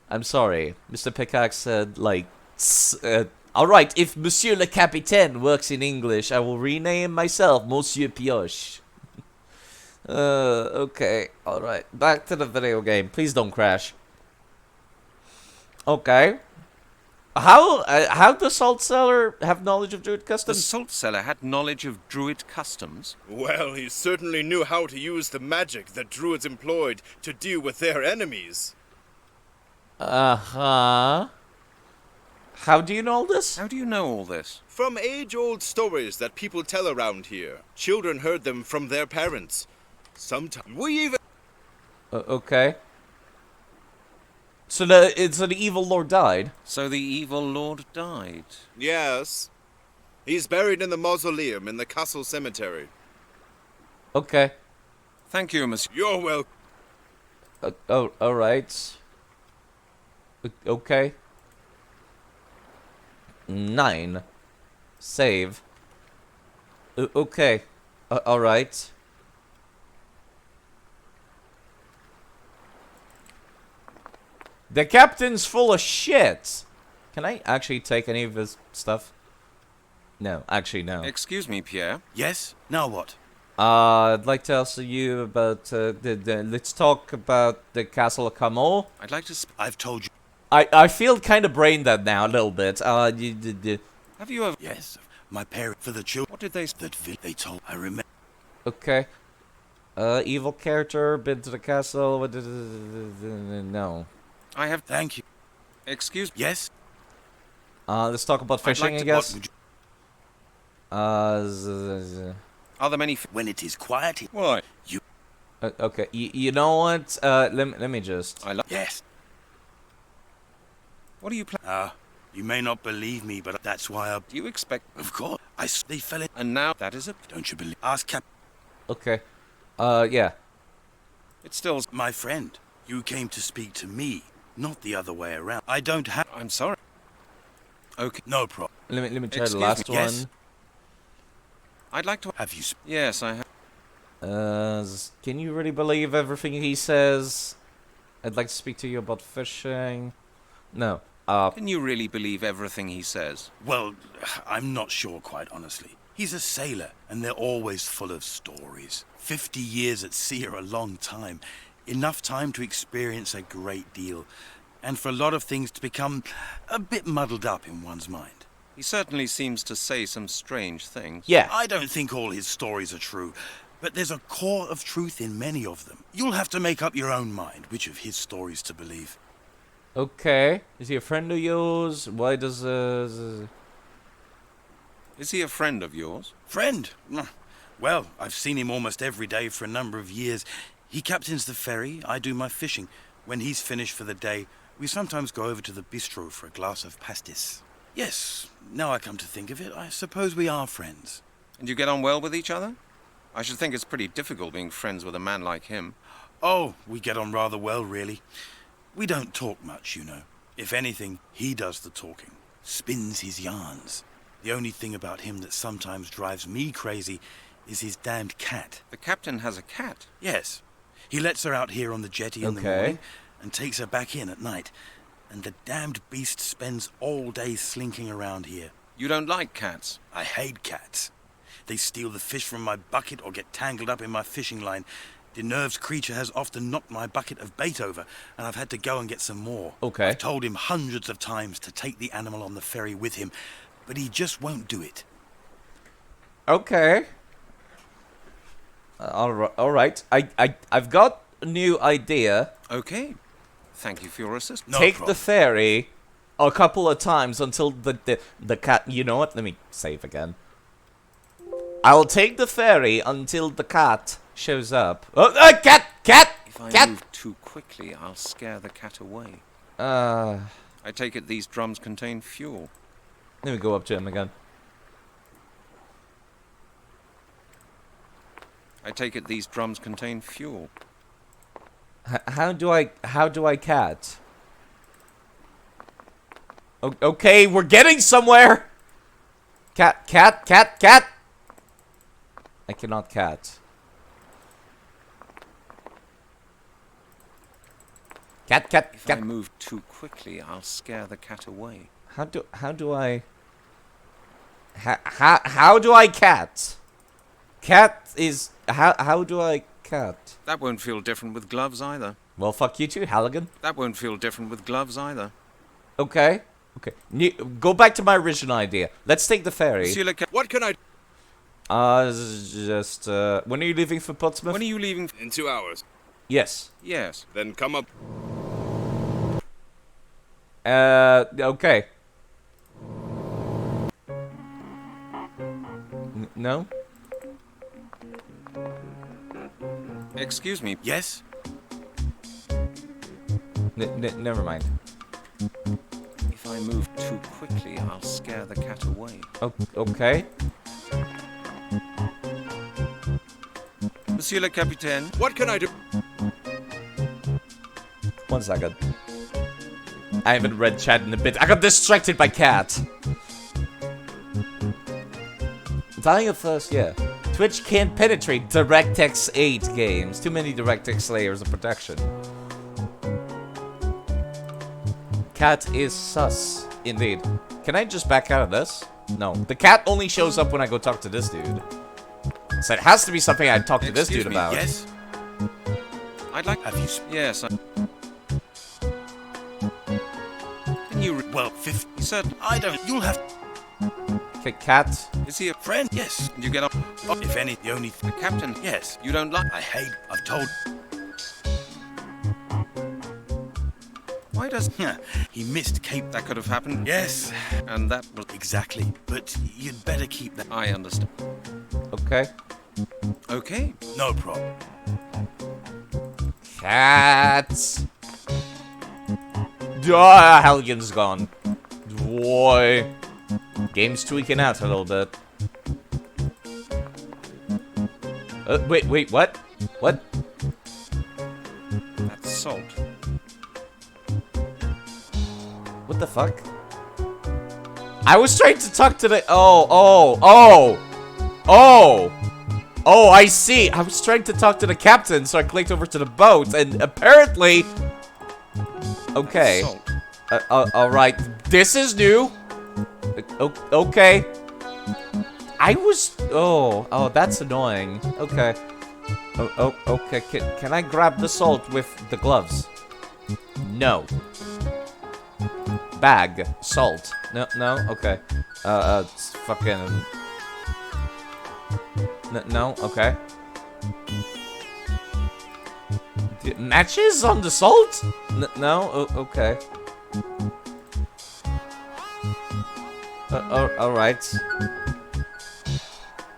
I'm sorry. Mr. Pickaxe said, like, alright, if Monsieur le Capitaine works in English, I will rename myself Monsieur Pioche. Okay, alright. Back to the video game. Please don't crash. Okay. How does Salt Cellar have knowledge of Druid The customs? salt cellar had knowledge of Druid customs. Well, he certainly knew how to use the magic that Druids employed to deal with their enemies. Uh-huh. How do you know all this? How do you know all this? From age-old stories that people tell around here. Children heard them from their parents. Sometimes we even... Okay. So the evil lord died? So the evil lord died. Yes. He's buried in the mausoleum in the castle cemetery. Okay. Thank you, monsieur. You're welcome. Oh, alright. Okay. 9. Save. Okay. Alright. The captain's full of shit. Can I actually take any of his stuff? No, actually no. Excuse me, Pierre. Yes? Now what? I'd like to ask you about let's talk about the castle of Camo. I'd like to. I've told you. I feel kind of brain dead now a little bit. Have you ever? Yes, my parents for the children. What did they? They told. I remember. Okay. Evil character been to the castle. No. I have. Thank you. Excuse. Yes. Let's talk about fishing, I guess. Are there many? When it is quiet. Why? You. Okay. You know what? Let me just. Yes. What are you planning? You may not believe me, but that's why I... Do you expect... Of course. They fell in... And now that is it? Don't you believe... Ask Cap... Okay. Yeah. It's still... My friend, you came to speak to me, not the other way around. I don't have... I'm sorry. Okay. No problem. Let me try Excuse the last me. one. Yes. I'd like to... Have you... Yes, I have. Can you really believe everything he says? I'd like to speak to you about fishing. No. Can you really believe everything he says? Well, I'm not sure, quite honestly. He's a sailor, and they're always full of stories. 50 years at sea are a long time. Enough time to experience a great deal. And for a lot of things to become a bit muddled up in one's mind. He certainly seems to say some strange things. Yeah. I don't think all his stories are true, but there's a core of truth in many of them. You'll have to make up your own mind which of his stories to believe. Okay. Is he a friend of yours? Why does Is he a friend of yours? Friend? Well, I've seen him almost every day for a number of years. He captains the ferry, I do my fishing. When he's finished for the day, we sometimes go over to the bistro for a glass of pastis. Yes, now I come to think of it, I suppose we are friends. And you get on well with each other? I should think it's pretty difficult being friends with a man like him. Oh, we get on rather well, really. We don't talk much, you know. If anything, he does the talking. Spins his yarns. The only thing about him that sometimes drives me crazy is his damned cat. The captain has a cat? Yes. He lets her out here on the jetty in the morning and takes her back in at night. And the damned beast spends all day slinking around here. You don't like cats? I hate cats. They steal the fish from my bucket or get tangled up in my fishing line. The nerved creature has often knocked my bucket of bait over, and I've had to go and get some more. Okay. I've told him hundreds of times to take the animal on the ferry with him, but he just won't do it. Okay. All right. I've got a new idea. Okay. Thank you for your assistance. Take the ferry a couple of times until the cat... You know what? Let me save again. I'll take the ferry until the cat shows up. Oh, cat! If I Cat! move too quickly, I'll scare the cat away. I take it these drums contain fuel. Let me go up to him again. I take it these drums contain fuel. How do I cat? Okay, we're getting somewhere! Cat! I cannot cat. Cat! If I move too quickly, I'll scare the cat away. How do I... How do I cat? Cat is... How do I cat? That won't feel different with gloves either. Well, fuck you too, Halligan. That won't feel different with gloves either. Okay. Okay, go back to my original idea. Let's take the ferry. Monsieur le Capitaine, what can I... Just, when are you leaving for Portsmouth? When are you leaving? In 2 hours. Yes. Yes. Then come up. Okay. No? Excuse me. Yes? Never mind. If I move too quickly, I'll scare the cat away. Okay. Monsieur le Capitaine, what can I do? 1 second. I haven't read chat in a bit. I got distracted by cat. Dying of thirst, yeah. Twitch can't penetrate DirectX 8 games. Too many DirectX layers of protection. Cat is sus. Indeed. Can I just back out of this? No. The cat only shows up when I go talk to this dude. So it has to be something I'd talk to this dude about. Yes? I'd like... Have you... Yes, Can you... Well, 50... You said... I don't... You'll have... Okay, cat. Is he a friend? Yes. You get up... Oh, if any, the only... The captain? Yes. You don't like... I hate... I've told... Why does... He missed Cape. That could have happened. Yes. And that was... Exactly. But you'd better keep that... I understand. Okay. Okay. No problem. Cats. Ah, Helgen's gone. Boy. Game's tweaking out a little bit. Wait, what? What? That's salt. What the fuck? I was trying to talk to the... Oh, I see. I was trying to talk to the captain, so I clicked over to the boat, and apparently... Okay. Alright. This is new. Okay. I was... Oh, that's annoying. Okay. Okay. Can I grab the salt with the gloves? No. Bag. Salt. No? Okay. It's fucking... No? Okay. Matches on the salt? No? Okay. Alright.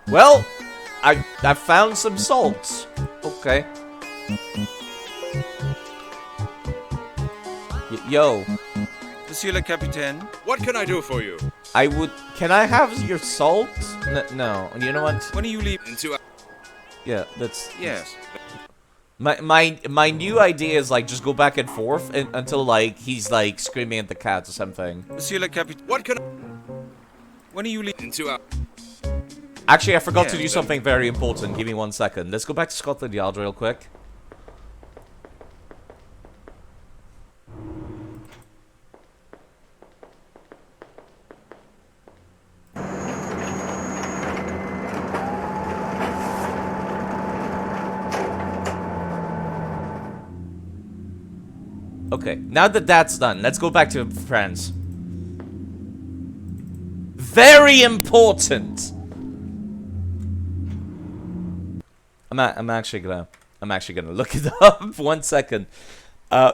Well, I found some salt. Okay. Yo. Monsieur le Capitaine, what can I do for you? Can I have your salt? No. You know what? When are you leaving? In 2 hours. Yeah, that's... Yes. My new idea is, like, just go back and forth until, like, he's, like, screaming at the cat or something. Monsieur le Capitaine, what can I... When are you leaving? In 2 hours. Actually, I forgot to do something very important. Give me 1 second. Let's go back to Scotland Yard real quick. Okay, now that that's done, let's go back to France. Very important. I'm actually gonna look it up. 1 second. I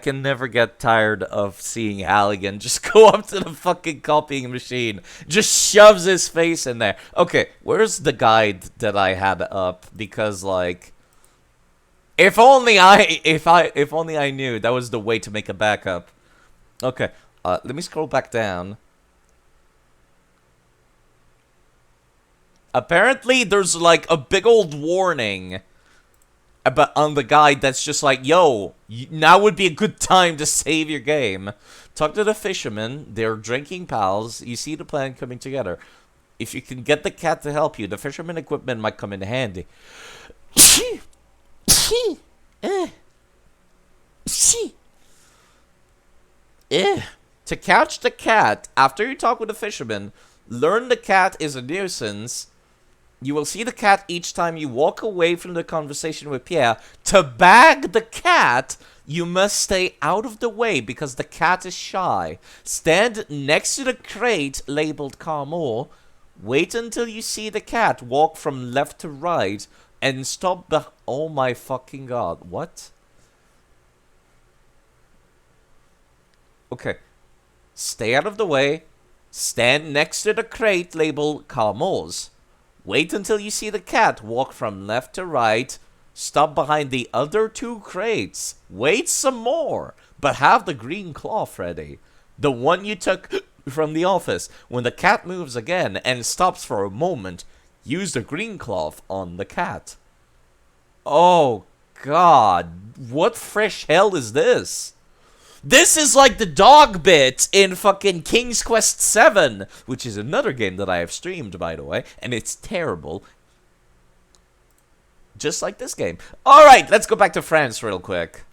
can never get tired of seeing Halligan just go up to the fucking copying machine, just shoves his face in there. Okay, where's the guide that I had up? Because, like, if only I knew that was the way to make a backup. Okay, let me scroll back down. Apparently, there's like a big old warning about on the guide that's just like, yo, now would be a good time to save your game. Talk to the fishermen. They're drinking pals. You see the plan coming together. If you can get the cat to help you, the fisherman equipment might come in handy. To catch the cat, after you talk with the fisherman, learn the cat is a nuisance. You will see the cat each time you walk away from the conversation with Pierre. To bag the cat, You must stay out of the way because the cat is shy. Stand next to the crate labeled Carmel. Wait until you see the cat. Walk from left to right. And stop the... Oh my fucking god. What? Okay. Stay out of the way. Stand next to the crate labeled Carmel's. Wait until you see the cat. Walk from left to right. Stop behind the other 2 crates. Wait some more. But have the green cloth ready. The one you took from the office. When the cat moves again and stops for a moment, use the green cloth on the cat. Oh, God. What fresh hell is this? This is like the dog bit in fucking King's Quest 7, which is another game that I have streamed, by the way, and it's terrible. Just like this game. Alright, let's go back to France real quick.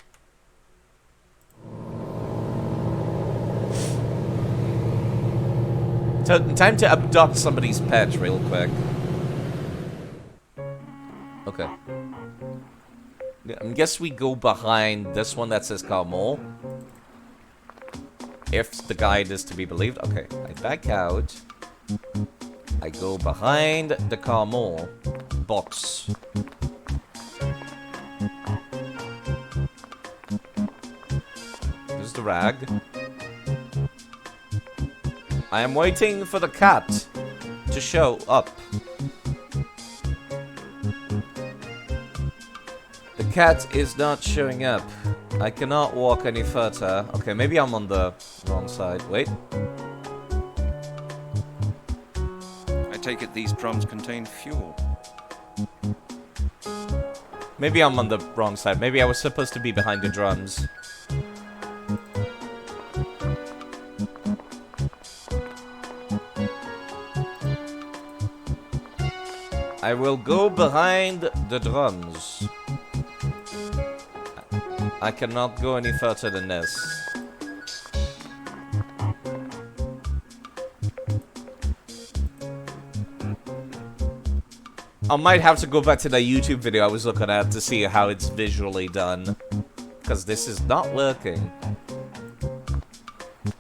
Time to abduct somebody's pet real quick. Okay. I guess we go behind this one that says Carmel. If the guide is to be believed. Okay, I back out. I go behind the Carmel box. There's the rag. I am waiting for the cat to show up. The cat is not showing up. I cannot walk any further. Okay, maybe I'm on the wrong side. Wait. I take it these drums contain fuel. Maybe I'm on the wrong side. Maybe I was supposed to be behind the drums. I will go behind the drums. I cannot go any further than this. I might have to go back to the YouTube video I was looking at to see how it's visually done. Because this is not working.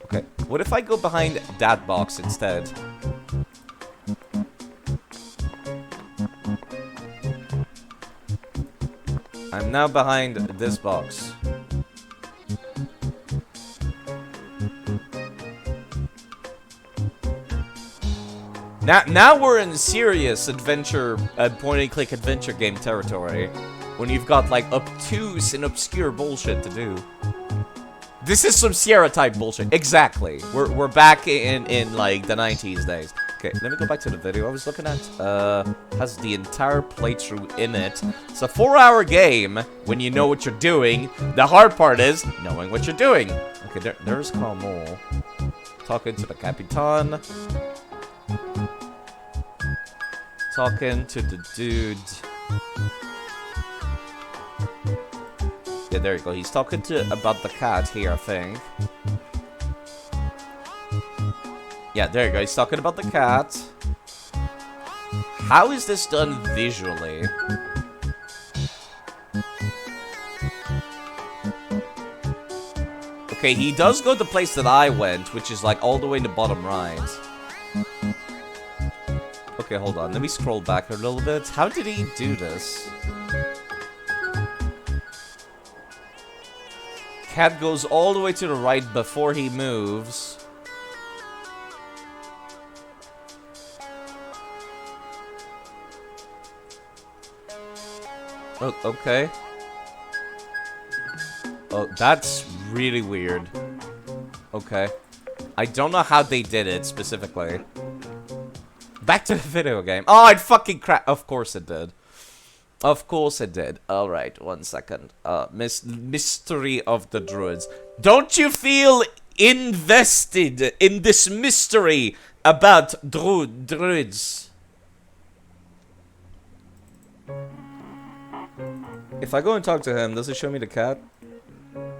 Okay, what if I go behind that box instead? I'm now behind this box. Now we're in serious adventure, point-and-click adventure game territory. When you've got, like, obtuse and obscure bullshit to do. This is some Sierra-type bullshit. Exactly. We're back in, like, the 90s days. Okay, let me go back to the video I was looking at. Has the entire playthrough in it. It's a 4-hour game when you know what you're doing. The hard part is knowing what you're doing. Okay, there's Carmel. Talking to the Capitan. Talking to the dude. Yeah, there you go. He's talking about the cat here, I think. Yeah, there you go. He's talking about the cat. How is this done visually? Okay, he does go to the place that I went, which is like all the way in the bottom right. Okay, hold on. Let me scroll back a little bit. How did he do this? Cat goes all the way to the right before he moves. Oh, okay. Oh, that's really weird. Okay. I don't know how they did it specifically. Back to the video game. Oh, it fucking crap. Of course it did. Of course it did. Alright, 1 second. Mystery of the Druids. Don't you feel invested in this mystery about Druids? If I go and talk to him, does it show me the cat?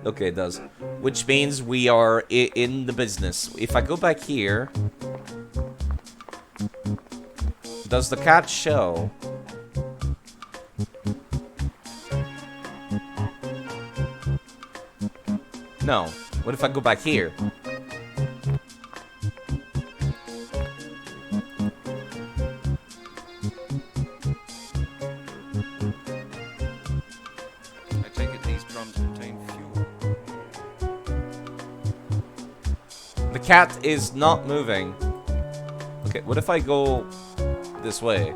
Okay, it does. Which means we are in the business. If I go back here... Does the cat show? No. What if I go back here? I take it these drums contain fuel. The cat is not moving. Okay, what if I go this way?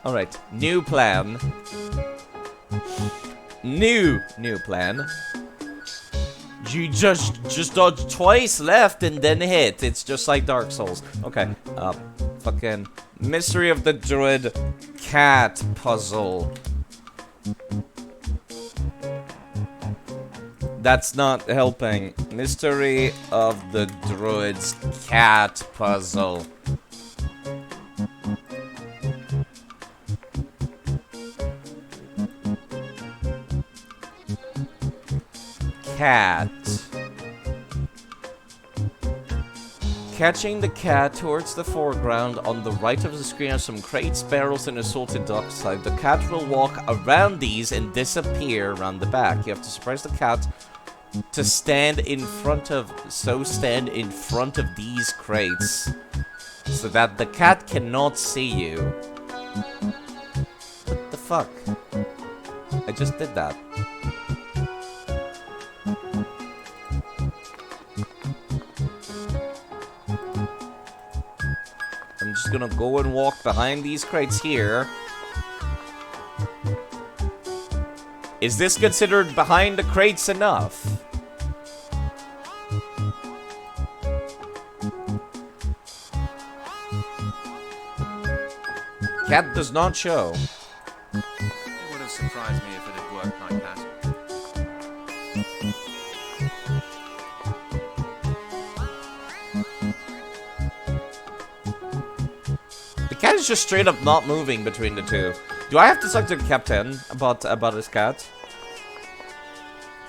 Alright, new plan. New plan. You just dodge twice left and then hit. It's just like Dark Souls. Okay, fucking Mystery of the Druid cat puzzle. That's not helping. Mystery of the Druid's cat puzzle. Cat. Catching the cat towards the foreground. On the right of the screen are some crates, barrels, and assorted dockside. The cat will walk around these and disappear around the back. You have to surprise the cat to stand in front of... stand in front of these crates so that the cat cannot see you. What the fuck? I just did that. I'm just gonna go and walk behind these crates here. Is this considered behind the crates enough? Cat does not show. It would have surprised me if it had worked like that. The cat is just straight up not moving between the two. Do I have to talk to the captain about his cat?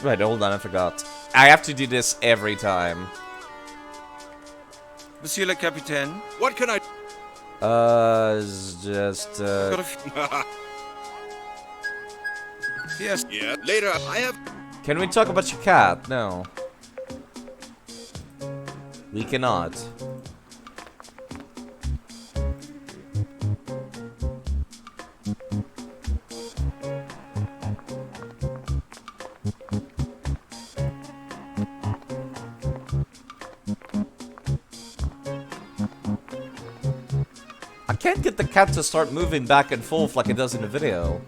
Right, hold on, I forgot. I have to do this every time. Monsieur le Capitaine? What can I... It's just, Yes. Yeah, later I have... Can we talk about your cat? No. We cannot. I can't get the cat to start moving back and forth like it does in the video.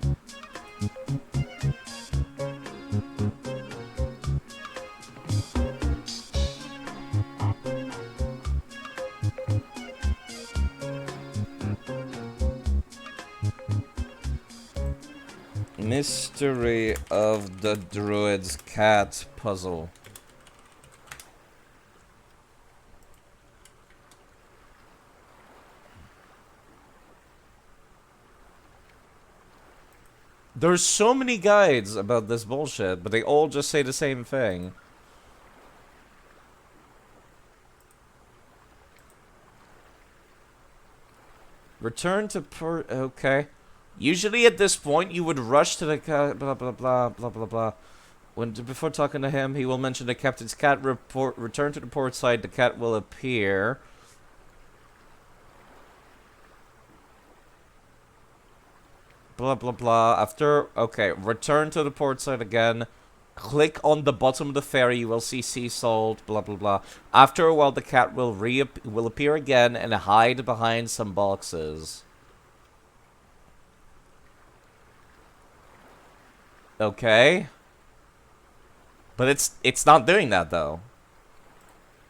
Mystery of the Druid's cat puzzle. There's so many guides about this bullshit, but they all just say the same thing. Return to okay. Usually at this point, you would rush to the cat, blah, blah, blah, blah, blah, blah. Before talking to him, he will mention the captain's cat report. Return to the port side, the cat will appear. Blah, blah, blah. After, okay, return to the port side again. Click on the bottom of the ferry, you will see sea salt, blah, blah, blah. After a while, the cat will appear again and hide behind some boxes. Okay. But it's not doing that, though.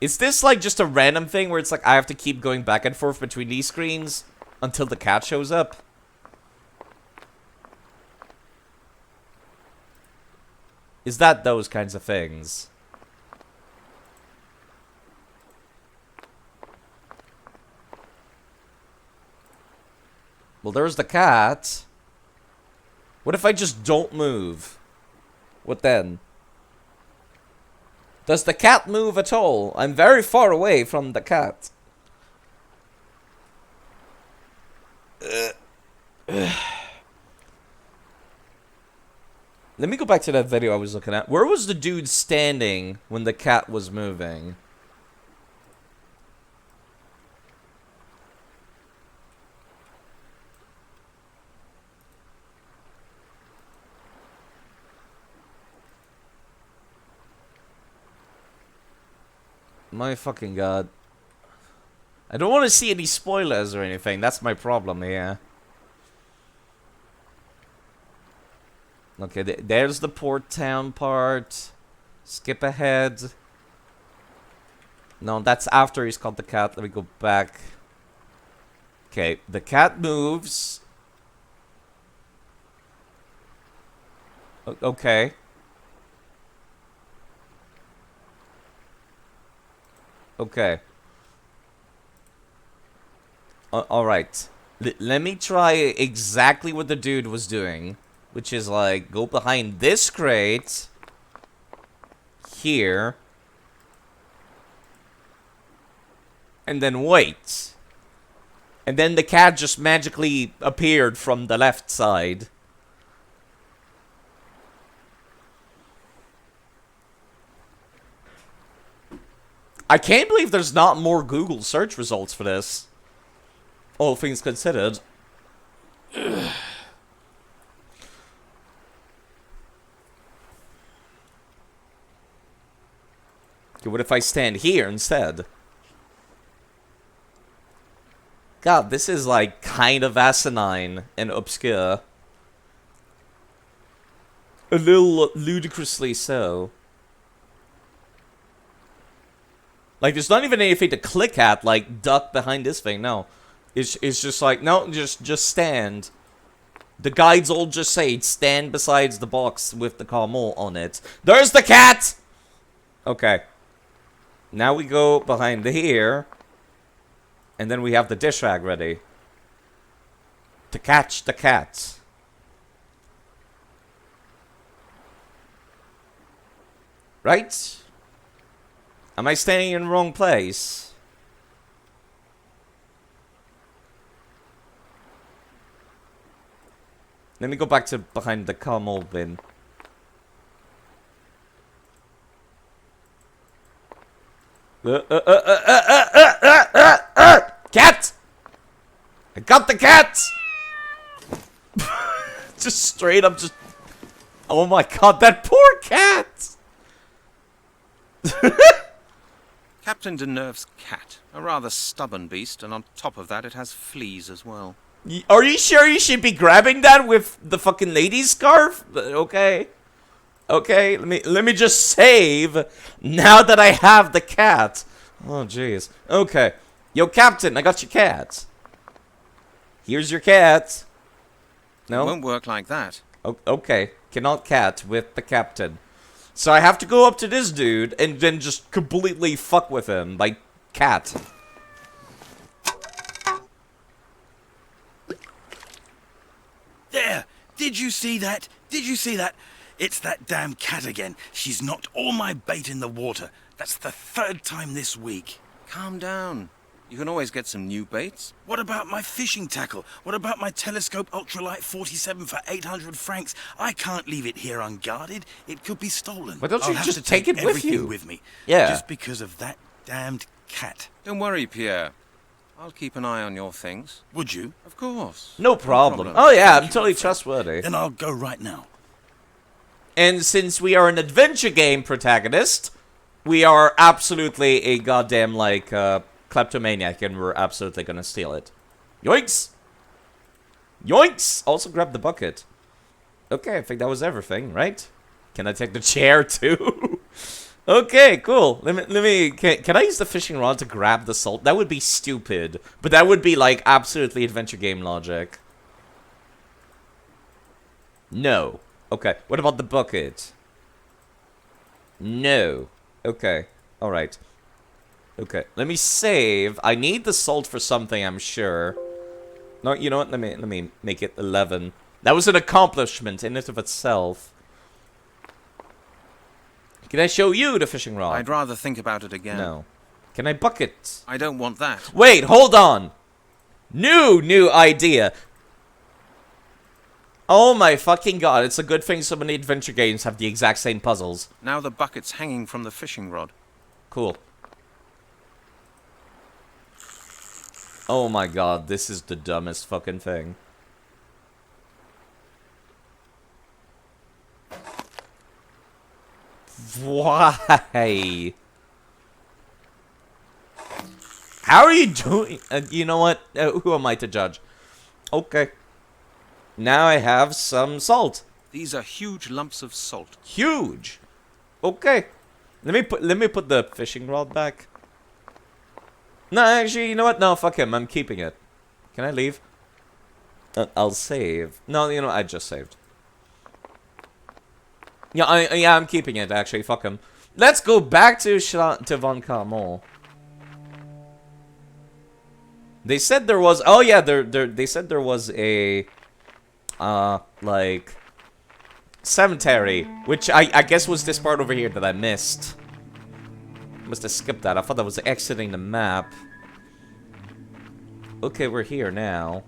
Is this, like, just a random thing where it's like I have to keep going back and forth between these screens until the cat shows up? Is that those kinds of things? Well, there's the cat. What if I just don't move? What then? Does the cat move at all? I'm very far away from the cat. Let me go back to that video I was looking at. Where was the dude standing when the cat was moving? My fucking god. I don't want to see any spoilers or anything. That's my problem here. Okay, there's the port town part. Skip ahead. No, that's after he's caught the cat. Let me go back. Okay, the cat moves. Okay. Okay. Alright. Let me try exactly what the dude was doing. Which is like, go behind this crate. Here. And then wait. And then the cat just magically appeared from the left side. I can't believe there's not more Google search results for this. All things considered. Okay, what if I stand here instead? God, this is like kind of asinine and obscure. A little ludicrously so. Like, there's not even anything to click at, like, duck behind this thing, no. It's just like, no, just stand. The guides all just say, stand beside the box with the caramel on it. There's the cat! Okay. Now we go behind here. And then we have the dish rag ready. To catch the cat. Right? Am I standing in the wrong place? Let me go back to behind the caramel bin. Cat! I got the cat! Just straight up just... Oh my god, that poor cat! Captain Deneuve's cat. A rather stubborn beast, and on top of that it has fleas as well. Are you sure you should be grabbing that with the fucking lady's scarf? Okay. Okay, let me just save now that I have the cat. Oh jeez. Okay. Yo, Captain, I got your cat. Here's your cat. No? It won't work like that. Okay. Cannot cat with the captain. So I have to go up to this dude and then just completely fuck with him by cat. There! Did you see that? Did you see that? It's that damn cat again. She's knocked all my bait in the water. That's the third time this week. Calm down. You can always get some new baits. What about my fishing tackle? What about my telescope ultralight 47 for 800 francs? I can't leave it here unguarded. It could be stolen. Why don't you I'll have just to take it with everything you? with me. Yeah. Just because of that damned cat. Don't worry, Pierre. I'll keep an eye on your things. Would you? Of course. No problem. Oh yeah, I'm totally trustworthy. Then I'll go right now. And since we are an adventure game protagonist, we are absolutely a goddamn, like, kleptomaniac, and we're absolutely gonna steal it. Yoinks! Yoinks! Also grab the bucket. Okay, I think that was everything, right? Can I take the chair, too? Okay, cool. Can I use the fishing rod to grab the salt? That would be stupid. But that would be, like, absolutely adventure game logic. No. Okay, what about the bucket? No. Okay, alright. Okay, let me save. I need the salt for something, I'm sure. No, you know what? Let me make it 11. That was an accomplishment in and of itself. Can I show you the fishing rod? I'd rather think about it again. No. Can I bucket? I don't want that. Wait, hold on. New idea. Oh my fucking god, it's a good thing so many adventure games have the exact same puzzles. Now the bucket's hanging from the fishing rod. Cool. Oh my god, this is the dumbest fucking thing. Why? How are you doing? You know what? Who am I to judge? Okay. Now I have some salt. These are huge lumps of salt. Huge. Okay. Let me put the fishing rod back. No, actually, you know what? No, fuck him. I'm keeping it. Can I leave? I'll save. No, you know, I just saved. Yeah, I'm keeping it, actually. Fuck him. Let's go back to Von Carmel. They said there was... Oh, yeah, they said there was a... like... cemetery. Which I guess was this part over here that I missed. Must have skipped that. I thought that was exiting the map. Okay, we're here now.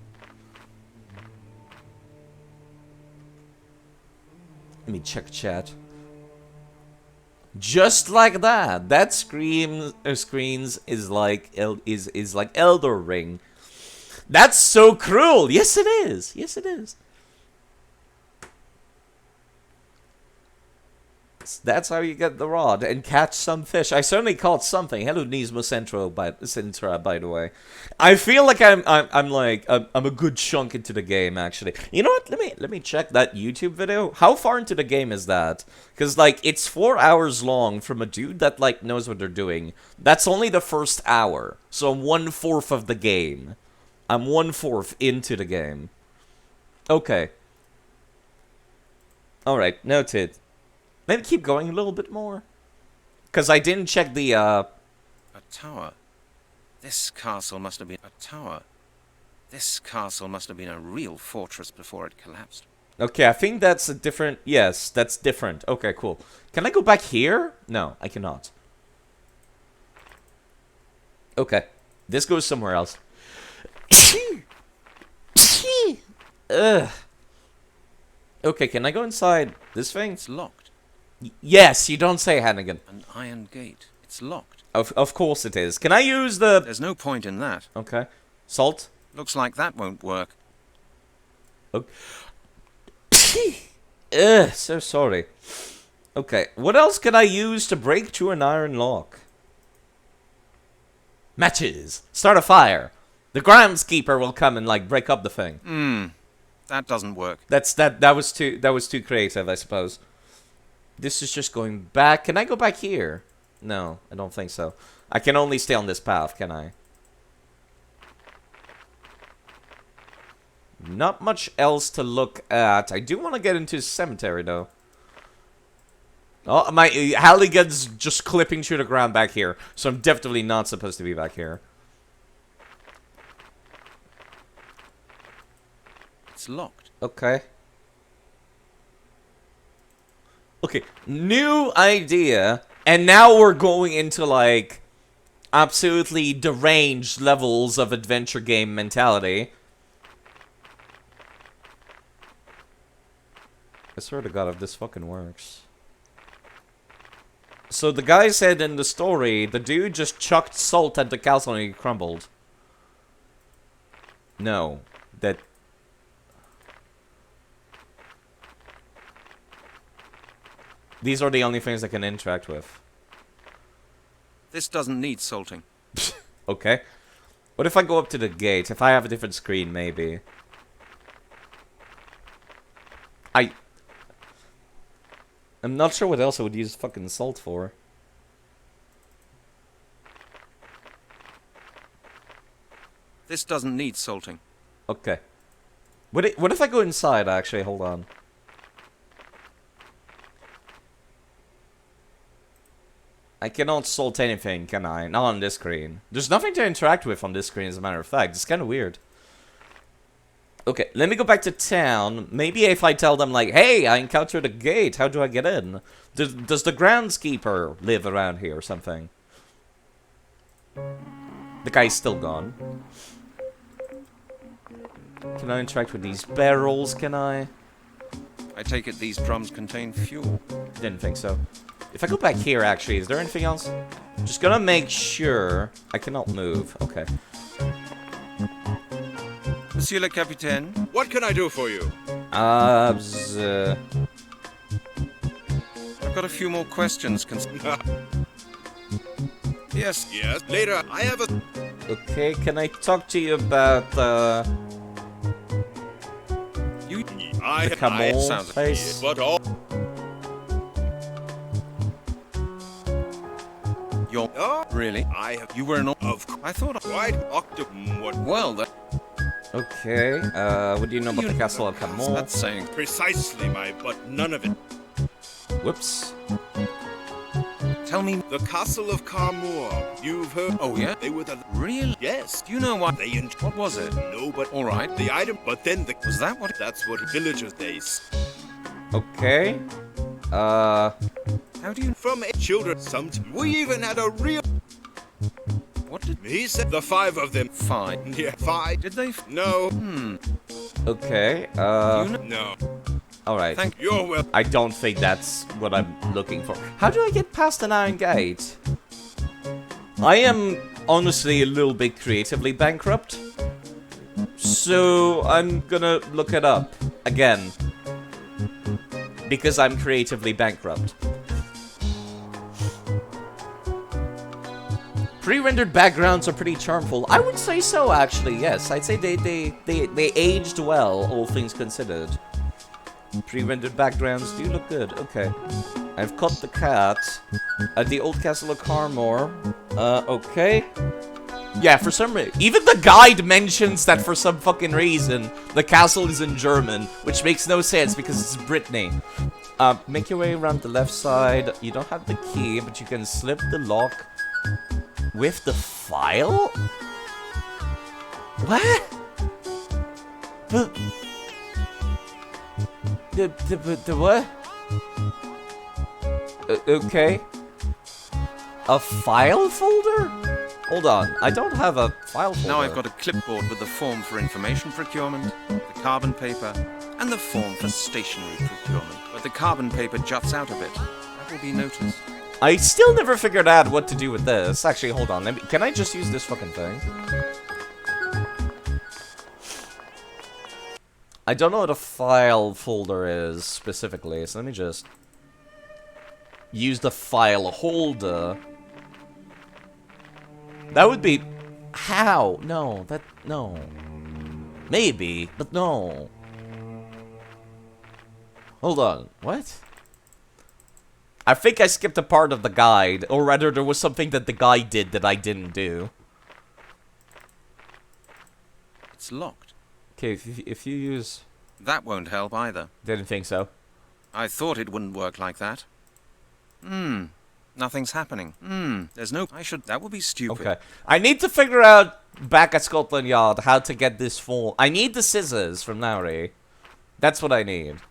Let me check chat. Just like that. That screams is like is like Elder Ring. That's so cruel. Yes, it is. Yes, it is. That's how you get the rod and catch some fish. I certainly caught something. Hello, Nismo Centra, by the way. I feel like I'm a good chunk into the game, actually. You know what? Let me check that YouTube video. How far into the game is that? Because like it's 4 hours long from a dude that like knows what they're doing. That's only the first hour, so I'm 1/4 of the game. I'm 1/4 into the game. Okay. All right, noted. Maybe keep going a little bit more. Because I didn't check the, A tower. This castle must have been a tower. This castle must have been a real fortress before it collapsed. Okay, I think that's a different... Yes, that's different. Okay, cool. Can I go back here? No, I cannot. Okay. This goes somewhere else. Ugh. Okay, can I go inside this thing? It's locked. Yes, you don't say, Hannigan. An iron gate. It's locked. Of course it is. Can I use the... There's no point in that. Okay. Salt? Looks like that won't work. Okay. Ugh, so sorry. Okay, what else can I use to break through an iron lock? Matches. Start a fire. The groundskeeper will come and, like, break up the thing. That doesn't work. That was too creative, I suppose. This is just going back. Can I go back here? No, I don't think so. I can only stay on this path, can I? Not much else to look at. I do want to get into the cemetery, though. Oh, my Halligan's just clipping through the ground back here. So I'm definitely not supposed to be back here. It's locked. Okay. Okay, new idea, and now we're going into, like, absolutely deranged levels of adventure game mentality. I swear to God if this fucking works. So the guy said in the story, the dude just chucked salt at the castle and it crumbled. No, that... These are the only things I can interact with. This doesn't need salting. Okay. What if I go up to the gate? If I have a different screen, maybe. I'm not sure what else I would use fucking salt for. This doesn't need salting. Okay. What if I go inside, actually? Hold on. I cannot salt anything, can I? Not on this screen. There's nothing to interact with on this screen, as a matter of fact. It's kind of weird. Okay, let me go back to town. Maybe if I tell them, like, hey, I encountered a gate, how do I get in? Does the groundskeeper live around here or something? The guy's still gone. Can I interact with these barrels, can I? I take it these drums contain fuel. Didn't think so. If I go back here, actually, is there anything else? Just gonna make sure I cannot move. Okay. Monsieur le Capitaine? What can I do for you? I've got a few more questions. Yes. Yes. Later, I have a... Okay, can I talk to you about, I the Camel sounds place? but all... You're... Oh, really? I have... You were an... Of... I thought... Quite what... Well, that... Okay, what do you know about the Castle of Camel? That's saying... Precisely, but none of it. Whoops. Tell me... The Castle of Carmoor. You've heard... Oh, yeah? They were the... Really? Yes. Do you know what... They... What was it? No, but... All right. The item... But then the... Was that what... That's what villagers they... Okay. How do you... From children, some... We even had a real... What did... He said the 5 of them. 5? Yeah, 5. Did they... No. Okay, No. alright. You're well... I don't think that's what I'm looking for. How do I get past an iron gate? I am honestly a little bit creatively bankrupt. So I'm gonna look it up again. Because I'm creatively bankrupt. Pre-rendered backgrounds are pretty charmful. I would say so, actually, yes. I'd say they aged well, all things considered. Pre-rendered backgrounds do look good. Okay. I've caught the cat at the old castle of Carmoor. Okay. Yeah, for some reason. Even the guide mentions that for some fucking reason, the castle is in German, which makes no sense because it's Brittany. Make your way around the left side. You don't have the key, but you can slip the lock with the file? What? The what? Okay. A file folder? Hold on, I don't have a file folder. Now I've got a clipboard with the form for information procurement, the carbon paper, and the form for stationery procurement. But the carbon paper juts out a bit. That will be noticed. I still never figured out what to do with this. Actually, hold on. Can I just use this fucking thing? I don't know what a file folder is specifically, so let me just use the file holder. That would be... How? No, no. Maybe, but no. Hold on, what? I think I skipped a part of the guide, or rather there was something that the guide did that I didn't do. It's locked. Okay, if you use... That won't help either. Didn't think so. I thought it wouldn't work like that. Nothing's happening. There's no... That would be stupid. Okay. I need to figure out, back at Scotland Yard, how to get this form. I need the scissors from Lowry. That's what I need.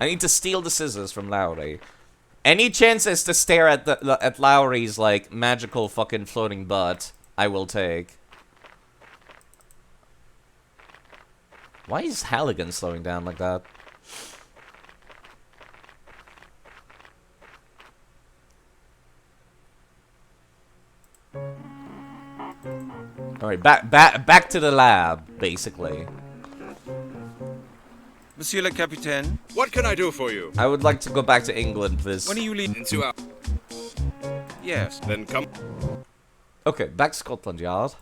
I need to steal the scissors from Lowry. Any chances to stare at Lowry's, like, magical fucking floating butt, I will take. Why is Halligan slowing down like that? Alright, back to the lab, basically. Monsieur le Capitaine? What can I do for you? I would like to go back to England, please. When are you leaving? In 2 hours. Yes. Then come. Okay, back to Scotland Yard.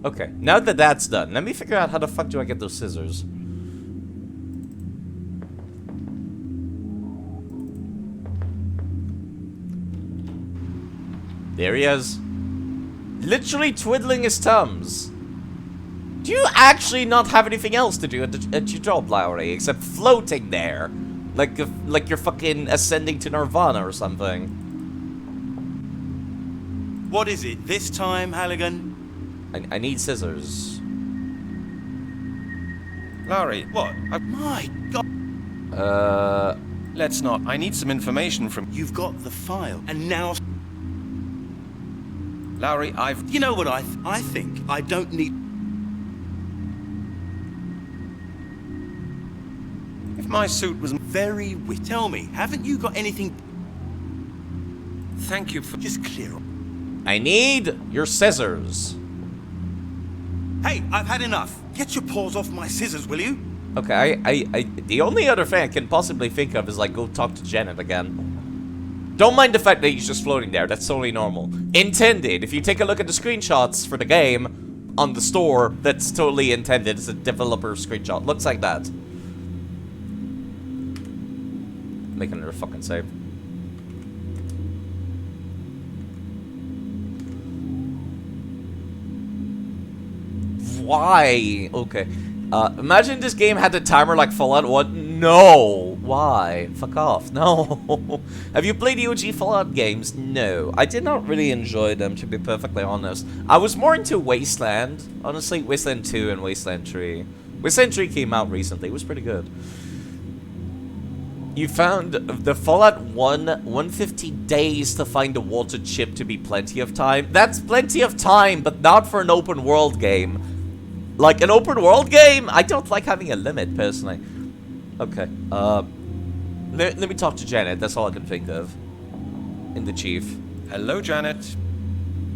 Okay, now that that's done, let me figure out how the fuck do I get those scissors. There he is. Literally twiddling his thumbs. Do you actually not have anything else to do at your job, Lowry, except floating there? Like you're fucking ascending to Nirvana or something. What is it this time, Halligan? I need scissors. Lowry, what? My God. Let's not. I need some information from... You've got the file, and now... Lowry, I've... You know what I think? I don't need... If my suit was... Very wit. Tell me, haven't you got anything... Thank you for... Just clear up. I need your scissors. Hey, I've had enough. Get your paws off my scissors, will you? Okay, the only other thing I can possibly think of is, like, go talk to Janet again. Don't mind the fact that he's just floating there, that's totally normal. Intended, if you take a look at the screenshots for the game on the store, that's totally intended. It's a developer screenshot. Looks like that. Make another fucking save. Why? Okay. Imagine this game had a timer like Fallout 1. No! Why? Fuck off. No. Have you played the OG Fallout games? No. I did not really enjoy them, to be perfectly honest. I was more into Wasteland. Honestly, Wasteland 2 and Wasteland 3. Wasteland 3 came out recently. It was pretty good. You found the Fallout 150 days to find the water chip to be plenty of time. That's plenty of time, but not for an open world game. Like, an open world game? I don't like having a limit, personally. Okay, let me talk to Janet. That's all I can think of. In the chief. Hello, Janet.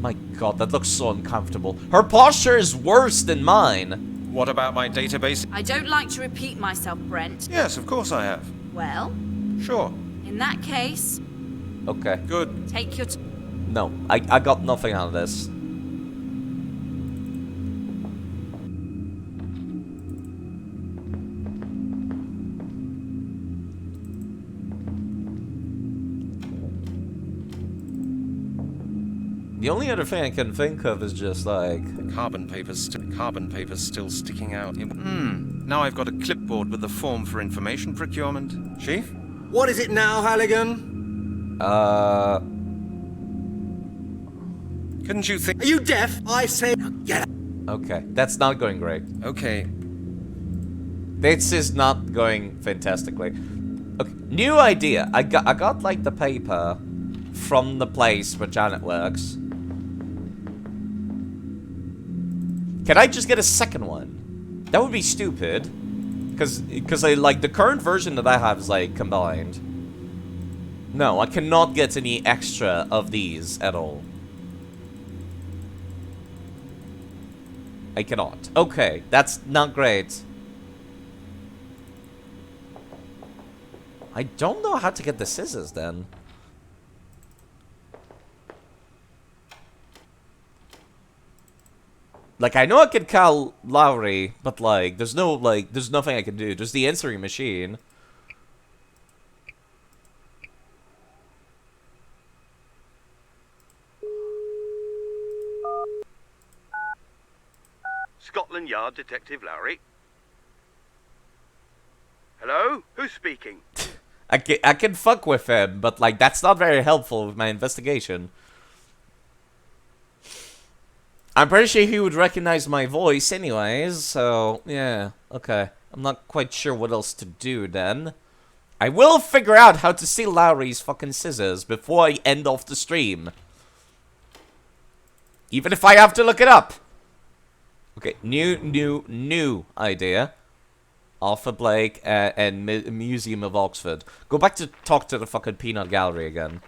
My God, that looks so uncomfortable. Her posture is worse than mine. What about my database? I don't like to repeat myself, Brent. Yes, of course I have. Well? Sure. In that case... Okay. Good. Take your... No, I got nothing out of this. The only other thing I can think of is just like... The carbon paper's still sticking out. Now I've got a clipboard with the form for information procurement. Chief? What is it now, Halligan? Couldn't you think... Are you deaf? I say... Get up. Okay, that's not going great. Okay. This is not going fantastically. Okay, new idea. I got like the paper from the place where Janet works. Can I just get a second one? That would be stupid. Because I like the current version that I have is like combined. No, I cannot get any extra of these at all. I cannot. Okay, that's not great. I don't know how to get the scissors then. Like, I know I can call Lowry, but like, there's nothing I can do. There's the answering machine. Scotland Yard Detective Lowry. Hello? Who's speaking? I can fuck with him, but like, that's not very helpful with my investigation. I'm pretty sure he would recognize my voice anyways, so yeah, okay. I'm not quite sure what else to do then. I will figure out how to steal Lowry's fucking scissors before I end off the stream. Even if I have to look it up. Okay, new idea. Arthur Blake and Museum of Oxford. Go back to talk to the fucking peanut gallery again.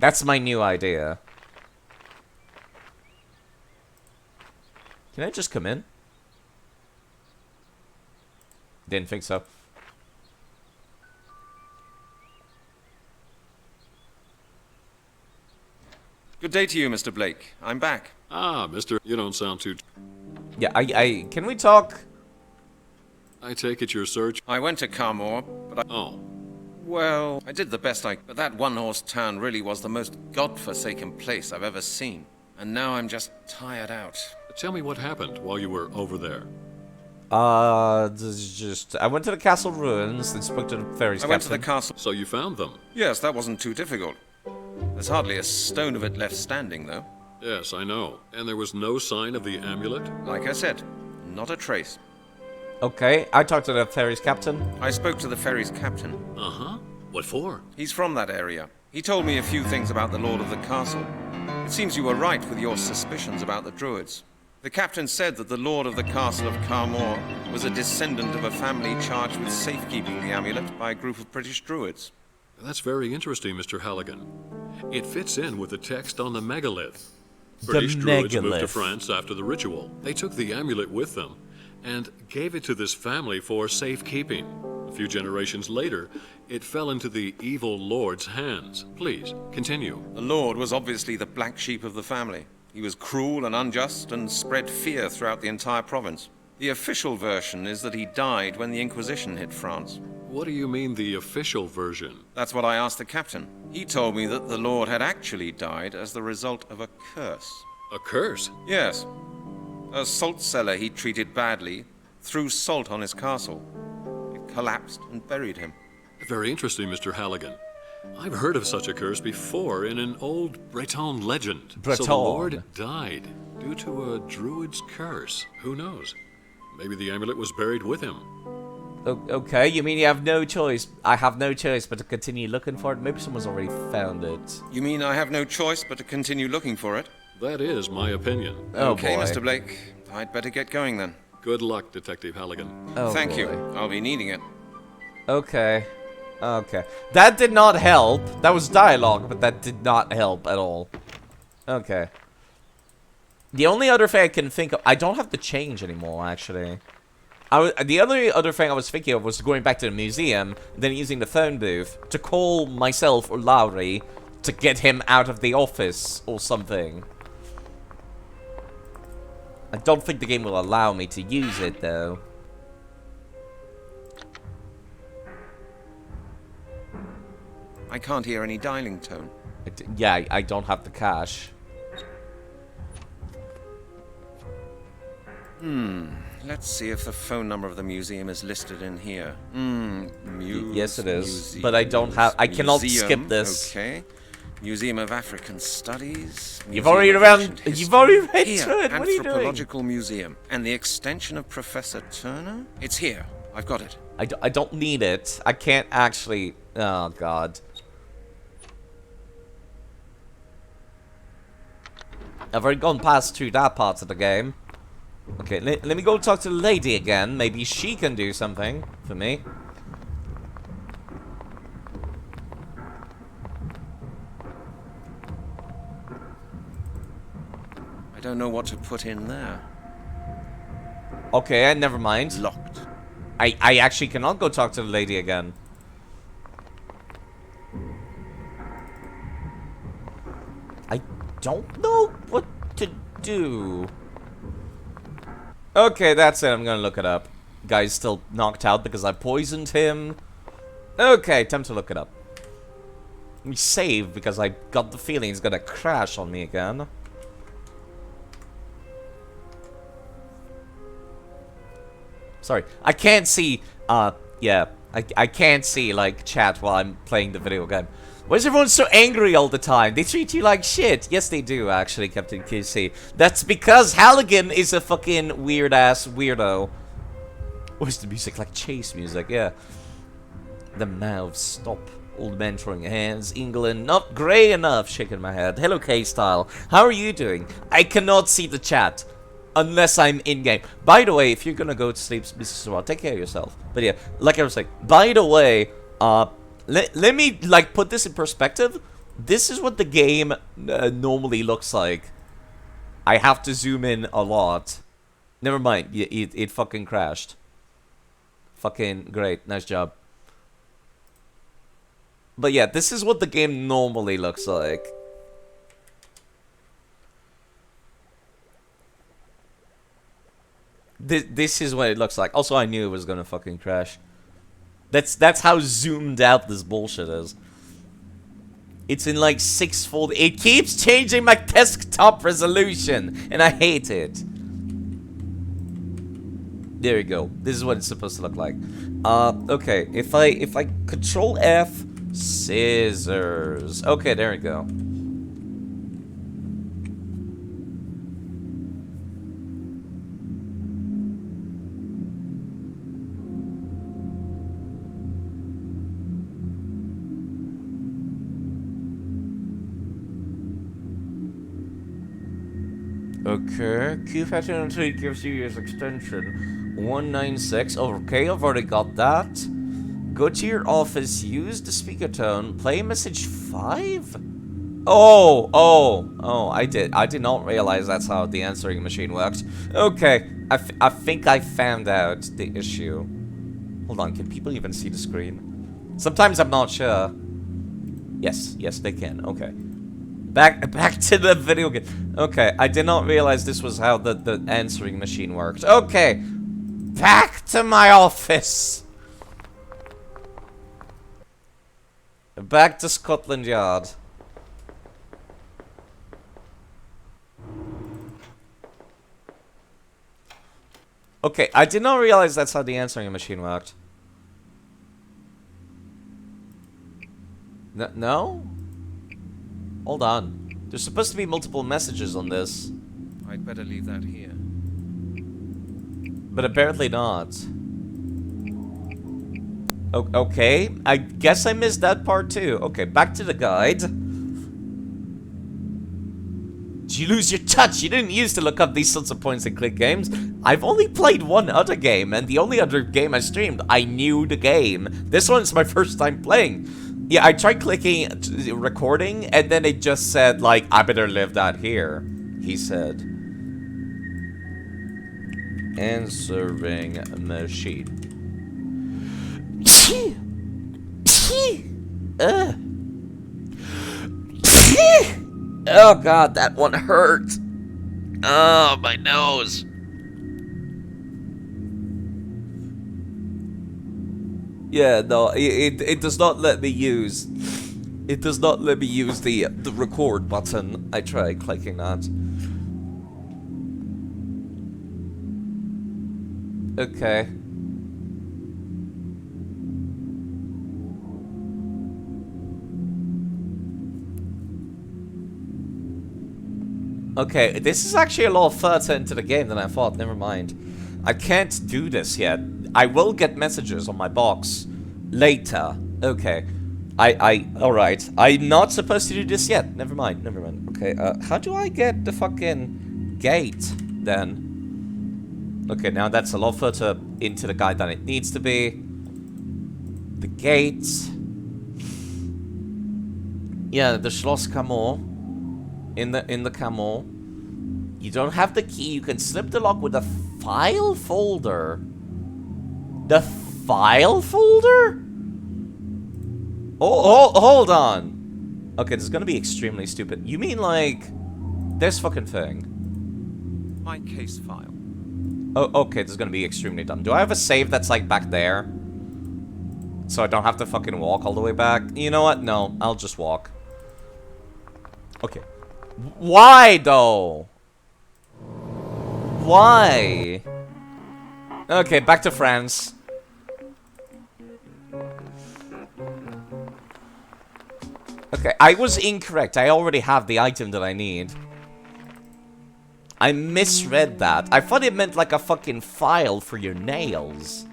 That's my new idea. Can I just come in? Didn't think so. Good day to you, Mr. Blake. I'm back. Ah, mister, you don't sound too... Yeah, can we talk? I take it your search... I went to Carmore, but I... Oh. Well, I did the best but that one-horse town really was the most godforsaken place I've ever seen. and now I'm just tired out. Tell me what happened while you were over there. I went to the castle ruins and spoke to the fairies captain. I went to the castle. So you found them? Yes, that wasn't too difficult. There's hardly a stone of it left standing, though. Yes, I know. And there was no sign of the amulet? Like I said, not a trace. Okay, I talked to the fairies captain. I spoke to the ferry's captain. Uh-huh. What for? He's from that area. He told me a few things about the lord of the castle. It seems you were right with your suspicions about the Druids. The captain said that the lord of the castle of Carmore was a descendant of a family charged with safekeeping the amulet by a group of British Druids. That's very interesting, Mr. Halligan. It fits in with the text on the megalith. British Druids moved to France after the ritual. They took the amulet with them and gave it to this family for safekeeping. A few generations later, it fell into the evil lord's hands. Please, continue. The lord was obviously the black sheep of the family. He was cruel and unjust and spread fear throughout the entire province. The official version is that he died when the Inquisition hit France. What do you mean, the official version? That's what I asked the captain. He told me that the lord had actually died as the result of a curse. A curse? Yes. A salt cellar he treated badly threw salt on his castle. It collapsed and buried him. Very interesting, Mr. Halligan. I've heard of such a curse before in an old Breton legend. So the Lord died due to a Druid's curse. Who knows? Maybe the amulet was buried with him. Okay, you mean you have no choice? I have no choice but to continue looking for it? Maybe someone's already found it. You mean I have no choice but to continue looking for it? That is my opinion. Oh, okay, boy. Mr. Blake. I'd better get going then. Good luck, Detective Halligan. Oh, Thank boy. you. I'll be needing it. Okay. Okay. That did not help. That was dialogue, but that did not help at all. Okay. The only other thing I can think of... I don't have to change anymore, actually. The other thing I was thinking of was going back to the museum, then using the phone booth to call myself or Lowry to get him out of the office or something. I don't think the game will allow me to use it, though. I can't hear any dialing tone. Yeah, I don't have the cash. Let's see if the phone number of the museum is listed in here. Yes, it is. But I don't have... I cannot skip this. Okay. Museum of African Studies. You've already read Here, through it. What are you doing? Anthropological Museum. And the extension of Professor Turner? It's here. I've got it. I don't need it. I can't actually... Oh, God. I've already gone past through that part of the game. Okay, let me go talk to the lady again. Maybe she can do something for me. I don't know what to put in there. Okay, never mind. Locked. I actually cannot go talk to the lady again. I don't know what to do. Okay, that's it. I'm gonna look it up. Guy's still knocked out because I poisoned him. Okay, time to look it up. Let me save because I got the feeling it's gonna crash on me again. Sorry, I can't see, yeah. I can't see, like, chat while I'm playing the video game. Why is everyone so angry all the time? They treat you like shit. Yes, they do, actually, Captain QC. That's because Halligan is a fucking weird-ass weirdo. Or is the music like chase music? Yeah. The mouths stop. Old men throwing hands. England, not grey enough. Shaking my head. Hello, K-Style. How are you doing? I cannot see the chat. Unless I'm in-game. By the way, if you're gonna go to sleep, Mrs. Sorrel, take care of yourself. But yeah, like I was saying, by the way, let me, like, put this in perspective. This is what the game normally looks like. I have to zoom in a lot. Never mind, it fucking crashed. Fucking great, nice job. But yeah, this is what the game normally looks like. This is what it looks like. Also, I knew it was gonna fucking crash. That's how zoomed out this bullshit is. It's in like 6-fold. It keeps changing my desktop resolution, and I hate it. There you go. This is what it's supposed to look like. Okay. If I control F, scissors. Okay, there we go. Okay, Q pattern until it gives you your extension. 196. Okay, I've already got that. Go to your office, use the speaker tone, play message 5? Oh, I did not realize that's how the answering machine works. Okay, I think I found out the issue. Hold on, can people even see the screen? Sometimes I'm not sure. Yes, they can, okay. Back to the video game. Okay, I did not realize this was how the answering machine worked. Okay, back to my office. Back to Scotland Yard. Okay, I did not realize that's how the answering machine worked. No? Hold on. There's supposed to be multiple messages on this. I'd better leave that here. But apparently not. Okay, I guess I missed that part too. Okay, back to the guide. Did you lose your touch? You didn't used to look up these sorts of point-and-click games. I've only played one other game, and the only other game I streamed, I knew the game. This one's my first time playing. Yeah, I tried clicking recording, and then it just said, like, I better leave that here, he said. Answering machine. Oh god, that one hurt. Oh, my nose. Yeah, no, it does not let me use. It does not let me use the record button. I tried clicking that. Okay. Okay, this is actually a lot further into the game than I thought. Never mind. I can't do this yet. I will get messages on my box later. Okay. Alright. I'm not supposed to do this yet. Never mind. Okay, how do I get the fucking gate, then? Okay, now that's a lot further into the guide than it needs to be. The gate. Yeah, the Schloss Camor. In the Camor. You don't have the key. You can slip the lock with a file folder. The file folder? Oh, hold on. Okay, this is gonna be extremely stupid. You mean like this fucking thing? My case file. Oh, okay, this is gonna be extremely dumb. Do I have a save that's like back there? So I don't have to fucking walk all the way back? You know what? No, I'll just walk. Okay. Why though? Why? Okay, back to France. Okay, I was incorrect. I already have the item that I need. I misread that. I thought it meant like a fucking file for your nails.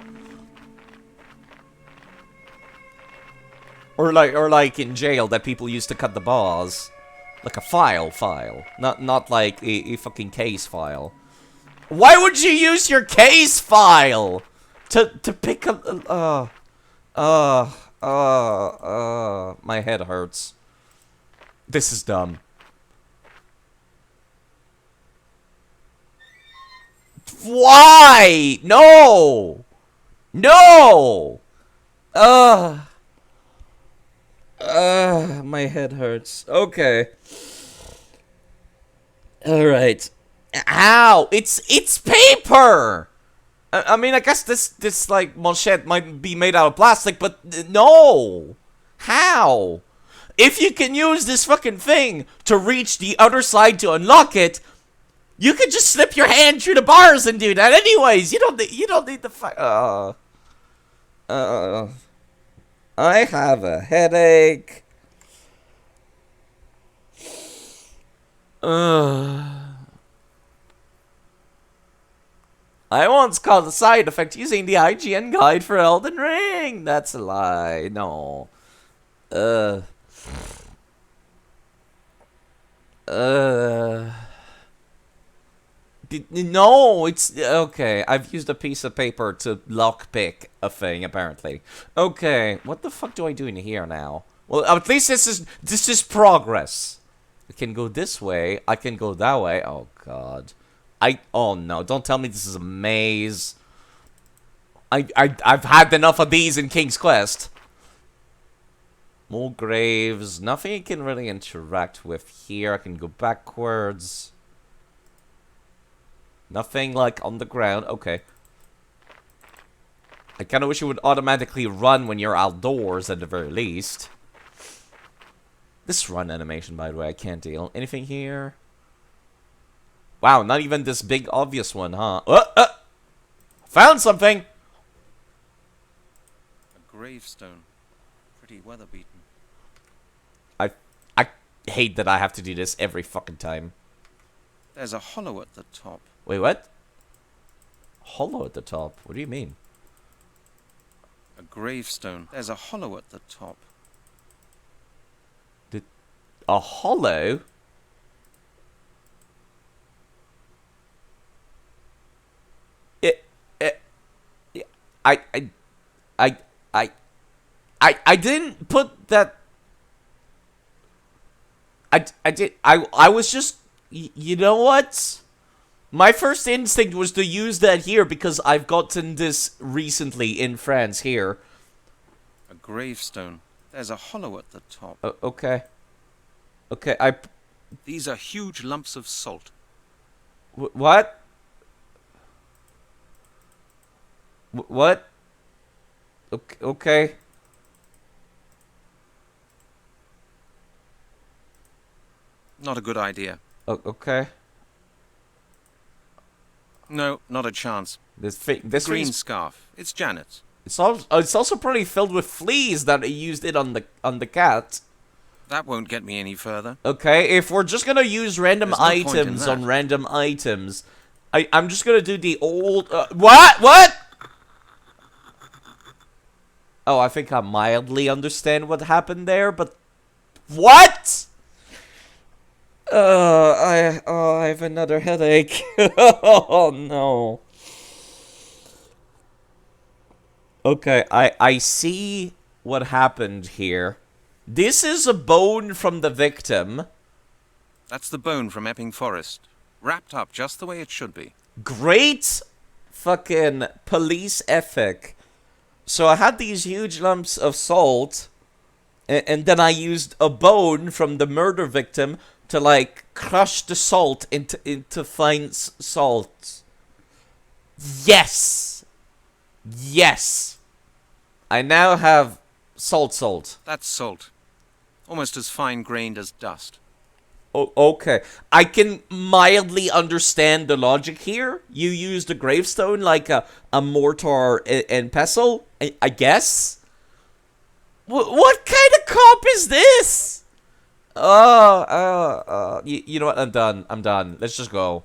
Or like in jail that people used to cut the bars. Like a file. Not like a fucking case file. Why would you use your case file? To pick up... my head hurts. This is dumb. Why? No! No! My head hurts. Okay. Alright. Ow! It's paper! I mean, I guess this like manchette might be made out of plastic, but no! How? if you can use this fucking thing to reach the other side to unlock it, you can just slip your hand through the bars and do that anyways. You don't need the fight. I have a headache. I once called a side effect using the IGN guide for Elden Ring. That's a lie. No. No, it's okay. I've used a piece of paper to lockpick a thing, apparently. Okay, what the fuck do I do in here now? Well, at least this is progress. I can go this way. I can go that way. Oh god. Oh no! Don't tell me this is a maze. I've had enough of these in King's Quest. More graves. Nothing I can really interact with here. I can go backwards. Nothing like on the ground. Okay. I kind of wish it would automatically run when you're outdoors at the very least. This run animation, by the way, I can't deal. Anything here? Wow, not even this big obvious one, huh? Found something! A gravestone. Pretty weather beaten. I hate that I have to do this every fucking time. There's a hollow at the top. Wait, what? Hollow at the top? What do you mean? A gravestone. There's a hollow at the top. A hollow? I didn't put that. I was just, you know what? My first instinct was to use that here because I've gotten this recently in France here. A gravestone. There's a hollow at the top. Okay. Okay, These are huge lumps of salt. What? What? Okay. Not a good idea. Okay. No, not a chance. This green scarf. It's Janet's. It's also probably filled with fleas that he used it on the cat. That won't get me any further. Okay, if we're just gonna use random items on random items, I'm just gonna do the old. What? Oh, I think I mildly understand what happened there, but what? I have another headache. Oh no. Okay, I see what happened here. This is a bone from the victim. That's the bone from Epping Forest. Wrapped up just the way it should be. Great fucking police ethic. So I had these huge lumps of salt, and then I used a bone from the murder victim to, like, crush the salt into fine salt. Yes! Yes! I now have salt. That's salt. Almost as fine-grained as dust. Oh, okay. I can mildly understand the logic here. You used a gravestone like a mortar and pestle, I guess? What kind of cop is this? You know what? I'm done. Let's just go.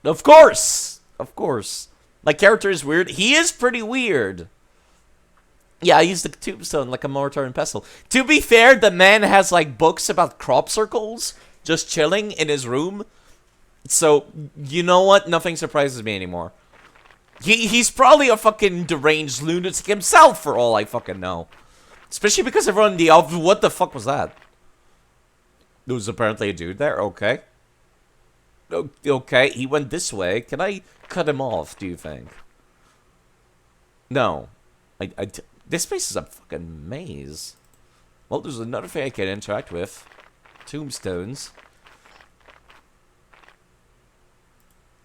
Of course. My character is weird. He is pretty weird. Yeah, I used the tombstone like a mortar and pestle. To be fair, the man has, like, books about crop circles just chilling in his room. So, you know what? Nothing surprises me anymore. He's probably a fucking deranged lunatic himself, for all I fucking know. Especially because everyone in the office... What the fuck was that? There was apparently a dude there. Okay. Okay, he went this way. Can I cut him off, do you think? No. This place is a fucking maze. Well, there's another thing I can interact with. Tombstones.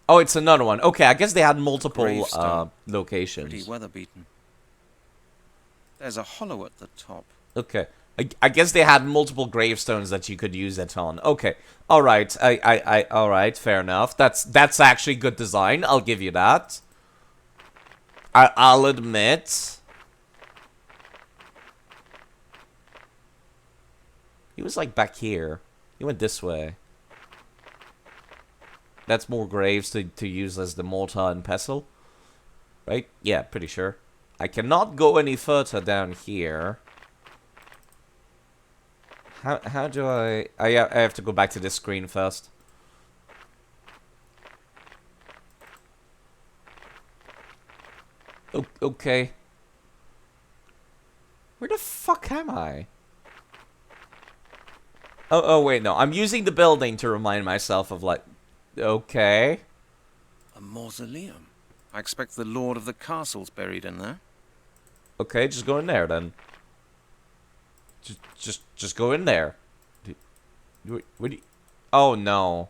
Oh, it's another one. Okay, I guess they had multiple Gravestone. locations. Pretty weather-beaten. There's a hollow at the top. Okay. I guess they had multiple gravestones that you could use it on. Okay. Alright. Alright, fair enough. That's actually good design. I'll give you that. I'll admit. He was like back here. He went this way. That's more graves to use as the mortar and pestle. Right? Yeah, pretty sure. I cannot go any further down here. How do I have to go back to this screen first. Okay. Where the fuck am I? Oh, wait, no. I'm using the building to remind myself of, like... Okay. A mausoleum. I expect the lord of the castle's buried in there. Okay, just go in there, then. Just go in there. What do you... Oh, no.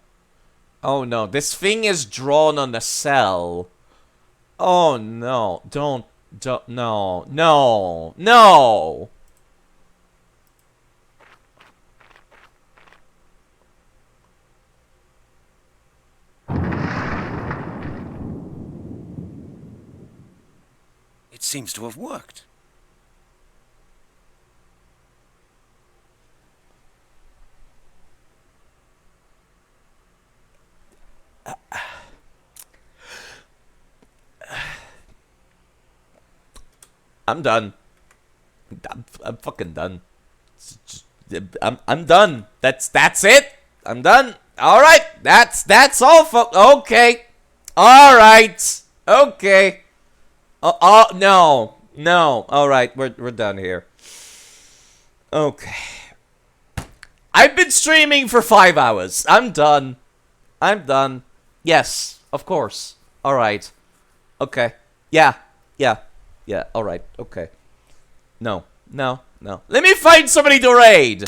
Oh, no. This thing is drawn on the cell. Oh, no. Don't... No. No. No! It seems to have worked. I'm done. I'm fucking done. I'm done. That's it. I'm done. All right. That's all, folks. Okay. All right. Okay. No. No. All right. We're done here. Okay. I've been streaming for 5 hours. I'm done. I'm done. Yes, of course. All right. Okay. Yeah. Yeah. Yeah. All right. Okay. No. No. No. Let me find somebody to raid.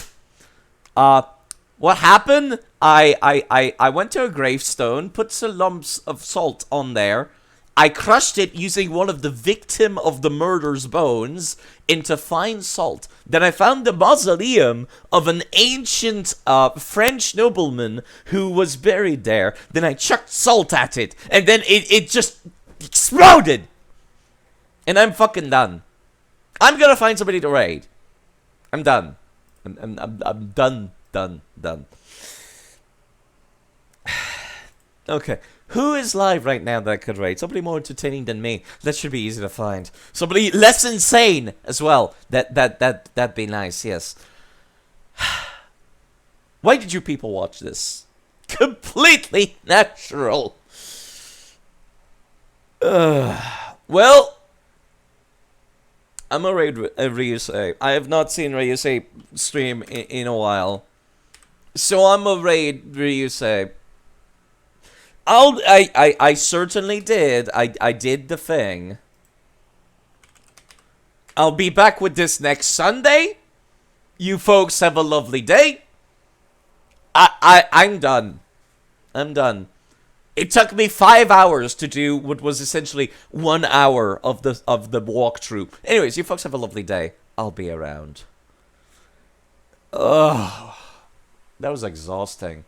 What happened? I went to a gravestone, put some lumps of salt on there. I crushed it using one of the victim of the murder's bones into fine salt. Then I found the mausoleum of an ancient French nobleman who was buried there. Then I chucked salt at it, and then it just exploded. And I'm fucking done. I'm gonna find somebody to raid. I'm done. I'm done. Done. Okay. Who is live right now that I could raid? Somebody more entertaining than me. That should be easy to find. Somebody less insane as well. That'd be nice, yes. Why did you people watch this? Completely natural. Well, I'm a raid Ryusei. I have not seen Ryusei stream in a while. So I'm a raid Ryusei. I certainly did. I did the thing. I'll be back with this next Sunday. You folks have a lovely day. I'm done. I'm done. It took me 5 hours to do what was essentially 1 hour of the walkthrough. Anyways, you folks have a lovely day. I'll be around. Ugh. That was exhausting.